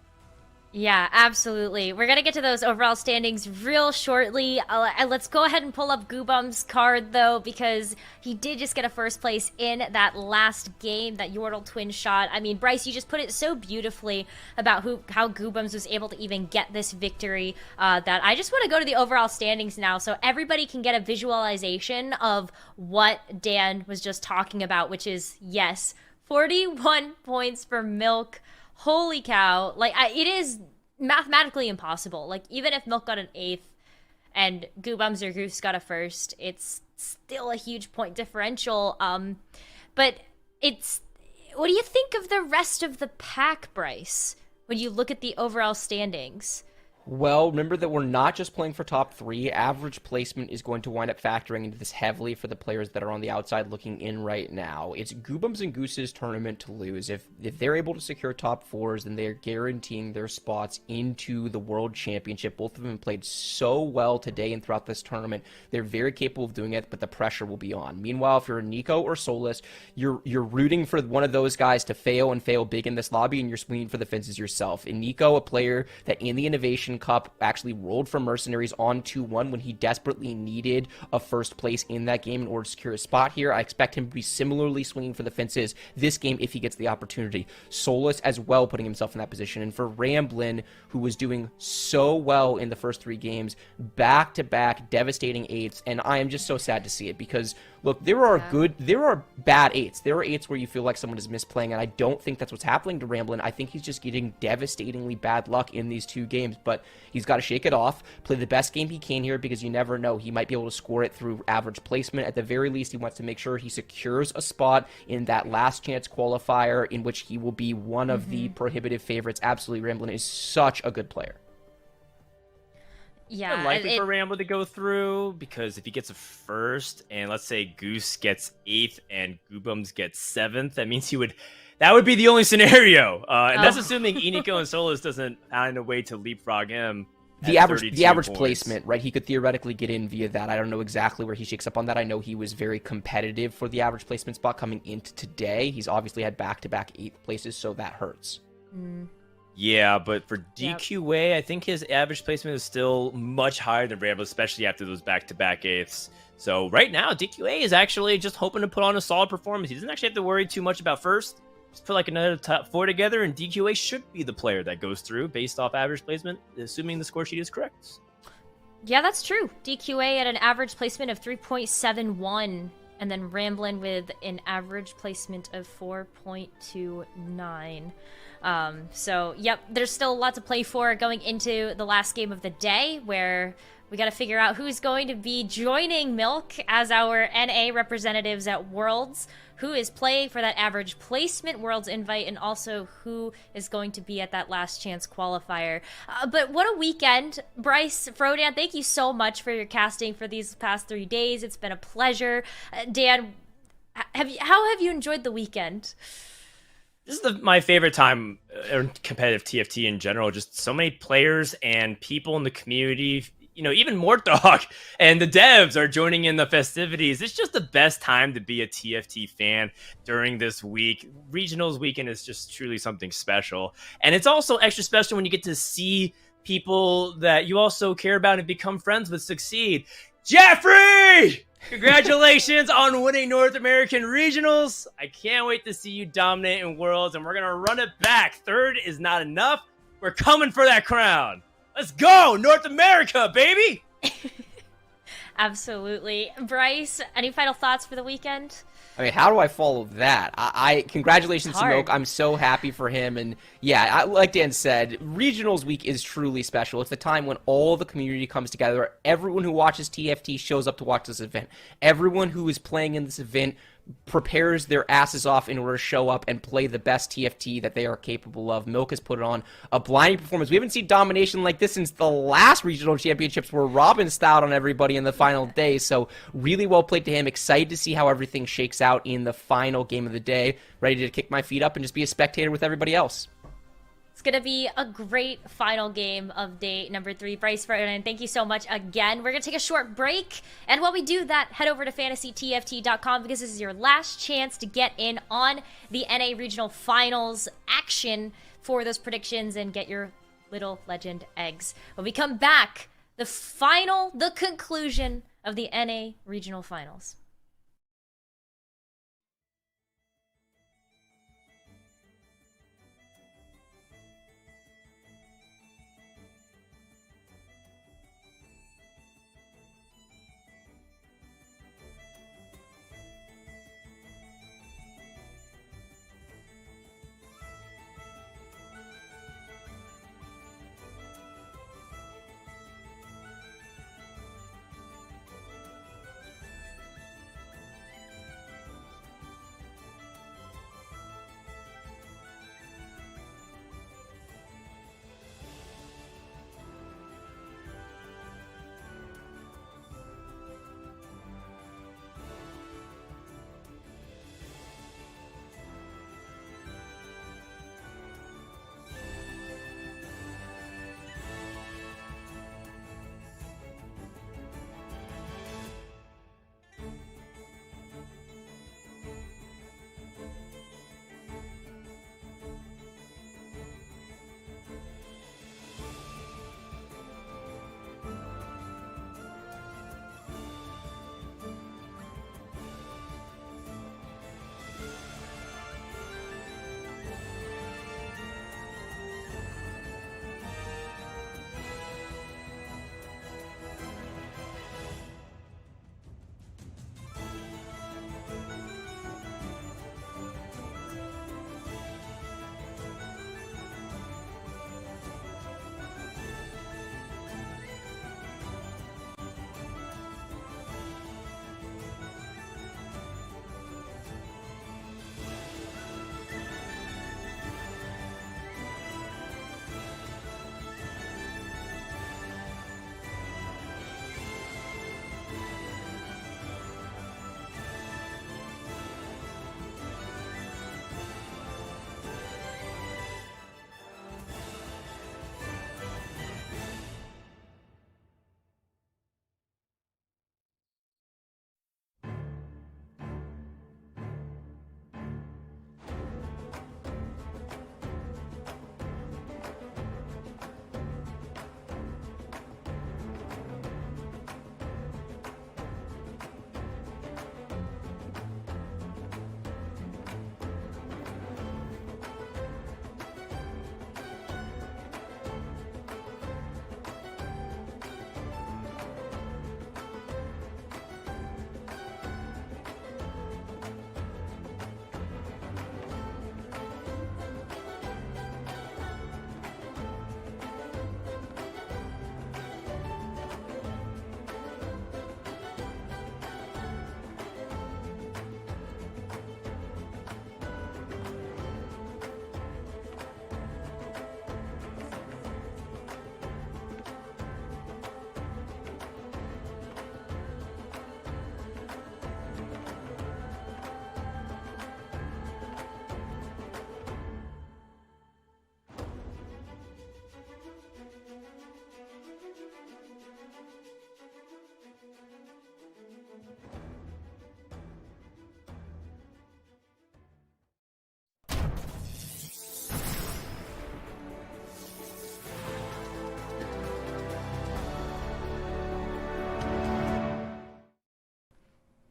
Yeah, absolutely. We're going to get to those overall standings real shortly. Let's go ahead and pull up Goobums' card, though, because he did just get a first place in that last game, that Yordle twin shot. I mean, Bryce, you just put it so beautifully about how Goobums was able to even get this victory that I just want to go to the overall standings now so everybody can get a visualization of what Dan was just talking about, which is, yes, 41 points for Milk. Holy cow. Like, it is mathematically impossible. Like, even if Milk got an 8th and Goobums or Goose got a 1st, it's still a huge point differential. But what do you think of the rest of the pack, Bryce, when you look at the overall standings? Well, remember that we're not just playing for top 3. Average placement is going to wind up factoring into this heavily for the players that are on the outside looking in right now. It's Goobums and Goose's tournament to lose. If they're able to secure top 4s, then they're guaranteeing their spots into the World Championship. Both of them played so well today and throughout this tournament. They're very capable of doing it, but the pressure will be on. Meanwhile, if you're Nico or Solus, you're rooting for one of those guys to fail and fail big in this lobby, and you're swinging for the fences yourself. In Nico, a player that in the Innovation Cup actually rolled from Mercenaries on 2-1 when he desperately needed a first place in that game in order to secure a spot here. I expect him to be similarly swinging for the fences this game if he gets the opportunity. Solus as well putting himself in that position. And for Ramblin, who was doing so well in the first 3 games, back-to-back devastating 8s, and I am just so sad to see it because, look, there are bad 8s. There are 8s where you feel like someone is misplaying, and I don't think that's what's happening to Ramblin. I think he's just getting devastatingly bad luck in these 2 games, but he's got to shake it off, play the best game he can here because you never know. He might be able to score it through average placement. At the very least, he wants to make sure he secures a spot in that last chance qualifier in which he will be one of the prohibitive favorites. Absolutely, Ramblin is such a good player. Yeah, likely for Rambo to go through because if he gets a first and let's say Goose gets 8th and Goobums gets 7th, that would be the only scenario. And that's assuming Iniko and Solus doesn't find a way to leapfrog him. The average placement, right? He could theoretically get in via that. I don't know exactly where he shakes up on that. I know he was very competitive for the average placement spot coming into today. He's obviously had back-to-back 8th places, so that hurts. Yeah, but for DQA, I think his average placement is still much higher than Rambo, especially after those back-to-back 8ths. So right now, DQA is actually just hoping to put on a solid performance. He doesn't actually have to worry too much about first. Just put like another top 4 together, and DQA should be the player that goes through based off average placement, assuming the score sheet is correct. Yeah, that's true. DQA at an average placement of 3.71, and then Ramblin with an average placement of 4.29. So, yep, there's still a lot to play for going into the last game of the day, where we got to figure out who's going to be joining Milk as our NA representatives at Worlds, who is playing for that average placement Worlds invite, and also who is going to be at that last chance qualifier. But what a weekend. Bryce, Frodan, thank you so much for your casting for these past 3 days. It's been a pleasure. Dan, how have you enjoyed the weekend? This is my favorite time in competitive TFT in general. Just so many players and people in the community, even Mortdog and the devs are joining in the festivities. It's just the best time to be a TFT fan during this week. Regionals weekend is just truly something special. And it's also extra special when you get to see people that you also care about and become friends with succeed. Jeffrey! Congratulations on winning North American Regionals. I can't wait to see you dominate in Worlds, and we're going to run it back. 3rd is not enough. We're coming for that crown. Let's go, North America, baby! Absolutely. Bryce, any final thoughts for the weekend? I mean, how do I follow that? Congratulations to Milk. I'm so happy for him. And yeah, like Dan said, Regionals Week is truly special. It's the time when all the community comes together. Everyone who watches TFT shows up to watch this event. Everyone who is playing in this event prepares their asses off in order to show up and play the best TFT that they are capable of. Milk has put on a blinding performance. We haven't seen domination like this since the last regional championships where Robin styled on everybody in the final day. So really well played to him. Excited to see how everything shakes out in the final game of the day. Ready to kick my feet up and just be a spectator with everybody else. It's going to be a great final game of day number 3. Bryce, Frodan, thank you so much again. We're going to take a short break. And while we do that, head over to fantasytft.com because this is your last chance to get in on the NA Regional Finals action for those predictions and get your little legend eggs. When we come back, the conclusion of the NA Regional Finals.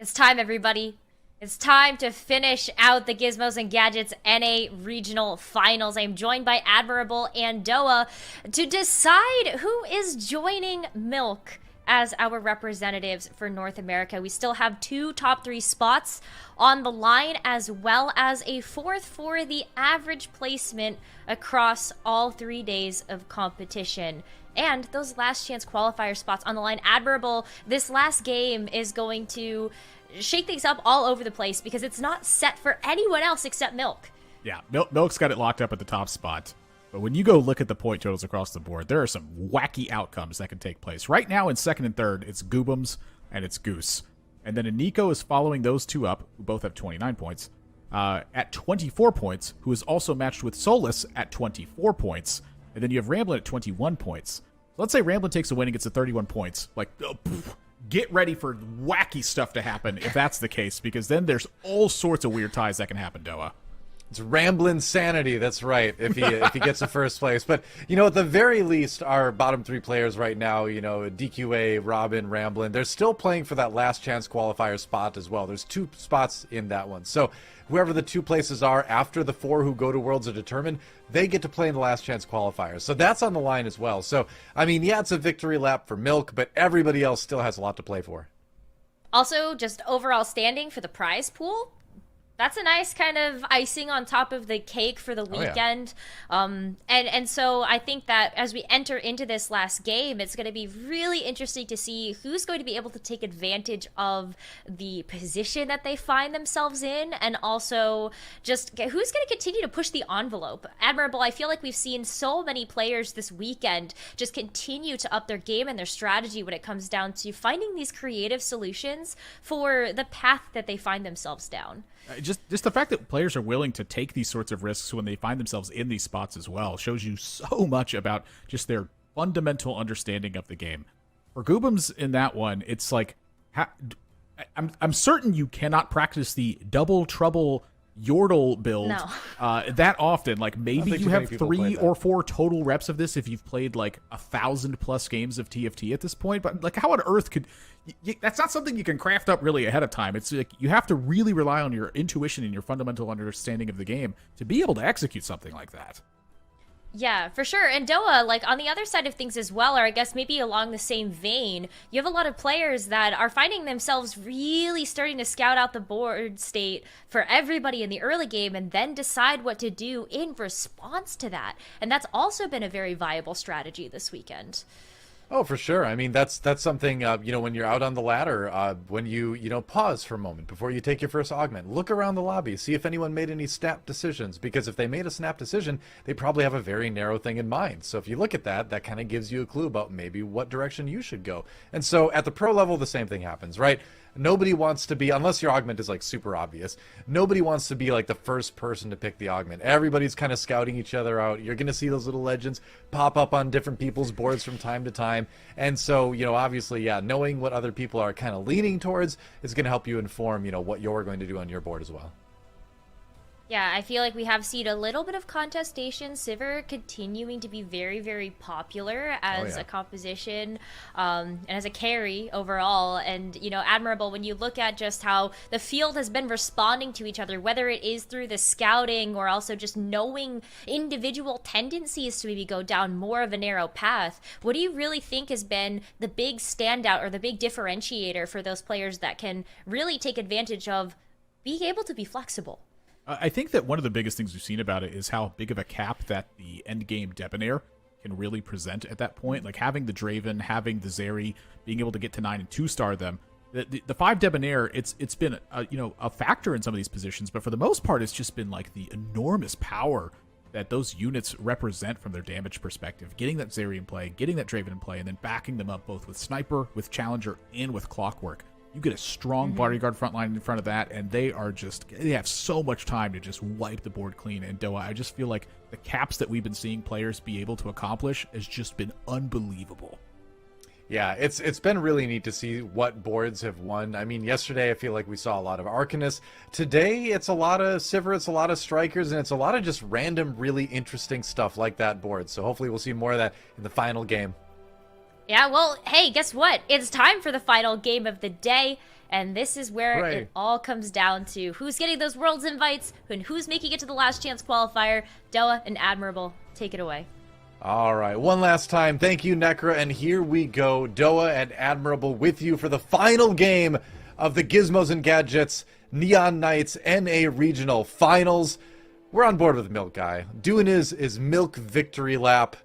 It's time, everybody. It's time to finish out the Gizmos and Gadgets NA Regional Finals. I am joined by Admirable and Doa to decide who is joining Milk as our representatives for North America. We still have 2 top 3 spots on the line, as well as a 4th for the average placement across all 3 days of competition. And those last chance qualifier spots on the line. Admirable, this last game is going to shake things up all over the place because it's not set for anyone else except Milk. Yeah, Milk's got it locked up at the top spot. But when you go look at the point totals across the board, there are some wacky outcomes that can take place. Right now in second and third, it's Goobums and it's Goose. And then Nico is following those two up, who both have 29 points, at 24 points, who is also matched with Solus at 24 points. And then you have Ramblin at 21 points. So let's say Ramblin takes a win and gets to 31 points. Like, get ready for wacky stuff to happen if that's the case, because then there's all sorts of weird ties that can happen, Doa. It's Ramblin' Sanity, that's right, if he gets to first place. But, at the very least, our bottom 3 players right now, DQA, Robin, Ramblin', they're still playing for that last chance qualifier spot as well. There's 2 spots in that one. So whoever the 2 places are after the 4 who go to Worlds are determined, they get to play in the last chance qualifier. So that's on the line as well. So, it's a victory lap for Milk, but everybody else still has a lot to play for. Also, just overall standing for the prize pool. That's a nice kind of icing on top of the cake for the weekend. Oh, yeah. And so I think that as we enter into this last game, it's going to be really interesting to see who's going to be able to take advantage of the position that they find themselves in, and also just who's going to continue to push the envelope. Admirable, I feel like we've seen so many players this weekend just continue to up their game and their strategy when it comes down to finding these creative solutions for the path that they find themselves down. Just the fact that players are willing to take these sorts of risks when they find themselves in these spots as well shows you so much about just their fundamental understanding of the game. For Goobums in that one, it's like, I'm certain you cannot practice the double trouble Yordle build that often. Like, maybe you have 3 or 4 total reps of this if you've played like 1,000+ games of TFT at this point. But like, how on earth could that's not something you can craft up really ahead of time. It's like you have to really rely on your intuition and your fundamental understanding of the game to be able to execute something like that. Yeah, for sure. And Doa, like on the other side of things as well, or I guess maybe along the same vein, you have a lot of players that are finding themselves really starting to scout out the board state for everybody in the early game and then decide what to do in response to that. And that's also been a very viable strategy this weekend. Oh, for sure. That's something, when you're out on the ladder, when you pause for a moment before you take your first augment, look around the lobby, see if anyone made any snap decisions, because if they made a snap decision, they probably have a very narrow thing in mind. So if you look at that, that kind of gives you a clue about maybe what direction you should go. And so at the pro level, the same thing happens, right? Nobody wants to be, unless your augment is like super obvious, nobody wants to be like the first person to pick the augment. Everybody's kind of scouting each other out. You're going to see those little legends pop up on different people's boards from time to time. And so, obviously, knowing what other people are kind of leaning towards is going to help you inform, what you're going to do on your board as well. Yeah, I feel like we have seen a little bit of contestation. Sivir continuing to be very, very popular as a composition and as a carry overall. And, Admirable, when you look at just how the field has been responding to each other, whether it is through the scouting or also just knowing individual tendencies to maybe go down more of a narrow path, what do you really think has been the big standout or the big differentiator for those players that can really take advantage of being able to be flexible? I think that one of the biggest things we've seen about it is how big of a cap that the endgame Debonair can really present at that point. Like having the Draven, having the Zeri, being able to get to 9 and 2-star them. The 5 Debonair, it's been a factor in some of these positions, but for the most part, it's just been like the enormous power that those units represent from their damage perspective. Getting that Zeri in play, getting that Draven in play, and then backing them up both with Sniper, with Challenger, and with Clockwork. You get a strong bodyguard front line in front of that, and they have so much time to just wipe the board clean. And Doa, I just feel like the caps that we've been seeing players be able to accomplish has just been unbelievable. Yeah, it's been really neat to see what boards have won. Yesterday I feel like we saw a lot of Arcanist. Today it's a lot of Sivir, it's a lot of Strikers, and it's a lot of just random, really interesting stuff like that board. So hopefully we'll see more of that in the final game. Yeah, well, hey, guess what? It's time for the final game of the day. And this is where Hooray. it all comes down to who's getting those Worlds invites and who's making it to the last chance qualifier. Doa and Admirable, take it away. All right, one last time. Thank you, Nekkra, and here we go. Doa and Admirable with you for the final game of the Gizmos and Gadgets Neon Knights NA Regional Finals. We're on board with Milk Guy. Doing his Milk victory lap.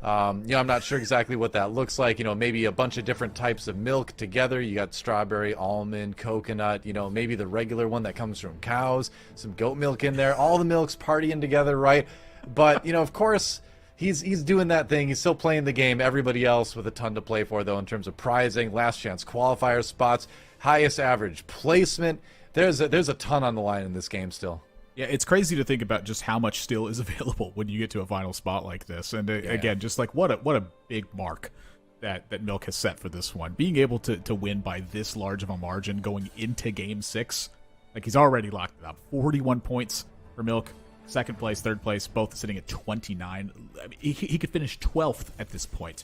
I'm not sure exactly what that looks like. Maybe a bunch of different types of milk together. You got strawberry, almond, coconut, maybe the regular one that comes from cows, some goat milk in there. All the milks partying together, right? But, of course, he's doing that thing. He's still playing the game. Everybody else with a ton to play for, though, in terms of prizing, last chance qualifier spots, highest average placement. There's a ton on the line in this game still. Yeah, it's crazy to think about just how much still is available when you get to a final spot like this. And again, just like what a big mark that Milk has set for this one. Being able to win by this large of a margin going into Game 6, like he's already locked it up. 41 points for Milk, second place, third place, both sitting at 29. I mean, he could finish 12th at this point,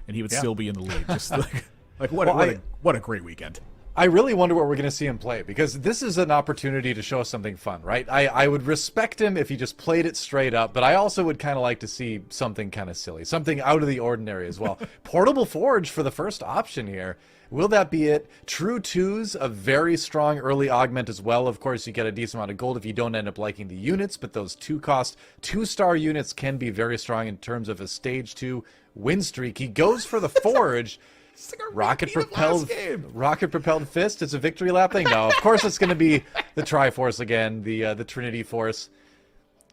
and he would still be in the lead. Just like what a great weekend. I really wonder what we're going to see him play, because this is an opportunity to show us something fun, right? I would respect him if he just played it straight up, but I also would kind of like to see something kind of silly, something out of the ordinary as well. Portable Forge for the first option here. Will that be it? True Twos, a very strong early augment as well. Of course, you get a decent amount of gold if you don't end up liking the units, but those 2-cost 2-star units can be very strong in terms of a stage 2 win streak. He goes for the Forge. Rocket propelled fist. It's a victory lap thing. No, of course it's going to be the Triforce again, the Trinity Force,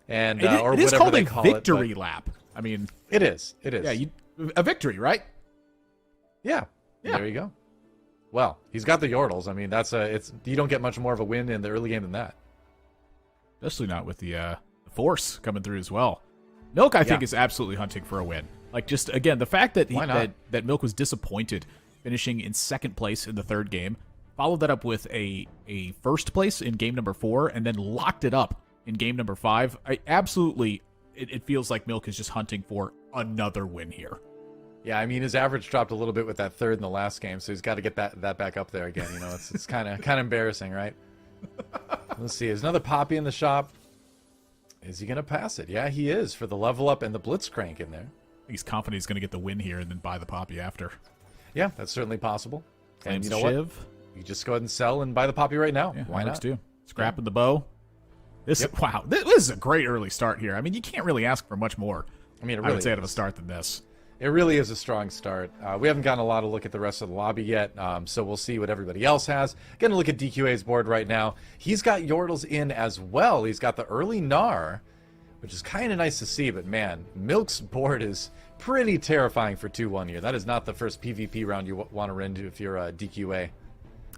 and or it is whatever called they a call victory it. lap. I mean, It is. yeah, a victory, right? Yeah. There you go. Well, he's got the Yordles. I mean, you don't get much more of a win in the early game than that. Especially not with the Force coming through as well. Milk, I think, is absolutely hunting for a win. Like, just, again, the fact that that Milk was disappointed finishing in second place in the third game, followed that up with a first place in game number 4, and then locked it up in game number 5. It feels like Milk is just hunting for another win here. Yeah, I mean, his average dropped a little bit with that third in the last game, so he's got to get that back up there again. It's kind of embarrassing, right? Let's see. There's another Poppy in the shop. Is he going to pass it? Yeah, he is, for the level up and the Blitzcrank in there. He's confident he's going to get the win here and then buy the Poppy after. Yeah, that's certainly possible. And Claims you know Shiv. what? You just go ahead and sell and buy the Poppy right now. Yeah, why not? Too. Scrapping the bow. Wow, this is a great early start here. I mean, you can't really ask for much more. I mean, it I really would say out is. of a start than this. It really is a strong start. We haven't gotten a lot of look at the rest of the lobby yet, so we'll see what everybody else has. Going to look at DQA's board right now. He's got Yordles in as well. He's got the early Gnar, which is kind of nice to see, but man, Milk's board is pretty terrifying for 2-1 here. That is not the first PvP round you want to run into if you're a DQA.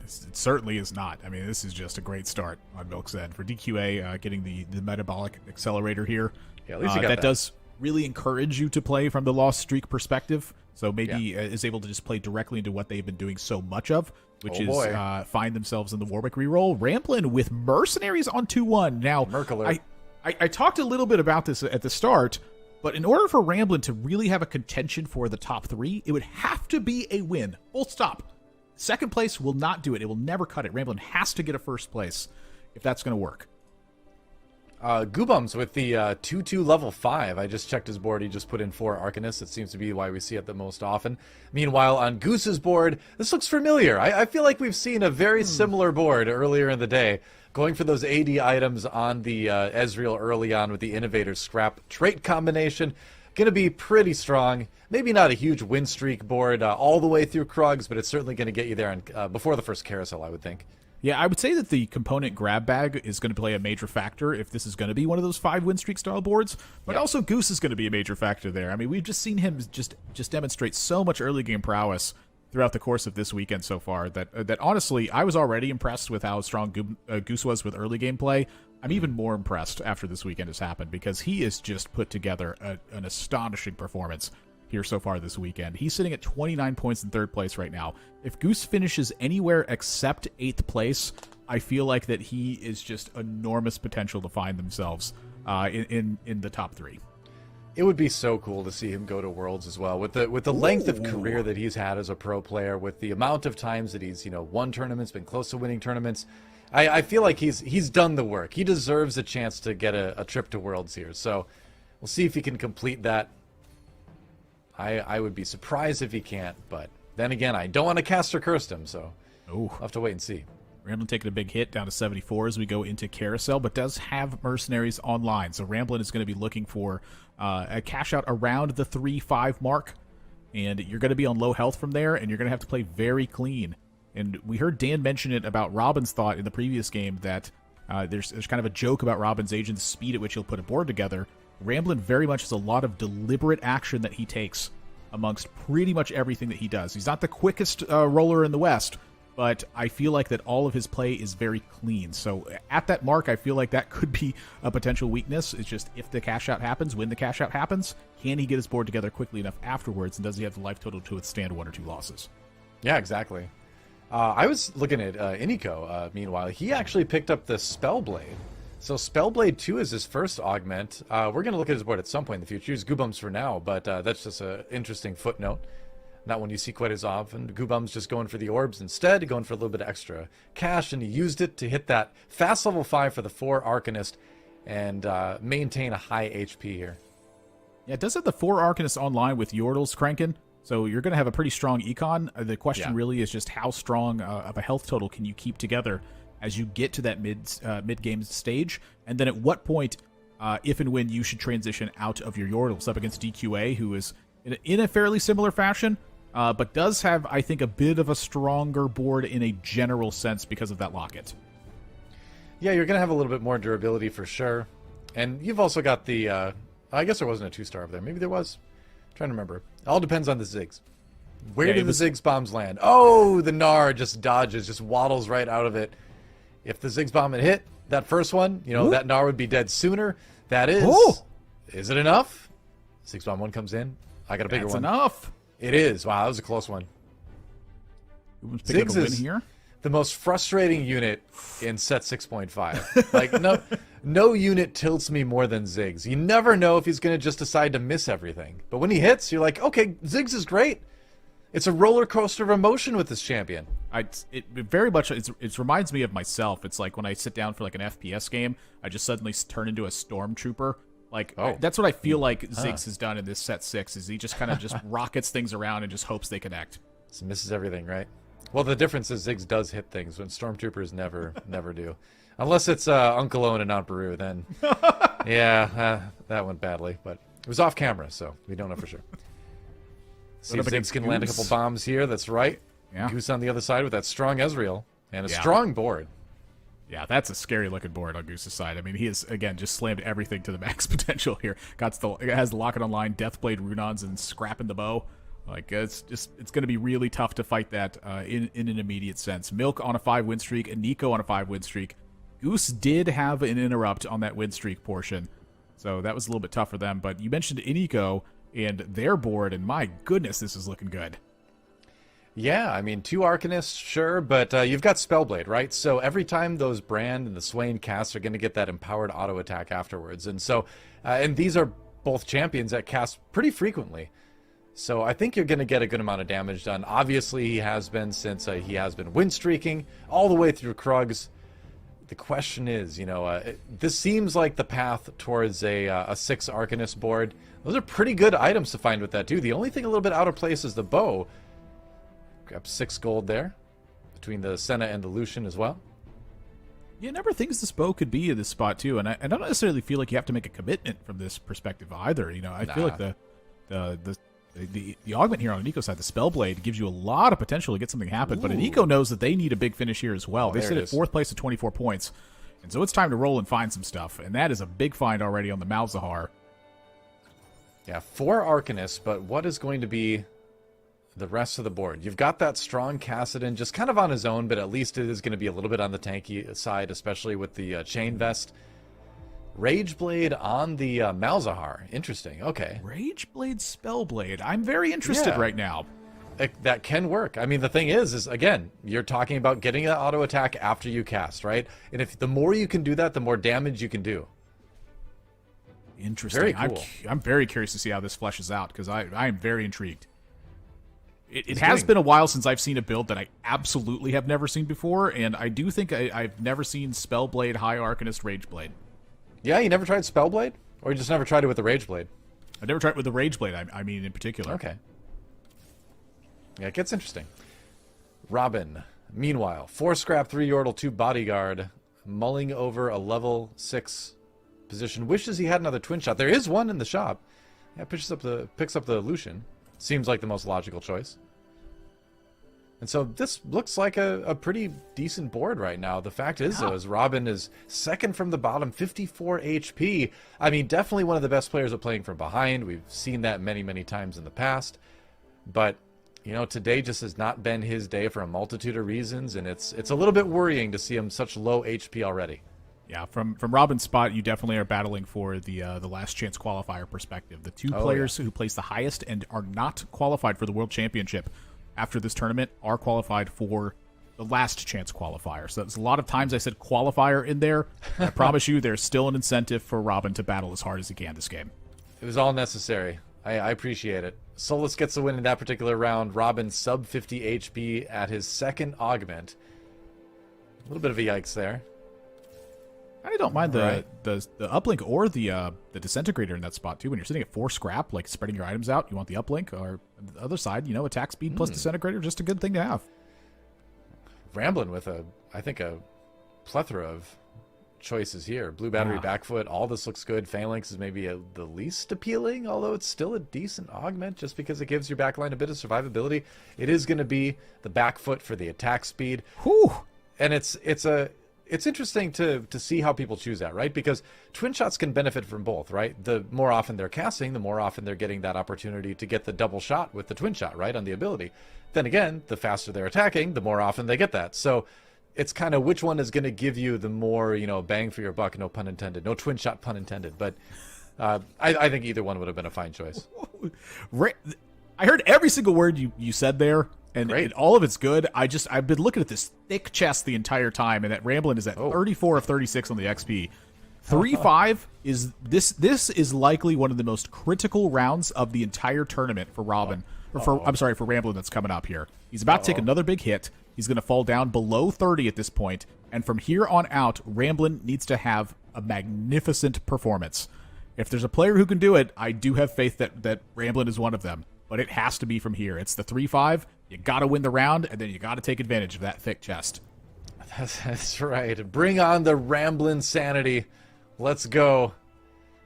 It certainly is not. I mean, this is just a great start on Milk's end. For DQA, getting the metabolic accelerator here, Yeah, at least you got that does really encourage you to play from the lost streak perspective. So maybe is able to just play directly into what they've been doing so much of, which is find themselves in the Warwick reroll. Ramblin with Mercenaries on 2-1. Now, I talked a little bit about this at the start, but in order for Ramblin to really have a contention for the top 3, it would have to be a win. Full stop. Second place will not do it. It will never cut it. Ramblin has to get a first place if that's going to work. Goobums with the 2-2 level 5. I just checked his board. He just put in 4 Arcanists. It seems to be why we see it the most often. Meanwhile, on Goose's board, this looks familiar. I feel like we've seen a very similar board earlier in the day, going for those AD items on the Ezreal early on with the Innovator Scrap trait combination. Going to be pretty strong. Maybe not a huge win streak board all the way through Krugs, but it's certainly going to get you there before the first carousel, I would think. Yeah, I would say that the component grab bag is going to play a major factor if this is going to be one of those 5 win streak style boards, but also Goose is going to be a major factor there. I mean, we've just seen him just demonstrate so much early game prowess throughout the course of this weekend so far that honestly, I was already impressed with how strong Goose was with early game play. I'm even more impressed after this weekend has happened because he has just put together an astonishing performance here so far this weekend. He's sitting at 29 points in third place right now. If Goose finishes anywhere except 8th place, I feel like that he is just enormous potential to find themselves in the top 3. It would be so cool to see him go to Worlds as well. With the length of career that he's had as a pro player, with the amount of times that he's, won tournaments, been close to winning tournaments, I feel like he's done the work. He deserves a chance to get a trip to Worlds here. So we'll see if he can complete that. I would be surprised if he can't, but then again, I don't want to cast or curse him, so we'll have to wait and see. Ramblin taking a big hit down to 74 as we go into Carousel, but does have Mercenaries online. So Ramblin is going to be looking for a cash out around the 3-5 mark, and you're going to be on low health from there, and you're going to have to play very clean. And we heard Dan mention it about Robin's thought in the previous game that there's kind of a joke about Robin's age and the speed at which he'll put a board together. Ramblin very much has a lot of deliberate action that he takes amongst pretty much everything that he does. He's not the quickest roller in the West, but I feel like that all of his play is very clean. So at that mark, I feel like that could be a potential weakness. It's just if the cash out happens, when the cash out happens, can he get his board together quickly enough afterwards, and does he have the life total to withstand 1 or 2 losses? Yeah, exactly. I was looking at Iniko, meanwhile. He actually picked up the Spellblade. So Spellblade 2 is his first augment. We're going to look at his board at some point in the future. Use Goobums for now, but that's just an interesting footnote. Not one you see quite as often. Goobums just going for the orbs instead, going for a little bit of extra cash, and he used it to hit that fast level 5 for the 4 Arcanist and maintain a high HP here. Yeah, it does have the 4 Arcanists online with Yordles cranking, so you're going to have a pretty strong econ. The question really is just how strong of a health total can you keep together as you get to that mid-game stage, and then at what point, if and when you should transition out of your Yordles up against DQA, who is in a fairly similar fashion, but does have, I think, a bit of a stronger board in a general sense because of that locket. Yeah, you're going to have a little bit more durability for sure. And you've also got the, I guess there wasn't a 2-star over there. Maybe there was. I'm trying to remember. It all depends on the Ziggs. Where did the Ziggs bombs land? Oh, the Gnar just dodges, just waddles right out of it. If the Ziggs bomb had hit, that first one, that Gnar would be dead sooner. That is. Is it enough? Ziggs bomb 1 comes in. I got a bigger one. That's enough. It is. Wow, that was a close one. Ziggs is here. The most frustrating unit in set 6.5. Like, no unit tilts me more than Ziggs. You never know if he's going to just decide to miss everything. But when he hits, you're like, okay, Ziggs is great. It's a roller coaster of emotion with this champion. It very much it reminds me of myself. It's like when I sit down for like an FPS game, I just suddenly turn into a stormtrooper. That's what I feel like Ziggs has done in this set 6. Is he just kind of just rockets things around and just hopes they connect. Just misses everything, right? Well, the difference is Ziggs does hit things when stormtroopers never do, unless it's Uncle Owen and Aunt Beru. Then that went badly, but it was off camera, so we don't know for sure. See if Ziggs can land a couple bombs here. That's right. Yeah. Goose on the other side with that strong Ezreal and a strong board. Yeah, that's a scary looking board on Goose's side. I mean, he has, again, just slammed everything to the max potential here. It has the Locket online, Deathblade Runons, and scrapping the bow. Like, it's going to be really tough to fight that in an immediate sense. Milk on a 5 win streak, and Nico on a 5 win streak. Goose did have an interrupt on that win streak portion, so that was a little bit tough for them. But you mentioned Iniko and their board, and my goodness, this is looking good. Yeah, I mean, 2 Arcanists, sure, but you've got Spellblade, right? So every time those Brand and the Swain cast are going to get that empowered auto attack afterwards. And so, and these are both champions that cast pretty frequently. So I think you're going to get a good amount of damage done. Obviously, he has been since he has been win streaking all the way through Krugs. The question is, this seems like the path towards a 6 Arcanist board. Those are pretty good items to find with that, too. The only thing a little bit out of place is the bow. Grab 6 gold there between the Senna and the Lucian as well. Yeah, never thinks this bow could be in this spot too, and I don't necessarily feel like you have to make a commitment from this perspective either. I feel like the augment here on Nico's side, the Spellblade, gives you a lot of potential to get something happen. But Nico knows that they need a big finish here as well. They sit at 4th place at 24 points, and so it's time to roll and find some stuff. And that is a big find already on the Malzahar. Yeah, 4 Arcanists, but what is going to be the rest of the board? You've got that strong Kassadin just kind of on his own, but at least it is going to be a little bit on the tanky side, especially with the Chain Vest. Rageblade on the Malzahar. Interesting. Okay. Rageblade, Spellblade. I'm very interested right now. That can work. I mean, the thing is again, you're talking about getting an auto attack after you cast, right? And if the more you can do that, the more damage you can do. Interesting. Very cool. I'm very curious to see how this fleshes out because I am very intrigued. It has been a while since I've seen a build that I absolutely have never seen before, and I do think I've never seen Spellblade, High Arcanist, Rageblade. Yeah, you never tried Spellblade? Or you just never tried it with the Rageblade? I never tried it with the Rageblade, I mean in particular. Okay. Yeah, it gets interesting. Robin, meanwhile, 4 scrap, 3 yordle, 2 bodyguard, mulling over a level 6 position. Wishes he had another twin shot. There is one in the shop. Yeah, picks up the Lucian. Seems like the most logical choice. And so this looks like a pretty decent board right now. The fact is, though, is Robin is second from the bottom, 54 HP. I mean, definitely one of the best players at playing from behind. We've seen that many, many times in the past. But, you know, today just has not been his day for a multitude of reasons, and it's a little bit worrying to see him such low HP already. Yeah, from Robin's spot, you definitely are battling for the last chance qualifier perspective. The two players who place the highest and are not qualified for the World Championship after this tournament are qualified for the last chance qualifier. So there's a lot of times I said qualifier in there. I promise you there's still an incentive for Robin to battle as hard as he can this game. It was all necessary. I appreciate it. Solus gets the win in that particular round. Robin sub 50 HP at his second augment. A little bit of a yikes there. I don't mind the uplink or the disintegrator in that spot too. When you're sitting at 4 scrap, like spreading your items out, you want the uplink, or on the other side, you know, attack speed plus disintegrator, just a good thing to have. Ramblin' with I think a plethora of choices here. Blue battery, backfoot, all this looks good. Phalanx is maybe the least appealing, although it's still a decent augment just because it gives your backline a bit of survivability. It is going to be the backfoot for the attack speed. Whew. And it's interesting to see how people choose that, right? Because twin shots can benefit from both, right? The more often they're casting, the more often they're getting that opportunity to get the double shot with the twin shot, right, on the ability. Then again, the faster they're attacking, the more often they get that. So it's kind of which one is going to give you the more, you know, bang for your buck, no pun intended. No twin shot pun intended. But I think either one would have been a fine choice. I heard every single word you said there. And all of it's good. I've been looking at this thick chest the entire time, and that Ramblin' is at 34 of 36 on the XP. 3-5 is this is likely one of the most critical rounds of the entire tournament for Robin. For Ramblin' that's coming up here. He's about to take another big hit. He's going to fall down below 30 at this point, and from here on out, Ramblin' needs to have a magnificent performance. If there's a player who can do it, I do have faith that Ramblin' is one of them. But it has to be from here. It's the 3-5. You got to win the round, and then you got to take advantage of that thick chest. That's right. Bring on the Ramblin' sanity. Let's go.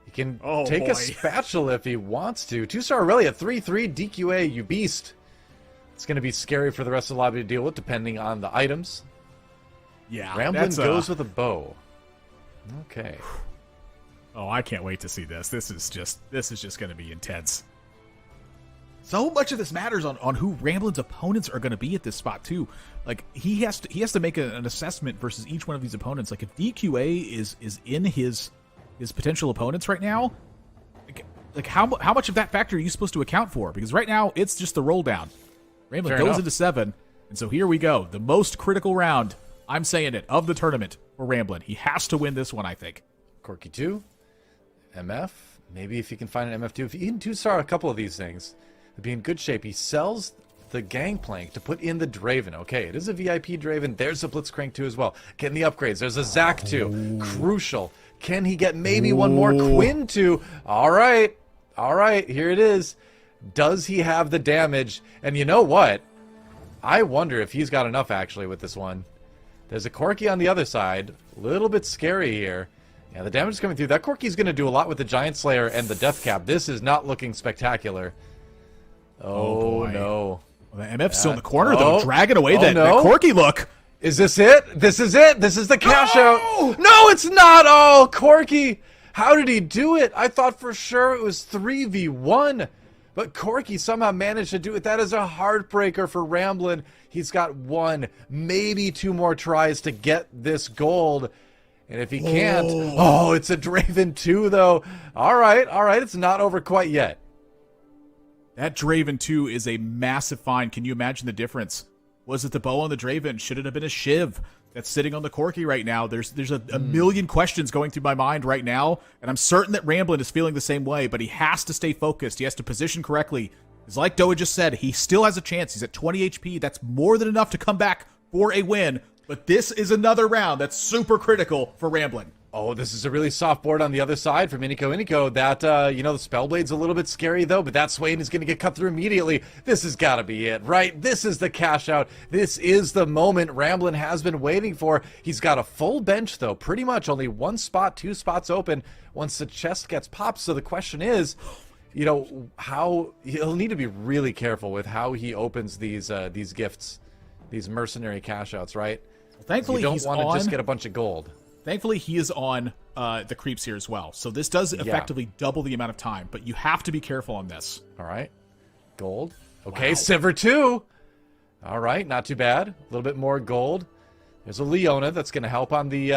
He can take a spatula if he wants to. 2-star Aurelia, 3-3 DQA, you beast. It's going to be scary for the rest of the lobby to deal with, depending on the items. Yeah, Ramblin' goes with a bow. Okay. Oh, I can't wait to see this. This is just going to be intense. So much of this matters on who Ramblin's opponents are going to be at this spot too. Like he has to make an assessment versus each one of these opponents. Like if DQA is in his potential opponents right now, like how much of that factor are you supposed to account for? Because right now it's just the roll down. Ramblin goes into 7, and so here we go. The most critical round, I'm saying it, of the tournament for Ramblin. He has to win this one, I think. Corky 2, MF. Maybe if he can find an MF2, if he can 2-star a couple of these things. To be in good shape. He sells the Gangplank to put in the Draven. Okay, it is a VIP Draven. There's a Blitzcrank 2 as well. Getting the upgrades. There's a Zac 2. Crucial. Can he get maybe one more Quinn 2? All right. All right, here it is. Does he have the damage? And you know what? I wonder if he's got enough actually with this one. There's a Corky on the other side. A little bit scary here. Yeah, the damage is coming through. That Corky's going to do a lot with the Giant Slayer and the Death Cap. This is not looking spectacular. Oh no. Well, the MF's still in the corner, though, dragging away that Corky look. Is this it? This is it. This is the cash out. No, it's not. Oh, Corky. How did he do it? I thought for sure it was 3v1. But Corky somehow managed to do it. That is a heartbreaker for Ramblin'. He's got 1, maybe 2 more tries to get this gold. And if he can't... Oh, it's a Draven 2, though. All right. It's not over quite yet. That Draven 2 is a massive find. Can you imagine the difference? Was it the bow on the Draven? Should it have been a Shiv? that's sitting on the Corki right now. There's a million questions going through my mind right now, and I'm certain that Ramblin is feeling the same way, but he has to stay focused. He has to position correctly. Because like Doa just said, he still has a chance. He's at 20 HP. That's more than enough to come back for a win, but this is another round that's super critical for Ramblin. Oh, this is a really soft board on the other side from Iniko. That, the Spellblade's a little bit scary, though, but that Swain is going to get cut through immediately. This has got to be it, right? This is the cash out. This is the moment Ramblin has been waiting for. He's got a full bench, though. Pretty much only one spot, two spots open once the chest gets popped. So the question is, how he'll need to be really careful with how he opens these gifts, these mercenary cash outs, right? Well, thankfully, you don't want to just get a bunch of gold. Thankfully, he is on the creeps here as well. So this does effectively double the amount of time, but you have to be careful on this. All right. Gold. Okay, Wow. Sivir 2. All right, not too bad. A little bit more gold. There's a Leona that's going to help on the...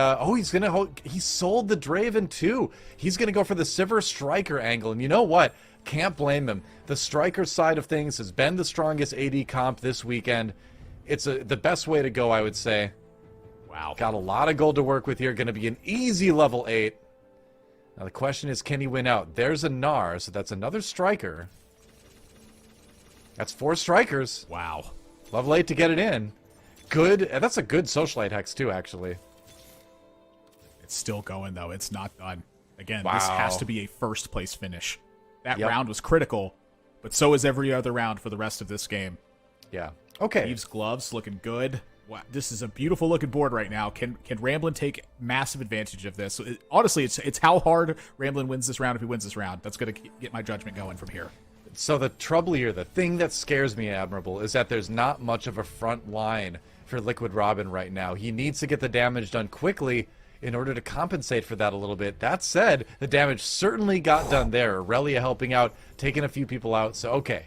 he sold the Draven too. He's going to go for the Sivir Striker angle. And you know what? Can't blame him. The Striker side of things has been the strongest AD comp this weekend. It's the best way to go, I would say. Wow. Got a lot of gold to work with here. Going to be an easy level 8. Now the question is, can he win out? There's a Gnar, so that's another Striker. That's 4 Strikers. Wow. Level 8 to get it in. Good. That's a good Socialite Hex, too, actually. It's still going, though. It's not done. Again, Wow. this has to be a first-place finish. That Yep. round was critical, but so is every other round for the rest of this game. Yeah. Okay. Eve's gloves looking good. Wow, this is a beautiful looking board right now. Can Ramblin take massive advantage of this? Honestly, it's how hard Ramblin wins this round if he wins this round. That's going to get my judgment going from here. So the trouble here, the thing that scares me, Admirable, is that there's not much of a front line for Liquid Robin right now. He needs to get the damage done quickly in order to compensate for that a little bit. That said, the damage certainly got done there. Aurelia helping out, taking a few people out. So, okay.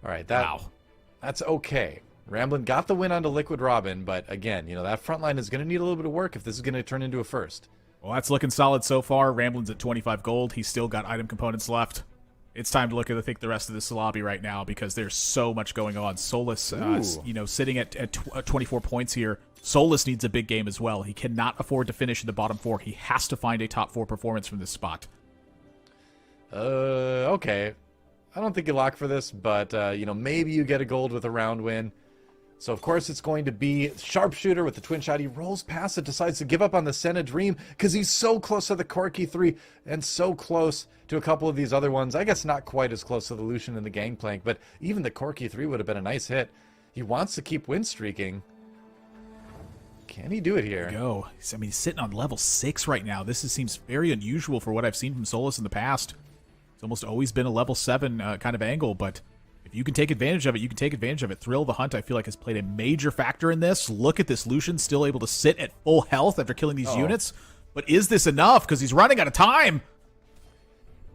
All right, that's okay. Ramblin got the win onto Liquid Robin, but again, that front line is going to need a little bit of work if this is going to turn into a first. Well, that's looking solid so far. Ramblin's at 25 gold. He's still got item components left. It's time to look at, I think, the rest of this lobby right now because there's so much going on. Solus, sitting at 24 points here. Solus needs a big game as well. He cannot afford to finish in the bottom 4. He has to find a top 4 performance from this spot. Okay. I don't think you lock for this, but, maybe you get a gold with a round win. So, of course, it's going to be Sharpshooter with the twin shot. He rolls past it, decides to give up on the Senna Dream because he's so close to the Corki 3 and so close to a couple of these other ones. I guess not quite as close to the Lucian and the Gangplank, but even the Corki 3 would have been a nice hit. He wants to keep win streaking. Can he do it here? Go. He's sitting on level 6 right now. This seems very unusual for what I've seen from Solus in the past. It's almost always been a level 7 kind of angle, but if you can take advantage of it, you can take advantage of it. Thrill the Hunt, I feel like, has played a major factor in this. Look at this Lucian still able to sit at full health after killing these units. But is this enough? Because he's running out of time.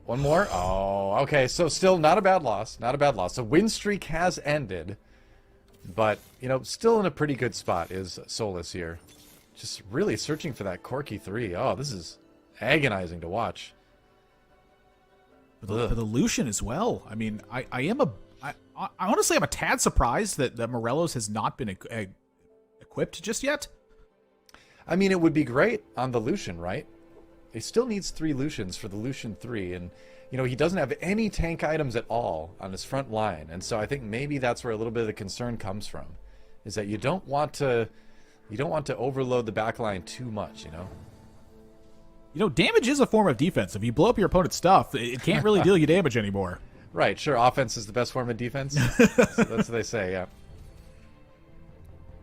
One more? Oh, okay. So still not a bad loss. Not a bad loss. The win streak has ended. But, still in a pretty good spot is Solus here. Just really searching for that Corki 3. Oh, this is agonizing to watch. For the Lucian as well. I mean, I honestly am a tad surprised that Morelos has not been equipped just yet. I mean, it would be great on the Lucian, right? He still needs 3 Lucians for the Lucian 3, and he doesn't have any tank items at all on his front line, and so I think maybe that's where a little bit of the concern comes from, is that you don't want to overload the back line too much, Damage is a form of defense. If you blow up your opponent's stuff, it can't really deal you damage anymore. Right, sure. Offense is the best form of defense. That's what they say, yeah.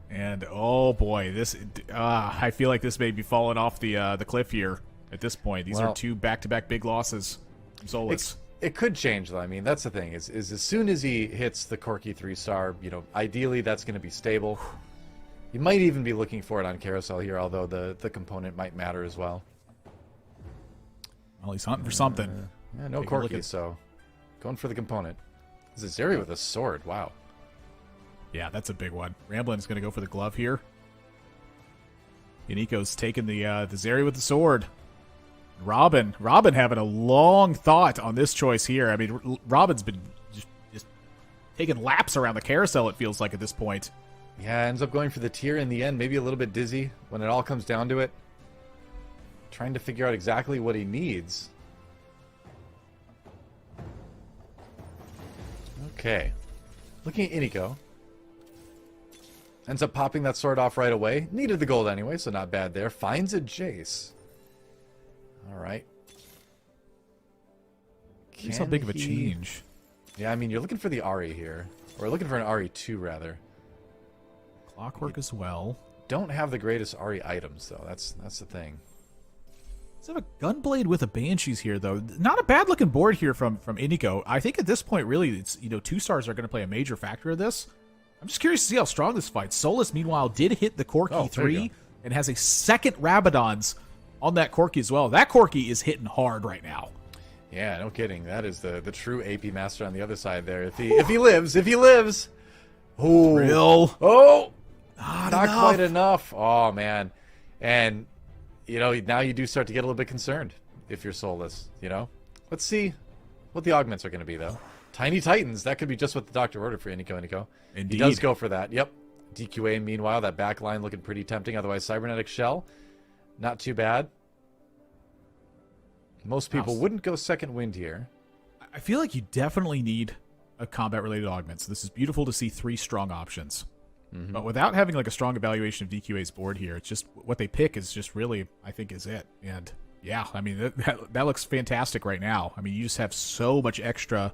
And oh boy, I feel like this may be falling off the cliff here at this point. These are 2 back-to-back big losses from Solus. It could change, though. I mean, that's the thing, is as soon as he hits the Corki 3-star, ideally that's going to be stable. You might even be looking for it on Carousel here, although the component might matter as well. Well, he's hunting for something. Yeah, no Corki, so going for the component. This is Zeri with a sword. Wow. Yeah, that's a big one. Ramblin's going to go for the glove here. Yaniko's taking the Zeri with the sword. Robin having a long thought on this choice here. I mean, Robin's been just taking laps around the carousel, it feels like, at this point. Yeah, ends up going for the tier in the end. Maybe a little bit dizzy when it all comes down to it. Trying to figure out exactly what he needs. Okay. Looking at Iniko. Ends up popping that sword off right away. Needed the gold anyway, so not bad there. Finds a Jace. Alright. It's how big of a change. Yeah, I mean, you're looking for the Ahri here. Or looking for an Ahri 2, rather. Clockwork as well. Don't have the greatest Ahri items, though. That's the thing. Let's have a Gunblade with a Banshees here, though. Not a bad-looking board here from Iniko. I think at this point, really, it's 2 stars are going to play a major factor of this. I'm just curious to see how strong this fight. Solus, meanwhile, did hit the Corki 3 and has a second Rabadon's on that Corki as well. That Corki is hitting hard right now. Yeah, no kidding. That is the true AP master on the other side there. If he lives. Oh, Real. Oh, not quite enough. Oh man, and now you do start to get a little bit concerned if you're soulless. Let's see what the augments are going to be though. Tiny Titans. That could be just what the doctor ordered for Iniko. Indeed. He does go for that. Yep. DQA. Meanwhile, that back line looking pretty tempting. Otherwise, cybernetic shell, not too bad. Most people wouldn't go second wind here. I feel like you definitely need a combat-related augment. So this is beautiful to see 3 strong options. Mm-hmm. But without having like a strong evaluation of DQA's board here, it's just what they pick is just really, I think, is it. And yeah, I mean, that looks fantastic right now. I mean, you just have so much extra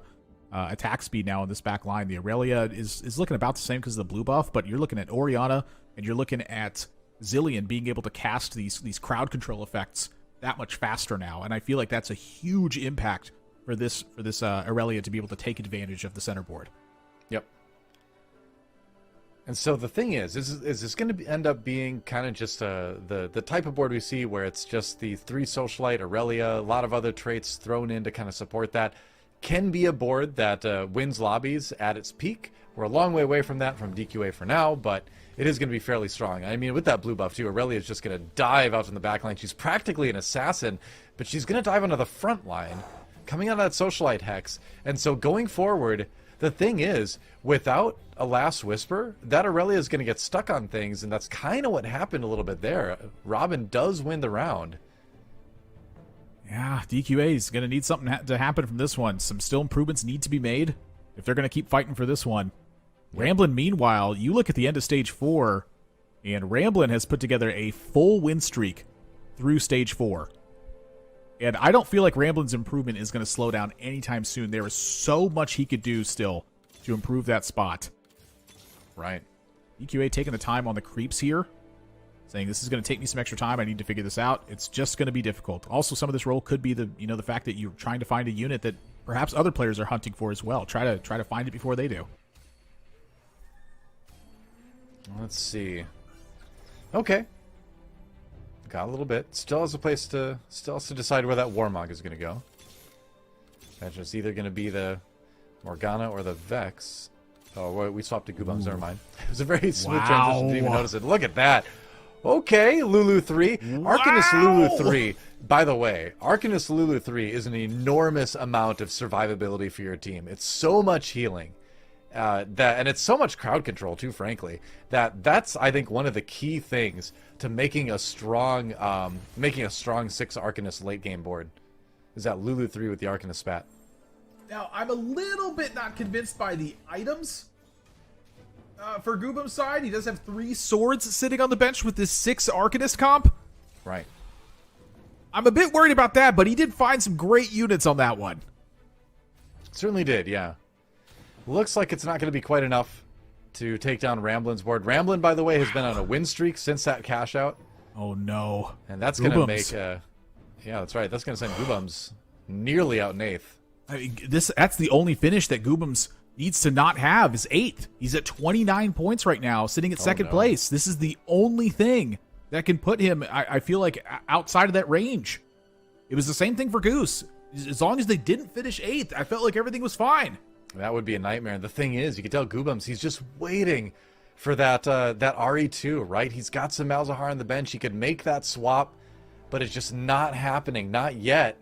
attack speed now in this back line. The Aurelia is looking about the same because of the blue buff, but you're looking at Orianna and you're looking at Zillion being able to cast these crowd control effects that much faster now, and I feel like that's a huge impact for this Aurelia to be able to take advantage of the center board. Yep. And so the thing is this going to end up being kind of just the type of board we see where it's just the 3 Socialite, Aurelia, a lot of other traits thrown in to kind of support that. Can be a board that wins lobbies at its peak. We're a long way away from that from DQA for now, but it is going to be fairly strong. I mean, with that blue buff, too, Aurelia is just going to dive out from the back line. She's practically an assassin, but she's going to dive onto the front line, coming out of that Socialite Hex. And so going forward, the thing is, without a Last Whisper, that Aurelia is going to get stuck on things, and that's kind of what happened a little bit there. Robin does win the round. Yeah, DQA is going to need something to happen from this one. Some still improvements need to be made if they're going to keep fighting for this one. Ramblin', meanwhile, you look at the end of Stage 4, and Ramblin' has put together a full win streak through Stage 4. And I don't feel like Ramblin's improvement is going to slow down anytime soon. There is so much he could do still to improve that spot. Right. EQA taking the time on the creeps here, saying this is going to take me some extra time. I need to figure this out. It's just going to be difficult. Also, some of this role could be the fact that you're trying to find a unit that perhaps other players are hunting for as well. Try to find it before they do. Let's see. Okay. Got a little bit. Still has to decide where that Warmog is going to go. Imagine it's either going to be the Morgana or the Vex. Oh, we swapped to Goobums. Never mind. It was a very smooth transition. Didn't even notice it. Look at that. Okay, Lulu 3. Wow. Arcanist Lulu 3. By the way, Arcanist Lulu 3 is an enormous amount of survivability for your team. It's so much healing. And it's so much crowd control too, frankly, that's I think one of the key things to making a strong 6 Arcanist late game board is that Lulu 3 with the Arcanist spat. Now I'm a little bit not convinced by the items. For Goobum's side, he does have 3 swords sitting on the bench with this 6 Arcanist comp. Right. I'm a bit worried about that, but he did find some great units on that one. Certainly did, yeah. Looks like it's not going to be quite enough to take down Ramblin's board. Ramblin, by the way, has been on a win streak since that cash out. Oh, no. And that's going to make... yeah, that's right. That's going to send Goobums nearly out in 8th. I mean, that's the only finish that Goobums needs to not have is 8th. He's at 29 points right now, sitting at second place. This is the only thing that can put him, I feel like, outside of that range. It was the same thing for Goose. As long as they didn't finish 8th, I felt like everything was fine. That would be a nightmare. And the thing is, you can tell Goobums, he's just waiting for that RE2, right? He's got some Malzahar on the bench. He could make that swap, but it's just not happening. Not yet.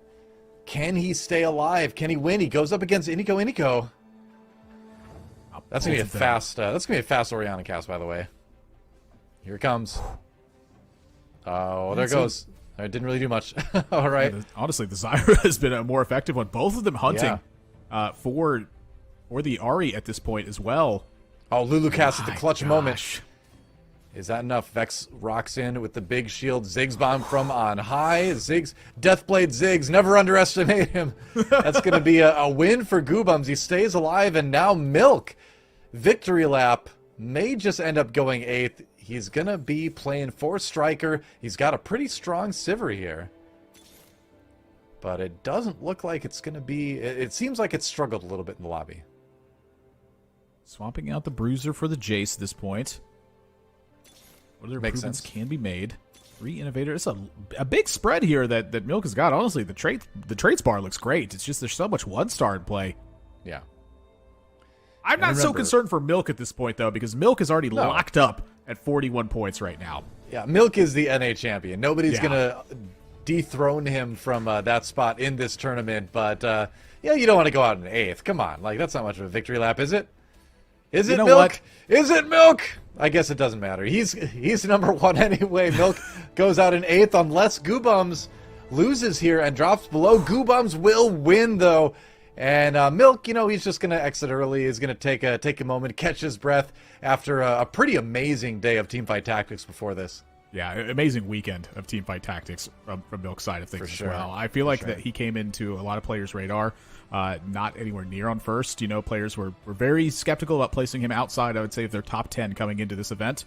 Can he stay alive? Can he win? He goes up against Iniko. That's gonna be a fast. That's gonna be a fast Oriana cast, by the way. Here it comes. Oh, there it goes. It didn't really do much. All right. Yeah, honestly, the Zyra has been a more effective one. Both of them hunting for the Ahri at this point as well. Oh, Lulu cast at the clutch moment. Gosh. Is that enough? Vex rocks in with the big shield. Ziggs bomb from on high. Ziggs, Deathblade Ziggs, never underestimate him. That's going to be a win for Goobums. He stays alive, and now Milk. Victory lap may just end up going 8th. He's going to be playing 4 striker. He's got a pretty strong Sivir here. But it doesn't look like it's going to be... It seems like it's struggled a little bit in the lobby. Swapping out the Bruiser for the Jace at this point. What other improvements can be made? 3 Innovator. It's a big spread here that Milk has got. Honestly, the traits bar looks great. It's just there's so much 1-star in play. Yeah. I'm not so concerned for Milk at this point, though, because Milk is already locked up at 41 points right now. Yeah, Milk is the NA champion. Nobody's going to dethrone him from that spot in this tournament. But, yeah, you don't want to go out in 8th. Come on. Like, that's not much of a victory lap, is it? Is it Milk? What? Is it Milk? I guess it doesn't matter. He's number 1 anyway. Milk goes out in 8th unless Goobums loses here and drops below. Goobums will win, though. And Milk, you know, he's just going to exit early. He's going to take a moment, catch his breath after a pretty amazing day of Teamfight Tactics before this. Yeah, amazing weekend of Teamfight Tactics from Milk's side of things as well. I feel like that he came into a lot of players' radar, not anywhere near on first. You know, players were very skeptical about placing him outside, I would say, of their top 10 coming into this event.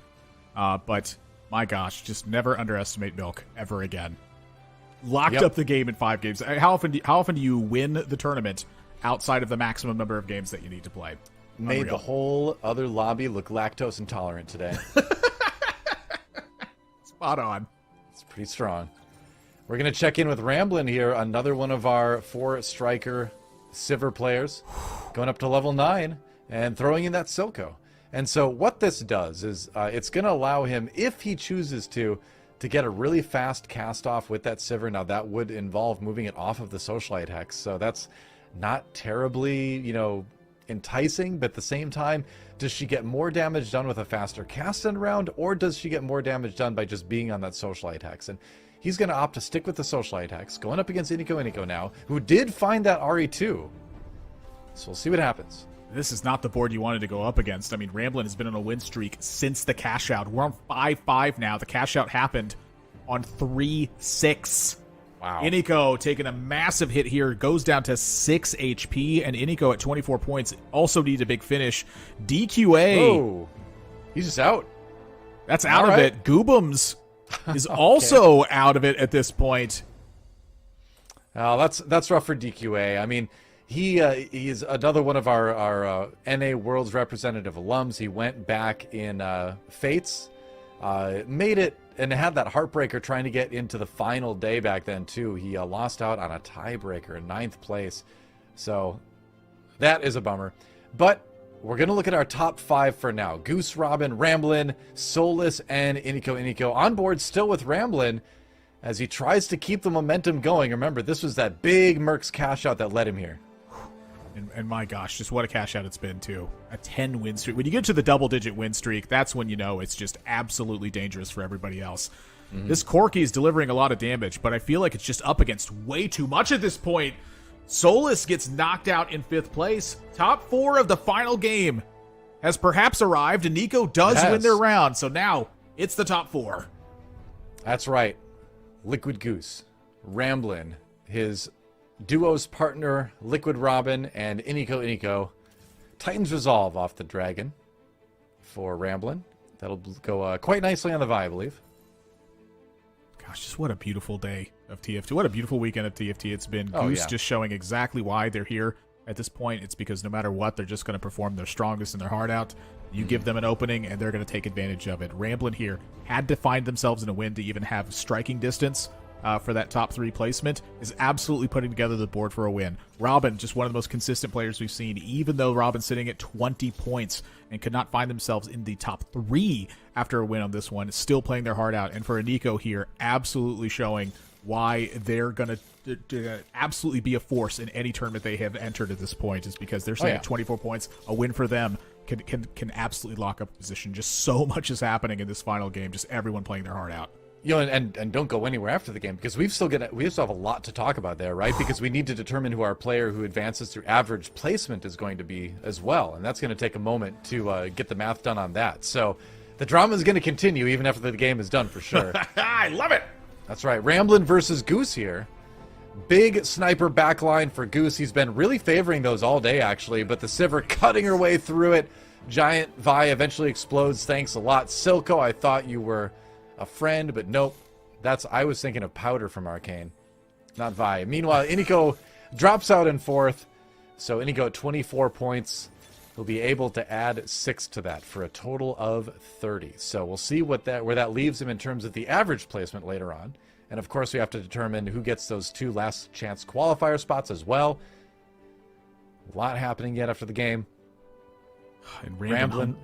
But, my gosh, just never underestimate Milk ever again. Locked up the game in 5 games. How often do you win the tournament outside of the maximum number of games that you need to play? Made the whole other lobby look lactose intolerant today. Spot on. It's pretty strong. We're going to check in with Ramblin here, another one of our 4 striker Sivir players, going up to level 9 and throwing in that Silco. And so what this does is it's going to allow him, if he chooses to get a really fast cast off with that Sivir. Now that would involve moving it off of the Socialite Hex, so that's not terribly, you know, enticing, but at the same time, does she get more damage done with a faster cast end round, or does she get more damage done by just being on that Socialite Hex? And he's going to opt to stick with the Socialite Hex, going up against Iniko now, who did find that RE2. So we'll see what happens. This is not the board you wanted to go up against. I mean, Ramblin has been on a win streak since the cash out. We're on 5-5 now. The cash out happened on 3-6. Wow. Iniko taking a massive hit here, goes down to 6 HP, and Iniko at 24 points also needs a big finish. DQA. Oh, he's just out. That's out of it. Goobums is also out of it at this point. Oh, that's rough for DQA. I mean, he's another one of our NA Worlds representative alums. He went back in Fates, made it, and had that heartbreaker trying to get into the final day back then, too. He lost out on a tiebreaker in 9th place. So that is a bummer. But we're going to look at our top 5 for now. Goose, Robin, Ramblin, Solus, and Iniko. On board still with Ramblin as he tries to keep the momentum going. Remember, this was that big Mercs cash out that led him here. And my gosh, just what a cash out it's been, too. A 10 win streak. When you get to the double-digit win streak, that's when you know it's just absolutely dangerous for everybody else. Mm-hmm. This Corki is delivering a lot of damage, but I feel like it's just up against way too much at this point. Solus gets knocked out in 5th place. Top 4 of the final game has perhaps arrived, and Nico does win their round. So now it's the top 4. That's right. Liquid Goose, Ramblin, his duo's partner, Liquid Robin, and Iniko. Titan's Resolve off the Dragon for Ramblin. That'll go quite nicely on the Vi, I believe. Gosh, just what a beautiful day of TFT. What a beautiful weekend of TFT it's been. Goose just showing exactly why they're here at this point. It's because no matter what, they're just going to perform their strongest and their heart out. You give them an opening, and they're going to take advantage of it. Ramblin here had to find themselves in a win to even have striking distance for that top 3 placement, is absolutely putting together the board for a win. Robin, just one of the most consistent players we've seen, even though Robin's sitting at 20 points and could not find themselves in the top 3 after a win on this one, still playing their heart out. And for Iniko here, absolutely showing why they're going to absolutely be a force in any tournament they have entered at this point, is because they're sitting at 24 points. A win for them can absolutely lock up the position. Just so much is happening in this final game. Just everyone playing their heart out. You know, and don't go anywhere after the game, because we still have a lot to talk about there, right? Because we need to determine who our player who advances through average placement is going to be as well, and that's going to take a moment to get the math done on that. So the drama is going to continue even after the game is done, for sure. I love it. That's right. Ramblin versus Goose here. Big sniper backline for Goose. He's been really favoring those all day, actually, but the Sivir cutting her way through it. Giant Vi eventually explodes. Thanks a lot. Silco, I thought you were a friend, but nope. I was thinking of Powder from Arcane, not Vi. Meanwhile, Iniko drops out in 4th. So Iniko at 24 points. He'll be able to add 6 to that for a total of 30. So we'll see where that leaves him in terms of the average placement later on. And of course, we have to determine who gets those 2 last chance qualifier spots as well. A lot happening yet after the game. And Ramblin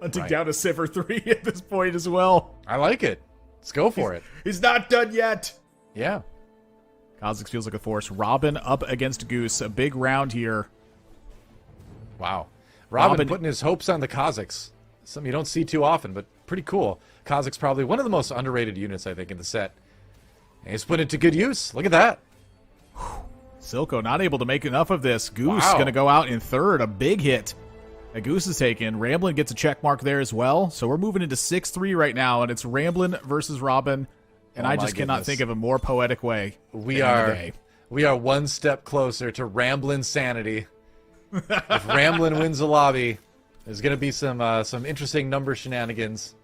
hunting down a Sivir 3 at this point as well. I like it. Let's go for it. He's not done yet. Yeah. Kha'Zix feels like a force. Robin up against Goose. A big round here. Wow. Robin putting his hopes on the Kha'Zix. Something you don't see too often, but pretty cool. Kha'Zix probably one of the most underrated units, I think, in the set. And he's put it to good use. Look at that. Silco not able to make enough of this. Goose going to go out in 3rd. A big hit. A Goose is taken. Ramblin gets a check mark there as well. So we're moving into 6-3 right now, and it's Ramblin versus Robin. And I just cannot think of a more poetic way. We are one step closer to Ramblin sanity. If Ramblin wins the lobby, there's going to be some interesting number shenanigans.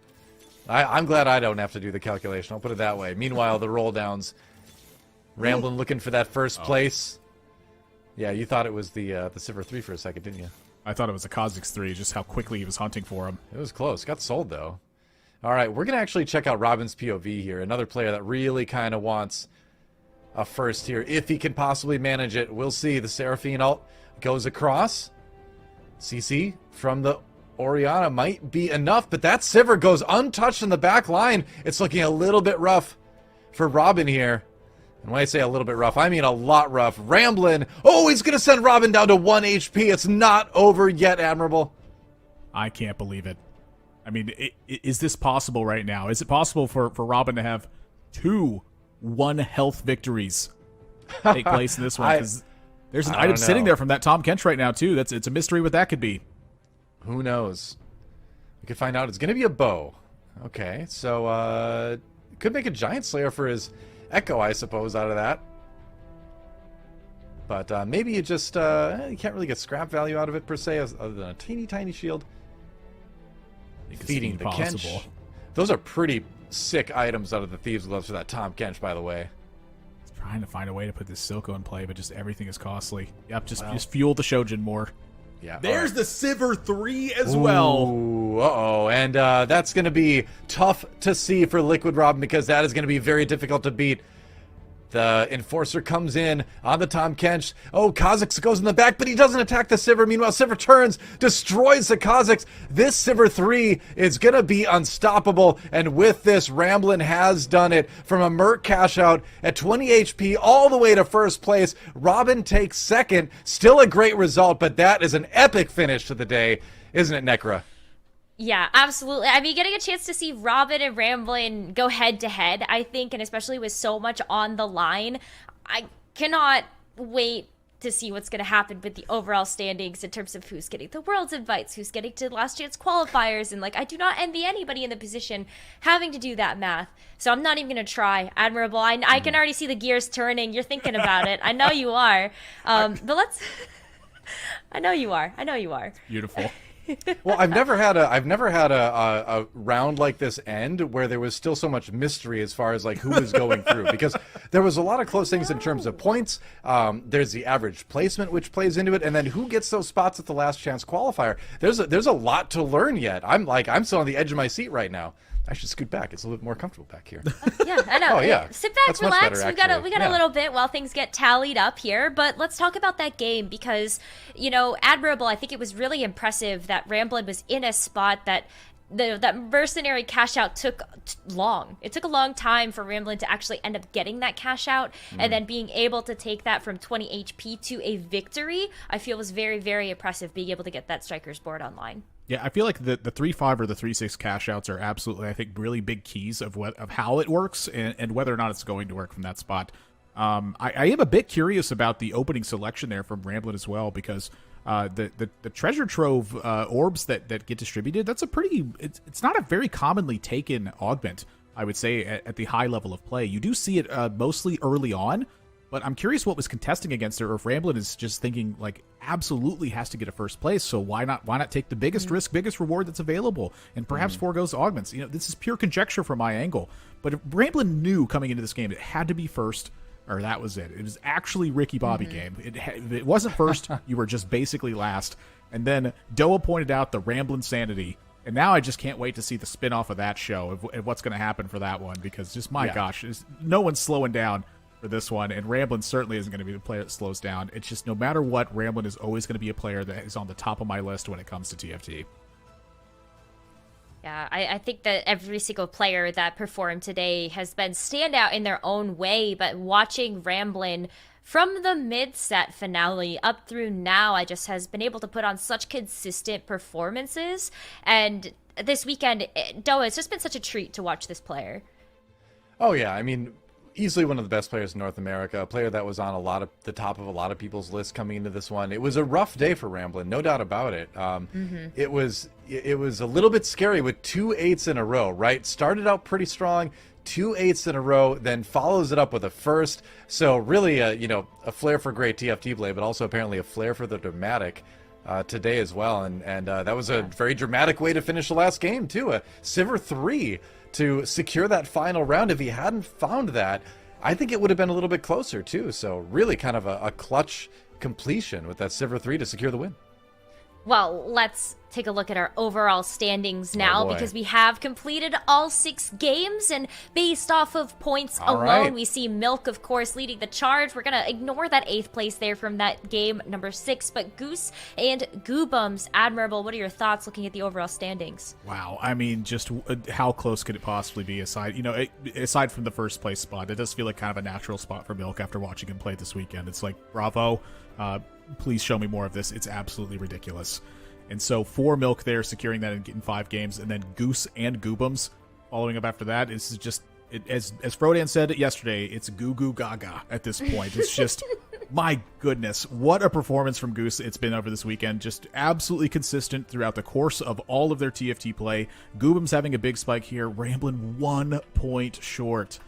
I'm glad I don't have to do the calculation. I'll put it that way. Meanwhile, the roll downs. Ramblin looking for that first place. Yeah, you thought it was the Sivir 3 for a second, didn't you? I thought it was a Kha'Zix 3, just how quickly he was hunting for him. It was close. Got sold, though. All right, we're going to actually check out Robin's POV here. Another player that really kind of wants a first here, if he can possibly manage it. We'll see. The Seraphine ult goes across. CC from the Orianna might be enough, but that Sivir goes untouched in the back line. It's looking a little bit rough for Robin here. And when I say a little bit rough, I mean a lot rough. Ramblin'. Oh, he's going to send Robin down to 1 HP. It's not over yet, Admirable. I can't believe it. I mean, is this possible right now? Is it possible for Robin to have 2 1-health victories take place in this one? Because there's an item sitting there from that Tom Kench right now, too. It's a mystery what that could be. Who knows? We could find out. It's going to be a bow. Okay, so could make a Giant Slayer for his Echo, I suppose, out of that. But maybe you just you can't really get scrap value out of it per se, other than a teeny tiny shield. Feeding the Kench. Those are pretty sick items out of the Thieves' Gloves for that Tom Kench, by the way. Trying to find a way to put this Silco in play, but just everything is costly. Yep, just fuel the Shojin more. Yeah. There's the Sivir 3 as well. Uh-oh. And that's going to be tough to see for Liquid Robin, because that is going to be very difficult to beat. The Enforcer comes in on the Tom Kench. Oh, Kha'Zix goes in the back, but he doesn't attack the Sivir. Meanwhile, Sivir turns, destroys the Kha'Zix. This Sivir 3 is going to be unstoppable. And with this, Ramblin has done it from a Merc cash out at 20 HP all the way to first place. Robin takes second. Still a great result, but that is an epic finish to the day, isn't it, Nekkra? Yeah, absolutely. I mean, getting a chance to see Robin and Ramblin go head to head, I think, and especially with so much on the line, I cannot wait to see what's going to happen with the overall standings in terms of who's getting the Worlds invites, who's getting to last chance qualifiers, and like, I do not envy anybody in the position having to do that math. So I'm not even going to try. Admirable. I can already see the gears turning. You're thinking about it. I know you are. But let's. I know you are. Beautiful. Well, I've never had a round like this end where there was still so much mystery as far as like who was going through, because there was a lot of close things in terms of points. There's the average placement which plays into it, and then who gets those spots at the last chance qualifier. There's a lot to learn yet. I'm still on the edge of my seat right now. I should scoot back. It's a little bit more comfortable back here. Yeah, I know. Oh, yeah. Sit back, That's much relax. better, We got a little bit while things get tallied up here, but let's talk about that game because, you know, Admirable, I think it was really impressive that Ramblin was in a spot that that mercenary cash out took long. It took a long time for Ramblin to actually end up getting that cash out, and then being able to take that from 20 HP to a victory, I feel was very, very impressive, being able to get that Striker's board online. Yeah, I feel like the 3-5 or the 3-6 cash outs are absolutely, I think, really big keys of how it works and whether or not it's going to work from that spot. I am a bit curious about the opening selection there from Ramblin as well, because the treasure trove orbs that get distributed, that's a pretty, it's not a very commonly taken augment, I would say, at the high level of play. You do see it mostly early on, but I'm curious what was contesting against her, or if Ramblin is just thinking, like, absolutely has to get a first place, so why not take the biggest risk, biggest reward that's available, and perhaps foregoes augments. This is pure conjecture from my angle, but if Ramblin knew coming into this game it had to be first, or that was it. It was actually Ricky Bobby game. If it wasn't first, you were just basically last. And then Doa pointed out the Ramblin sanity, and now I just can't wait to see the spin-off of that show, of what's going to happen for that one, because just, my gosh, no one's slowing down for this one, and Ramblin certainly isn't going to be the player that slows down. It's just, no matter what, Ramblin is always going to be a player that is on the top of my list when it comes to TFT. Yeah, I think that every single player that performed today has been standout in their own way, but watching Ramblin from the mid-set finale up through now, I just has been able to put on such consistent performances, and this weekend, Doa, it's just been such a treat to watch this player. Oh yeah, I mean, easily one of the best players in North America, a player that was on the top of a lot of people's lists coming into this one. It was a rough day for Ramblin, no doubt about it. It was a little bit scary with 2 8s in a row, right? Started out pretty strong, 2 8s in a row, then follows it up with a first. So really, a flair for great TFT play, but also apparently a flair for the dramatic today as well. And that was a very dramatic way to finish the last game too. A Sivir 3 to secure that final round. If he hadn't found that, I think it would have been a little bit closer too. So really kind of a clutch completion with that Sivir 3 to secure the win. Well, let's take a look at our overall standings now, because we have completed all 6 games, and based off of points alone, we see Milk, of course, leading the charge. We're going to ignore that 8th place there from that game number 6, but Goose and Goobums, admirable. What are your thoughts looking at the overall standings? Wow, I mean, just how close could it possibly be aside from the first place spot? It does feel like kind of a natural spot for Milk after watching him play this weekend. It's like, bravo, please show me more of this. It's absolutely ridiculous. And so for Milk there, securing that in 5 games, and then Goose and Goobums following up after that, is just, as Frodan said yesterday, it's goo goo gaga at this point. It's just, my goodness, what a performance from Goose it's been over this weekend. Just absolutely consistent throughout the course of all of their TFT play. Goobums having a big spike here, Ramblin 1 point short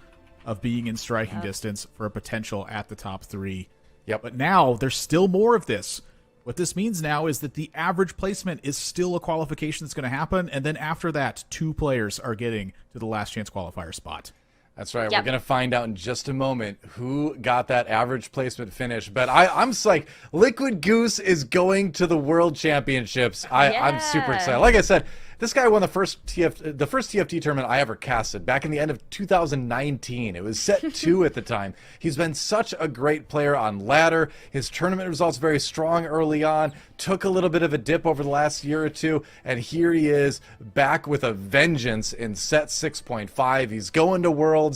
of being in striking distance for a potential at the top 3. Yep. But now there's still more of this. What this means now is that the average placement is still a qualification that's going to happen, and then after that, 2 players are getting to the last chance qualifier spot. That's right. We're going to find out in just a moment who got that average placement finish. But I'm psyched. Liquid Goose is going to the World Championships. I'm super excited. Like I said, this guy won the first TFT tournament I ever casted back in the end of 2019. It was set 2 at the time. He's been such a great player on ladder. His tournament results very strong early on. Took a little bit of a dip over the last year or two, and here he is back with a vengeance in set 6.5. He's going to Worlds.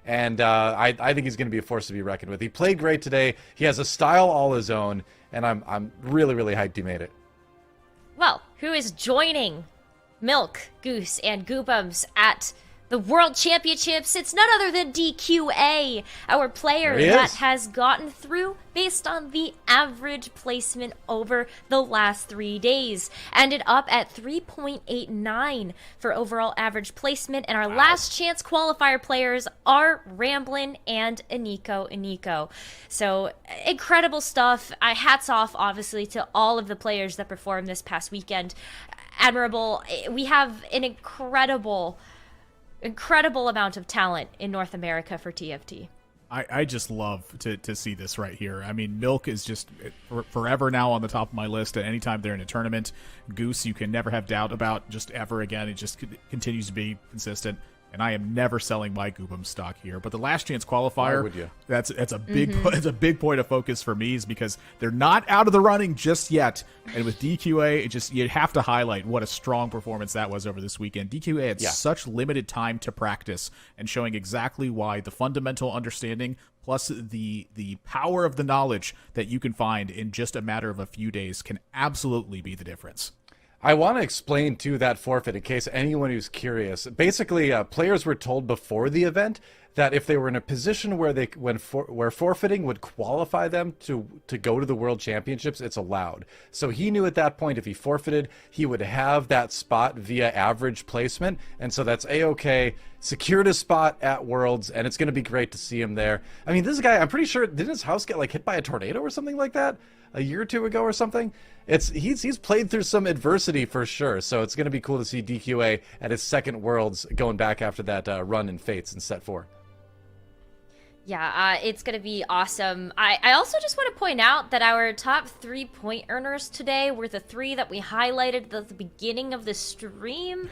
And I think he's going to be a force to be reckoned with. He played great today. He has a style all his own, and I'm really, really hyped he made it. Well, who is joining Milk, Goose, and Goobums at the World Championships? It's none other than DQA, our player that has gotten through based on the average placement over the last 3 days. Ended up at 3.89 for overall average placement, and our last chance qualifier players are Ramblin and Aniko. So incredible stuff. Hats off, obviously, to all of the players that performed this past weekend. Admirable. We have an incredible amount of talent in North America for TFT. I just love to see this right here. I mean, Milk is just forever now on the top of my list at any time they're in a tournament. Goose, you can never have doubt about just ever again. It just continues to be consistent. And I am never selling my Goobum stock here. But the last chance qualifier, would you? That's a big it's a big point of focus for me, is because they're not out of the running just yet. And with DQA, you have to highlight what a strong performance that was over this weekend. DQA had such limited time to practice, and showing exactly why the fundamental understanding plus the power of the knowledge that you can find in just a matter of a few days can absolutely be the difference. I want to explain too that forfeit in case anyone who's curious. Basically, players were told before the event that if they were in a position where where forfeiting would qualify them to go to the World Championships, it's allowed. So he knew at that point if he forfeited, he would have that spot via average placement, and so that's a-okay. Secured his spot at Worlds, and it's going to be great to see him there. I mean, this guy, I'm pretty sure, didn't his house get like hit by a tornado or something like that a year or two ago or something? He's played through some adversity for sure, so it's going to be cool to see DQA at his second Worlds going back after that run in Fates in set 4. Yeah, it's going to be awesome. I also just want to point out that our top 3-point earners today were the 3 that we highlighted at the beginning of the stream.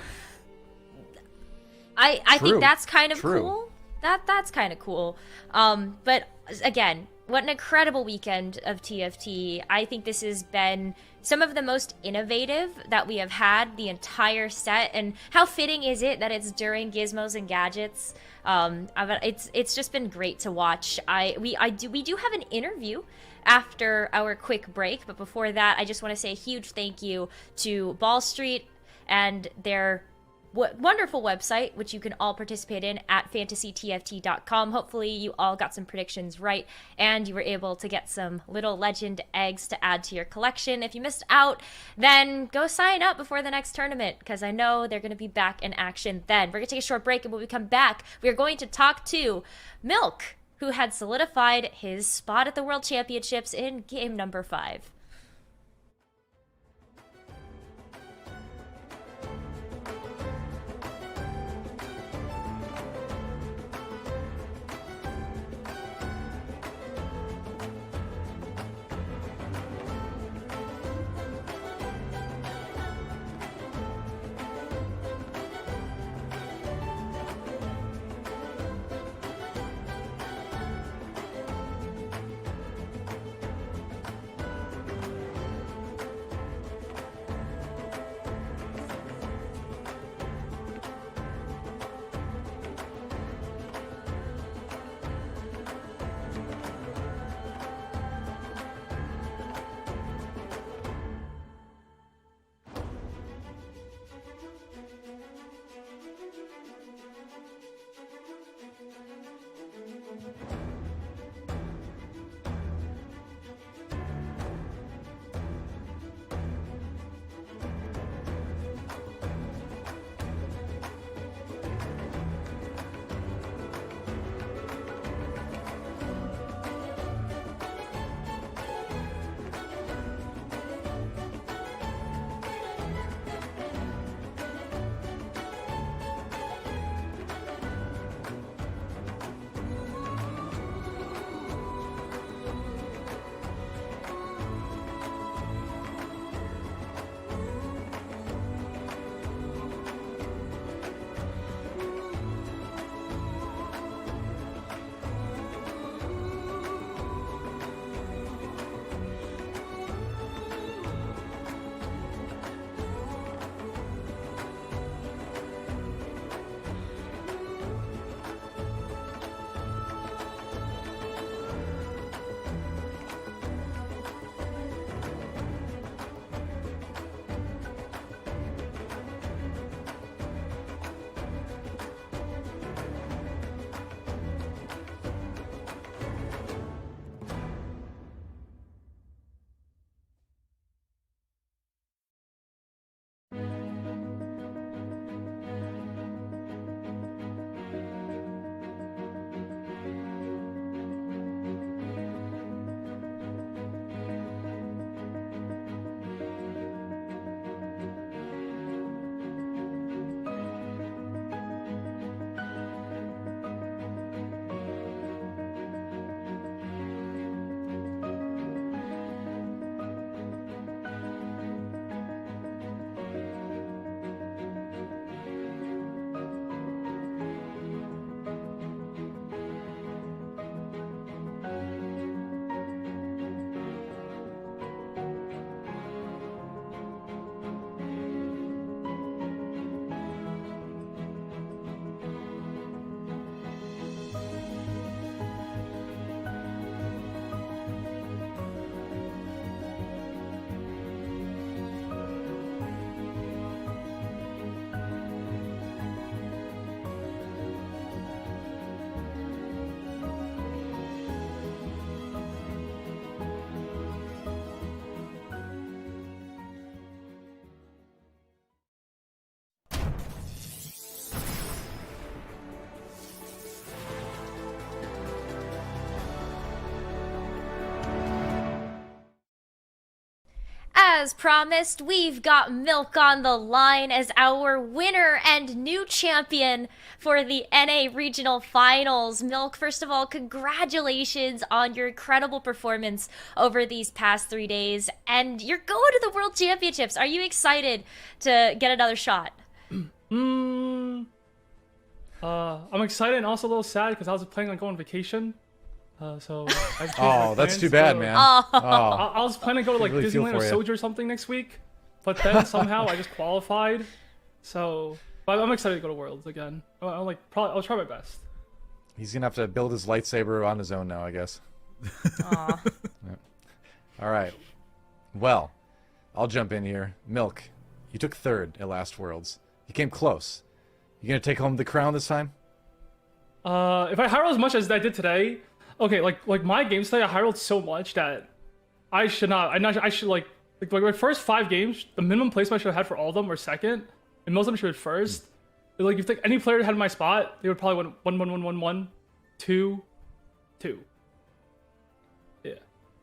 I think that's kind of cool. That's kind of cool. But again, what an incredible weekend of TFT. I think this has been some of the most innovative that we have had the entire set, and how fitting is it that it's during Gizmos and Gadgets? It's just been great to watch. We do have an interview after our quick break, but before that, I just want to say a huge thank you to Ball Street and their wonderful website, which you can all participate in at fantasytft.com. Hopefully you all got some predictions right and you were able to get some little legend eggs to add to your collection. If you missed out, then go sign up before the next tournament, because I know they're going to be back in action then. We're going to take a short break, and when we come back, we're going to talk to Milk, who had solidified his spot at the World Championships in game number 5. as promised, we've got Milk on the line as our winner and new champion for the NA Regional Finals. Milk, first of all, congratulations on your incredible performance over these past 3 days. And you're going to the World Championships. Are you excited to get another shot? I'm excited and also a little sad because I was planning on going on vacation. So I've changed my that's plans too bad, to- man. I was planning to go to like really feel Disneyland or for you. Soju or something next week, but then somehow I just qualified. So, but I'm excited to go to Worlds again. I'll try my best. He's gonna have to build his lightsaber on his own now, I guess. Aw. All right. Well, I'll jump in here. Milk, you took third at last Worlds. You came close. You gonna take home the crown this time? If I high roll as much as I did today, okay, like my games today, I high rolled so much that I should not. I should like my first 5 games, the minimum placement I should have had for all of them were second, and most of them should have been first. Like if any player had my spot, they would probably win 1-1-1-1-1, 2-2. Yeah,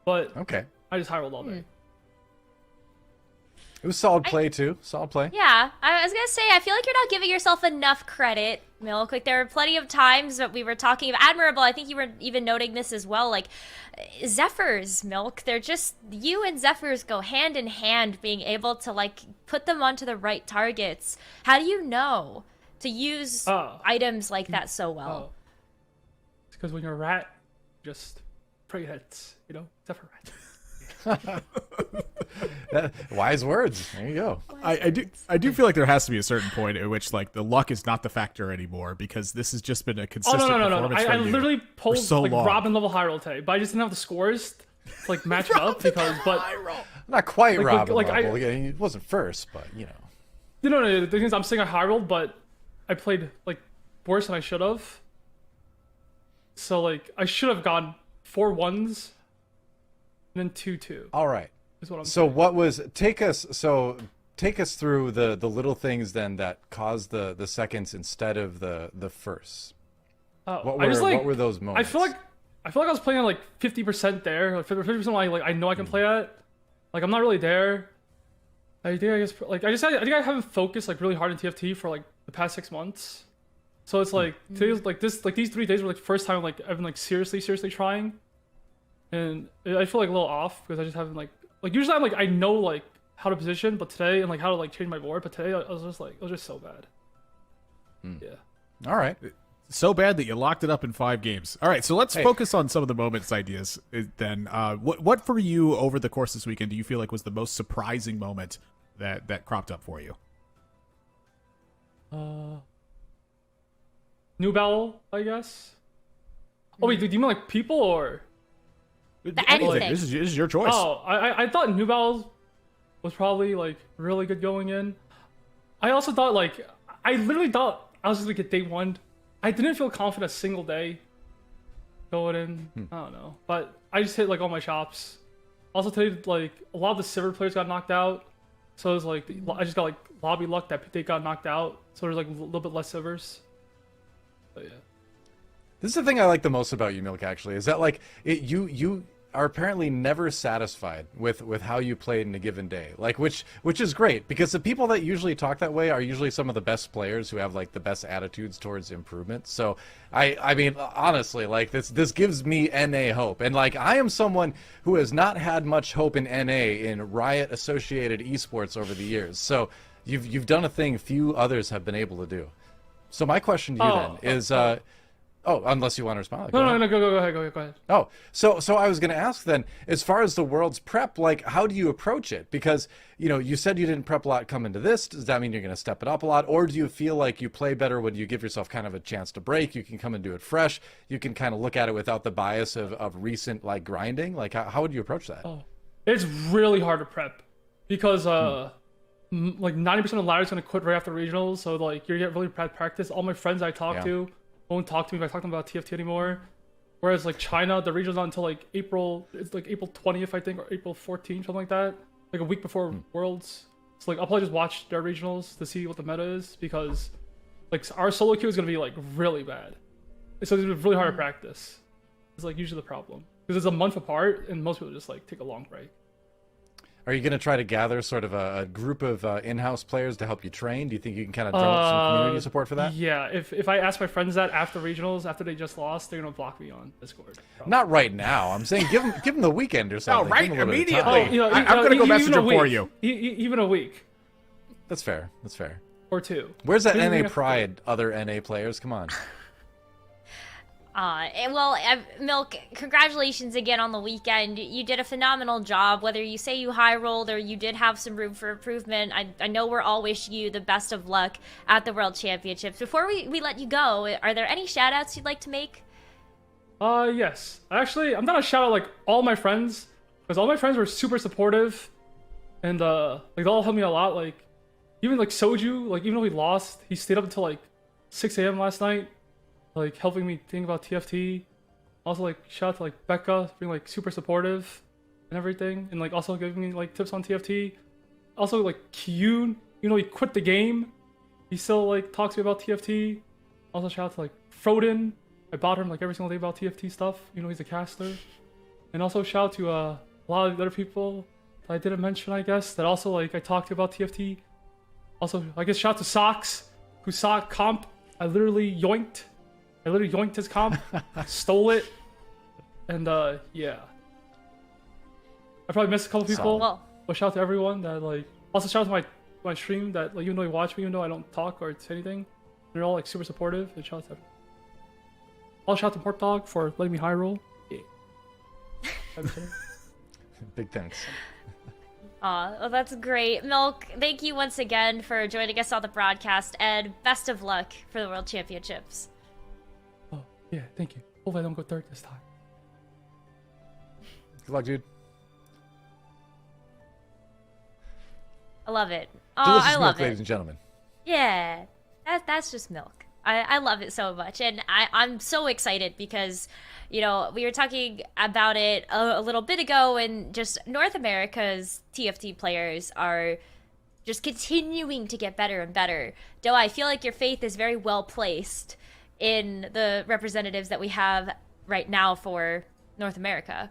but Okay. I just high rolled all day. It was solid play too. Solid play. Yeah, I was gonna say, I feel like you're not giving yourself enough credit, Milk. Like, there were plenty of times that we were talking about admirable. I think you were even noting this as well. Like, Zephyrs, Milk, they're just, you and Zephyrs go hand in hand, being able to, like, put them onto the right targets. How do you know to use items like that so well? It's because when you're a rat, just pray hits, Zephyr rat. Wise words. There you go. I do feel like there has to be a certain point at which like the luck is not the factor anymore because this has just been a Oh consistent no! performance I from you literally pulled so like long. Robin level high roll today, but I just didn't have the scores to like match it up because. But Not quite Robin like, level. He wasn't first, but no. The thing is, I'm saying I high rolled, but I played like worse than I should have. So like I should have gone 4 1s, and then 2-2. All right. Is what I'm So saying. what was take us through the little things then that caused the seconds instead of the firsts. What were those moments? I feel like I was playing at like 50% there, like 50% I know I can play at. Like I'm not really there. I think I haven't focused like really hard in TFT for like the past 6 months. So it's like today's like these 3 days were like first time like I've been like seriously trying, and I feel like a little off because I just haven't like usually I'm like I know like how to position, but today and like how to like change my board, but today I was just like it was just so bad. Yeah. All right. So bad that you locked it up in 5 games. All right, so let's focus on some of the moments ideas then. What for you over the course of this weekend do you feel like was the most surprising moment that cropped up for you? New Battle, I guess. Oh wait, do you mean like people or? Anything. This is your choice. Oh, I thought New Battle was probably like really good going in. I also thought like I literally thought I was just gonna get day 1. I didn't feel confident a single day going in. I don't know, but I just hit like all my chops. Also today, like a lot of the silver players got knocked out, so it was like I just got like lobby luck that they got knocked out. So there's like a little bit less silvers. But yeah. This is the thing I like the most about you, Milk, actually, is that like you are apparently never satisfied with how you played in a given day. Like which is great because the people that usually talk that way are usually some of the best players who have like the best attitudes towards improvement. So I mean honestly, like this gives me NA hope. And like I am someone who has not had much hope in NA in Riot associated esports over the years. So you've done a thing few others have been able to do. So my question to you then is oh, unless you want to respond. No, go ahead. Oh, so I was going to ask then, as far as the world's prep, like, how do you approach it? Because, you said you didn't prep a lot coming to this. Does that mean you're going to step it up a lot? Or do you feel like you play better when you give yourself kind of a chance to break? You can come and do it fresh. You can kind of look at it without the bias of recent, like, grinding. Like, how would you approach that? Oh, it's really hard to prep because, like 90% of ladders going to quit right after regionals. So, like, you get really bad practice. All my friends I talk to won't talk to me if I talk to them about TFT anymore. Whereas like China, the regional's not until like April 20th, I think, or April 14th, something like that. Like a week before Worlds. So like I'll probably just watch their regionals to see what the meta is because like our solo queue is gonna be like really bad. So it's really hard to practice. It's like usually the problem. Because it's a month apart and most people just like take a long break. Are you going to try to gather sort of a group of in-house players to help you train? Do you think you can kind of drum up some community support for that? Yeah, if I ask my friends that after regionals, after they just lost, they're gonna block me on Discord. Probably. Not right now. I'm saying give them the weekend or something. right, Give 'em a little bit of immediately. time. I'm gonna go message even a him for week. you. Even a week That's fair. That's fair. or two. Where's that Maybe we NA have to- pride? Other NA players, come on. Milk, congratulations again on the weekend. You did a phenomenal job, whether you say you high rolled or you did have some room for improvement. I know we're all wishing you the best of luck at the World Championships. Before we let you go, are there any shout outs you'd like to make? Yes. Actually, I'm gonna shout out like all my friends, because all my friends were super supportive, and like they all helped me a lot. Like even like Soju, like even though he lost, he stayed up until like 6 a.m. last night, like helping me think about TFT. Also like shout out to like Becca being like super supportive and everything, and like also giving me like tips on TFT. Also like Kyun, you know, he quit the game, he still like talks to me about TFT. Also shout out to like Frodan. I bought him like every single day about TFT stuff. You know, he's a caster. And also shout out to a lot of the other people that I didn't mention, I guess, that also like I talked to about TFT. Also, I guess shout out to Socks, who saw comp. I literally yoinked his comp, stole it, and yeah. I probably missed a couple people, Well- but shout out to everyone that like. Also shout out to my stream that like even though you watch me, even though I don't talk or say anything, they're all like super supportive. And shout out to everyone. I'll shout out to Pork Dog for letting me high roll. Yeah. Big thanks. Well, that's great. Milk, thank you once again for joining us on the broadcast, and best of luck for the World Championships. Oh yeah, thank you. Hopefully I don't go third this time. Good luck, dude. I love it. Delicious I milk, love ladies it. and gentlemen. Yeah, that's just milk. I love it so much, and I'm so excited because, you know, we were talking about it a little bit ago, and just North America's TFT players are just continuing to get better and better. Doa, I feel like your faith is very well placed in the representatives that we have right now for North America.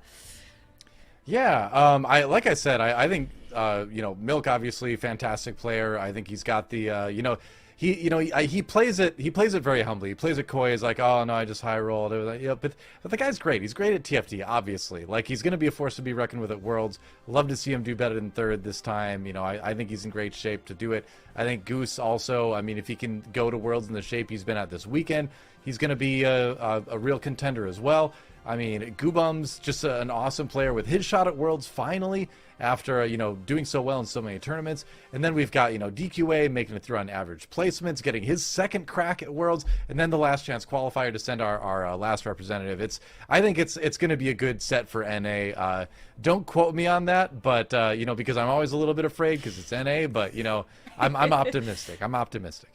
Yeah, like I said, I think you know, Milk obviously fantastic player. I think he's got the you know. He plays it very humbly. He plays it coy. He's like, oh no, I just high rolled. You know, but the guy's great. He's great at TFT, obviously. Like, he's going to be a force to be reckoned with at Worlds. Love to see him do better than third this time. You know, I think he's in great shape to do it. I think Goose also, I mean, if he can go to Worlds in the shape he's been at this weekend, he's going to be a real contender as well. I mean, Goobum's just an awesome player with his shot at Worlds finally after, you know, doing so well in so many tournaments. And then we've got, you know, DQA making it through on average placements, getting his second crack at Worlds, and then the last chance qualifier to send our last representative. I think it's going to be a good set for NA. Don't quote me on that, but, you know, because I'm always a little bit afraid because it's NA, but, you know, I'm optimistic. I'm optimistic.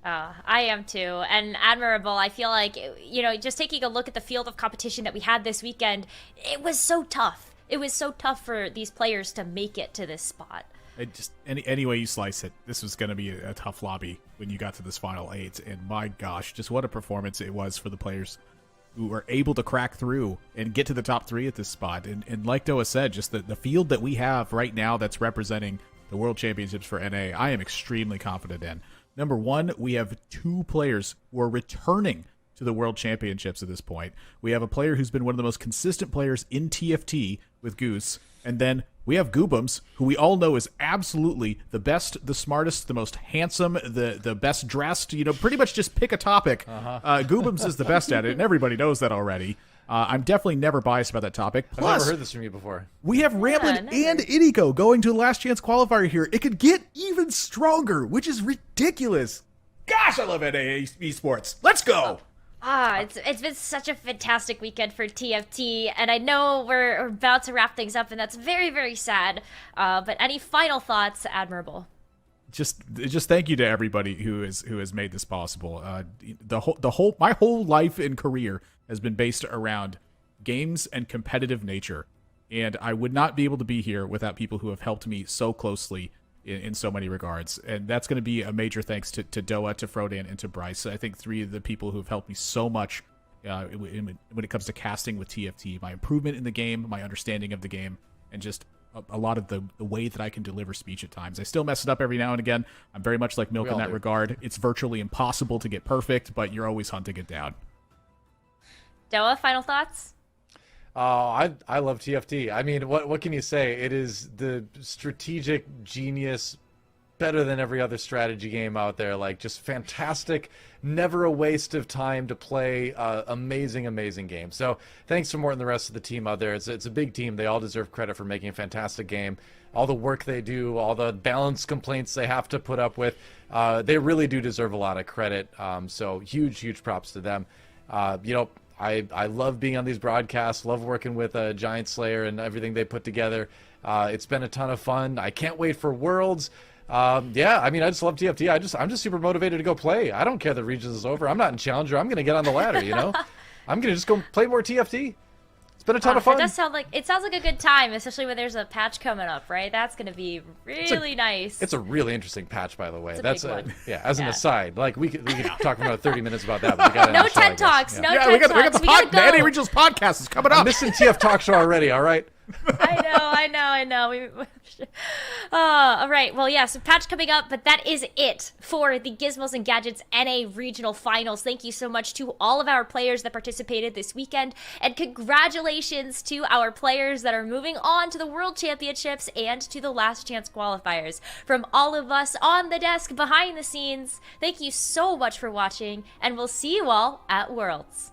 I am too, and admirable. I feel like, you know, just taking a look at the field of competition that we had this weekend, it was so tough. It was so tough for these players to make it to this spot. It just any way you slice it, this was going to be a tough lobby when you got to this final 8, and my gosh, just what a performance it was for the players who were able to crack through and get to the top 3 at this spot. And like Doa said, just the field that we have right now that's representing the World Championships for NA, I am extremely confident in. Number 1, we have 2 players who are returning to the World Championships at this point. We have a player who's been one of the most consistent players in TFT with Goose, and then we have Goobums, who we all know is absolutely the best, the smartest, the most handsome, the best dressed, you know, pretty much just pick a topic. Goobums is the best at it, and everybody knows that already. I'm definitely never biased about that topic. Plus, I've never heard this from you before. we have Ramblin' and Iniko going to the last chance qualifier here. It could get even stronger, which is ridiculous. Gosh, I love NA Esports. Let's go. It's been such a fantastic weekend for TFT, and I know we're about to wrap things up, and that's very, very sad. But any final thoughts, Admirable? Just thank you to everybody who has made this possible. My whole life and career has been based around games and competitive nature, and I would not be able to be here without people who have helped me so closely in so many regards. And that's going to be a major thanks to Doa, to Frodan, and to Bryce. I think 3 of the people who have helped me so much when it comes to casting with TFT, my improvement in the game, my understanding of the game, and just a lot of the way that I can deliver speech at times. I still mess it up every now and again. I'm very much like Milk We in all that do. regard. It's virtually impossible to get perfect, but you're always hunting it down. Doa, final thoughts? I love TFT. I mean, what can you say? It is the strategic genius, better than every other strategy game out there. Like, just fantastic, never a waste of time to play. Amazing game. So thanks to Morton and the rest of the team out there. It's a big team. They all deserve credit for making a fantastic game. All the work they do, all the balance complaints they have to put up with, they really do deserve a lot of credit. So huge props to them. I love being on these broadcasts, love working with Giant Slayer and everything they put together. It's been a ton of fun. I can't wait for Worlds. Yeah, I mean, I just love TFT. I'm just super motivated to go play. I don't care the regions is over. I'm not in Challenger. I'm going to get on the ladder, you know? I'm going to just go play more TFT. It's been a ton of fun. It sounds like a good time, especially when there's a patch coming up, right? That's going to be really nice. It's a really interesting patch, by the way. It's a That's big one. yeah. As an aside, like we could talk for another 30 minutes about that. But we got No TED Talks. No TED we got Talks. the We gotta NA go. Regionals podcast is coming I'm up. missing TF Talk Show already. All right. I know. All right. Well, yeah, so patch coming up, but that is it for the Gizmos and Gadgets NA Regional Finals. Thank you so much to all of our players that participated this weekend, and congratulations to our players that are moving on to the World Championships and to the Last Chance qualifiers. From all of us on the desk behind the scenes, thank you so much for watching, and we'll see you all at Worlds.